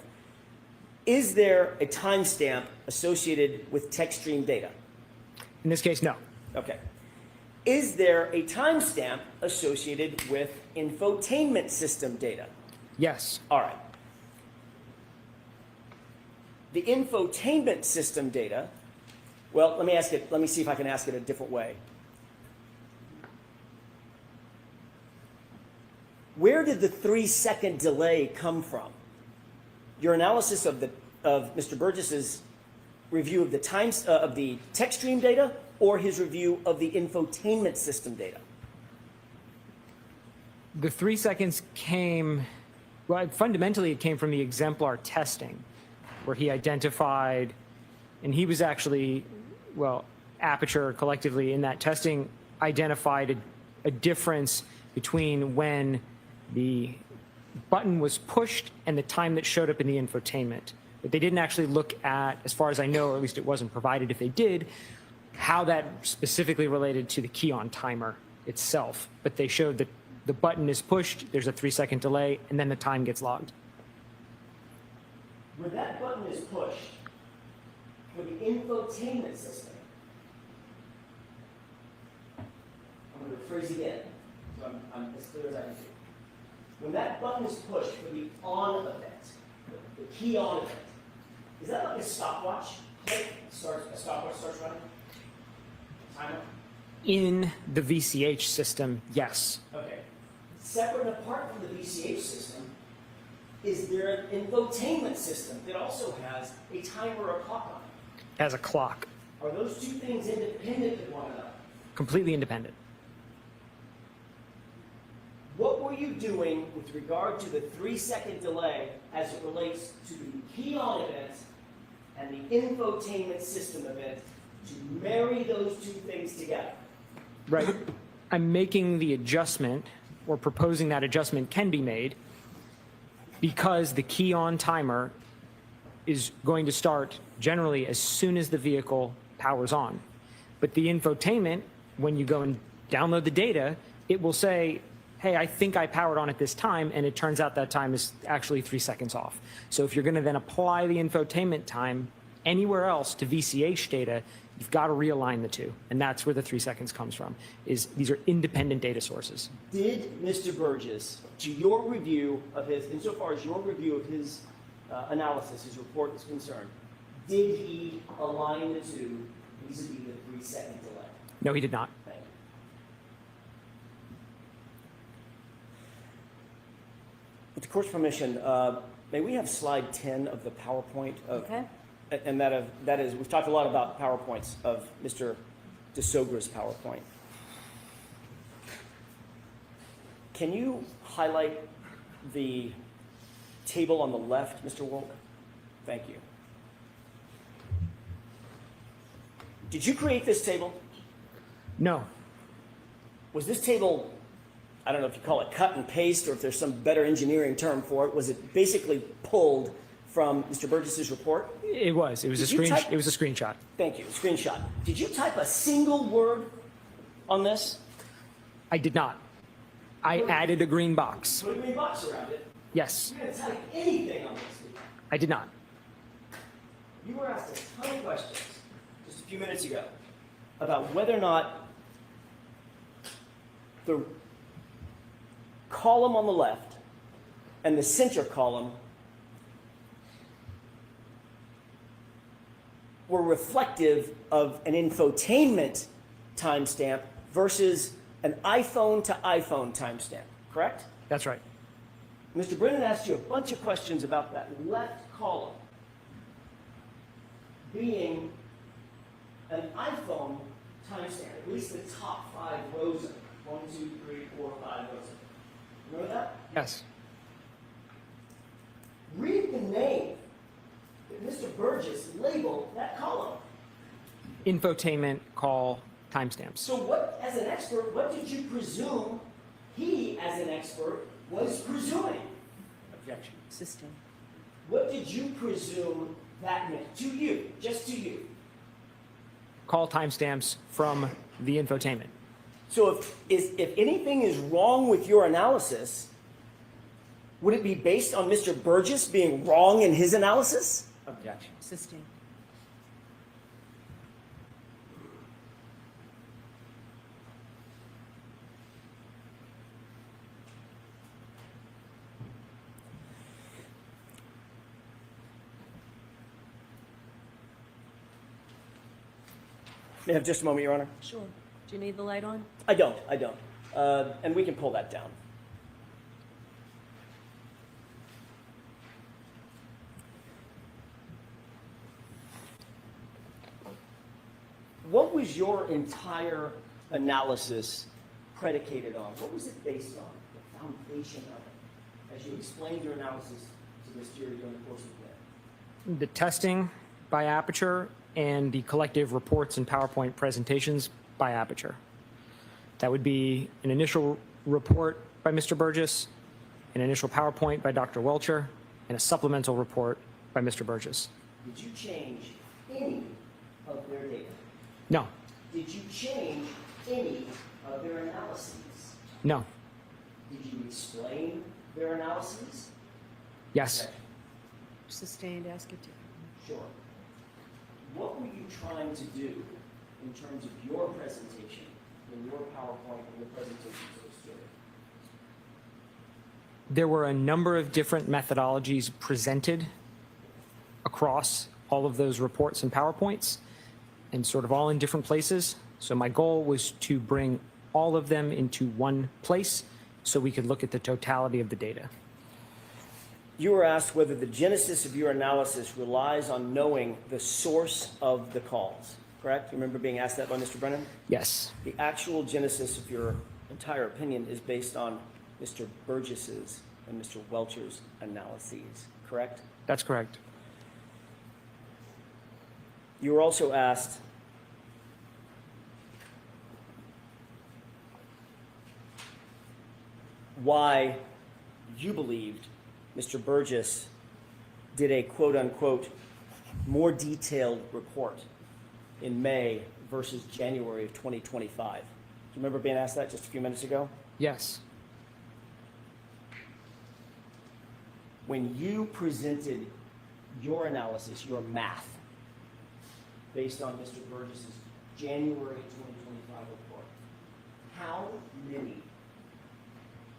Is there a timestamp associated with text stream data? In this case, no. Okay. Is there a timestamp associated with infotainment system data? Yes. All right. The infotainment system data, well, let me see if I can ask it a different way. Where did the 3-second delay come from? Your analysis of Mr. Burgess's review of the text stream data, or his review of the infotainment system data? The 3 seconds came, well, fundamentally it came from the exemplar testing, where he identified, and he was actually, well, Aperture collectively in that testing identified a difference between when the button was pushed and the time that showed up in the infotainment. But they didn't actually look at, as far as I know, or at least it wasn't provided if they did, how that specifically related to the key on timer itself, but they showed that the button is pushed, there's a 3-second delay, and then the time gets logged. When that button is pushed for the infotainment system, I'm going to rephrase again, so I'm as clear as I can be. When that button is pushed for the on event, the key on event, is that like a stopwatch? Click, a stopwatch starts running? Timer? In the VCH system, yes. Okay. Separate and apart from the VCH system, is there an infotainment system that also has a timer or a clock on it? As a clock. Are those two things independent of one another? Completely independent. What were you doing with regard to the 3-second delay as it relates to the key on event and the infotainment system event to marry those two things together? Right. I'm making the adjustment, or proposing that adjustment can be made, because the key on timer is going to start generally as soon as the vehicle powers on. But the infotainment, when you go and download the data, it will say, hey, I think I powered on at this time, and it turns out that time is actually 3 seconds off. So if you're going to then apply the infotainment time anywhere else to VCH data, you've got to realign the two, and that's where the 3 seconds comes from. These are independent data sources. Did Mr. Burgess, to your review of his, insofar as your review of his analysis, his report is concerned, did he align the two vis-a-vis the 3-second delay? No, he did not. Thank you. With the court's permission, may we have slide 10 of the PowerPoint of, Okay. and that is, we've talked a lot about PowerPoints of Mr. DeSogra's PowerPoint. Can you highlight the table on the left, Mr. Wolk? Thank you. Did you create this table? No. Was this table, I don't know if you call it cut and paste or if there's some better engineering term for it, was it basically pulled from Mr. Burgess's report? It was. It was a screenshot. Thank you. Screenshot. Did you type a single word on this? I did not. I added a green box. Put a green box around it. Yes. You didn't type anything on this. I did not. You were asked a ton of questions just a few minutes ago about whether or not the column on the left and the center column were reflective of an infotainment timestamp versus an iPhone to iPhone timestamp, correct? That's right. Mr. Brennan asked you a bunch of questions about that left column being an iPhone timestamp, at least the top 5 rows of it. 1, 2, 3, 4, 5 rows of it. Remember that? Yes. Read the name that Mr. Burgess labeled that column. Infotainment call timestamps. So what, as an expert, what did you presume he, as an expert, was presuming? Objection. System. What did you presume that meant to you, just to you? Call timestamps from the infotainment. So if anything is wrong with your analysis, would it be based on Mr. Burgess being wrong in his analysis? Objection. System. May I have just a moment, Your Honor? Sure. Do you need the light on? I don't. And we can pull that down. What was your entire analysis predicated on? What was it based on, the foundation of it, as you explained your analysis to this jury during the course of the day? The testing by Aperture and the collective reports and PowerPoint presentations by Aperture. That would be an initial report by Mr. Burgess, an initial PowerPoint by Dr. Welcher, and a supplemental report by Mr. Burgess. Did you change any of their data? No. Did you change any of their analyses? No. Did you explain their analyses? Yes. Sustained, ask it differently. Sure. What were you trying to do in terms of your presentation, in your PowerPoint, and your presentation to the student? There were a number of different methodologies presented across all of those reports and PowerPoints, and sort of all in different places. So my goal was to bring all of them into one place so we could look at the totality of the data. You were asked whether the genesis of your analysis relies on knowing the source of the calls, correct? You remember being asked that by Mr. Brennan? Yes. The actual genesis of your entire opinion is based on Mr. Burgess's and Mr. Welcher's analyses, correct? That's correct. You were also asked why you believed Mr. Burgess did a quote-unquote more detailed report in May versus January of 2025. Do you remember being asked that just a few minutes ago? Yes. When you presented your analysis, your math, based on Mr. Burgess's January 2025 report, how many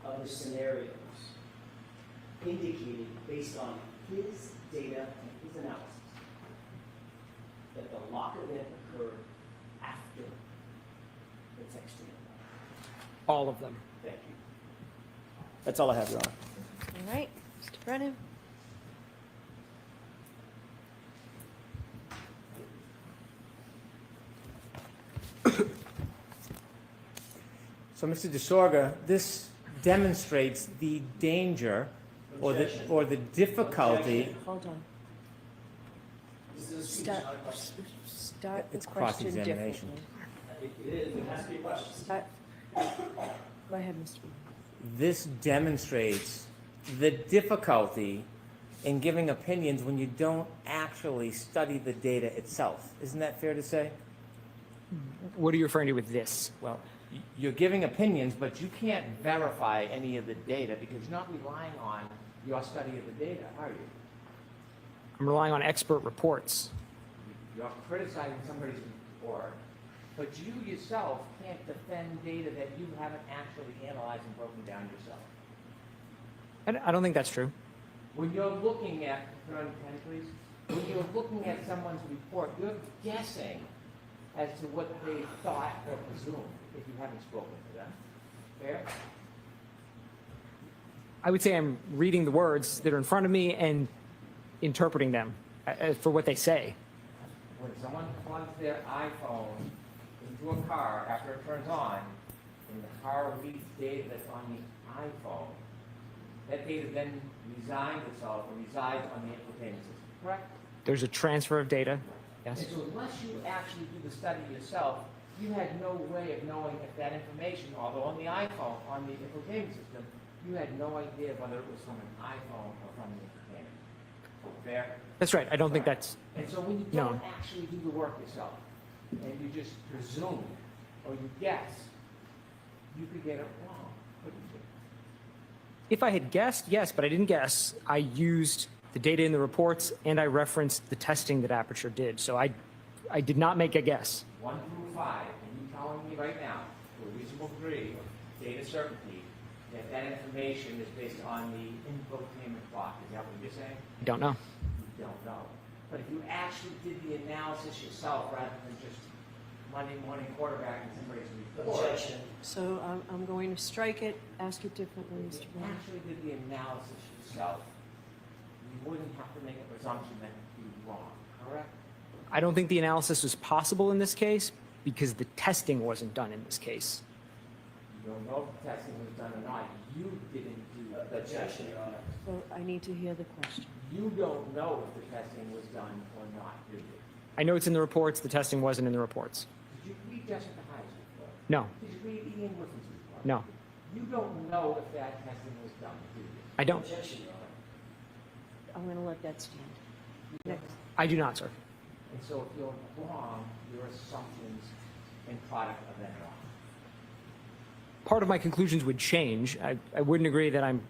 of the scenarios indicated, based on his data and his analysis, that the lock event occurred after the texting? All of them. Thank you. That's all I have, Your Honor. All right, Mr. Brennan. So, Mr. DeSorga, this demonstrates the danger or the difficulty. Hold on. Start the It's question cross-examination. differently. It is. It has to be a question. Go ahead, Mr. Brennan. This demonstrates the difficulty in giving opinions when you don't actually study the data itself. Isn't that fair to say? What are you referring to with this? Well, you're giving opinions, but you can't verify any of the data because you're not relying on your study of the data, are you? I'm relying on expert reports. You're criticizing somebody's report, but you yourself can't defend data that you haven't actually analyzed and broken down yourself. I don't think that's true. When you're looking at, put on your pen, please. When you're looking at someone's report, you're guessing as to what they thought or presumed if you haven't spoken to them. Fair? I would say I'm reading the words that are in front of me and interpreting them for what they say. When someone plugs their iPhone into a car after it turns on, and the car reads data that's on the iPhone, that data then resides itself or resides on the infotainment system, correct? There's a transfer of data. Yes. And so unless you actually do the study yourself, you had no way of knowing if that information, although on the iPhone, on the infotainment system, you had no idea whether it was from an iPhone or from the infotainment. Fair? That's right. I don't think that's... And so when you don't actually do the work yourself, and you just presume or you guess, you could get it wrong, couldn't you? If I had guessed, yes, but I didn't guess. I used the data in the reports and I referenced the testing that Aperture did. So I did not make a guess. 1 through 5, and you telling me right now, to a reasonable degree of data certainty, that that information is based on the infotainment clock. Is that what you're saying? I don't know. You don't know. But if you actually did the analysis yourself rather than just Monday morning quarterbacking somebody's report. So I'm going to strike it, ask it differently, Mr. If you Brennan. actually did the analysis yourself, you wouldn't have to make a presumption that you'd be wrong, correct? I don't think the analysis was possible in this case because the testing wasn't done in this case. You don't know if the testing was done or not. You didn't do the testing. So I need to hear the question. You don't know if the testing was done or not, do you? I know it's in the reports. The testing wasn't in the reports. Did you read Jessica Hyde's report? No. Did you read Ian Griffin's report? No. You don't know if that testing was done, do you? I don't. I'm going to let that stand. Next. I do not, sir. And so if you're wrong, your assumptions end product event wrong? Part of my conclusions would change. I wouldn't agree that I'm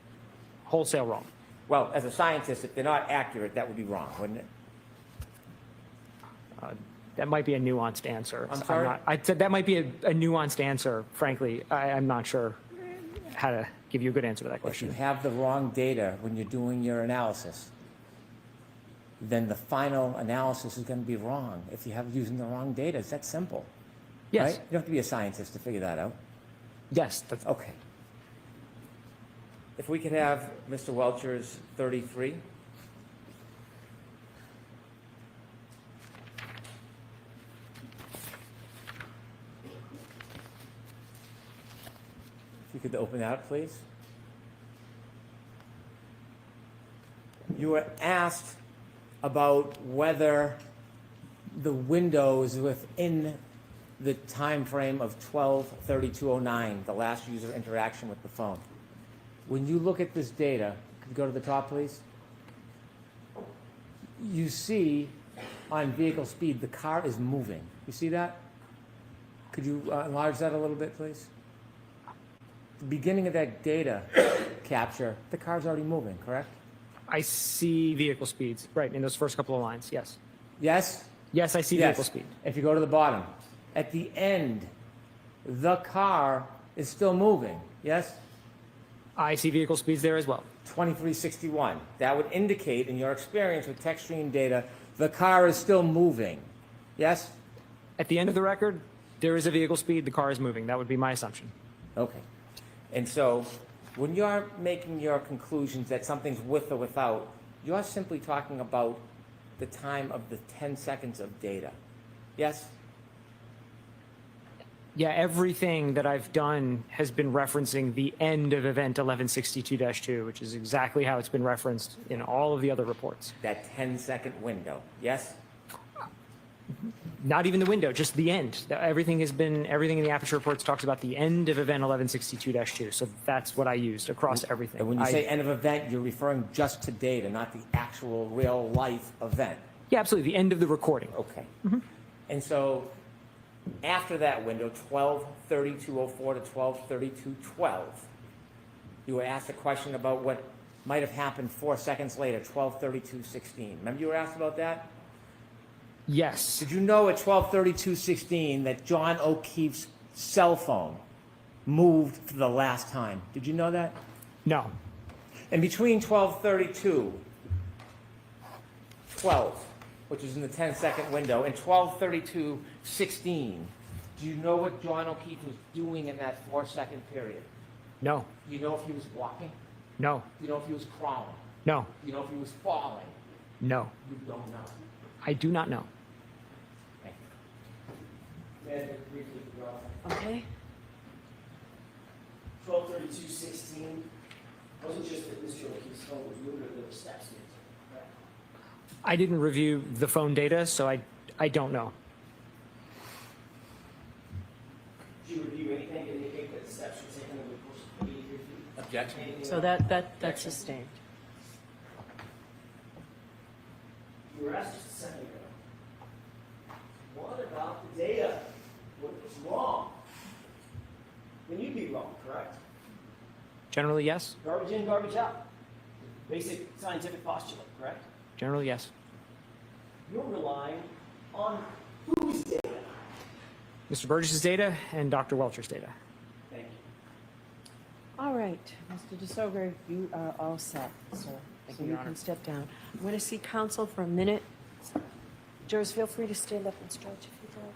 wholesale wrong. Well, as a scientist, if they're not accurate, that would be wrong, wouldn't it? That might be a nuanced answer. I'm sorry? I said that might be a nuanced answer. Frankly, I'm not sure how to give you a good answer to that If question. you have the wrong data when you're doing your analysis, then the final analysis is going to be wrong if you have using the wrong data. It's that simple. Yes. Right? You don't have to be a scientist to figure that out. Yes. That's okay. If we could have Mr. Welcher's 33. If you could open that, please. You were asked about whether the window is within the time frame of 12/32/09, the last user interaction with the phone. When you look at this data, could you go to the top, please? You see on vehicle speed, the car is moving. You see that? Could you enlarge that a little bit, please? The beginning of that data capture, the car's already moving, correct? I see vehicle speeds, right, in those first couple of lines, yes. Yes? Yes, I see vehicle speed. If you go to the bottom, at the end, the car is still moving, yes? I see vehicle speeds there as well. 2361. That would indicate, in your experience with text stream data, the car is still moving, yes? At the end of the record, there is a vehicle speed, the car is moving. That would be my assumption. Okay. And so, when you're making your conclusions that something's with or without, you're simply talking about the time of the 10 seconds of data, yes? Yeah, everything that I've done has been referencing the end of event 1162-2, which is exactly how it's been referenced in all of the other reports. That 10-second window, yes? Not even the window, just the end. Everything in the Aperture reports talks about the end of event 1162-2. So that's what I used across everything. And when you say end of event, you're referring just to data, not the actual real life event. Yeah, absolutely. The end of the recording. Okay. And so after that window, 12:32:04 to 12:32:12, you were asked a question about what might have happened 4 seconds later, 12:32:16. Remember you were asked about that? Yes. Did you know at 12:32:16 that John O'Keefe's cell phone moved for the last time? Did you know that? No. And between 12:32:12, which is in the 10-second window, and 12:32:16, do you know what John O'Keefe was doing in that 4-second period? No. Do you know if he was walking? No. Do you know if he was crawling? No. Do you know if he was falling? No. You don't know. I do not know. Okay. 12:32:16 wasn't just that Mr. O'Keefe's phone was moving, there were steps in it. I didn't review the phone data, so I don't know. Did you review anything to indicate that the steps were taken over the course of 83 feet? Objection. So that's sustained. You were asked just a second ago. What about the data? What was wrong? Then you'd be wrong, correct? Generally, yes. Garbage in, garbage out. Basic scientific postulate, correct? Generally, yes. You're relying on whose data? Mr. Burgess's data and Dr. Welcher's data. Thank you. All right, Mr. DeSoger, you are all set, sir. So you can step down. I'm going to see counsel for a minute. Jurors, feel free to stand up and stretch if you'd like.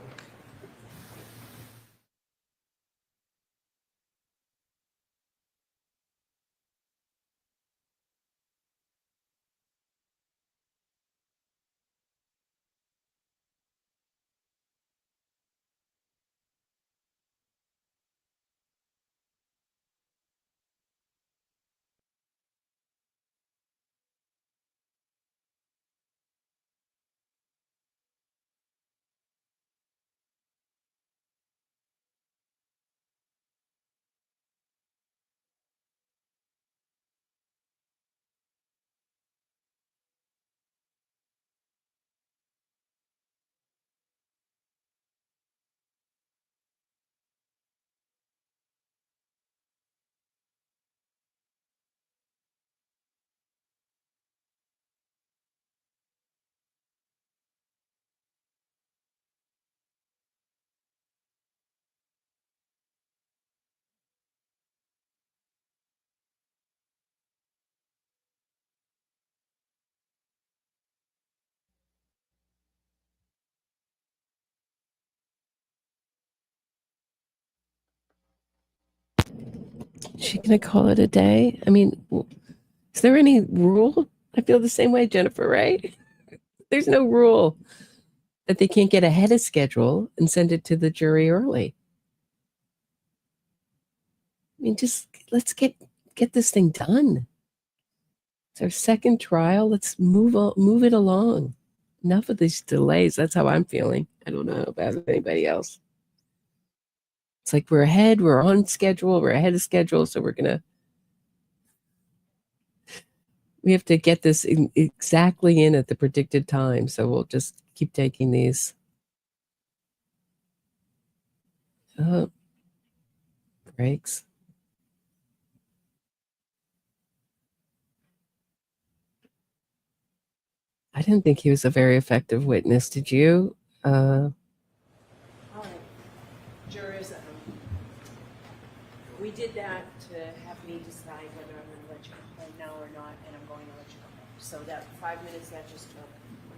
she going to call it a day? I mean, is there any rule? I feel the same way, Jennifer, right? There's no rule that they can't get ahead of schedule and send it to the jury early. I mean, just let's get this thing done. It's our second trial. Let's move it along. Enough of these delays. That's how I'm feeling. I don't know about anybody else. It's like we're on schedule, we're ahead of schedule, so we have to get this exactly in at the predicted time. So we'll just keep taking these. Breaks. I didn't think he was a very effective witness. Did you? All right. Jurors, we did that to have me decide whether I'm going to let you complain now or not, and I'm going to let you go home. So that 5 minutes that just took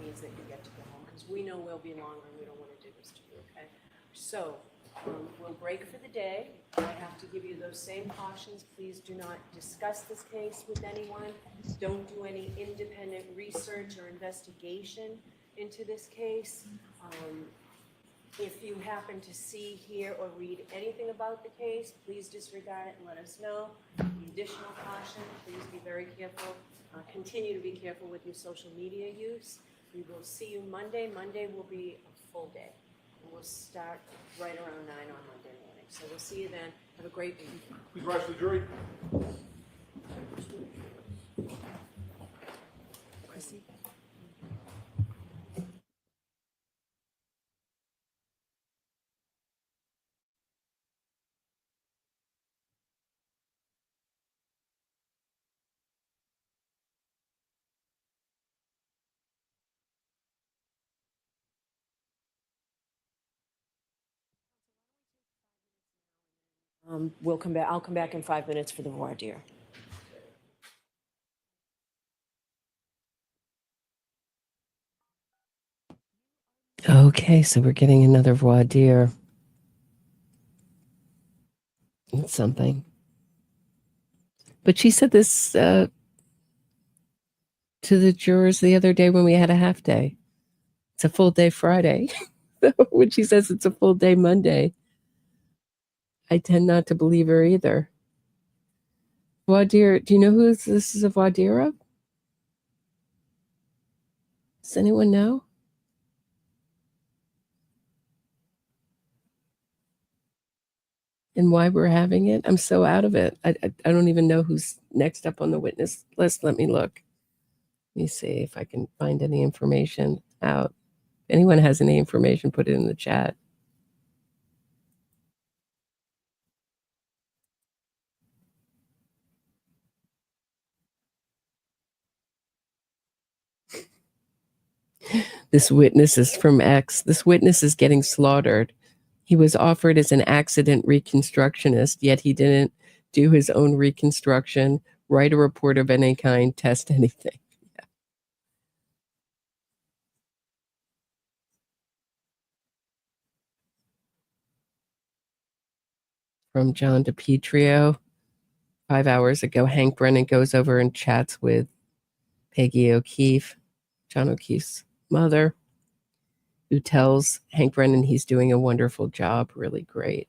means that you get to go home, because we know we'll be longer and we don't want to do this to you, okay? So we'll break for the day. I have to give you those same cautions. Please do not discuss this case with anyone. Don't do any independent research or investigation into this case. If you happen to see, hear, or read anything about the case, please disregard it and let us know. Additional caution, please be very careful. Continue to be careful with your social media use. We will see you Monday. Monday will be a full day. And we'll start right around 9 on Monday morning. So we'll see you then. Have a great week. Please rise to the jury. Christy? We'll come back. I'll come back in 5 minutes for the voir dire. Okay, so we're getting another voir dire. That's something. But she said this to the jurors the other day when we had a half day. It's a full day Friday. When she says it's a full day Monday, I tend not to believe her either. Voir dire, do you know who this is a voir dire of? Does anyone know? And why we're having it? I'm so out of it. I don't even know who's next up on the witness list. Let me look. Let me see if I can find any information out. If anyone has any information, put it in the chat. This witness is from X. This witness is getting slaughtered. He was offered as an accident reconstructionist, yet he didn't do his own reconstruction, write a report of any kind, test anything. Yeah. From John DePietro. 5 hours ago, Hank Brennan goes over and chats with Peggy O'Keefe, John O'Keefe's mother, who tells Hank Brennan he's doing a wonderful job, really great.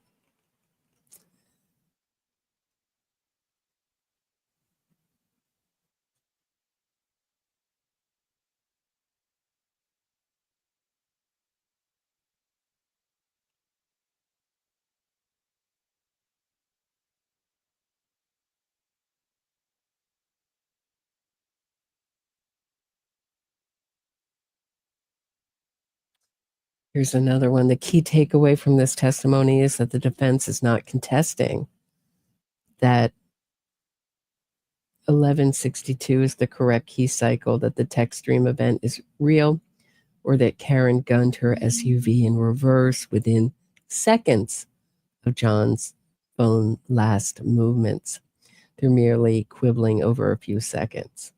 Here's another one. The key takeaway from this testimony is that the defense is not contesting that 1162 is the correct key cycle, that the text stream event is real, or that Karen gunned her SUV in reverse within seconds of John's phone last movements. They're merely quibbling over a few seconds.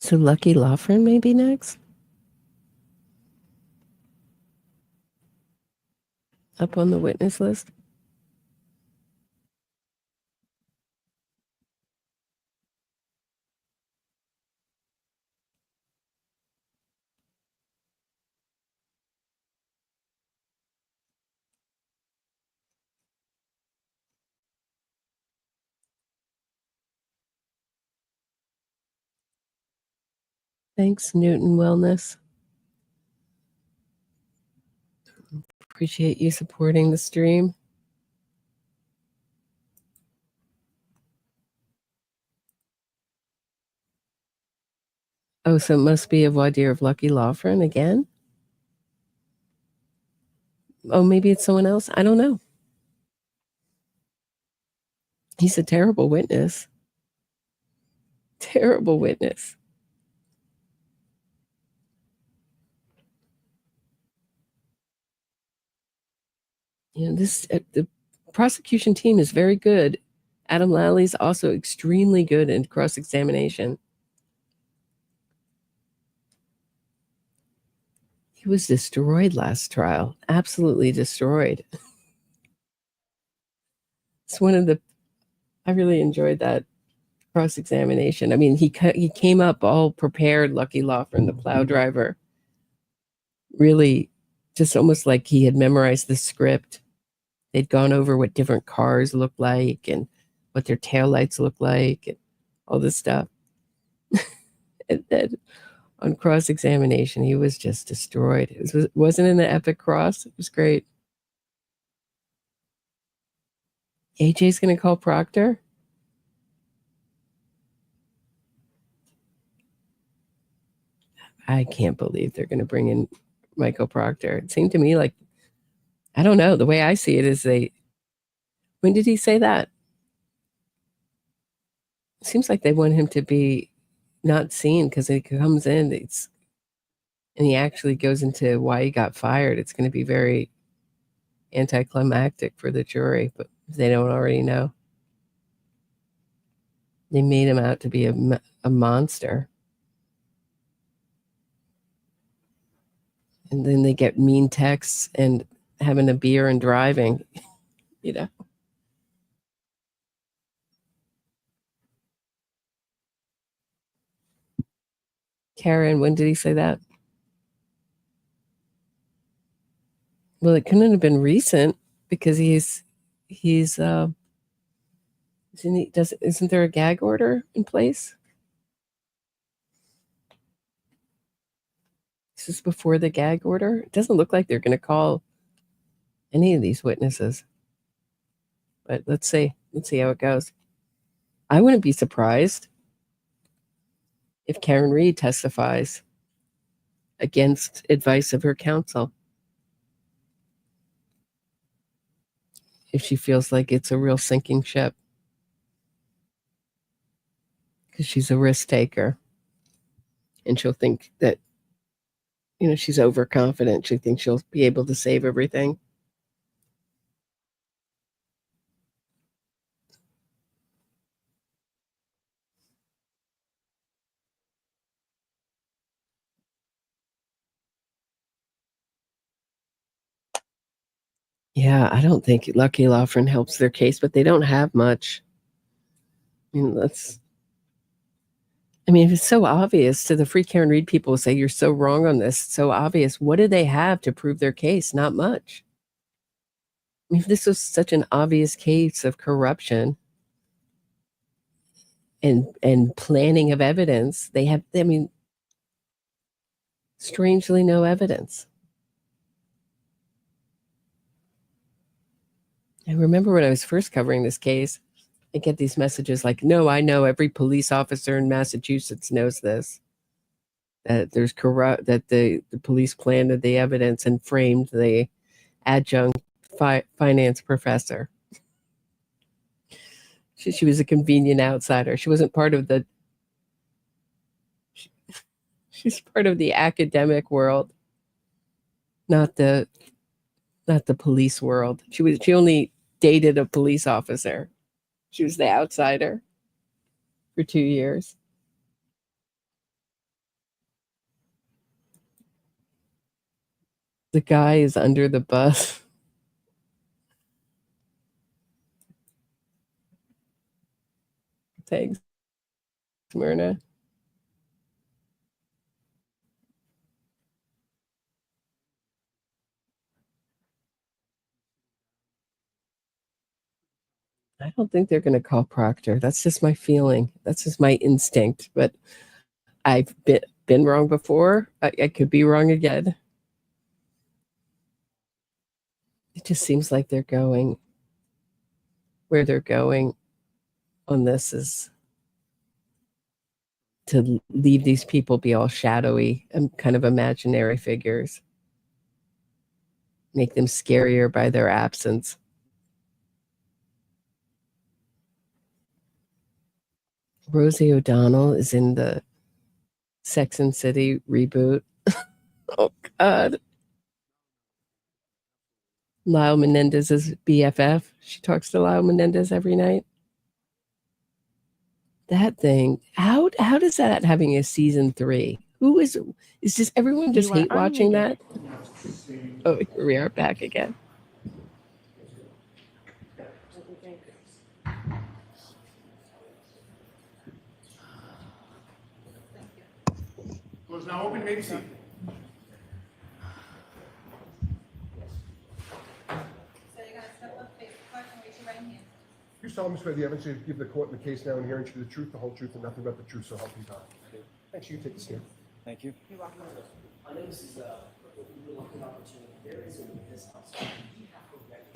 So Lucky Loughran may be next? Up on the witness list? Thanks, Newton Wellness. Appreciate you supporting the stream. Oh, so it must be a voir dire of Lucky Loughran again? Oh, maybe it's someone else? I don't know. He's a terrible witness. Terrible witness. You know, the prosecution team is very good. Adam Lally's also extremely good in cross-examination. He was destroyed last trial, absolutely destroyed. It's one of the, I really enjoyed that cross-examination. I mean, he came up all prepared, Lucky Loughran, the plow driver. Really just almost like he had memorized the script. They'd gone over what different cars look like and what their taillights look like and all this stuff. And then on cross-examination, he was just destroyed. It wasn't an epic cross. It was great. AJ's going to call Proctor? I can't believe they're going to bring in Michael Proctor. It seemed to me like, I don't know, the way I see it is when did he say that? It seems like they want him to be not seen because he comes in and he actually goes into why he got fired. It's going to be very anticlimactic for the jury, but if they don't already know. They made him out to be a monster. And then they get mean texts and having a beer and driving, you know. Karen, when did he say that? Well, it couldn't have been recent because isn't there a gag order in place? This is before the gag order. It doesn't look like they're going to call any of these witnesses. But let's see how it goes. I wouldn't be surprised if Karen Reed testifies against advice of her counsel. If she feels like it's a real sinking ship. Because she's a risk taker. And she'll think that, you know, she's overconfident. She thinks she'll be able to save everything. Yeah, I don't think Lucky Loughran helps their case, but they don't have much. I mean, if it's so obvious to the Free Karen Reed people say you're so wrong on this, it's so obvious. What do they have to prove their case? Not much. I mean, if this was such an obvious case of corruption and planning of evidence, they have, strangely no evidence. I remember when I was first covering this case, I get these messages like, no, I know every police officer in Massachusetts knows this. That there's that the police planted the evidence and framed the adjunct finance professor. She was a convenient outsider. She wasn't part of she's part of the academic world, not the police world. She only dated a police officer. She was the outsider for 2 years. The guy is under the bus. Thanks, Myrna. I don't think they're going to call Proctor. That's just my feeling. That's just my instinct. But I've been wrong before. I could be wrong again. It just seems like they're going where they're going on this is to leave these people be all shadowy and kind of imaginary figures. Make them scarier by their absence. Rosie O'Donnell is in the Sex and City reboot. Oh, God. Lyle Menendez's BFF. She talks to Lyle Menendez every night. That thing. How does that having a season 3? Who is just everyone just hate watching that? Oh, here we are back again. Floor is now open. You may be seated. You solemnly swear the evidence you give the court in the case now and hearing the truth, the whole truth, and nothing but the truth, so help you God. Thanks. You take the stand. Thank you. You're welcome. I know this is a really good opportunity. There is in this house. We have to get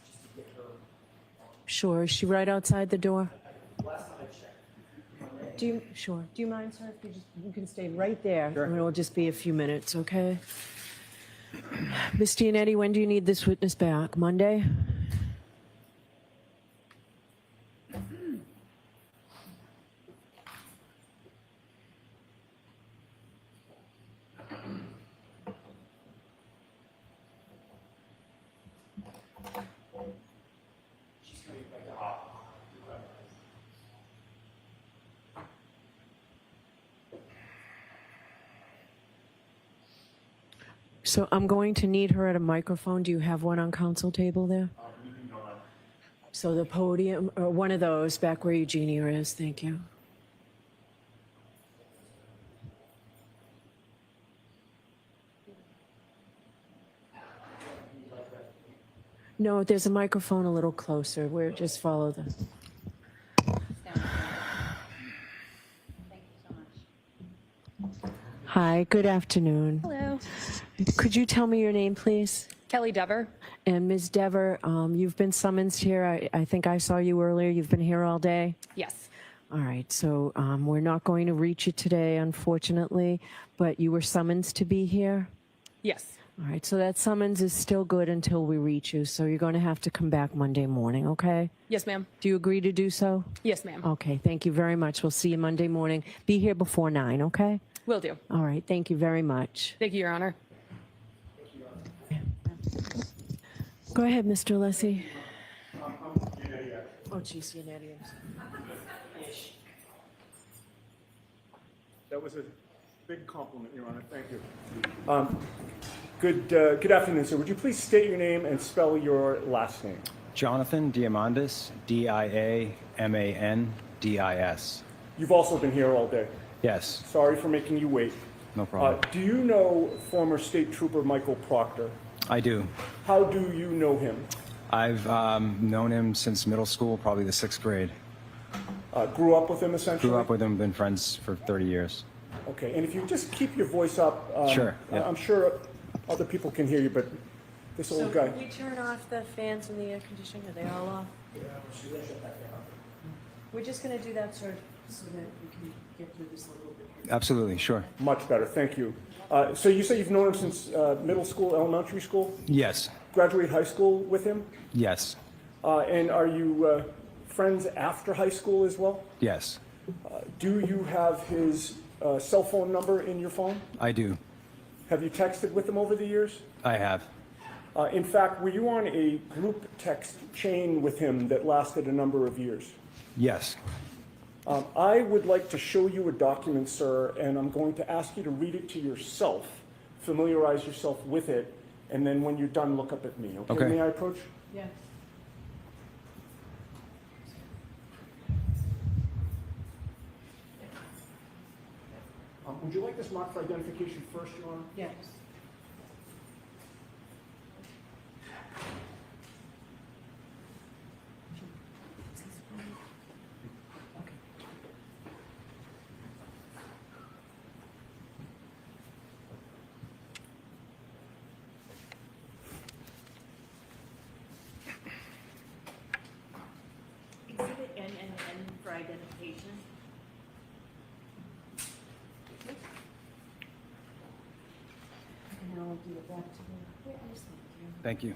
just to get her. Sure. Is she right outside the door? Last time I checked. Do you mind, sir, if you can stay right there? Sure. And it'll just be a few minutes, okay? Ms. Yannetti, when do you need this witness back? Monday? So I'm going to need her at a microphone. Do you have one on council table there? So the podium, or one of those back where Eugenia is. Thank you. No, there's a microphone a little closer. We're just follow the. Hi, good afternoon. Hello. Could you tell me your name, please? Kelly Dever. And Ms. Dever, you've been summoned here. I think I saw you earlier. You've been here all day? Yes. All right, so we're not going to reach you today, unfortunately, but you were summoned to be here? Yes. All right, so that summons is still good until we reach you, so you're going to have to come back Monday morning, okay? Yes, ma'am. Do you agree to do so? Yes, ma'am. Okay, thank you very much. We'll see you Monday morning. Be here before 9, okay? Will do. All right, thank you very much. Thank you, Your Honor. Go ahead, Mr. Alessi. Oh, geez, Yannetti. That was a big compliment, Your Honor. Thank you. Good afternoon, sir. Would you please state your name and spell your last name? Jonathan Diamandis, Diamandis. You've also been here all day. Yes, Sorry for making you wait. no problem. Do you know former State Trooper Michael Proctor? I do. How do you know him? I've known him since middle school, probably the 6th grade. Grew up with him, essentially? Grew up with him, been friends for 30 years. Okay, and if you just keep your voice up, Sure, yeah. I'm sure other people can hear you, but this old guy. Can we turn off the fans and the air conditioning? Are they all off? We're just going to do that, sir, so that we can get through this a little bit. Absolutely, sure. Much better, thank you. So you say you've known him since middle school, elementary school? Yes, Graduate high school with him? yes, And are you friends after high school as well? yes, Do you have his cell phone number in your phone? I do. Have you texted with him over the years? I have. In fact, were you on a group text chain with him that lasted a number of years? Yes, I would like to show you a document, sir, and I'm going to ask you to read it to yourself familiarize yourself with it, and then when you're done, look up at me, okay? Okay. May I approach? Yes. Would you like this mark for identification first, Your Honor? Yes. Exhibit N for identification. And I'll give it back to the witness. Thank you.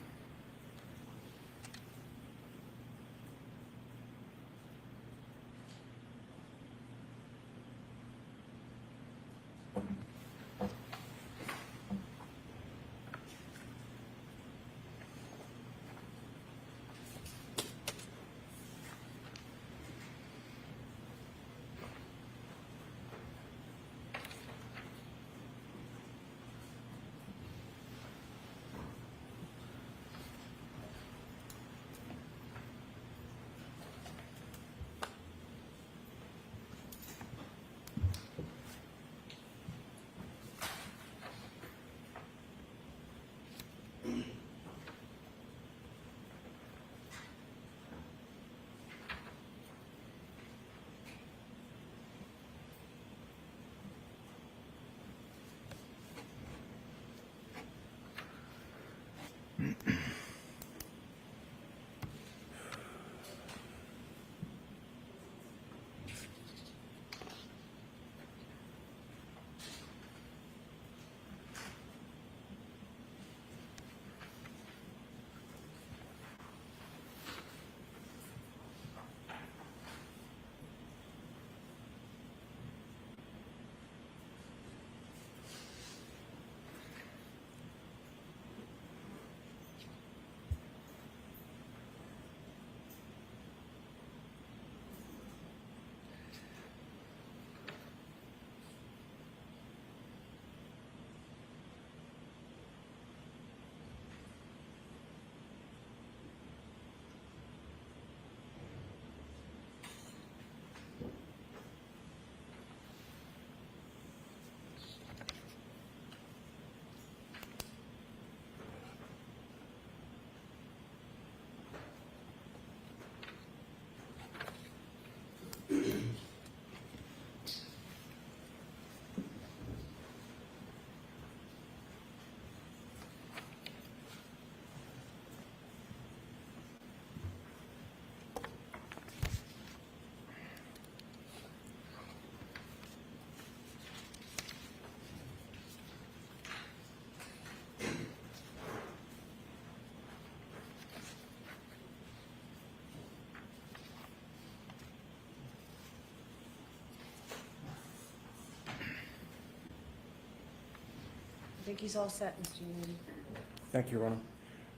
I think he's all set, Mr. Yannetti. Thank you, Your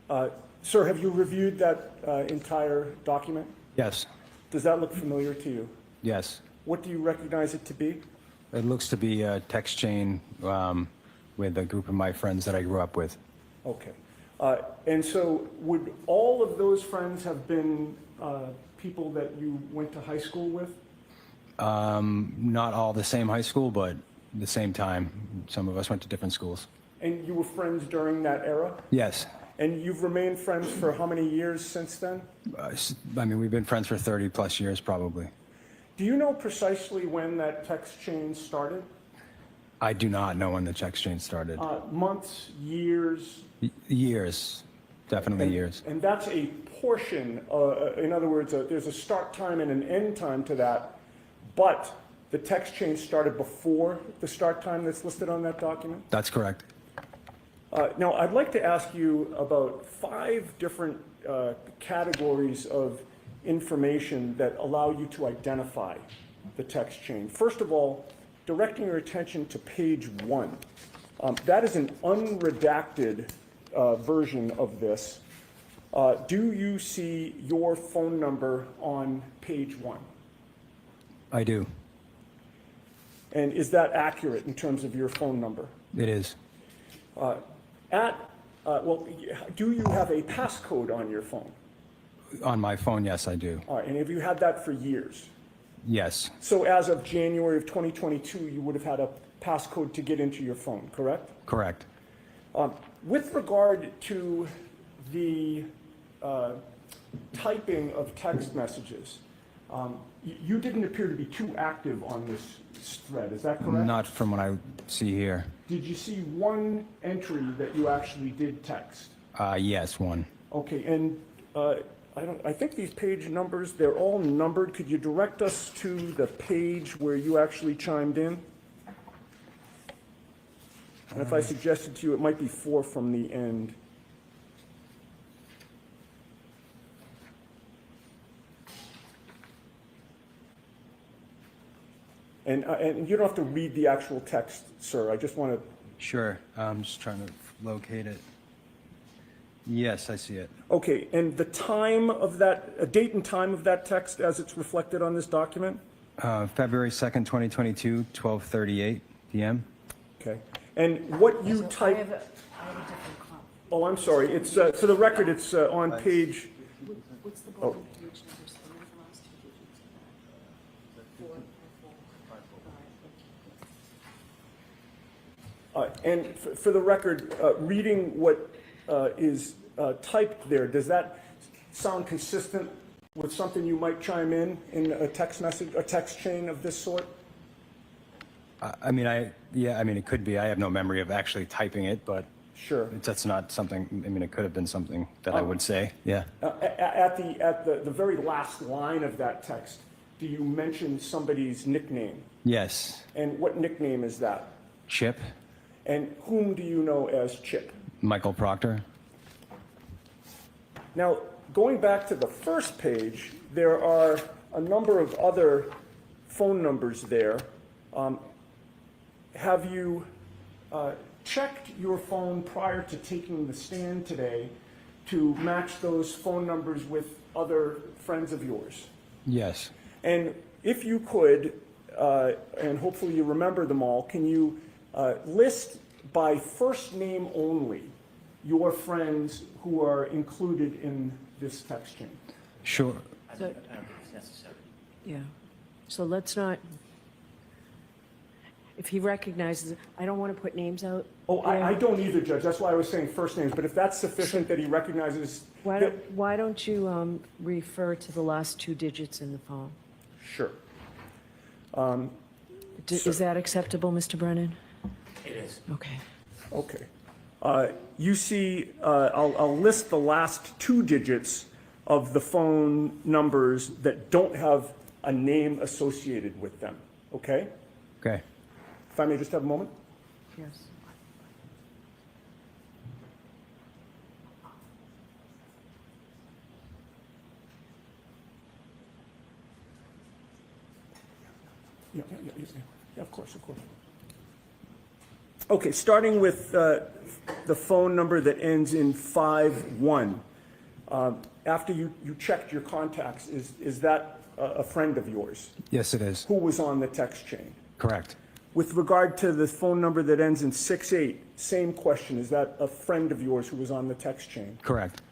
Honor. Sir, have you reviewed that entire document? Yes. Does that look familiar to you? Yes. What do you recognize it to be? It looks to be a text chain with a group of my friends that I grew up with. Okay. And so would all of those friends have been people that you went to high school with? Not all the same high school, but the same time. Some of us went to different schools. And you were friends during that era? Yes. And you've remained friends for how many years since then? I mean, we've been friends for 30 plus years, probably. Do you know precisely when that text chain started? I do not know when the text chain started. Months, years? Years, definitely years. And that's a portion, in other words, there's a start time and an end time to that, but the text chain started before the start time that's listed on that document? That's correct. Now, I'd like to ask you about 5 different categories of information that allow you to identify the text chain. First of all, directing your attention to page 1. That is an unredacted version of this. Do you see your phone number on page 1? I do. And is that accurate in terms of your phone number? It is. Well, do you have a passcode on your phone? On my phone, yes, I do. All right, and have you had that for years? Yes, So as of January of 2022, you would have had a passcode to get into your phone, correct? correct. With regard to the typing of text messages, you didn't appear to be too active on this thread, is that correct? Not from what I see here. Did you see one entry that you actually did text? Yes, one. Okay, and I think these page numbers, they're all numbered. Could you direct us to the page where you actually chimed in? And if I suggested to you, it might be 4 from the end. And you don't have to read the actual text, sir. I just want to... Sure, I'm just trying to locate it. Yes, I see it. Okay, and the time of that, date and time of that text as it's reflected on this document? February 2nd, 2022, 12:38 p.m. Okay. And what you I type... have a different clock. Oh, I'm sorry. It's, for the record, it's on page... What's the Oh. bottom page numbers? What are the last two digits of that? 4. And for the record, reading what is typed there, does that sound consistent with something you might chime in a text message, a text chain of this sort? I mean, it could be. I have no memory of actually typing it, but sure, that's not something. I mean, it could have been something that I would say. Yeah. At the very last line of that text, do you mention somebody's nickname? Yes. And what nickname is that? Chip. And whom do you know as Chip? Michael Proctor. Now, going back to the first page, there are a number of other phone numbers there. Have you checked your phone prior to taking the stand today to match those phone numbers with other friends of yours? Yes. And if you could, and hopefully you remember them all, can you list by first name only your friends who are included in this text chain? Sure. So, I don't think it's necessary. yeah. So let's not, if he recognizes, I don't want to put names out. Oh, there. I don't either, Judge. That's why I was saying first names. But if that's sufficient that he recognizes... Why don't you refer to the last 2 digits in the phone? Sure. Is that acceptable, Mr. Brennan? It is. Okay. Okay. You see, I'll list the last 2 digits of the phone numbers that don't have a name associated with them, okay? Okay. If I may just have a moment? Yes. Yeah, of course. Okay, starting with the phone number that ends in 51. After you checked your contacts, is that a friend of yours? Yes, it is. Who was on the text chain? Correct. With regard to the phone number that ends in 68, same question. Is that a friend of yours who was on the text chain? Correct.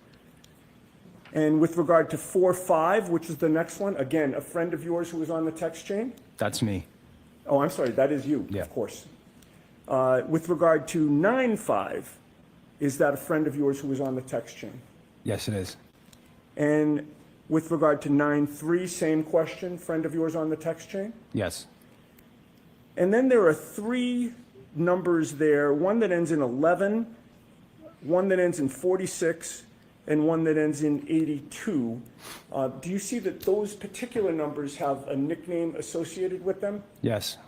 And with regard to 45, which is the next one, again, a friend of yours who was on the text chain? That's me. Oh, I'm sorry, that is you, of course. With regard to 95, is that a friend of yours who was on the text chain? Yes, it is. And with regard to 93, same question, friend of yours on the text chain? Yes. And then there are 3 numbers there, one that ends in 11, one that ends in 46, and one that ends in 82. Do you see that those particular numbers have a nickname associated with them? Yes.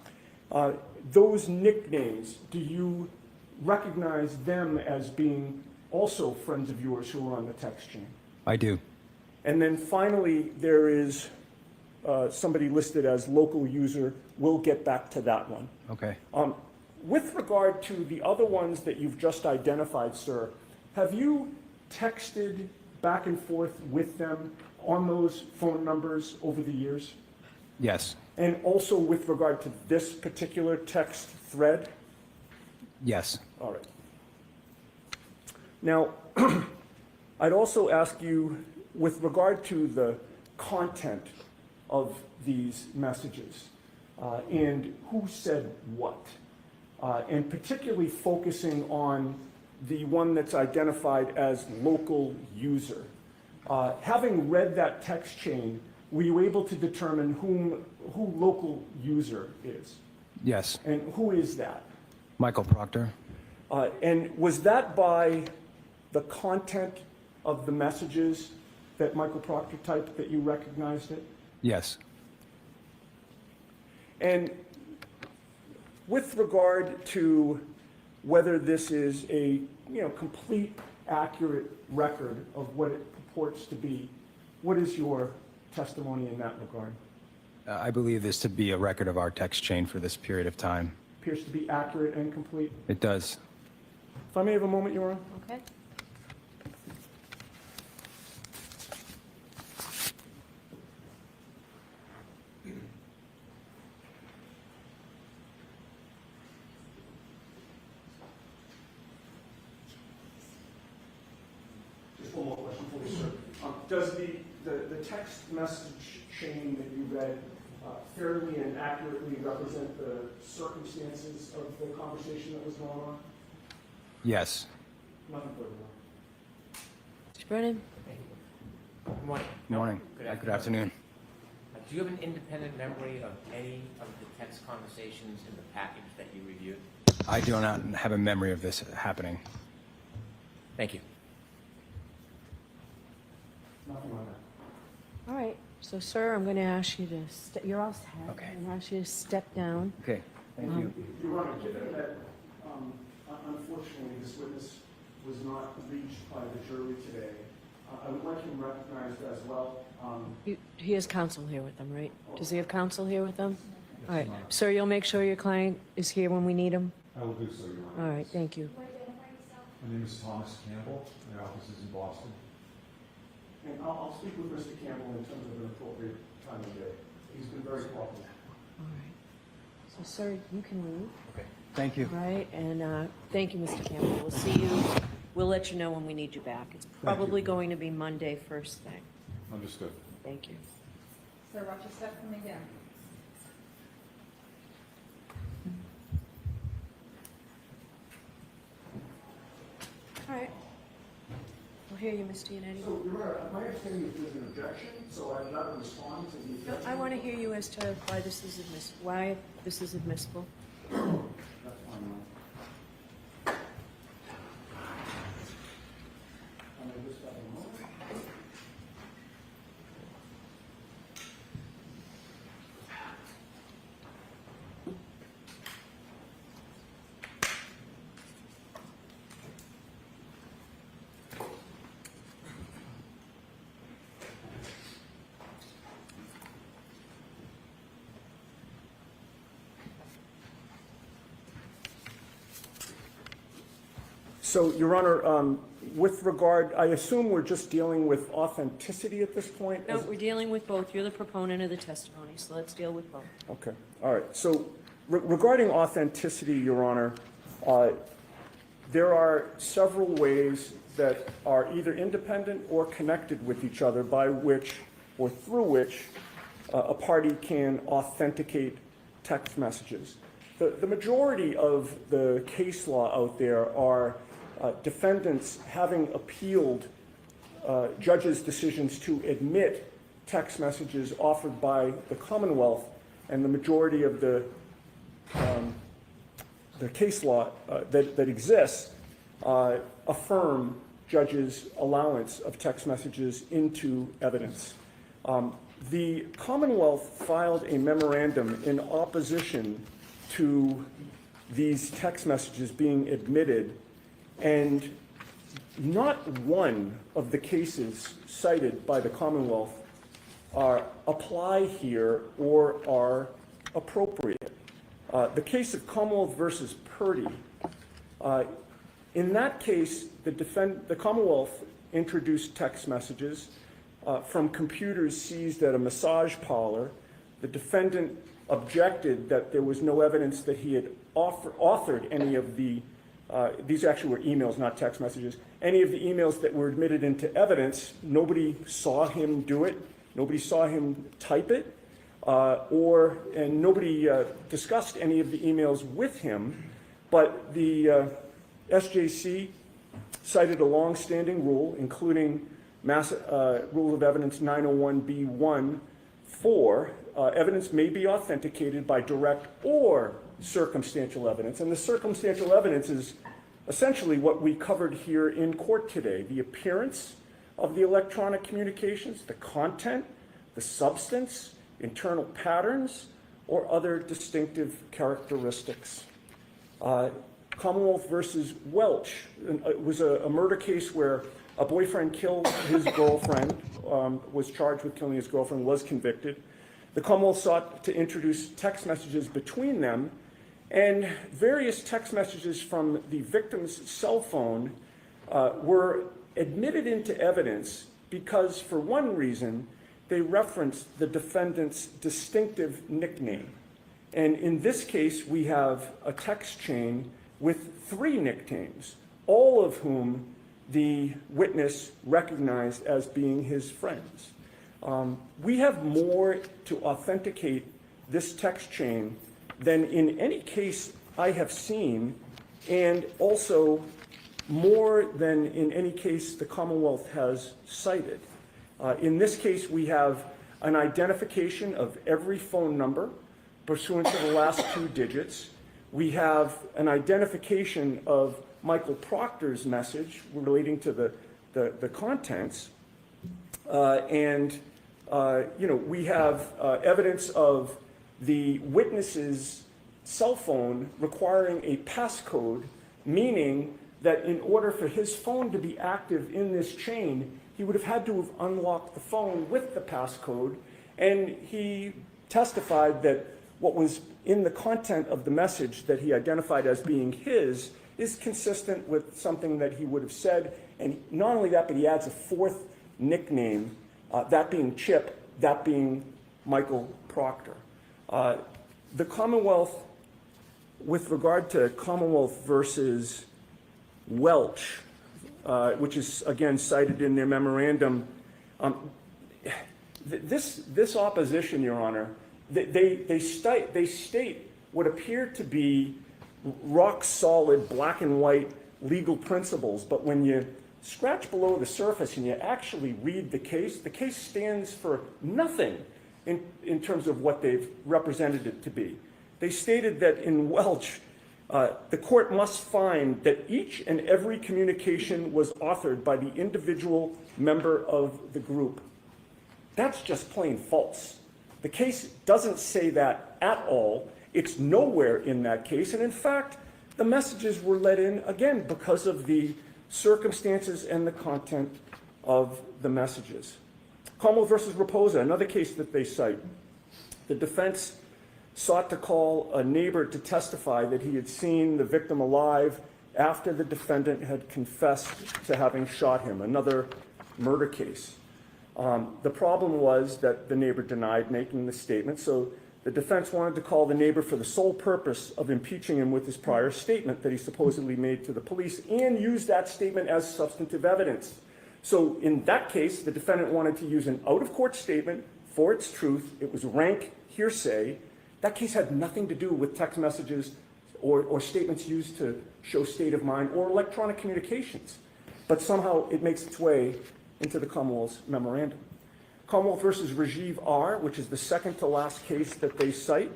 Those nicknames, do you recognize them as being also friends of yours who are on the text chain? I do. And then finally, there is somebody listed as local user. We'll get back to that one. Okay. With regard to the other ones that you've just identified, sir, have you texted back and forth with them on those phone numbers over the years? Yes. And also with regard to this particular text thread? Yes. All right. Now, I'd also ask you, with regard to the content of these messages and who said what, and particularly focusing on the one that's identified as local user. Having read that text chain, were you able to determine who local user is? Yes. And who is that? Michael Proctor. And was that by the content of the messages that Michael Proctor typed that you recognized it? Yes. And with regard to whether this is a complete, accurate record of what it purports to be, what is your testimony in that regard? I believe this to be a record of our text chain for this period of time. Appears to be accurate and complete. It does. If I may have a moment, Your Honor. Okay. Just one more question for you, sir. Does the text message chain that you read fairly and accurately represent the circumstances of the conversation that was going on? Yes. Nothing further. Mr. Brennan? Good morning. Good morning. Good afternoon. Do you have an independent memory of any of the text conversations in the package that you reviewed? I do not have a memory of this happening. Thank you. Nothing like that. All right. So, sir, I'm going to ask you to you're all set. Okay. I'm going to ask you to step down. Okay. Thank you. Your Honor, given that unfortunately this witness was not reached by the jury today, I would like him recognized as well. He has counsel here with him, right? Does he have counsel here with him? All right. Sir, you'll make sure your client is here when we need him? I will do so, Your Honor. All right. Thank you. My name is Thomas Campbell. My office is in Boston. And I'll speak with Mr. Campbell in terms of an appropriate time of day. He's been very cooperative. All right. So, sir, you can leave. Okay. Thank you. All right. And thank you, Mr. Campbell. We'll see you. We'll let you know when we need you back. It's probably going to be Monday first thing. Understood. Thank you. Sir, watch your step coming down. All right. We'll hear you, Mr. Yannetti. So, Your Honor, my understanding is there's an objection, so I've got to respond to the objection. I want to hear you as to why this is admissible. That's fine, Your Honor. I just have a moment. So, Your Honor, with regard, I assume we're just dealing with authenticity at this point? No, we're dealing with both. You're the proponent of the testimony, so let's deal with both. Okay, all right. So, regarding authenticity, Your Honor, there are several ways that are either independent or connected with each other by which, or through which, a party can authenticate text messages. The majority of the case law out there are defendants having appealed judges' decisions to admit text messages offered by the Commonwealth, and the majority of the case law that exists affirm judges' allowance of text messages into evidence. The Commonwealth filed a memorandum in opposition to these text messages being admitted, and not one of the cases cited by the Commonwealth apply here or are appropriate. The case of Commonwealth versus Purdy, in that case, the Commonwealth introduced text messages from computers seized at a massage parlor. The defendant objected that there was no evidence that he had authored any of the these actually were emails, not text messages. Any of the emails that were admitted into evidence, nobody saw him do it, nobody saw him type it, and nobody discussed any of the emails with him. But the SJC cited a long-standing rule, including Rule of Evidence 901B1, evidence may be authenticated by direct or circumstantial evidence. And the circumstantial evidence is essentially what we covered here in court today: the appearance of the electronic communications, the content, the substance, internal patterns, or other distinctive characteristics. Commonwealth versus Welch was a murder case where a boyfriend killed his girlfriend, was charged with killing his girlfriend, was convicted. The Commonwealth sought to introduce text messages between them, and various text messages from the victim's cell phone were admitted into evidence because, for one reason, they referenced the defendant's distinctive nickname. And in this case, we have a text chain with 3 nicknames, all of whom the witness recognized as being his friends. We have more to authenticate this text chain than in any case I have seen, and also more than in any case the Commonwealth has cited. In this case, we have an identification of every phone number pursuant to the last 2 digits. We have an identification of Michael Proctor's message relating to the contents. We have evidence of the witness's cell phone requiring a passcode, meaning that in order for his phone to be active in this chain, he would have had to have unlocked the phone with the passcode. And he testified that what was in the content of the message that he identified as being his is consistent with something that he would have said. And not only that, but he adds a 4th nickname, that being Chip, that being Michael Proctor. The Commonwealth, with regard to Commonwealth versus Welch, which is again cited in their memorandum, this opposition, Your Honor, they state what appear to be rock solid black and white legal principles, but when you scratch below the surface and you actually read the case stands for nothing in terms of what they've represented it to be. They stated that in Welch, the court must find that each and every communication was authored by the individual member of the group. That's just plain false. The case doesn't say that at all. It's nowhere in that case. And in fact, the messages were let in, again, because of the circumstances and the content of the messages. Commonwealth versus Raposa, another case that they cite. The defense sought to call a neighbor to testify that he had seen the victim alive after the defendant had confessed to having shot him, another murder case. The problem was that the neighbor denied making the statement, so the defense wanted to call the neighbor for the sole purpose of impeaching him with his prior statement that he supposedly made to the police and use that statement as substantive evidence. So in that case, the defendant wanted to use an out-of-court statement for its truth. It was rank hearsay. That case had nothing to do with text messages or statements used to show state of mind or electronic communications. But somehow it makes its way into the Commonwealth's memorandum. Commonwealth versus Rajiv R., which is the second to last case that they cite,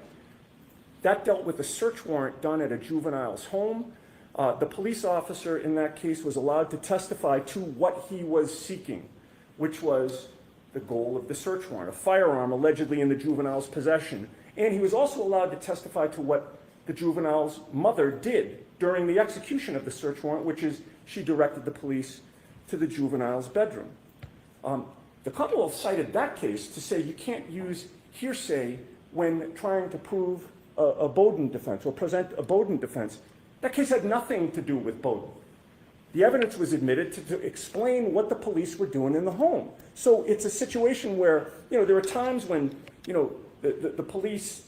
that dealt with a search warrant done at a juvenile's home. The police officer in that case was allowed to testify to what he was seeking, which was the goal of the search warrant, a firearm allegedly in the juvenile's possession. And he was also allowed to testify to what the juvenile's mother did during the execution of the search warrant, which is she directed the police to the juvenile's bedroom. The Commonwealth cited that case to say you can't use hearsay when trying to prove a Bowden defense or present a Bowden defense. That case had nothing to do with Bowden. The evidence was admitted to explain what the police were doing in the home. So it's a situation where, there are times when, the police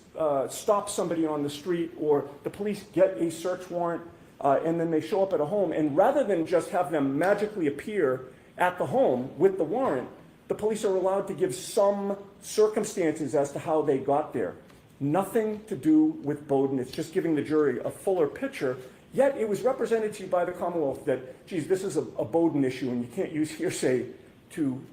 stop somebody on the street or the police get a search warrant and then they show up at a home, and rather than just have them magically appear at the home with the warrant, the police are allowed to give some circumstances as to how they got there. Nothing to do with Bowden. It's just giving the jury a fuller picture. Yet it was represented to you by the Commonwealth that, geez, this is a Bowden issue and you can't use hearsay to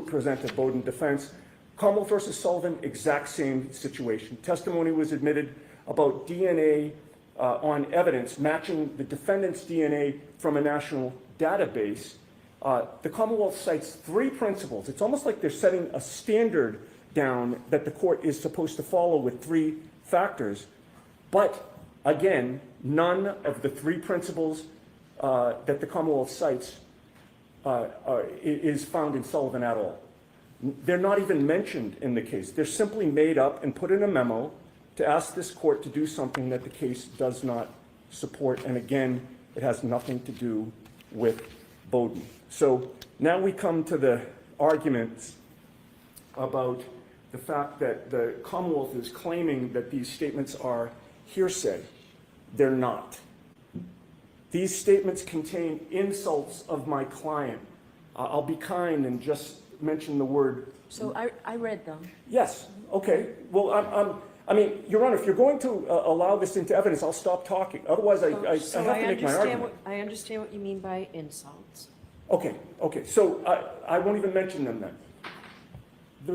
present a Bowden defense. Commonwealth versus Sullivan, exact same situation. Testimony was admitted about DNA on evidence matching the defendant's DNA from a national database. The Commonwealth cites 3 principles. It's almost like they're setting a standard down that the court is supposed to follow with 3 factors. But again, none of the 3 principles that the Commonwealth cites is found in Sullivan at all. They're not even mentioned in the case. They're simply made up and put in a memo to ask this court to do something that the case does not support. And again, it has nothing to do with Bowden. So now we come to the arguments about the fact that the Commonwealth is claiming that these statements are hearsay. They're not. These statements contain insults of my client. I'll be kind and just mention the word. So I read them. Yes, okay. Well, I mean, Your Honor, if you're going to allow this into evidence, I'll stop talking. Otherwise, I have to make my argument. I understand what you mean by insults. Okay. So I won't even mention them then.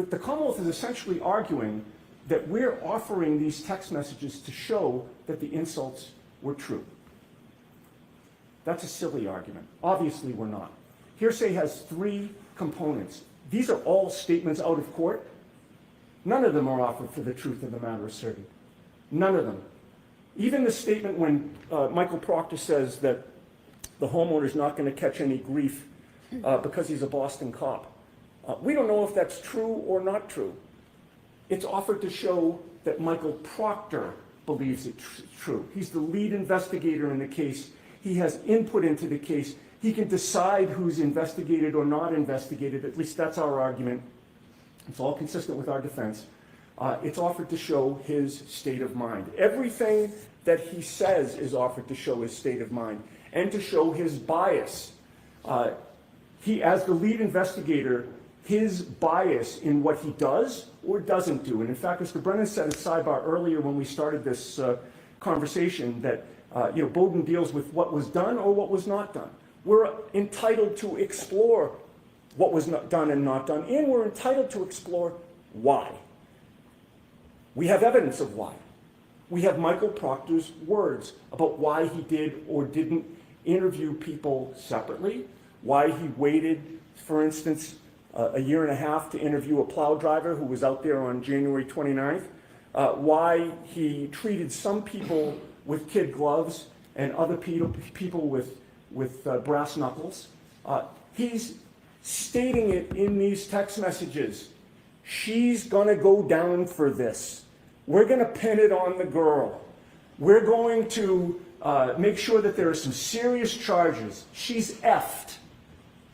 The Commonwealth is essentially arguing that we're offering these text messages to show that the insults were true. That's a silly argument. Obviously, we're not. Hearsay has 3 components. These are all statements out of court. None of them are offered for the truth of the matter asserted. None of them. Even the statement when Michael Proctor says that the homeowner's not going to catch any grief because he's a Boston cop. We don't know if that's true or not true. It's offered to show that Michael Proctor believes it's true. He's the lead investigator in the case. He has input into the case. He can decide who's investigated or not investigated. At least that's our argument. It's all consistent with our defense. It's offered to show his state of mind. Everything that he says is offered to show his state of mind and to show his bias. He, as the lead investigator, his bias in what he does or doesn't do. And in fact, Mr. Brennan said at sidebar earlier when we started this conversation that Bowden deals with what was done or what was not done. We're entitled to explore what was not done and not done, and we're entitled to explore why. We have evidence of why. We have Michael Proctor's words about why he did or didn't interview people separately, why he waited, for instance, a year and a half to interview a plow driver who was out there on January 29th, why he treated some people with kid gloves and other people with brass knuckles. He's stating it in these text messages. She's going to go down for this. We're going to pin it on the girl. We're going to make sure that there are some serious charges. She's effed.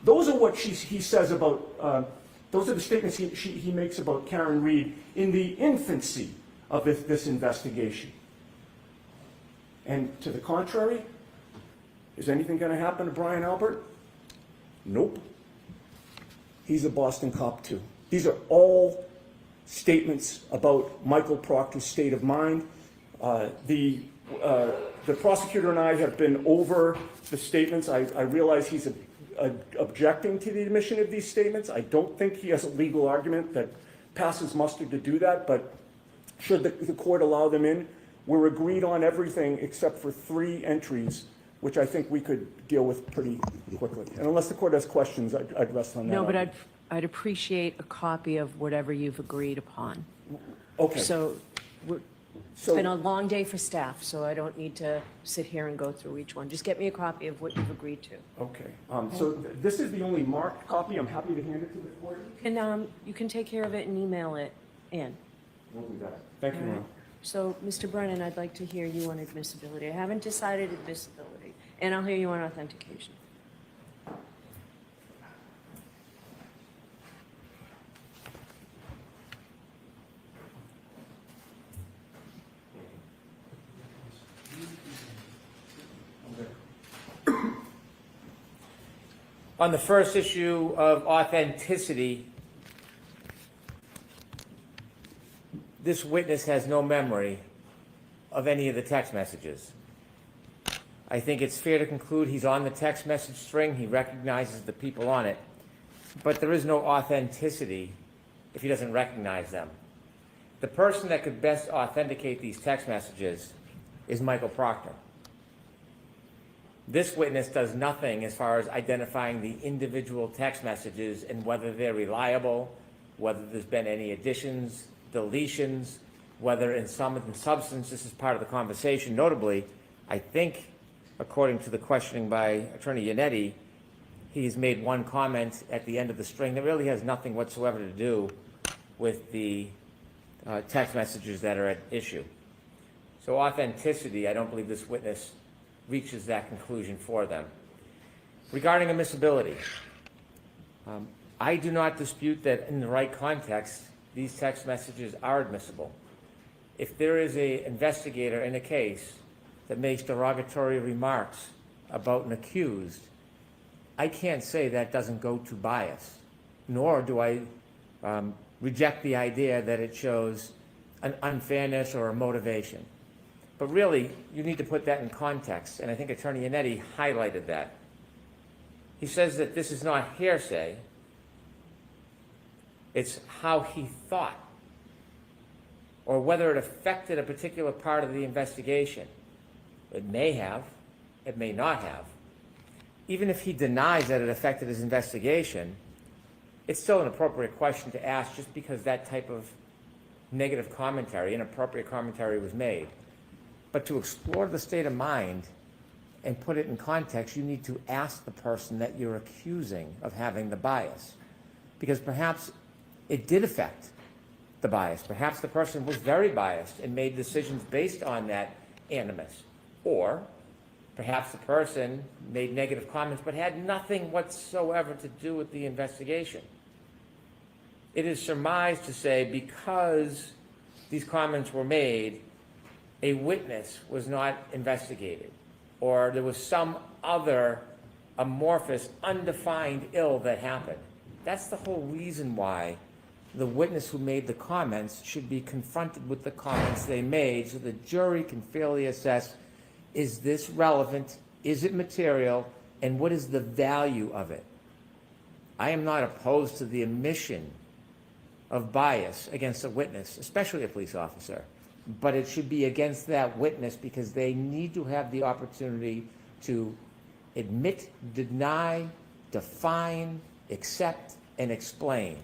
Those are what he says about, those are the statements he makes about Karen Reed in the infancy of this investigation. And to the contrary, is anything going to happen to Brian Albert? Nope. He's a Boston cop too. These are all statements about Michael Proctor's state of mind. The prosecutor and I have been over the statements. I realize he's objecting to the admission of these statements. I don't think he has a legal argument that passes muster to do that, but should the court allow them in, we're agreed on everything except for 3 entries, which I think we could deal with pretty quickly. And unless the court has questions, I'd rest on that. No, but I'd appreciate a copy of whatever you've agreed upon. Okay. So it's been a long day for staff, so I don't need to sit here and go through each one. Just get me a copy of what you've agreed to. Okay. So this is the only marked copy. I'm happy to hand it to the court. And you can take care of it and email it in. We'll do that. Thank you, ma'am. So, Mr. Brennan, I'd like to hear you on admissibility. I haven't decided admissibility, and I'll hear you on authentication. On the first issue of authenticity, this witness has no memory of any of the text messages. I think it's fair to conclude he's on the text message string. He recognizes the people on it, but there is no authenticity if he doesn't recognize them. The person that could best authenticate these text messages is Michael Proctor. This witness does nothing as far as identifying the individual text messages and whether they're reliable, whether there's been any additions, deletions, whether in sum and substance this is part of the conversation. Notably, I think, according to the questioning by Attorney Yannetti, he's made one comment at the end of the string that really has nothing whatsoever to do with the text messages that are at issue. So authenticity, I don't believe this witness reaches that conclusion for them. Regarding admissibility, I do not dispute that in the right context, these text messages are admissible. If there is an investigator in a case that makes derogatory remarks about an accused, I can't say that doesn't go to bias, nor do I reject the idea that it shows an unfairness or a motivation. But really, you need to put that in context, and I think Attorney Yannetti highlighted that. He says that this is not hearsay, it's how he thought, or whether it affected a particular part of the investigation. It may have, it may not have. Even if he denies that it affected his investigation, it's still an appropriate question to ask just because that type of negative commentary, inappropriate commentary was made. But to explore the state of mind and put it in context, you need to ask the person that you're accusing of having the bias. Because perhaps it did affect the bias. Perhaps the person was very biased and made decisions based on that animus. Or perhaps the person made negative comments but had nothing whatsoever to do with the investigation. It is surmised to say because these comments were made, a witness was not investigated, or there was some other amorphous, undefined ill that happened. That's the whole reason why the witness who made the comments should be confronted with the comments they made so the jury can fairly assess, is this relevant, is it material, and what is the value of it? I am not opposed to the admission of bias against a witness, especially a police officer, but it should be against that witness because they need to have the opportunity to admit, deny, define, accept, and explain.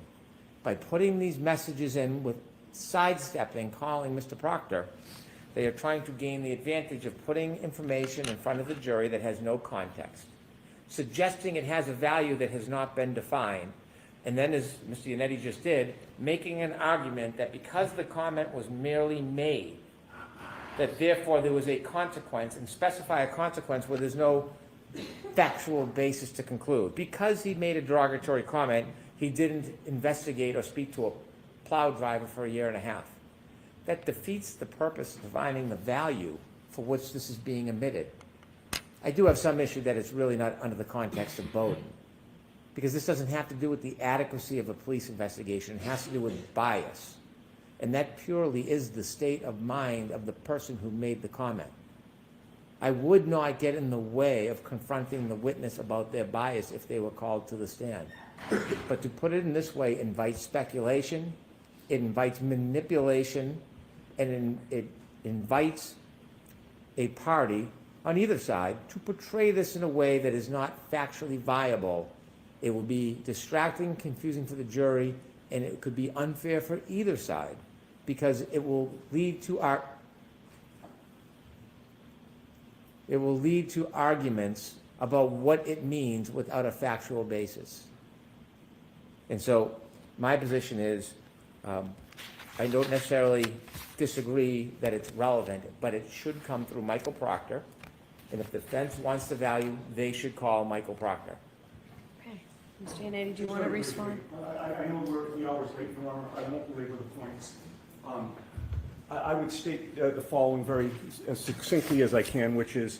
By putting these messages in with sidestepping, calling Mr. Proctor, they are trying to gain the advantage of putting information in front of the jury that has no context, suggesting it has a value that has not been defined, and then, as Mr. Yannetti just did, making an argument that because the comment was merely made, that therefore there was a consequence, and specify a consequence where there's no factual basis to conclude. Because he made a derogatory comment, he didn't investigate or speak to a plow driver for a year and a half. That defeats the purpose of defining the value for which this is being admitted. I do have some issue that it's really not under the context of Bowden, because this doesn't have to do with the adequacy of a police investigation. It has to do with bias. And that purely is the state of mind of the person who made the comment. I would not get in the way of confronting the witness about their bias if they were called to the stand. But to put it in this way invites speculation, it invites manipulation, and it invites a party on either side to portray this in a way that is not factually viable. It will be distracting, confusing for the jury, and it could be unfair for either side because it will lead to arguments about what it means without a factual basis. And so my position is I don't necessarily disagree that it's relevant, but it should come through Michael Proctor, and if the defense wants the value, they should call Michael Proctor. Mr. Yannetti, do you want to respond? I know we're 3 hours late from our, I won't belabor the points. I would state the following very as succinctly as I can, which is,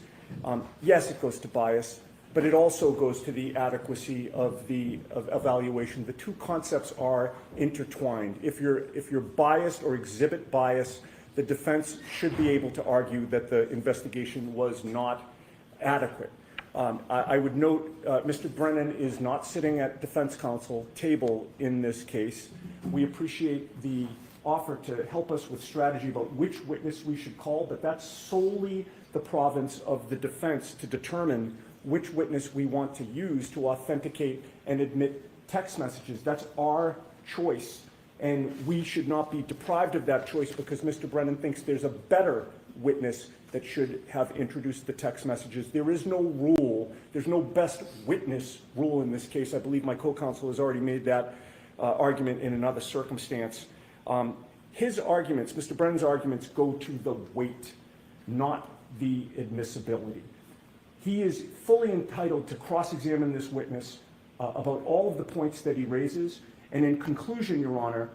yes, it goes to bias. but it also goes to the adequacy of the evaluation. The two concepts are intertwined. If you're biased or exhibit bias, the defense should be able to argue that the investigation was not adequate. I would note Mr. Brennan is not sitting at defense counsel table in this case. We appreciate the offer to help us with strategy about which witness we should call, but that's solely the province of the defense to determine which witness we want to use to authenticate and admit text messages. That's our choice, and we should not be deprived of that choice because Mr. Brennan thinks there's a better witness that should have introduced the text messages. There is no rule, there's no best witness rule in this case. I believe my co-counsel has already made that argument in another circumstance. His arguments, Mr. Brennan's arguments, go to the weight, not the admissibility. He is fully entitled to cross-examine this witness about all of the points that he raises, and in conclusion, Your Honor,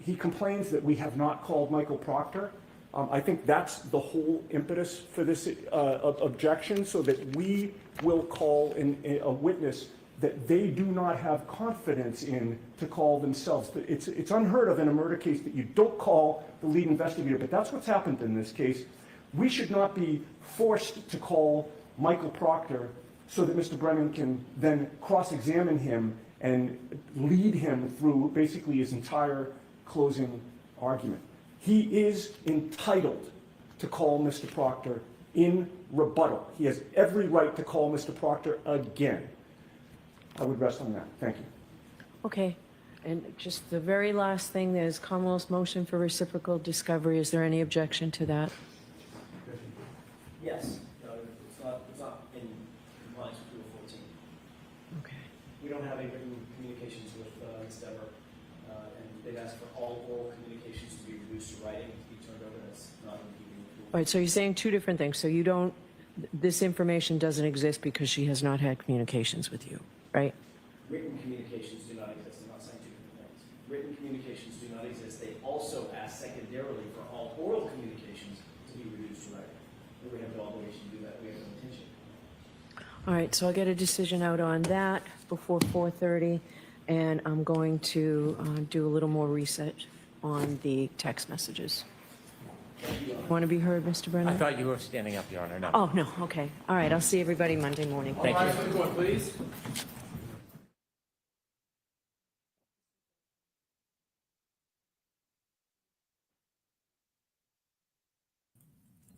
he complains that we have not called Michael Proctor. I think that's the whole impetus for this objection, so that we will call a witness that they do not have confidence in to call themselves. It's unheard of in a murder case that you don't call the lead investigator, but that's what's happened in this case. We should not be forced to call Michael Proctor so that Mr. Brennan can then cross-examine him and lead him through basically his entire closing argument. He is entitled to call Mr. Proctor in rebuttal. He has every right to call Mr. Proctor again. I would rest on that. Thank you. Okay. And just the very last thing, there's Commonwealth's motion for reciprocal discovery. Is there any objection to that? Yes. It's not in compliance with Rule 14. Okay. We don't have any written communications with Ms. Dever, and they've asked for all oral communications to be reduced to writing, to be turned over. That's not in keeping with Rule 14. All right, so you're saying two different things. So you don't, this information doesn't exist because she has not had communications with you, right? Written communications do not exist. I'm not saying two different things. Written communications do not exist. They also ask secondarily for all oral communications to be reduced to writing. We have no obligation to do that. We have no intention. All right, so I'll get a decision out on that before 4:30, and I'm going to do a little more research on the text messages. Want to be heard, Mr. Brennan? I thought you were standing up, Your Honor. No. Oh, no, okay. All right, I'll see everybody Monday morning. Thank you. Rise for the court, please.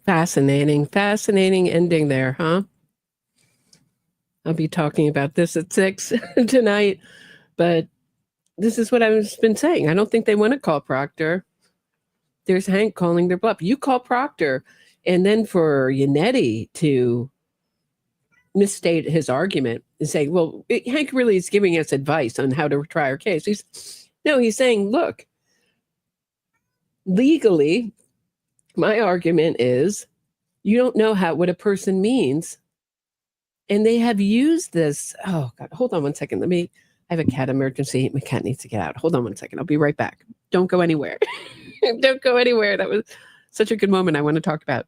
Fascinating ending there, huh? I'll be talking about this at 6 tonight, but this is what I've been saying. I don't think they want to call Proctor. There's Hank calling their bluff. You call Proctor, and then for Yannetti to misstate his argument and say, well, Hank really is giving us advice on how to try our case. He's saying, look, legally, my argument is you don't know what a person means. And they have used this. Oh, God, hold on one second. I have a cat emergency. My cat needs to get out. Hold on one second. I'll be right back. Don't go anywhere. Don't go anywhere. That was such a good moment I want to talk about.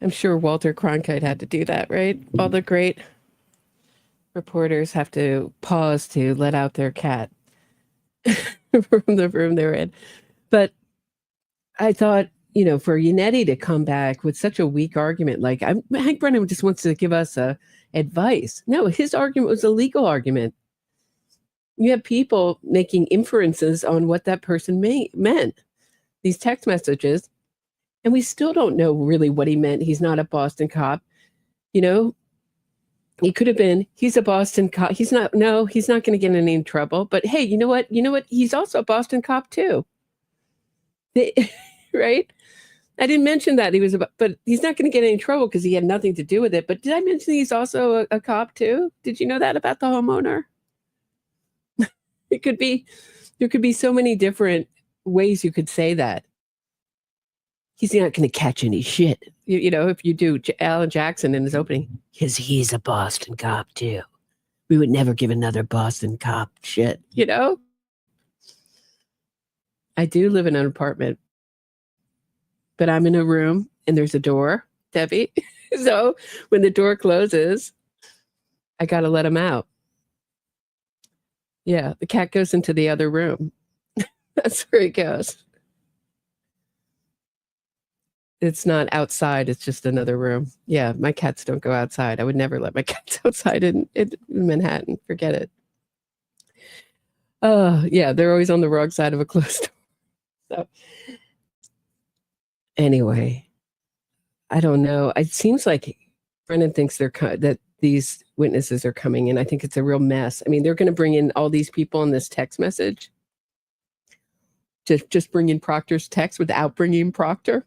I'm sure Walter Cronkite had to do that, right? All the great reporters have to pause to let out their cat from the room they're in. But I thought, for Yannetti to come back with such a weak argument, like Hank Brennan just wants to give us advice. No, his argument was a legal argument. You have people making inferences on what that person meant. These text messages. And we still don't know really what he meant. He's not a Boston cop. He could have been, he's a Boston cop. He's not going to get in any trouble. But hey, you know what? He's also a Boston cop too. right? I didn't mention that he was about, but he's not going to get any trouble because he had nothing to do with it. But did I mention he's also a cop too? Did you know that about the homeowner? It could be, there could be so many different ways you could say that. He's not going to catch any shit. You know, if you do, Alan Jackson in his opening, because he's a Boston cop too. We would never give another Boston cop shit, you know? I do live in an apartment, but I'm in a room and there's a door, Debbie. So when the door closes, I got to let him out. Yeah, the cat goes into the other room. That's where he goes. It's not outside. It's just another room. Yeah, my cats don't go outside. I would never let my cats outside in Manhattan. Forget it. Yeah, they're always on the wrong side of a closed door. So anyway, I don't know. It seems like Brennan thinks that these witnesses are coming in. I think it's a real mess. I mean, they're going to bring in all these people in this text message. Just bring in Proctor's text without bringing Proctor.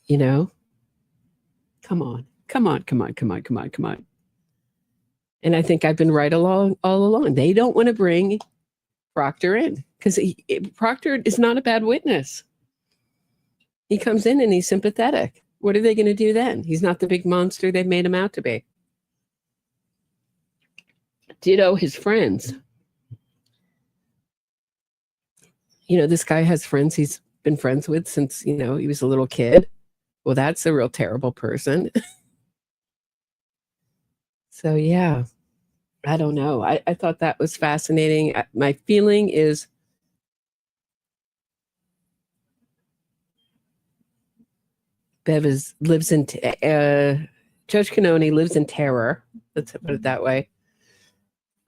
You know, come on. And I think I've been right all along. They don't want to bring Proctor in because Proctor is not a bad witness. He comes in and he's sympathetic. What are they going to do then? He's not the big monster they've made him out to be. Ditto his friends. You know, this guy has friends he's been friends with since, you know, he was a little kid. Well, that's a real terrible person. So, yeah, I don't know. I thought that was fascinating. My feeling is Bev lives in, Judge Cannoni lives in terror, let's put it that way,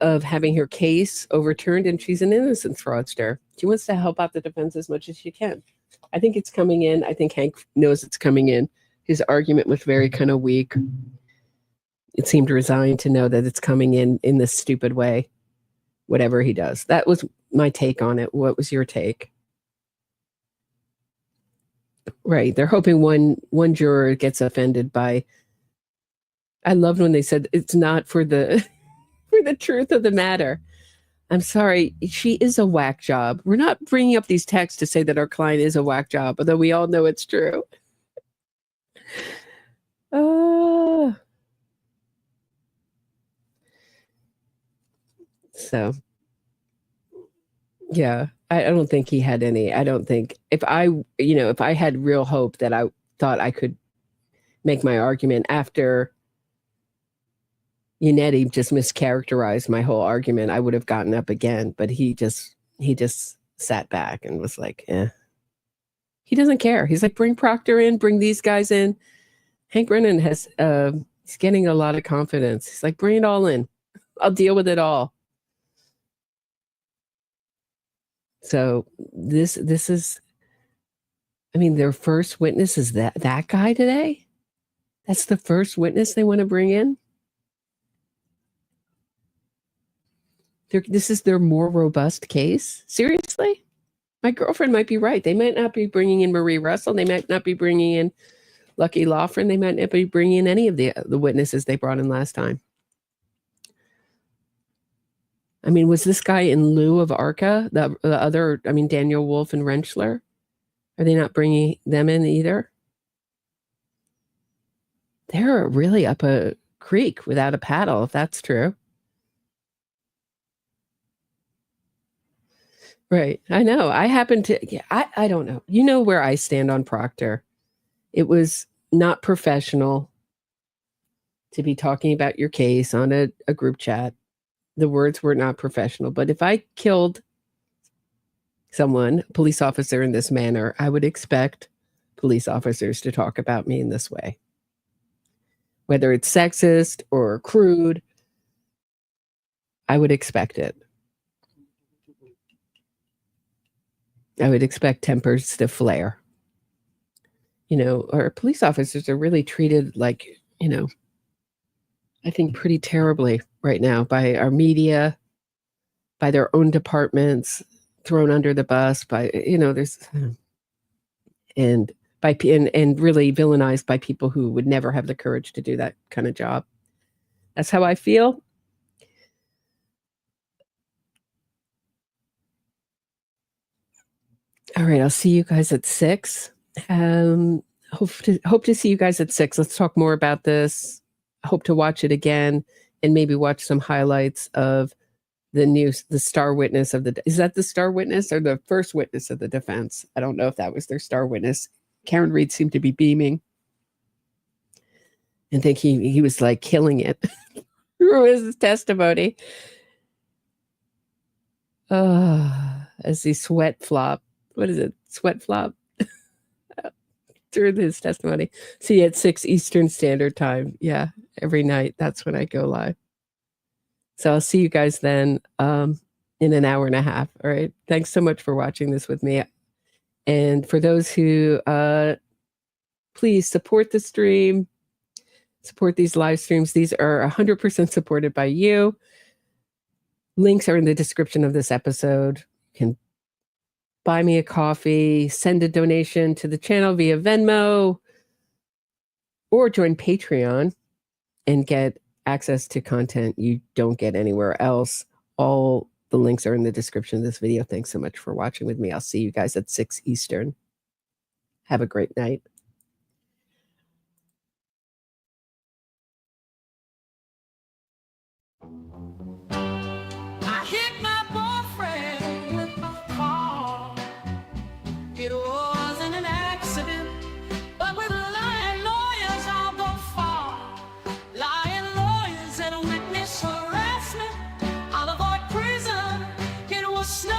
of having her case overturned, and she's an innocence fraudster. She wants to help out the defense as much as she can. I think it's coming in. I think Hank knows it's coming in. His argument was very kind of weak. It seemed resigned to know that it's coming in this stupid way, whatever he does. That was my take on it. What was your take? Right. They're hoping one juror gets offended by, I loved when they said it's not for the for the truth of the matter. I'm sorry, she is a whack job. We're not bringing up these texts to say that our client is a whack job, although we all know it's true. So, yeah, I don't think he had any. I don't think if I had real hope that I thought I could make my argument after Yannetti just mischaracterized my whole argument, I would have gotten up again, but he just sat back and was like, eh. He doesn't care. He's like, bring Proctor in, bring these guys in. Hank Brennan he's getting a lot of confidence. He's like, bring it all in. I'll deal with it all. So this is, I mean, their first witness is that guy today. That's the first witness they want to bring in. This is their more robust case? Seriously? My girlfriend might be right. They might not be bringing in Marie Russell. They might not be bringing in Lucky Loughran. They might not be bringing in any of the witnesses they brought in last time. I mean, was this guy in lieu of Arca? The other, I mean, Daniel Wolf and Rentschler? Are they not bringing them in either? They're really up a creek without a paddle, if that's true. Right. I know. I happen to, yeah, I don't know. You know where I stand on Proctor. It was not professional to be talking about your case on a group chat. The words were not professional. But if I killed someone, a police officer, in this manner, I would expect police officers to talk about me in this way. Whether it's sexist or crude, I would expect it. I would expect tempers to flare. You know, our police officers are really treated like, you know, I think pretty terribly right now by our media, by their own departments, thrown under the bus by, there's, and really villainized by people who would never have the courage to do that kind of job. That's how I feel. All right, I'll see you guys at 6. Hope to see you guys at 6. Let's talk more about this. I hope to watch it again and maybe watch some highlights of the star witness of is that the star witness or the first witness of the defense? I don't know if that was their star witness. Karen Reed seemed to be beaming. I think he was like killing it through his testimony. As he sweat flop. What is it? Sweat flop through his testimony. See, at 6 Eastern Standard Time. Yeah, every night. That's when I go live. So I'll see you guys then in an hour and a half. All right. Thanks so much for watching this with me. And for those who please support the stream, support these live streams. These are 100% supported by you. Links are in the description of this episode. You can buy me a coffee, send a donation to the channel via Venmo, or join Patreon and get access to content you don't get anywhere else. All the links are in the description of this video. Thanks so much for watching with me. I'll see you guys at 6 Eastern. Have a great night. I hit my boyfriend with my car. It wasn't an accident, but with lying lawyers I'll go far. Lying lawyers and witness harassment, I'll avoid prison. It was snowing.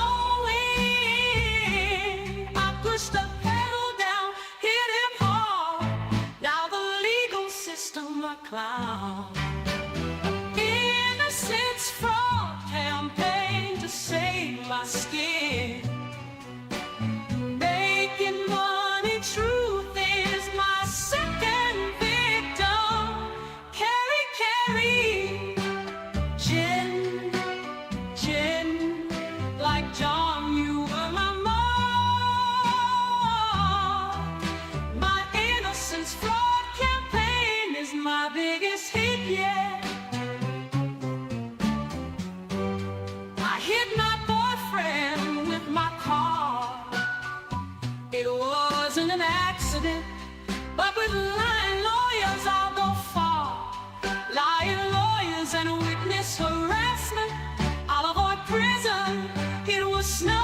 I pushed the pedal down, hit him hard. Now the legal system a clown. Innocence fraud campaign to save my skin. Making money, truth is my second victim. Carry, gin, like John, you were my mark. My innocence fraud campaign is my biggest hit yet. I hit my boyfriend with my car. It wasn't an accident, but with lying lawyers I'll go far. Lying lawyers and witness harassment, I'll avoid prison. It was snowing.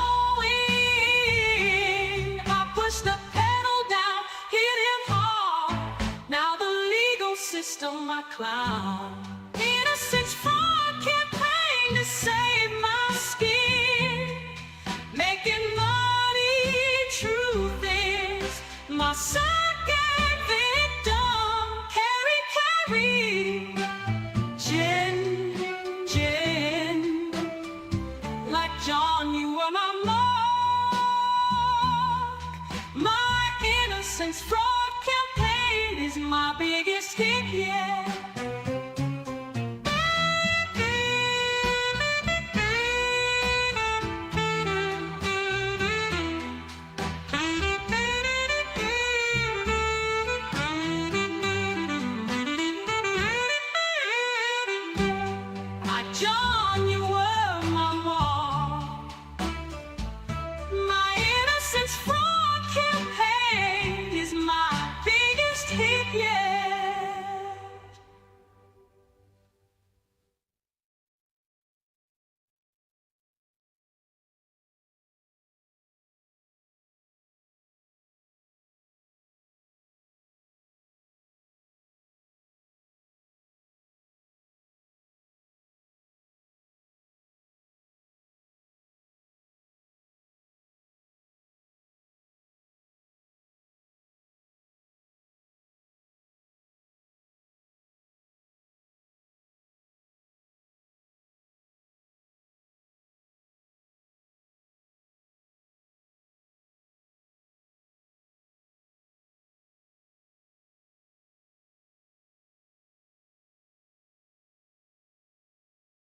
I pushed the pedal down, hit him hard. Now the legal system a clown. Innocence fraud campaign to save my skin. Making money, truth is my second victim. Carry, gin, like John, you were my mark. My innocence fraud campaign is my biggest